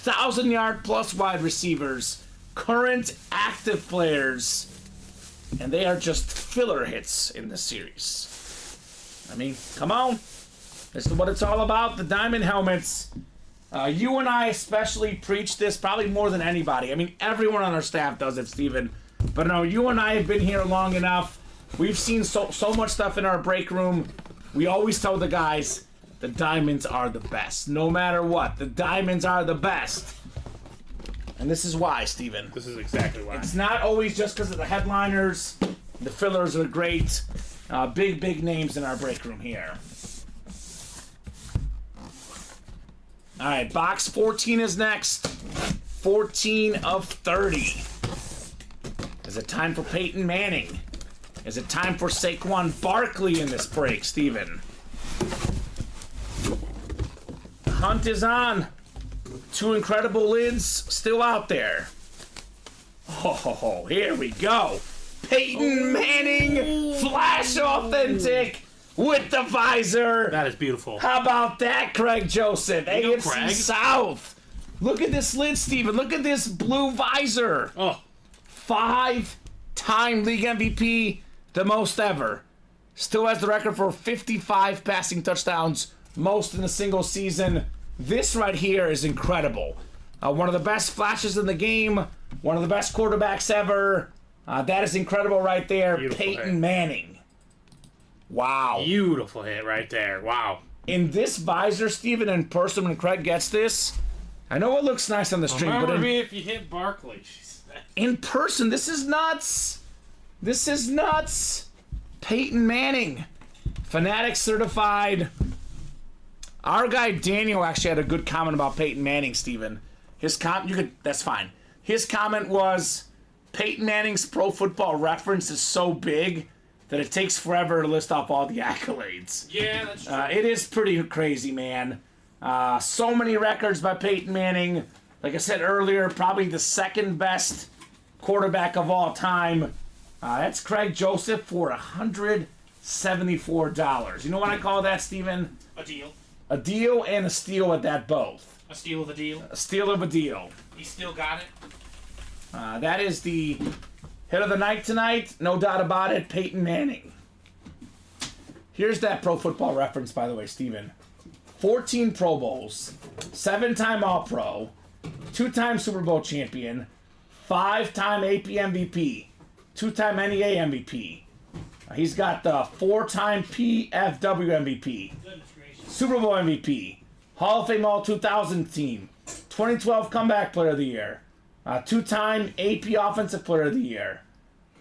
1,000-yard plus wide receivers. Current active players. And they are just filler hits in this series. I mean, come on. This is what it's all about, the diamond helmets. You and I especially preach this probably more than anybody. I mean, everyone on our staff does it, Steven. But no, you and I have been here long enough. We've seen so much stuff in our break room. We always tell the guys, the diamonds are the best. No matter what, the diamonds are the best. And this is why, Steven. This is exactly why. It's not always just because of the headliners. The fillers are great. Big names in our break room here. All right, box 14 is next. 14 of 30. Is it time for Peyton Manning? Is it time for Saquon Barkley in this break, Steven? The hunt is on. 2 incredible lids still out there. Oh, here we go. Peyton Manning, flash authentic with the visor. That is beautiful. How about that, Craig Joseph? You go, AFC Craig. South. Look at this lid, Steven. Look at this blue visor. Oh, 5-time league MVP, the most ever. Still has the record for 55 passing touchdowns, most in a single season. This right here is incredible. One of the best flashes in the game. One of the best quarterbacks ever. That is incredible right there. Beautiful Peyton hit. Manning. Wow. beautiful hit right there. Wow. In this visor, Steven, in person, when Craig gets this, I know it looks nice on the stream, Remember but me if you hit Barkley. She said. in person, this is nuts. This is nuts. Peyton Manning. Fanatic certified. Our guy Daniel actually had a good comment about Peyton Manning, Steven. His that's fine. His comment was, Peyton Manning's Pro Football Reference is so big that it takes forever to list off all the accolades. Yeah, that's true. It is pretty crazy, man. So many records by Peyton Manning. Like I said earlier, probably the second best quarterback of all time. That's Craig Joseph for $174. You know what I call that, Steven? A deal. A deal and a steal at that both. A steal of a deal. A steal of a deal. He still got it. That is the hit of the night tonight. No doubt about it. Peyton Manning. Here's that Pro Football Reference, by the way, Steven. 14 Pro Bowls, 7-time All-Pro, 2-time Super Bowl champion, 5-time AP MVP, 2-time NEA MVP. He's got the 4-time PFW MVP, Goodness gracious. Super Bowl MVP, Hall of Fame All-2000 team, 2012 Comeback Player of the Year, 2-time AP Offensive Player of the Year.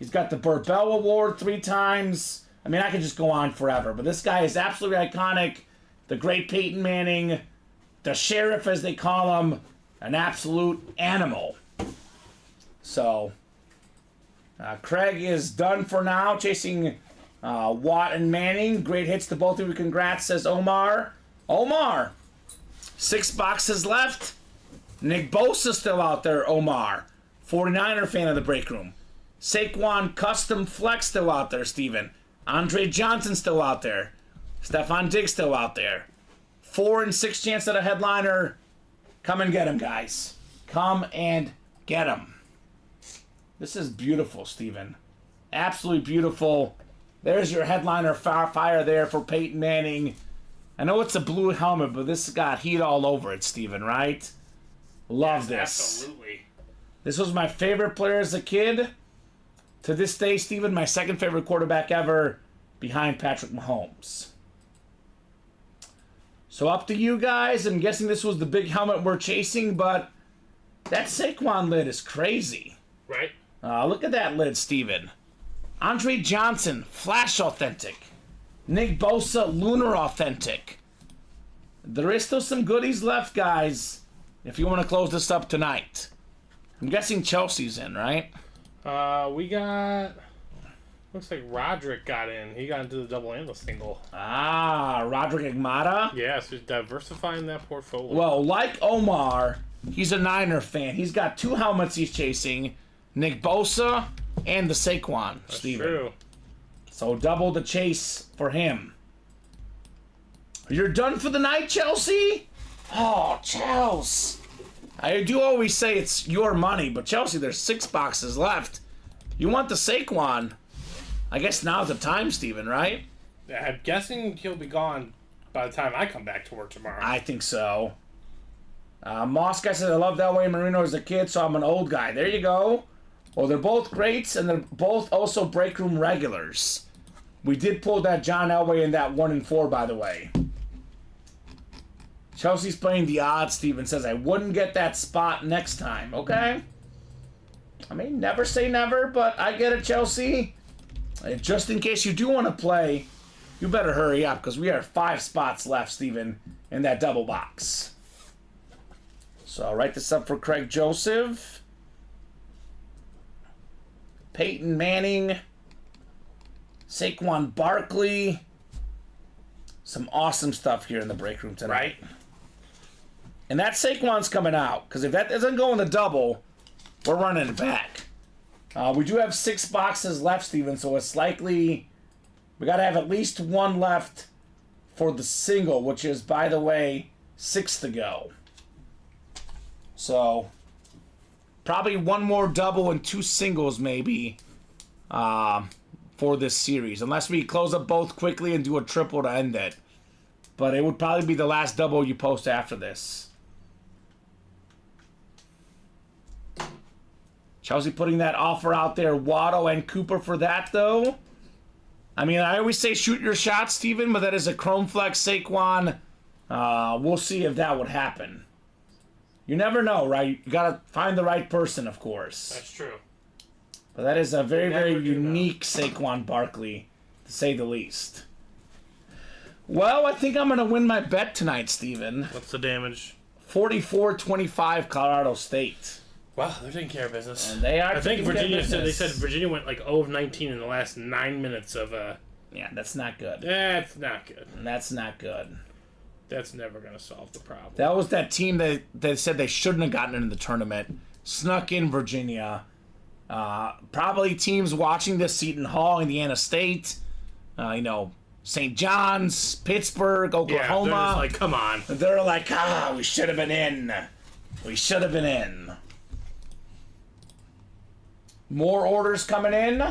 He's got the Burt Bell Award 3 times. I mean, I could just go on forever, but this guy is absolutely iconic. The great Peyton Manning, the sheriff as they call him, an absolute animal. So, Craig is done for now, chasing Watt and Manning. Great hits to both of you. Congrats, says Omar. Omar, 6 boxes left. Nick Bosa still out there, Omar. 49er fan of the break room. Saquon Custom Flex still out there, Steven. Andre Johnson still out there. Stephon Diggs still out there. 4 and 6 chance at a headliner. Come and get him, guys. Come and get him. This is beautiful, Steven. Absolutely beautiful. There's your headliner fire there for Peyton Manning. I know it's a blue helmet, but this got heat all over it, Steven, right? Love this. Absolutely. This was my favorite player as a kid. To this day, Steven, my second favorite quarterback ever, behind Patrick Mahomes. So up to you guys. I'm guessing this was the big helmet we're chasing, but That Saquon lid is crazy. Right? Look at that lid, Steven. Andre Johnson, Flash Authentic. Nick Bosa, Lunar Authentic. There is still some goodies left, guys, if you want to close this up tonight. I'm guessing Chelsea's in, right? We got... Looks like Roderick got in. He got into the double and the single. Roderick Agmada? Yeah, so he's diversifying that portfolio. Well, like Omar, he's a Niner fan. He's got 2 helmets he's chasing. Nick Bosa and the Saquon, That's Steven. true. So double the chase for him. You're done for the night, Chelsea? Oh, Chelsea. I do always say it's your money, but Chelsea, there's 6 boxes left. You want the Saquon. I guess now's the time, Steven, right? I'm guessing he'll be gone by the time I come back to work tomorrow. I think so. Moss guy says, I loved Elway Marino as a kid, so I'm an old guy. There you go. Well, they're both greats, and they're both also break room regulars. We did pull that John Elway in that 1 and 4, by the way. Chelsea's playing the odds, Steven says. I wouldn't get that spot next time, okay? I mean, never say never, but I get it, Chelsea. Just in case you do want to play, you better hurry up, because we have 5 spots left, Steven, in that double box. So I'll write this up for Craig Joseph. Peyton Manning. Saquon Barkley. Some awesome stuff here in the break room tonight. Right. And that Saquon's coming out, because if that doesn't go in the double, we're running it back. We do have 6 boxes left, Steven, so it's likely we got to have at least 1 left for the single, which is, by the way, 6 to go. So, probably 1 more double and 2 singles, maybe, for this series. Unless we close up both quickly and do a triple to end it. But it would probably be the last double you post after this. Chelsea putting that offer out there. Waddle and Cooper for that, though. I mean, I always say shoot your shot, Steven, but that is a Chrome Flex Saquon. We'll see if that would happen. You never know, right? You got to find the right person, of course. That's true. But that is a very, very Never do unique Saquon Barkley, to say the least. Well, I think I'm going to win my bet tonight, Steven. What's the damage? 44-25 Colorado State. Wow, they're taking care of business. And they are. I think taking care of Virginia said business. Virginia went like 0 of 19 in the last 9 minutes of Yeah, that's not good. That's not good. That's not good. That's never gonna solve the problem. That was that team that said they shouldn't have gotten into the tournament. Snuck in Virginia. Probably teams watching this, Seton Hall, Indiana State, St. John's, Pittsburgh, Oklahoma. Yeah, they're just like, come on. They're like, we should have been in. We should have been in. More orders coming in.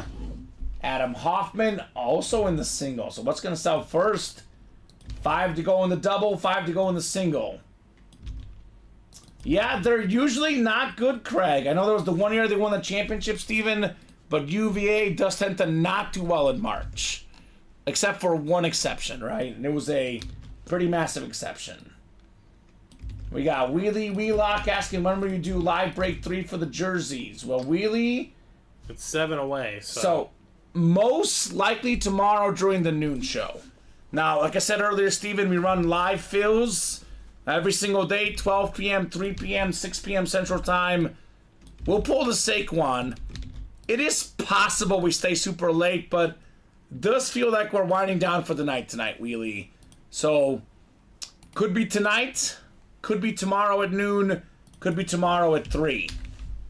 Adam Hoffman also in the single. So what's going to sell first? 5 to go in the double, 5 to go in the single. Yeah, they're usually not good, Craig. I know there was the 1 year they won the championship, Steven, but UVA does tend to not do well in March. Except for one exception, right? And it was a pretty massive exception. We got Wheelie Wheelock asking when will you do live break 3 for the jerseys? Well, Wheelie... It's 7 away, So, most likely tomorrow during the noon show. Now, like I said earlier, Steven, we run live fills every single day, 12 p.m., 3 p.m., 6 p.m. Central Time. We'll pull the Saquon. It is possible we stay super late, but does feel like we're winding down for the night tonight, Wheelie. So, could be tonight, could be tomorrow at noon, could be tomorrow at 3.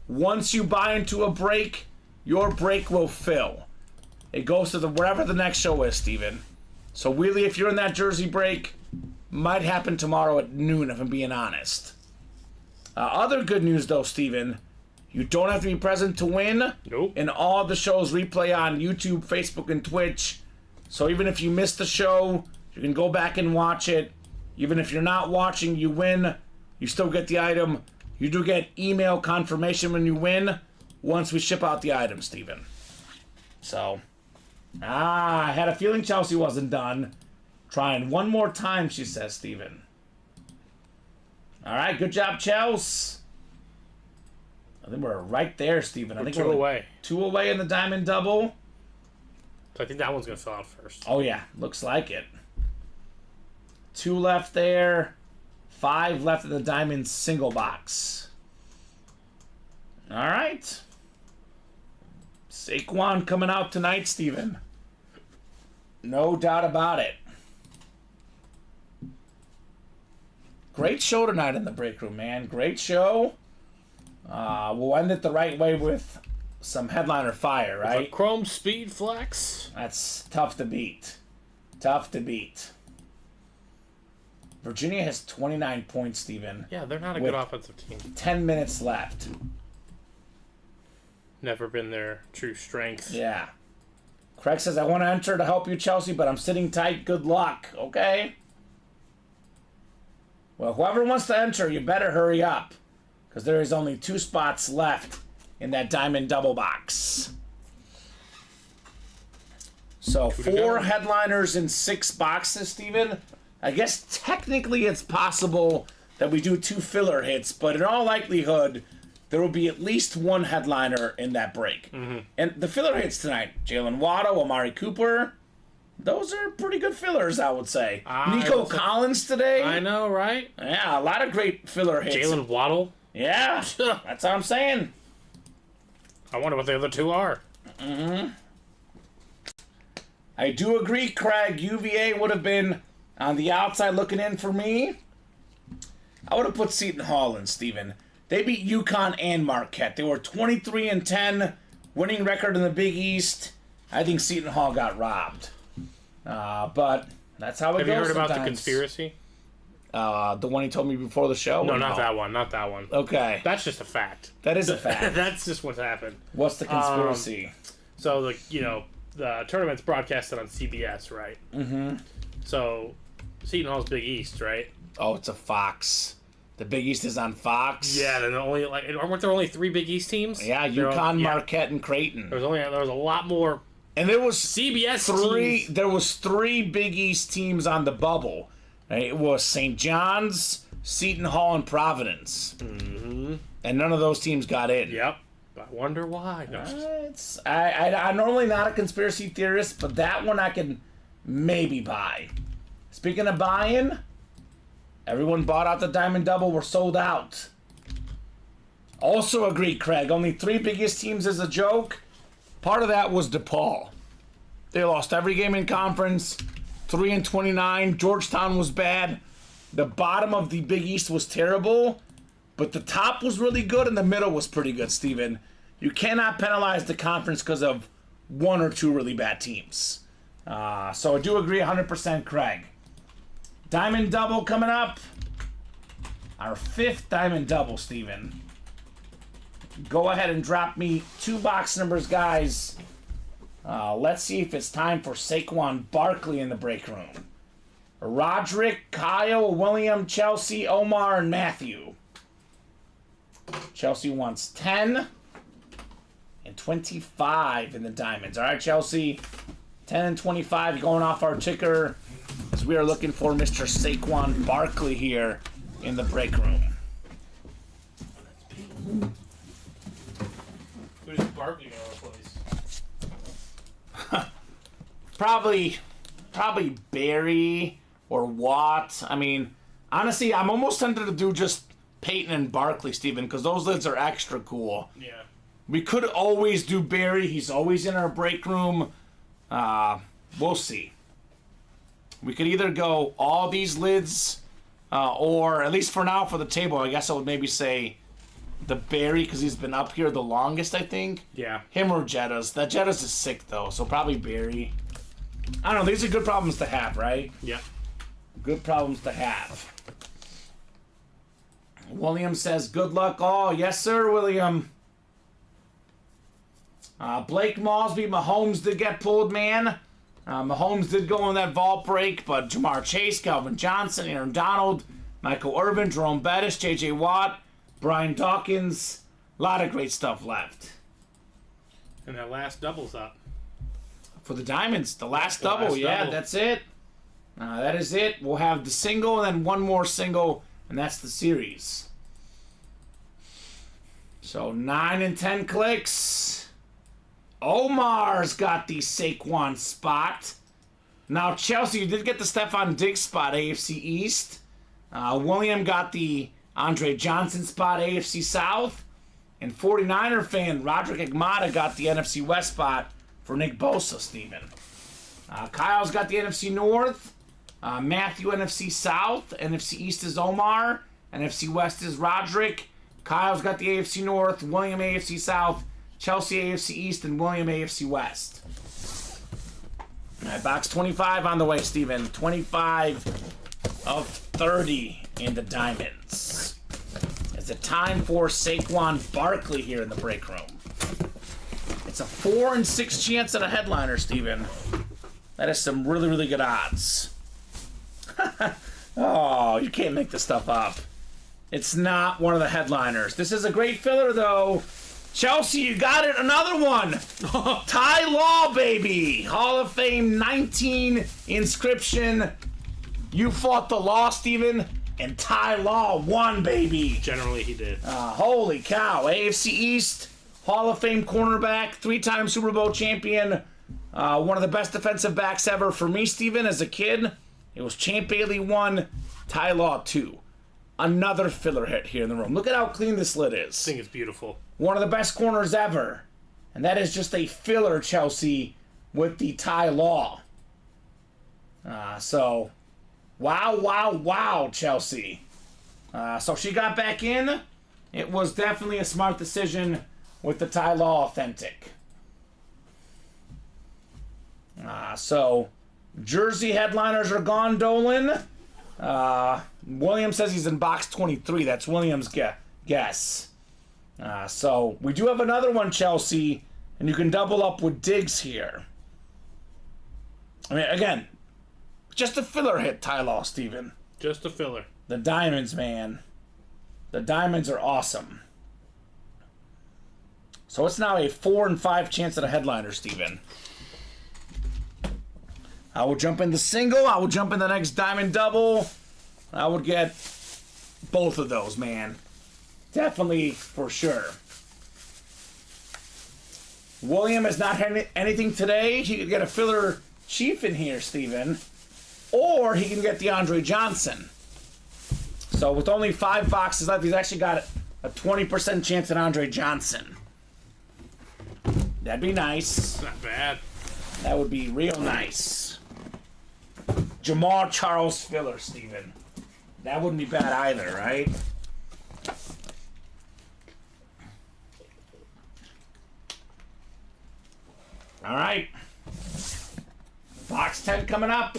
Once you buy into a break, your break will fill. It goes to wherever the next show is, Steven. So, Wheelie, if you're in that jersey break, might happen tomorrow at noon, if I'm being honest. Other good news, though, Steven. You don't have to be present to win. Nope. And all the shows replay on YouTube, Facebook, and Twitch. So even if you missed the show, you can go back and watch it. Even if you're not watching, you win. You still get the item. You do get email confirmation when you win once we ship out the item, Steven. So, I had a feeling Chelsea wasn't done. Trying one more time, she says, Steven. All right, good job, Chelsea. I think we're right there, Steven. I think two we're away. 2 away in the diamond double. So I think that one's going to fill out first. Oh, yeah. Looks like it. 2 left there. 5 left in the diamond single box. All right. Saquon coming out tonight, Steven. No doubt about it. Great show tonight in the break room, man. Great show. We'll end it the right way with some headliner fire, right? Chrome Speed Flex. That's tough to beat. Tough to beat. Virginia has 29 points, Steven. Yeah, they're not a good offensive team. 10 minutes left. Never been their true strength. Yeah. Craig says, I want to enter to help you, Chelsea, but I'm sitting tight. Good luck, okay? Well, whoever wants to enter, you better hurry up, because there is only 2 spots left in that diamond double box. So 4 headliners in 6 boxes, Steven. I guess technically it's possible that we do 2 filler hits, but in all likelihood, there will be at least 1 headliner in that break. Mm-hmm. And the filler hits tonight, Jalen Waddle, Amari Cooper, those are pretty good fillers, I would say. Nico Collins today. I know, right? Yeah, a lot of great filler hits. Jalen Waddle. Yeah, that's what I'm saying. I wonder what the other 2 are. Mm-hmm. I do agree, Craig. UVA would have been on the outside looking in for me. I would have put Seton Hall in, Steven. They beat UConn and Marquette. They were 23-10, winning record in the Big East. I think Seton Hall got robbed. But that's how it goes. Have you heard sometimes. about the conspiracy? The one he told me before the show? No, not that one. Not that one. Okay. That's just a fact. That is a fact. That's just what's happened. What's the conspiracy? So, the tournament's broadcasted on CBS, right? Mm-hmm. So, Seton Hall's Big East, right? Oh, it's a Fox. The Big East is on Fox. Yeah, then weren't there only 3 Big East teams? Yeah, UConn, Marquette, and Creighton. There was a lot more. And there was CBS teams. There was 3 Big East teams on the bubble. It was St. John's, Seton Hall, and Providence. Mm-hmm. And none of those teams got in. Yep. I wonder why. No. I'm normally not a conspiracy theorist, but that one I can maybe buy. Speaking of buying, everyone bought out the Diamond Double. We're sold out. Also agree, Craig. Only 3 biggest teams is a joke. Part of that was DePaul. They lost every game in conference. 3-29. Georgetown was bad. The bottom of the Big East was terrible. But the top was really good and the middle was pretty good, Steven. You cannot penalize the conference because of 1 or 2 really bad teams. So I do agree 100%, Craig. Diamond Double coming up. Our 5th Diamond Double, Steven. Go ahead and drop me 2 box numbers, guys. Let's see if it's time for Saquon Barkley in the break room. Roderick, Kyle, William, Chelsea, Omar, and Matthew. Chelsea wants 10 and 25 in the diamonds. All right, Chelsea, 10 and 25 going off our ticker as we are looking for Mr. Saquon Barkley here in the break room. Who's Barkley going to replace? Probably Barry or Watt. I mean, honestly, I'm almost tempted to do just Peyton and Barkley, Steven, because those lids are extra cool. Yeah. We could always do Barry. He's always in our break room. We'll see. We could either go all these lids, or at least for now for the table, I guess I would maybe say the Barry, because he's been up here the longest, I think. Yeah. Him or Jettas. That Jettas is sick, though, so probably Barry. I don't know. These are good problems to have, right? Yeah. Good problems to have. William says, good luck all. Yes, sir, William. Blake Mosby, Mahomes did get pulled, man. Mahomes did go on that vault break, but Jamar Chase, Calvin Johnson, Aaron Donald, Michael Irvin, Jerome Bettis, J.J. Watt, Brian Dawkins. A lot of great stuff left. And that last double's up. For the Diamonds, the last double. That's it. That is it. We'll have the single and then one more single, and that's the series. So 9 and 10 clicks. Omar's got the Saquon spot. Now, Chelsea, you did get the Stephon Diggs spot, AFC East. William got the Andre Johnson spot, AFC South. And 49er fan Roderick Agmada got the NFC West spot for Nick Bosa, Steven. Kyle's got the NFC North. Matthew, NFC South. NFC East is Omar. NFC West is Roderick. Kyle's got the AFC North. William, AFC South. Chelsea, AFC East. And William, AFC West. All right, box 25 on the way, Steven. 25 of 30 in the diamonds. It's a time for Saquon Barkley here in the break room. It's a 4 and 6 chance at a headliner, Steven. That is some really, really good odds. Oh, you can't make this stuff up. It's not one of the headliners. This is a great filler, though. Chelsea, you got it. Another one. Ty Law, baby. Hall of Fame 19 inscription. You fought the law, Steven, and Ty Law won, baby. Generally, he did. Holy cow. AFC East, Hall of Fame cornerback, 3-time Super Bowl champion. One of the best defensive backs ever for me, Steven, as a kid. It was Champ Bailey 1, Ty Law 2. Another filler hit here in the room. Look at how clean this lid is. I think it's beautiful. One of the best corners ever. And that is just a filler, Chelsea, with the Ty Law. So, wow, Chelsea. So she got back in. It was definitely a smart decision with the Ty Law Authentic. So, jersey headliners are gone, Dolan. William says he's in box 23. That's William's guess. So, we do have another one, Chelsea, and you can double up with Diggs here. I mean, again, just a filler hit, Ty Law, Steven. Just a filler. The diamonds, man. The diamonds are awesome. So it's now a 4 and 5 chance at a headliner, Steven. I will jump in the single. I will jump in the next diamond double. I would get both of those, man. Definitely, for sure. William has not had anything today. He could get a filler chief in here, Steven. Or he can get the Andre Johnson. So with only 5 boxes left, he's actually got a 20% chance at Andre Johnson. That'd be nice. Not bad. That would be real nice. Jamal Charles filler, Steven. That wouldn't be bad either, right? All right. Box 10 coming up.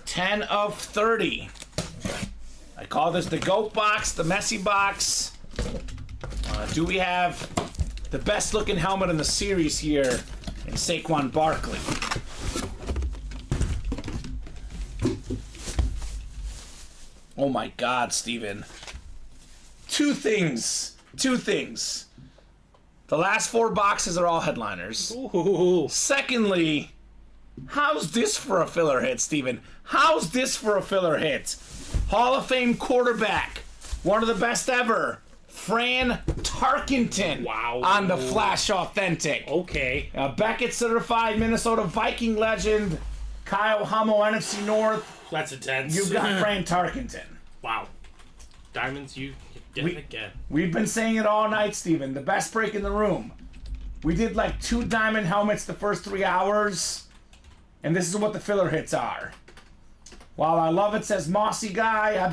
10 of 30. I call this the GOAT box, the messy box. Do we have the best looking helmet in the series here in Saquon Barkley? Oh my God, Steven. Two things. The last 4 boxes are all headliners. Ooh. Secondly, how's this for a filler hit, Steven? How's this for a filler hit? Hall of Fame quarterback, one of the best ever, Fran Tarkenton. Wow. On the Flash Authentic. Okay. Beckett certified Minnesota Viking legend, Kyle Hummel, NFC North. That's intense. You've got Fran Tarkenton. Wow. Diamonds, you get it again. We've been saying it all night, Steven. The best break in the room. We did like 2 diamond helmets the first 3 hours. And this is what the filler hits are. While I love it, says Mossy Guy,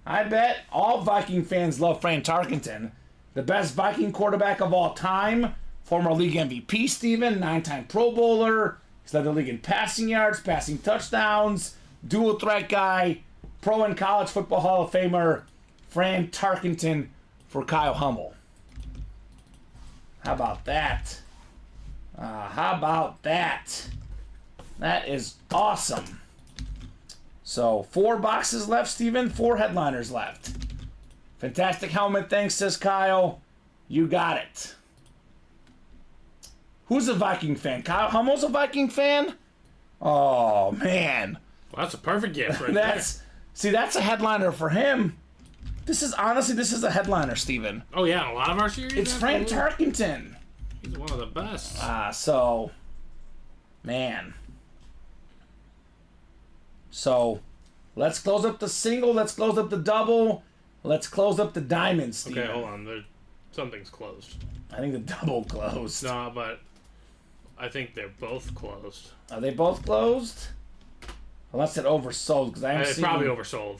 I bet all Viking fans love Fran Tarkenton. The best Viking quarterback of all time. Former league MVP, Steven. 9-time Pro Bowler. He's led the league in passing yards, passing touchdowns. Dual threat guy. Pro and college football Hall of Famer. Fran Tarkenton for Kyle Hummel. How about that? That is awesome. So, 4 boxes left, Steven. 4 headliners left. Fantastic helmet, thanks, says Kyle. You got it. Who's a Viking fan? Kyle Hummel's a Viking fan? Oh, man. Well, that's a perfect gift right That's a headliner for him. This is a headliner, Steven. Oh yeah, a lot of our series. It's Frank Tarkenton. He's one of the best. So, man. So, let's close up the single. Let's close up the double. Let's close up the diamond, Steven. Okay, hold on. Something's closed. I think the double closed. No, but I think they're both closed. Are they both closed? Unless it oversold, because It's probably oversold.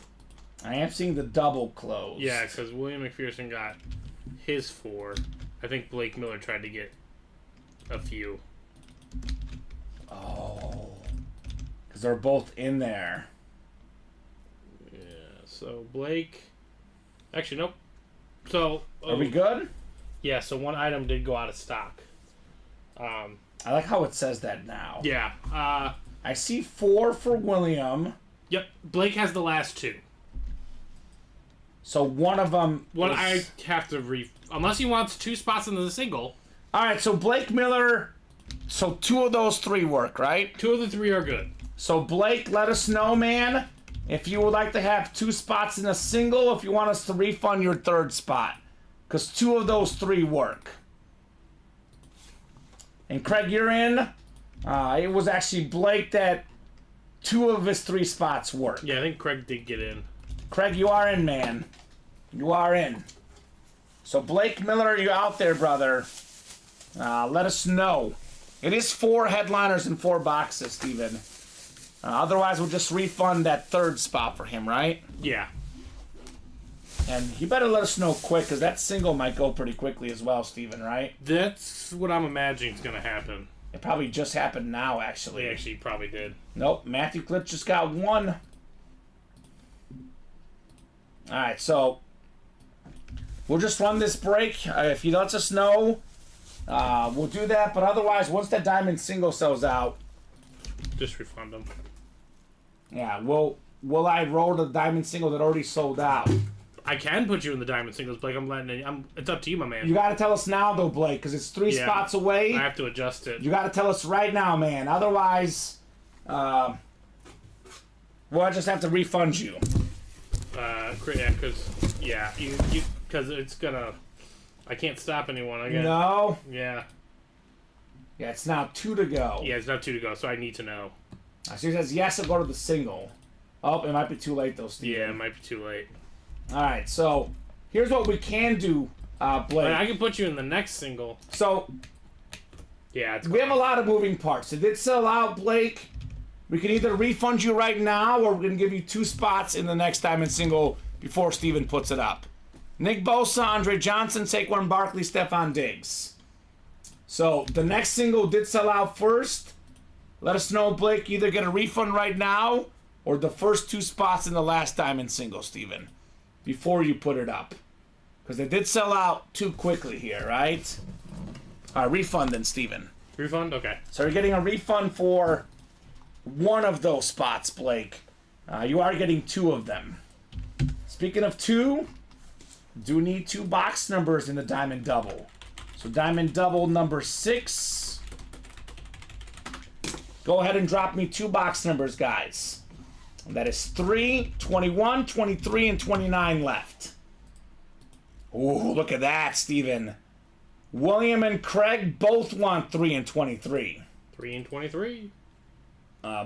I am seeing the double close. Yeah, because William McPherson got his 4. I think Blake Miller tried to get a few. Oh. Because they're both in there. Yeah, so Blake... Actually, nope. So... Are we good? Yeah, so one item did go out of stock. I like how it says that now. Yeah. I see 4 for William. Yep, Blake has the last 2. So one of them. I have to unless he wants 2 spots in the single. All right, so Blake Miller. So 2 of those 3 work, right? 2 of the 3 are good. So Blake, let us know, man, if you would like to have 2 spots in a single. If you want us to refund your 3rd spot, because 2 of those 3 work. And Craig, you're in. It was actually Blake that 2 of his 3 spots work. Yeah, I think Craig did get in. Craig, you are in, man. You are in. So, Blake Miller, you're out there, brother. Let us know. It is 4 headliners and 4 boxes, Steven. Otherwise, we'll just refund that 3rd spot for him, right? Yeah. And you better let us know quick, because that single might go pretty quickly as well, Steven, right? That's what I'm imagining is going to happen. It probably just happened now, actually. They actually probably did. Nope, Matthew Klitsch just got 1. Alright, so we'll just run this break. If he lets us know, we'll do that. But otherwise, once that diamond single sells out, just refund them. Yeah, will I roll the diamond single that already sold out? I can put you in the diamond singles, Blake. It's up to you, my man. You got to tell us now, though, Blake, because it's 3 spots away. I have to adjust it. You got to tell us right now, man. Otherwise, we'll just have to refund you. Because it's gonna. I can't stop anyone again. No. Yeah. Yeah, it's now 2 to go. Yeah, it's now 2 to go, so I need to know. So he says yes, I'll go to the single. Oh, it might be too late though, Steve. Yeah, it might be too late. All right, so here's what we can do, Blake. I can put you in the next single. So yeah, we have a lot of moving parts. It did sell out, Blake. We can either refund you right now, or we're gonna give you 2 spots in the next diamond single before Steven puts it up. Nick Bosa, Andre Johnson, Saquon Barkley, Stephon Diggs. So the next single did sell out first. Let us know, Blake. Either get a refund right now, or the first 2 spots in the last diamond single, Steven, before you put it up. Because they did sell out too quickly here, right? All right, refund then, Steven. Refund? Okay. So you're getting a refund for 1 of those spots, Blake. You are getting 2 of them. Speaking of 2, do need 2 box numbers in the Diamond Double. So Diamond Double number 6. Go ahead and drop me 2 box numbers, guys. That is 3, 21, 23, and 29 left. Ooh, look at that, Steven. William and Craig both want 3 and 23. 3 and 23.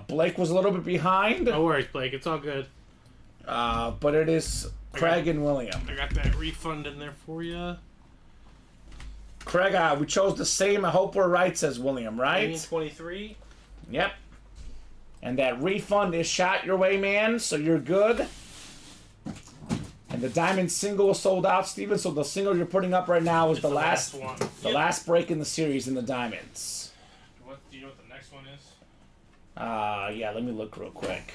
Blake was a little bit behind. No worries, Blake. It's all good. But it is Craig and William. I got that refund in there for you. Craig, we chose the same. I hope we're right, says William, right? 3 and 23. Yep. And that refund is shot your way, man, so you're good. And the diamond single sold out, Steven, so the single you're putting up right now is the last one. The last break in the series in the diamonds. Do you know what the next one is? Yeah, let me look real quick.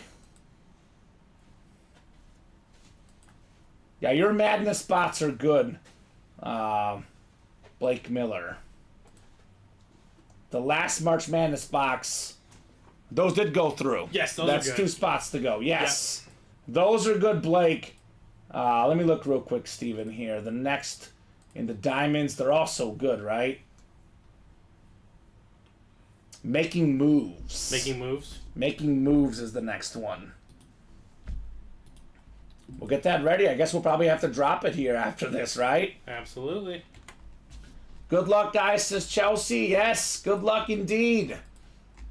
Yeah, your madness spots are good, Blake Miller. The last March Madness box, those did go through. Yes, those That's are good. 2 spots to go. Yes. Yep. Those are good, Blake. Let me look real quick, Steven, here. The next in the diamonds, they're also good, right? Making moves. Making moves? Making moves is the next one. We'll get that ready. I guess we'll probably have to drop it here after this, right? Absolutely. Good luck, guys, says Chelsea. Yes, good luck indeed.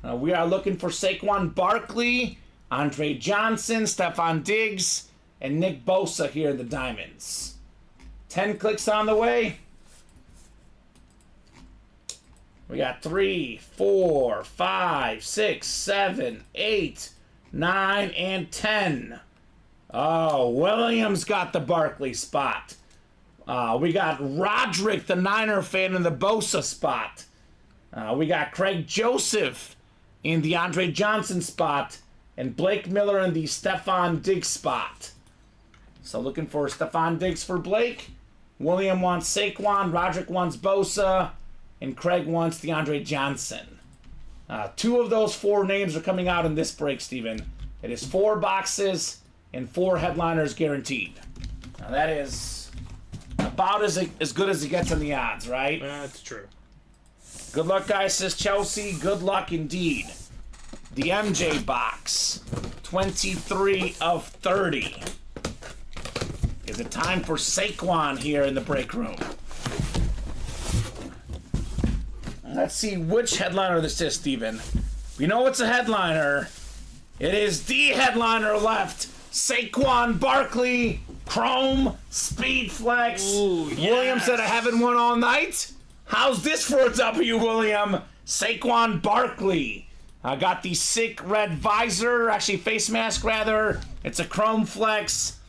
We are looking for Saquon Barkley, Andre Johnson, Stephon Diggs, and Nick Bosa here in the Diamonds. 10 clicks on the way. We got 3, 4, 5, 6, 7, 8, 9, and 10. Oh, Williams got the Barkley spot. We got Roderick, the Niner fan, in the Bosa spot. We got Craig Joseph in the Andre Johnson spot, and Blake Miller in the Stephon Diggs spot. So looking for Stephon Diggs for Blake. William wants Saquon, Roderick wants Bosa, and Craig wants DeAndre Johnson. 2 of those 4 names are coming out in this break, Steven. It is 4 boxes and 4 headliners guaranteed. Now that is about as good as it gets on the odds, right? That's true. Good luck, guys, says Chelsea. Good luck indeed. The MJ box, 23 of 30. Is it time for Saquon here in the break room? Let's see which headliner this is, Steven. We know it's a headliner. It is the headliner left. Saquon Barkley, Chrome, Speed Flex. Ooh, yes. William said I haven't won all night. How's this for a W, William? Saquon Barkley. I got the sick red visor, actually face mask rather. It's a Chrome Flex.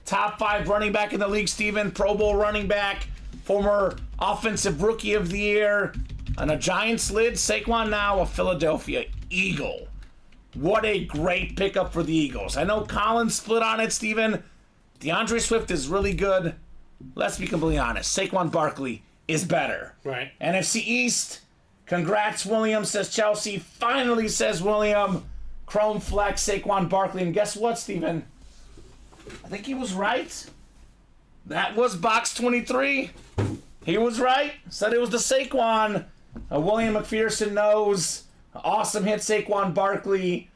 Top 5 running back in the league, Steven. Pro Bowl running back. Former Offensive Rookie of the Year. On a Giants lid, Saquon now a Philadelphia Eagle. What a great pickup for the Eagles. I know Collins split on it, Steven. DeAndre Swift is really good. Let's be completely honest. Saquon Barkley is better. Right. NFC East, congrats, William, says Chelsea. Finally, says William. Chrome Flex, Saquon Barkley. And guess what, Steven? I think he was right. That was box 23. He was right. Said it was the Saquon. William McPherson knows. Awesome hit, Saquon Barkley.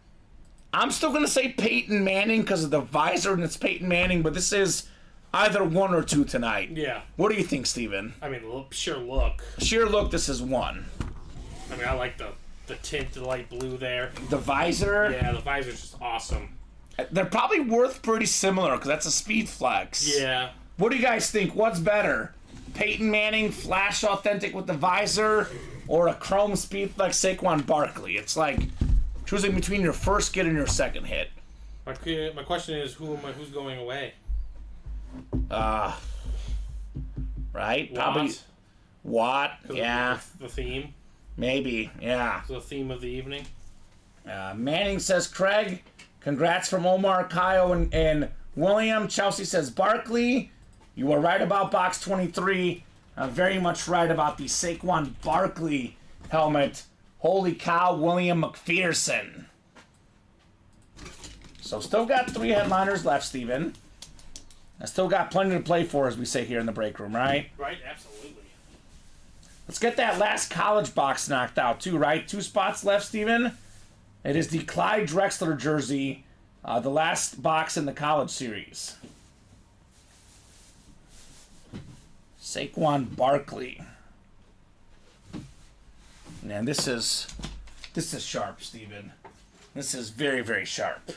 I'm still going to say Peyton Manning because of the visor and it's Peyton Manning, but this is either 1 or 2 tonight. Yeah. What do you think, Steven? I mean, sheer look. Sheer look, this is 1. I mean, I like the tint, the light blue there. The visor? Yeah, the visor's just awesome. They're probably worth pretty similar because that's a Speed Flex. Yeah. What do you guys think? What's better? Peyton Manning, Flash Authentic with the visor, or a Chrome Speed Flex Saquon Barkley? It's like choosing between your first hit and your second hit. My question is, who's going away? Right? Probably Watt. Yeah. The theme. Maybe. Yeah. The theme of the evening. Manning says Craig. Congrats from Omar, Kyle, and William. Chelsea says Barkley. You were right about box 23. Very much right about the Saquon Barkley helmet. Holy cow, William McPherson. So still got 3 headliners left, Steven. I still got plenty to play for, as we say here in the break room, right? Right, absolutely. Let's get that last college box knocked out, too, right? 2 spots left, Steven. It is the Clyde Drexler jersey, the last box in the college series. Saquon Barkley. Man, this is sharp, Steven. This is very, very sharp.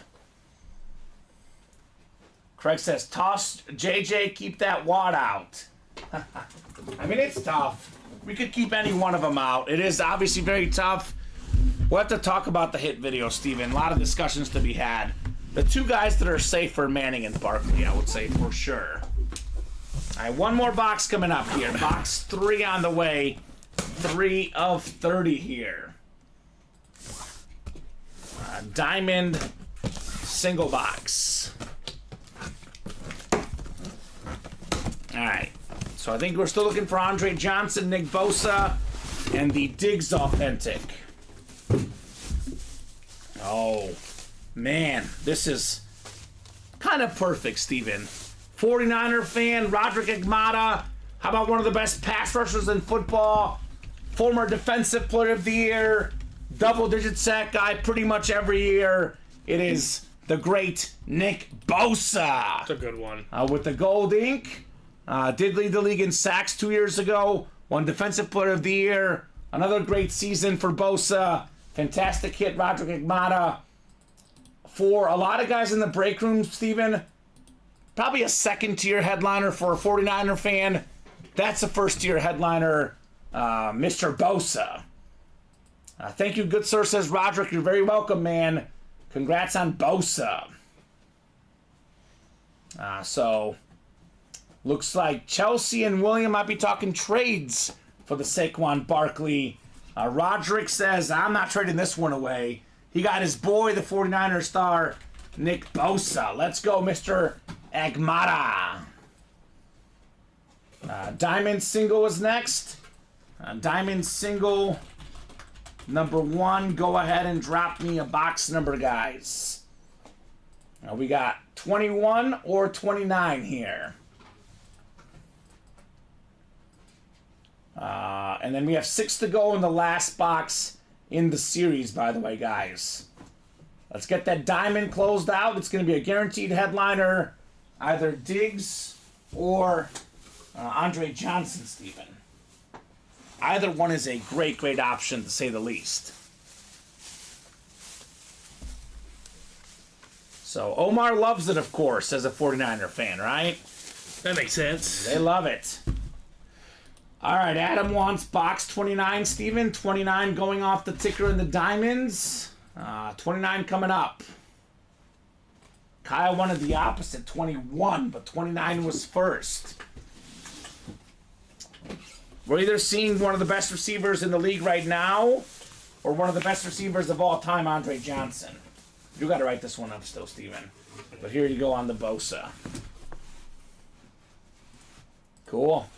Craig says, toss JJ, keep that Watt out. I mean, it's tough. We could keep any one of them out. It is obviously very tough. We'll have to talk about the hit video, Steven. A lot of discussions to be had. The 2 guys that are safe are Manning and Barkley, I would say, for sure. All right, 1 more box coming up here. Box 3 on the way. 3 of 30 here. Diamond single box. All right. So I think we're still looking for Andre Johnson, Nick Bosa, and the Diggs Authentic. Oh, man. This is kind of perfect, Steven. 49er fan, Roderick Agmada. How about one of the best pass rushers in football? Former Defensive Player of the Year. Double-digit sack guy pretty much every year. It is the great Nick Bosa. That's a good one. With the gold ink. Did lead the league in sacks 2 years ago. Won Defensive Player of the Year. Another great season for Bosa. Fantastic hit, Roderick Agmata. For a lot of guys in the break room, Steven, probably a second-tier headliner for a 49er fan. That's a first-tier headliner, Mr. Bosa. Thank you, good sir, says Roderick. You're very welcome, man. Congrats on Bosa. So, looks like Chelsea and William might be talking trades for the Saquon Barkley. Roderick says, I'm not trading this one away. He got his boy, the 49er star, Nick Bosa. Let's go, Mr. Agmata. Diamond single is next. Diamond single number 1. Go ahead and drop me a box number, guys. We got 21 or 29 here. And then we have 6 to go in the last box in the series, by the way, guys. Let's get that diamond closed out. It's going to be a guaranteed headliner, either Diggs or Andre Johnson, Steven. Either one is a great, great option, to say the least. So, Omar loves it, of course, as a 49er fan, right? That makes sense. They love it. All right, Adam wants box 29, Steven. 29 going off the ticker in the diamonds. 29 coming up. Kyle wanted the opposite, 21, but 29 was first. We're either seeing one of the best receivers in the league right now or one of the best receivers of all time, Andre Johnson. You got to write this one up still, Steven. But here you go on the Bosa. Cool.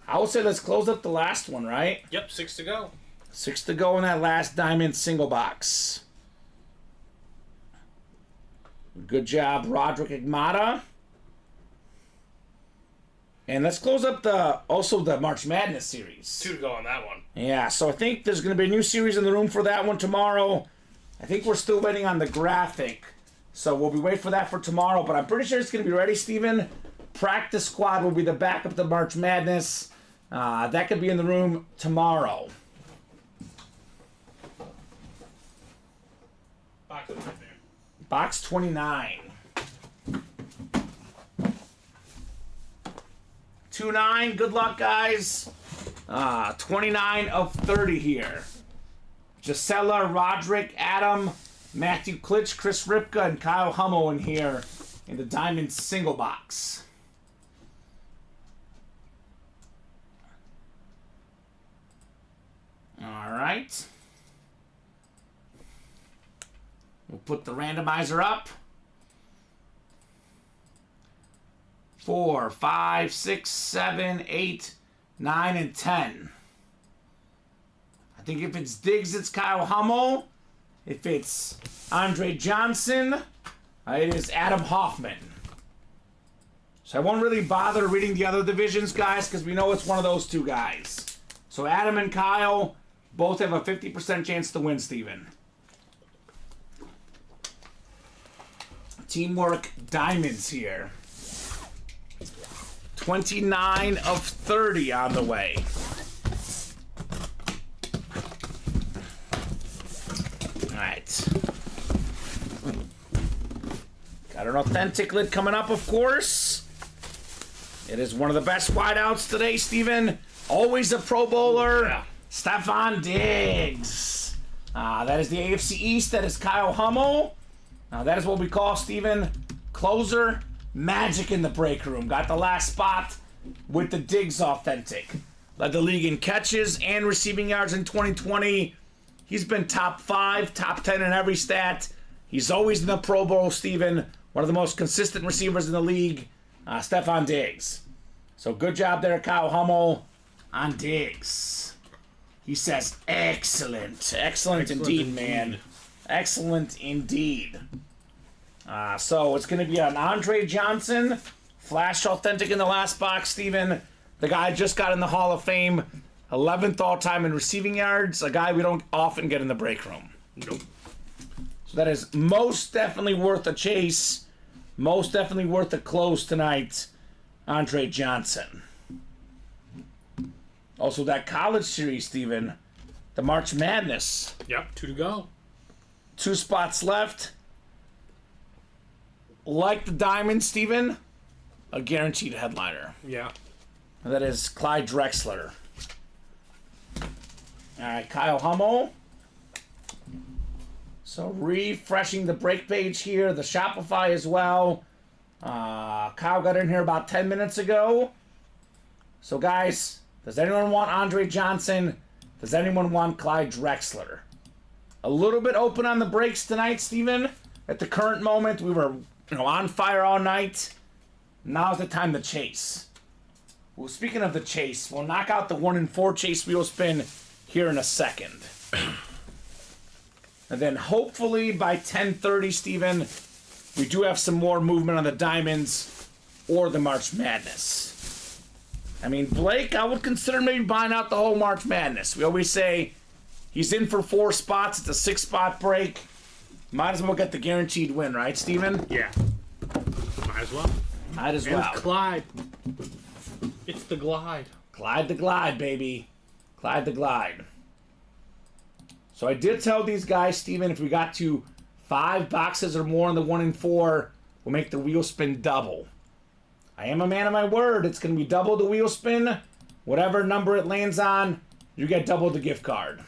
I would say let's close up the last one, right? Yep, 6 to go. 6 to go in that last diamond single box. Good job, Roderick Agmata. And let's close up the March Madness series. 2 to go on that one. Yeah, so I think there's going to be a new series in the room for that one tomorrow. I think we're still waiting on the graphic. So we'll be waiting for that for tomorrow. But I'm pretty sure it's going to be ready, Steven. Practice squad will be the backup to March Madness. That could be in the room tomorrow. Box right there. Box 29. 2-9. Good luck, guys. 29 of 30 here. Gisela, Roderick, Adam, Matthew Klitsch, Chris Ripka, and Kyle Hummel in here in the diamond single box. All right. We'll put the randomizer up. 4, 5, 6, 7, 8, 9, and 10. I think if it's Diggs, it's Kyle Hummel. If it's Andre Johnson, it is Adam Hoffman. So I won't really bother reading the other divisions, guys, because we know it's one of those two guys. So Adam and Kyle both have a 50% chance to win, Steven. Teamwork diamonds here. 29 of 30 on the way. Alright. Got an authentic lid coming up, of course. It is one of the best wideouts today, Steven. Always a Pro Bowler. Yeah. Stephon Diggs. That is the AFC East. That is Kyle Hummel. That is what we call, Steven, closer magic in the break room. Got the last spot with the Diggs authentic. Led the league in catches and receiving yards in 2020. He's been top 5, top 10 in every stat. He's always in the Pro Bowl, Steven. One of the most consistent receivers in the league, Stephon Diggs. So good job there, Kyle Hummel, on Diggs. He says, excellent. Excellent indeed, man. Excellent indeed. So it's going to be an Andre Johnson, flash authentic in the last box, Steven. The guy just got in the Hall of Fame, 11th all-time in receiving yards, a guy we don't often get in the break room. Nope. So that is most definitely worth a chase. Most definitely worth a close tonight. Andre Johnson. Also, that college series, Steven. The March Madness. Yep, 2 to go. 2 spots left. Like the Diamond, Steven, a guaranteed headliner. Yeah. And that is Clyde Drexler. All right, Kyle Hummel. So refreshing the break page here, the Shopify as well. Kyle got in here about 10 minutes ago. So guys, does anyone want Andre Johnson? Does anyone want Clyde Drexler? A little bit open on the breaks tonight, Steven. At the current moment, we were on fire all night. Now's the time to chase. Well, speaking of the chase, we'll knock out the 1 in 4 chase wheel spin here in a second. And then hopefully by 10:30, Steven, we do have some more movement on the Diamonds or the March Madness. I mean, Blake, I would consider maybe buying out the whole March Madness. We always say he's in for 4 spots. It's a 6-spot break. Might as well get the guaranteed win, right, Steven? Yeah. Might as well. Might as And well. it's Clyde. It's the glide. Clyde the Glide, baby. Clyde the Glide. So I did tell these guys, Steven, if we got to 5 boxes or more in the 1 in 4, we'll make the wheel spin double. I am a man of my word. It's going to be double the wheel spin. Whatever number it lands on, you get double the gift card.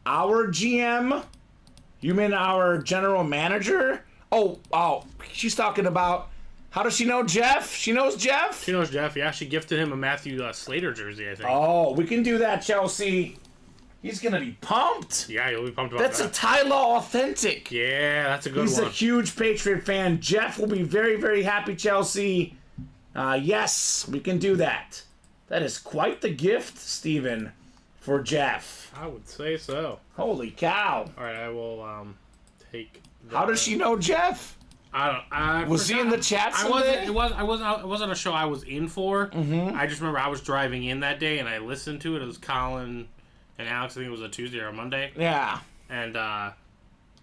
Our GM, you mean our general manager? Oh, she's talking about, how does she know Jeff? She knows Jeff? She knows Jeff. Yeah, she gifted him a Matthew Slater jersey, I think. Oh, we can do that, Chelsea. He's going to be pumped. Yeah, you'll be pumped about That's that. a Tyler authentic. Yeah, that's a good He's one. a huge Patriot fan. Jeff will be very, very happy, Chelsea. Yes, we can do that. That is quite the gift, Steven, for Jeff. I would say so. Holy cow. All right, I will take. How does she know Jeff? I Was he in the chat someday? It wasn't a show I was in for. Mm-hmm. I just remember I was driving in that day and I listened to it. It was Colin and Alex. I think it was a Tuesday or a Monday. Yeah. And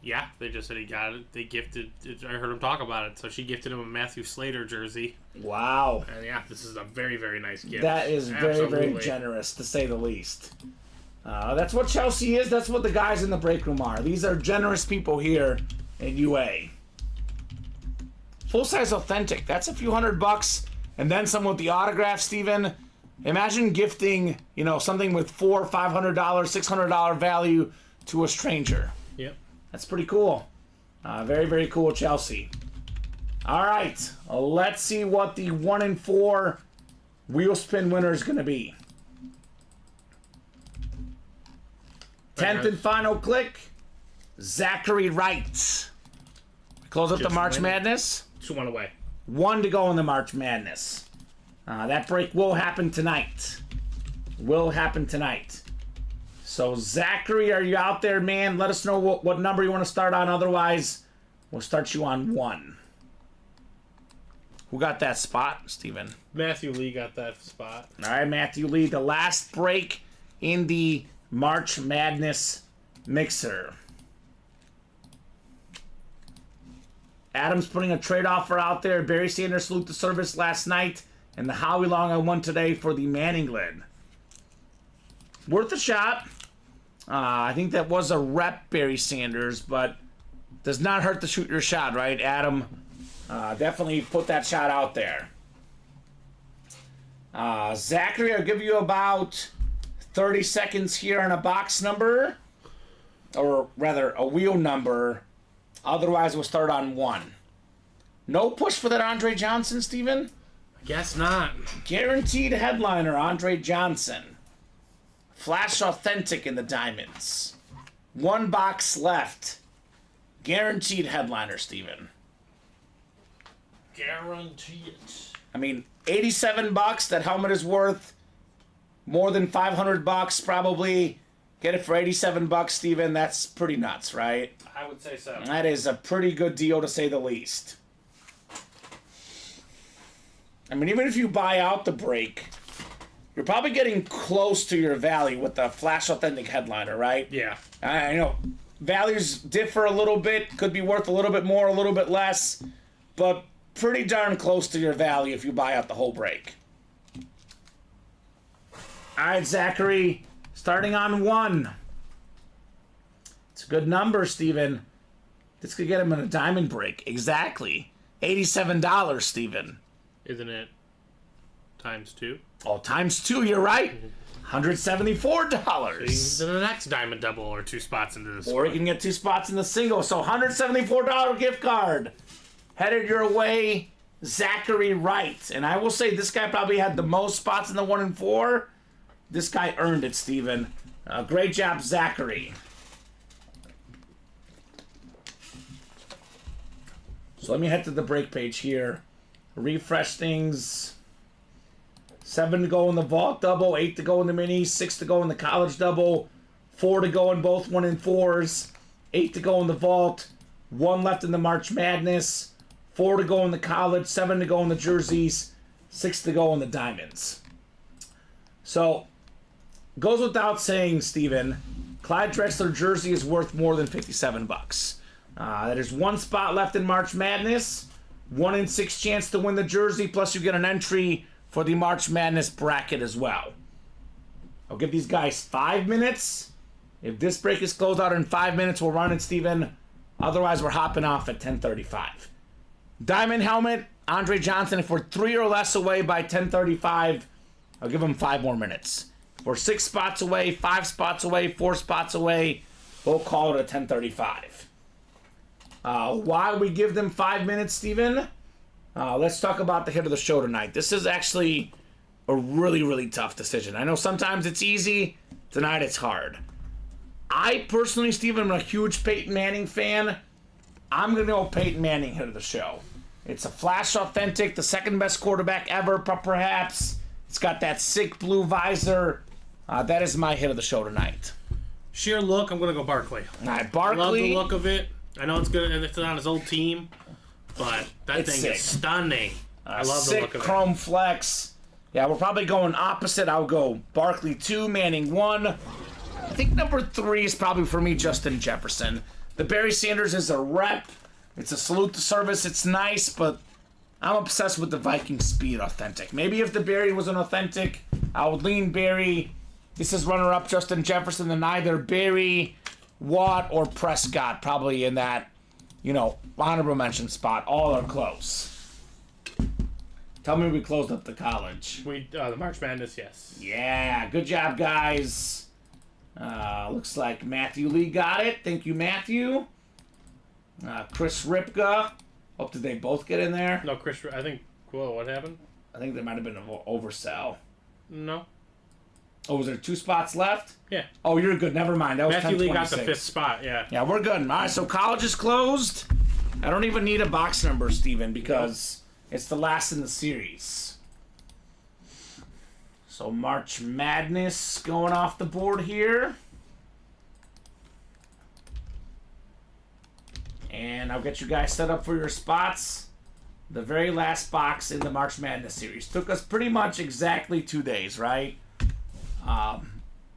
yeah, they just said he got it. They gifted. I heard him talk about it. So she gifted him a Matthew Slater jersey. Wow. And yeah, this is a very, very nice gift. That is very, very generous, to say the least. That's what Chelsea is. That's what the guys in the break room are. These are generous people here in UA. Full-size authentic. That's a few $100. And then some with the autograph, Steven. Imagine gifting, something with $400, $500, $600 value to a stranger. Yep. That's pretty cool. Very, very cool, Chelsea. All right. Let's see what the 1 in 4 wheel spin winner is going to be. 10th and final click. Zachary Wright. Close up the March Madness. 2-1 away. 1 to go in the March Madness. That break will happen tonight. So, Zachary, are you out there, man? Let us know what number you want to start on. Otherwise, we'll start you on 1. Who got that spot, Steven? Matthew Lee got that spot. All right, Matthew Lee, the last break in the March Madness mixer. Adam's putting a trade offer out there. Barry Sanders salute the service last night, and the Howie Long I won today for the Manning lid. Worth a shot. I think that was a rep, Barry Sanders, but does not hurt to shoot your shot, right, Adam? Definitely put that shot out there. Zachary, I'll give you about 30 seconds here on a box number, or rather a wheel number. Otherwise, we'll start on 1. No push for that Andre Johnson, Steven? I guess not. Guaranteed headliner, Andre Johnson. Flash authentic in the Diamonds. 1 box left. Guaranteed headliner, Steven. Guarantee it. I mean, $87, that helmet is worth more than $500 probably. Get it for $87, Steven. That's pretty nuts, right? I would say so. That is a pretty good deal, to say the least. I mean, even if you buy out the break, you're probably getting close to your value with the Flash Authentic headliner, right? Yeah. I know values differ a little bit, could be worth a little bit more, a little bit less, but pretty darn close to your value if you buy out the whole break. All right, Zachary, starting on 1. It's a good number, Steven. This could get him in a diamond break. Exactly. $87, Steven. Isn't it times 2? Oh, times 2, you're right. $174. To the next diamond double or 2 spots into this. Or you can get 2 spots in the single. So $174 gift card. Headed your way, Zachary Wright. And I will say this guy probably had the most spots in the 1 and 4. This guy earned it, Steven. Great job, Zachary. So let me head to the break page here. Refresh things. 7 to go in the vault double, 8 to go in the mini, 6 to go in the college double, 4 to go in both 1 and 4s, 8 to go in the vault, 1 left in the March Madness, 4 to go in the college, 7 to go in the jerseys, 6 to go in the diamonds. So, goes without saying, Steven, Clyde Drexler jersey is worth more than $57. There's 1 spot left in March Madness, 1 in 6 chance to win the jersey, plus you get an entry for the March Madness bracket as well. I'll give these guys 5 minutes. If this break is closed out in 5 minutes, we'll run it, Steven. Otherwise, we're hopping off at 10:35. Diamond helmet, Andre Johnson. If we're 3 or less away by 10:35, I'll give him 5 more minutes. If we're 6 spots away, 5 spots away, 4 spots away, we'll call it a 10:35. Why we give them 5 minutes, Steven? Let's talk about the hit of the show tonight. This is actually a really, really tough decision. I know sometimes it's easy. Tonight it's hard. I personally, Steven, am a huge Peyton Manning fan. I'm going to go Peyton Manning hit of the show. It's a Flash Authentic, the second best quarterback ever, perhaps. It's got that sick blue visor. That is my hit of the show tonight. Sheer look, I'm going to go Barkley. All right, Barkley. I love the look of it. I know it's good and it's on his old team, but that It's thing sick. is stunning. I love the Sick look of chrome flex. Yeah, we're probably going opposite. I'll go Barkley 2, Manning 1. I think number 3 is probably for me Justin Jefferson. The Barry Sanders is a rep. It's a salute to service. It's nice, but I'm obsessed with the Viking Speed Authentic. Maybe if the Barry was an authentic, I would lean Barry. This is runner-up Justin Jefferson, and either Barry, Watt, or Prescott probably in that, honorable mention spot. All are close. Tell me we closed up the college. The March Madness, yes. Yeah, good job, guys. Looks like Matthew Lee got it. Thank you, Matthew. Chris Ripka. Hope did they both get in there? No, Chris, I think, whoa, what happened? I think there might have been an oversell. No. Oh, was there 2 spots left? Yeah. Oh, you're good. Never mind. That was Matthew Lee got the 10:26. 5th spot, yeah. Yeah, we're good. All right, so college is closed. I don't even need a box number, Steven, because it's the last in the series. So March Madness going off the board here. And I'll get you guys set up for your spots. The very last box in the March Madness series. Took us pretty much exactly 2 days, right?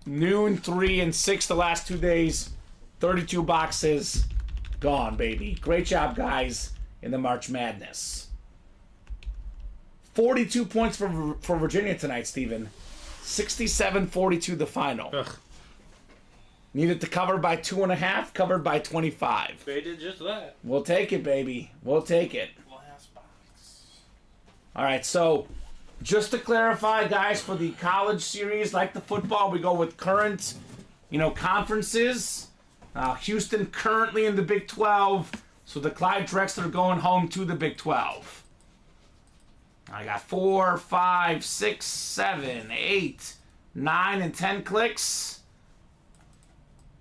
Noon, 3, and 6 the last 2 days. 32 boxes. Gone, baby. Great job, guys, in the March Madness. 42 points for Virginia tonight, Steven. 67-42 the final. Ugh. Needed to cover by 2.5, covered by 25. They did just that. We'll take it, baby. We'll take it. Last box. All right, so just to clarify, guys, for the college series, like the football, we go with current, conferences. Houston currently in the Big 12, so the Clyde Drexler going home to the Big 12. I got 4, 5, 6, 7, 8, 9, and 10 clicks.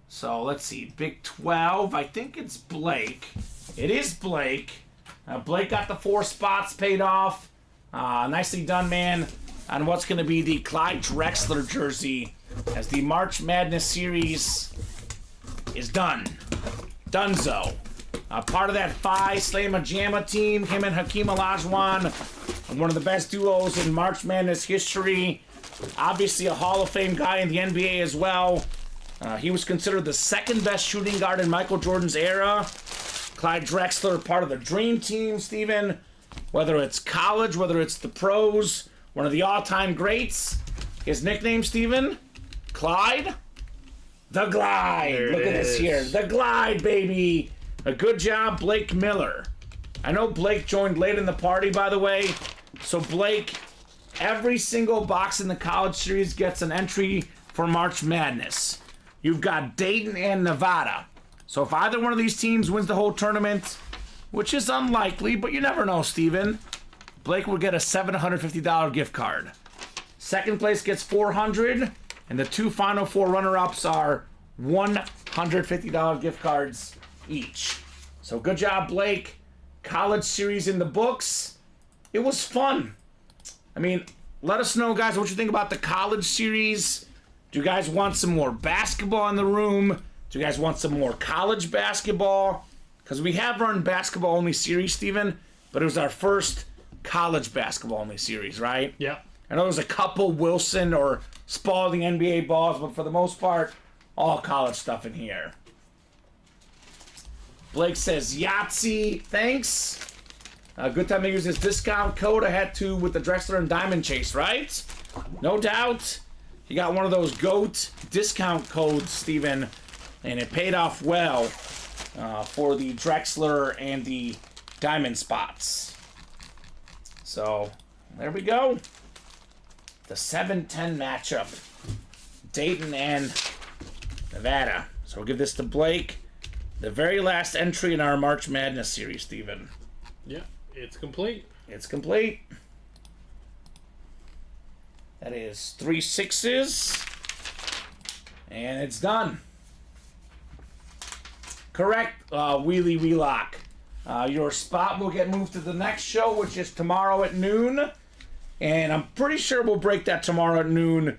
So let's see, Big 12, I think it's Blake. It is Blake. Blake got the 4 spots paid off. Nicely done, man, on what's going to be the Clyde Drexler jersey as the March Madness series is done. Dunzo. Part of that Phi Slama Jamma team, him and Hakeem Olajuwon, one of the best duos in March Madness history. Obviously a Hall of Fame guy in the NBA as well. He was considered the second best shooting guard in Michael Jordan's era. Clyde Drexler, part of the Dream Team, Steven. Whether it's college, whether it's the pros, one of the all-time greats. His nickname, Steven? Clyde? The Glide. Look at this here. The Glide, baby. A good job, Blake Miller. I know Blake joined late in the party, by the way. So, Blake, every single box in the College Series gets an entry for March Madness. You've got Dayton and Nevada. So, if either one of these teams wins the whole tournament, which is unlikely, but you never know, Steven, Blake will get a $750 gift card. Second place gets $400, and the two final four runner-ups are $150 gift cards each. So good job, Blake. College Series in the books. It was fun. I mean, let us know, guys, what you think about the College Series. Do you guys want some more basketball in the room? Do you guys want some more college basketball? Because we have run basketball-only series, Steven, but it was our first college basketball-only series, right? Yeah. I know there's a couple Wilson or Spalding NBA balls, but for the most part, all college stuff in here. Blake says, Yahtzee, thanks. Good time to use this discount code. I had to with the Drexler and Diamond Chase, right? No doubt. You got one of those GOAT discount codes, Steven, and it paid off well for the Drexler and the Diamond spots. So, there we go. The 7-10 matchup. Dayton and Nevada. So we'll give this to Blake. The very last entry in our March Madness series, Steven. Yeah, it's complete. It's complete. That is 3 6s. And it's done. Correct, Wheelie Wheelock. Your spot will get moved to the next show, which is tomorrow at noon. And I'm pretty sure we'll break that tomorrow at noon.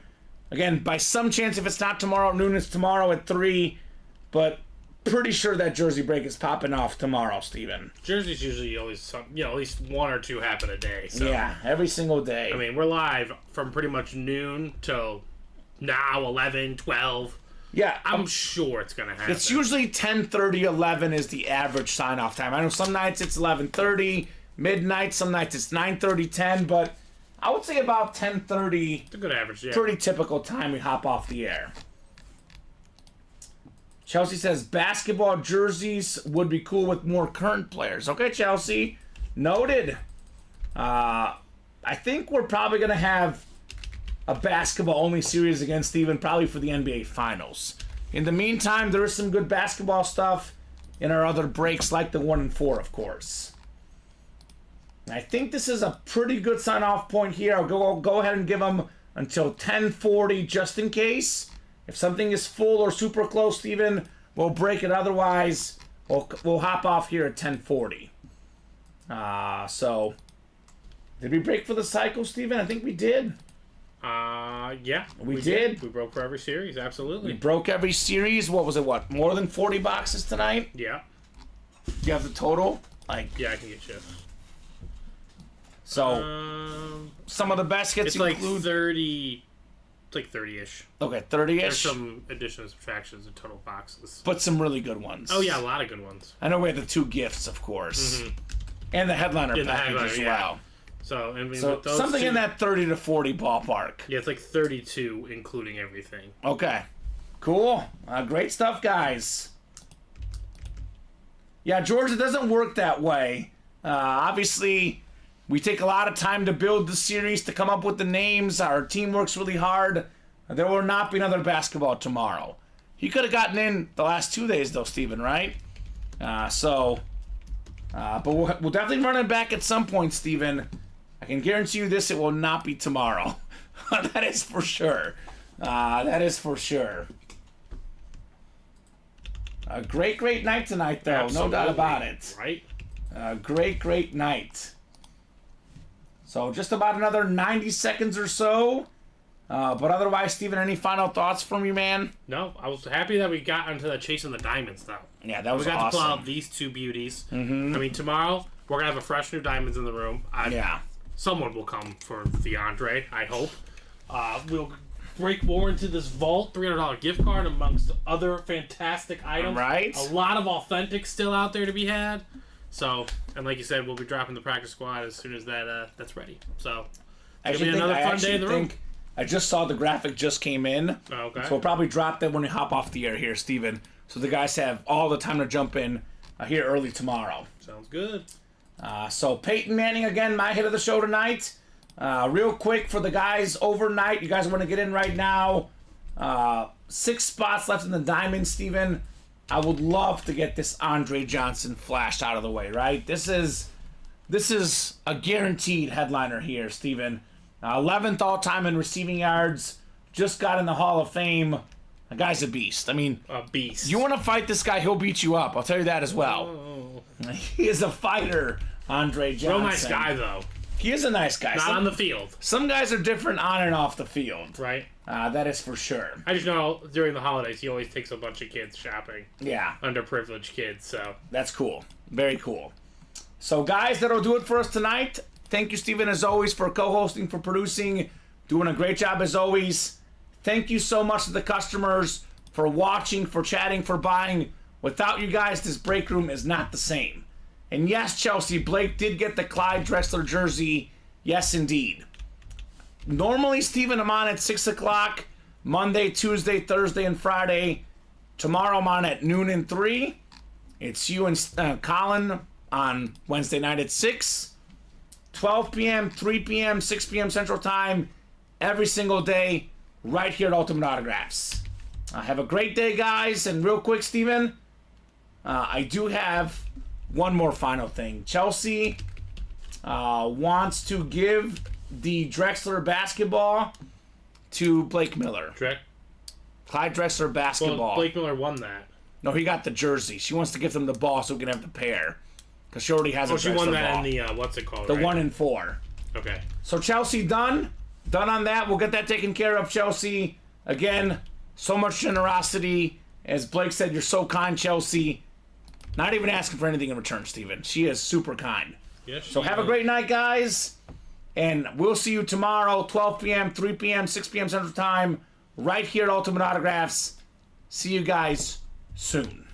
Again, by some chance, if it's not tomorrow at noon, it's tomorrow at 3. But pretty sure that jersey break is popping off tomorrow, Steven. Jerseys usually always, at least 1 or 2 happen a day. So. Yeah, every single day. I mean, we're live from pretty much noon till now, 11, 12. Yeah, I'm sure it's going to happen. It's usually 10:30, 11 is the average sign-off time. I know some nights it's 11:30, midnight, some nights it's 9:30, 10, but I would say about 10:30. It's a good average, yeah. Pretty typical time we hop off the air. Chelsea says basketball jerseys would be cool with more current players. Okay, Chelsea. Noted. I think we're probably going to have a basketball-only series against Steven, probably for the NBA Finals. In the meantime, there is some good basketball stuff in our other breaks, like the 1 and 4, of course. And I think this is a pretty good sign-off point here. I'll go ahead and give them until 10:40 just in case. If something is full or super close, Steven, we'll break it. Otherwise, we'll hop off here at 10:40. So, did we break for the cycle, Steven? I think we did. Yeah. We did. We broke for every series, absolutely. We broke every series. What was it, more than 40 boxes tonight? Yeah. Do you have the total? Yeah, I can get you. So, some of the best hits it's like include... 30... It's like 30-ish. Okay, 30-ish. There's some additions and subtractions in total boxes. But some really good ones. Oh, yeah, a lot of good ones. I know we had the 2 gifts, of course. Mm-hmm. And the headliner package as well. So, I mean, so with those something in that 30 to 40 ballpark. Yeah, it's like 32, including everything. Okay. Cool. Great stuff, guys. Yeah, George, it doesn't work that way. Obviously, we take a lot of time to build the series, to come up with the names. Our team works really hard. There will not be another basketball tomorrow. He could have gotten in the last 2 days, though, Steven, right? But we'll definitely run it back at some point, Steven. I can guarantee you this, it will not be tomorrow. That is for sure. That is for sure. A great night tonight, though. Absolutely. No doubt about it. Right? Great night. So just about another 90 seconds or so. But otherwise, Steven, any final thoughts from you, man? No, I was happy that we got into the chasing the diamonds, though. Yeah, that was awesome. We got to pull out these 2 beauties. Mm-hmm. I mean, tomorrow, we're going to have a fresh new diamonds in the room. Yeah. Someone will come for DeAndre, I hope. We'll break more into this vault, $300 gift card amongst other fantastic items. Right. A lot of authentic still out there to be had. So, and like you said, we'll be dropping the practice squad as soon as that's ready. So, it'll be another fun day in the room. I just saw the graphic just came in. Oh, okay. So we'll probably drop that when we hop off the air here, Steven. So the guys have all the time to jump in here early tomorrow. Sounds good. So Peyton Manning, again, my hit of the show tonight. Real quick for the guys overnight. You guys want to get in right now. 6 spots left in the diamond, Steven. I would love to get this Andre Johnson flashed out of the way, right? This is a guaranteed headliner here, Steven. 11th all-time in receiving yards. Just got in the Hall of Fame. The guy's a beast. I mean, A beast. you want to fight this guy, he'll beat you up. I'll tell you that as well. Oh. He is a fighter, Andre Johnson. Real nice guy, though. He is a nice guy. Not on the field. Some guys are different on and off the field. Right. That is for sure. I just know during the holidays, he always takes a bunch of kids shopping. Yeah, Underprivileged kids, so. that's cool. Very cool. So, guys, that'll do it for us tonight. Thank you, Steven, as always, for co-hosting, for producing. Doing a great job, as always. Thank you so much to the customers for watching, for chatting, for buying. Without you guys, this break room is not the same. And yes, Chelsea, Blake did get the Clyde Drexler jersey. Yes, indeed. Normally, Steven, I'm on at 6 o'clock. Monday, Tuesday, Thursday, and Friday. Tomorrow, I'm on at noon and 3. It's you and Colin on Wednesday night at 6. 12 p.m., 3 p.m., 6 p.m. Central Time. Every single day, right here at Ultimate Autographs. Have a great day, guys. And real quick, Steven, I do have one more final thing. Chelsea wants to give the Drexler basketball to Blake Miller. Clyde Drexler basketball. Well, Blake Miller won that. No, he got the jersey. She wants to give them the ball so we can have the pair. Because she already has a Drexler she won that ball. in the, what's it called? The right? 1 and 4. Okay. So Chelsea done. Done on that. We'll get that taken care of, Chelsea. Again, so much generosity. As Blake said, you're so kind, Chelsea. Not even asking for anything in return, Steven. She is super kind. Yes. So have a great night, guys. And we'll see you tomorrow, 12 p.m., 3 p.m., 6 p.m. Central Time, right here at Ultimate Autographs. See you guys soon.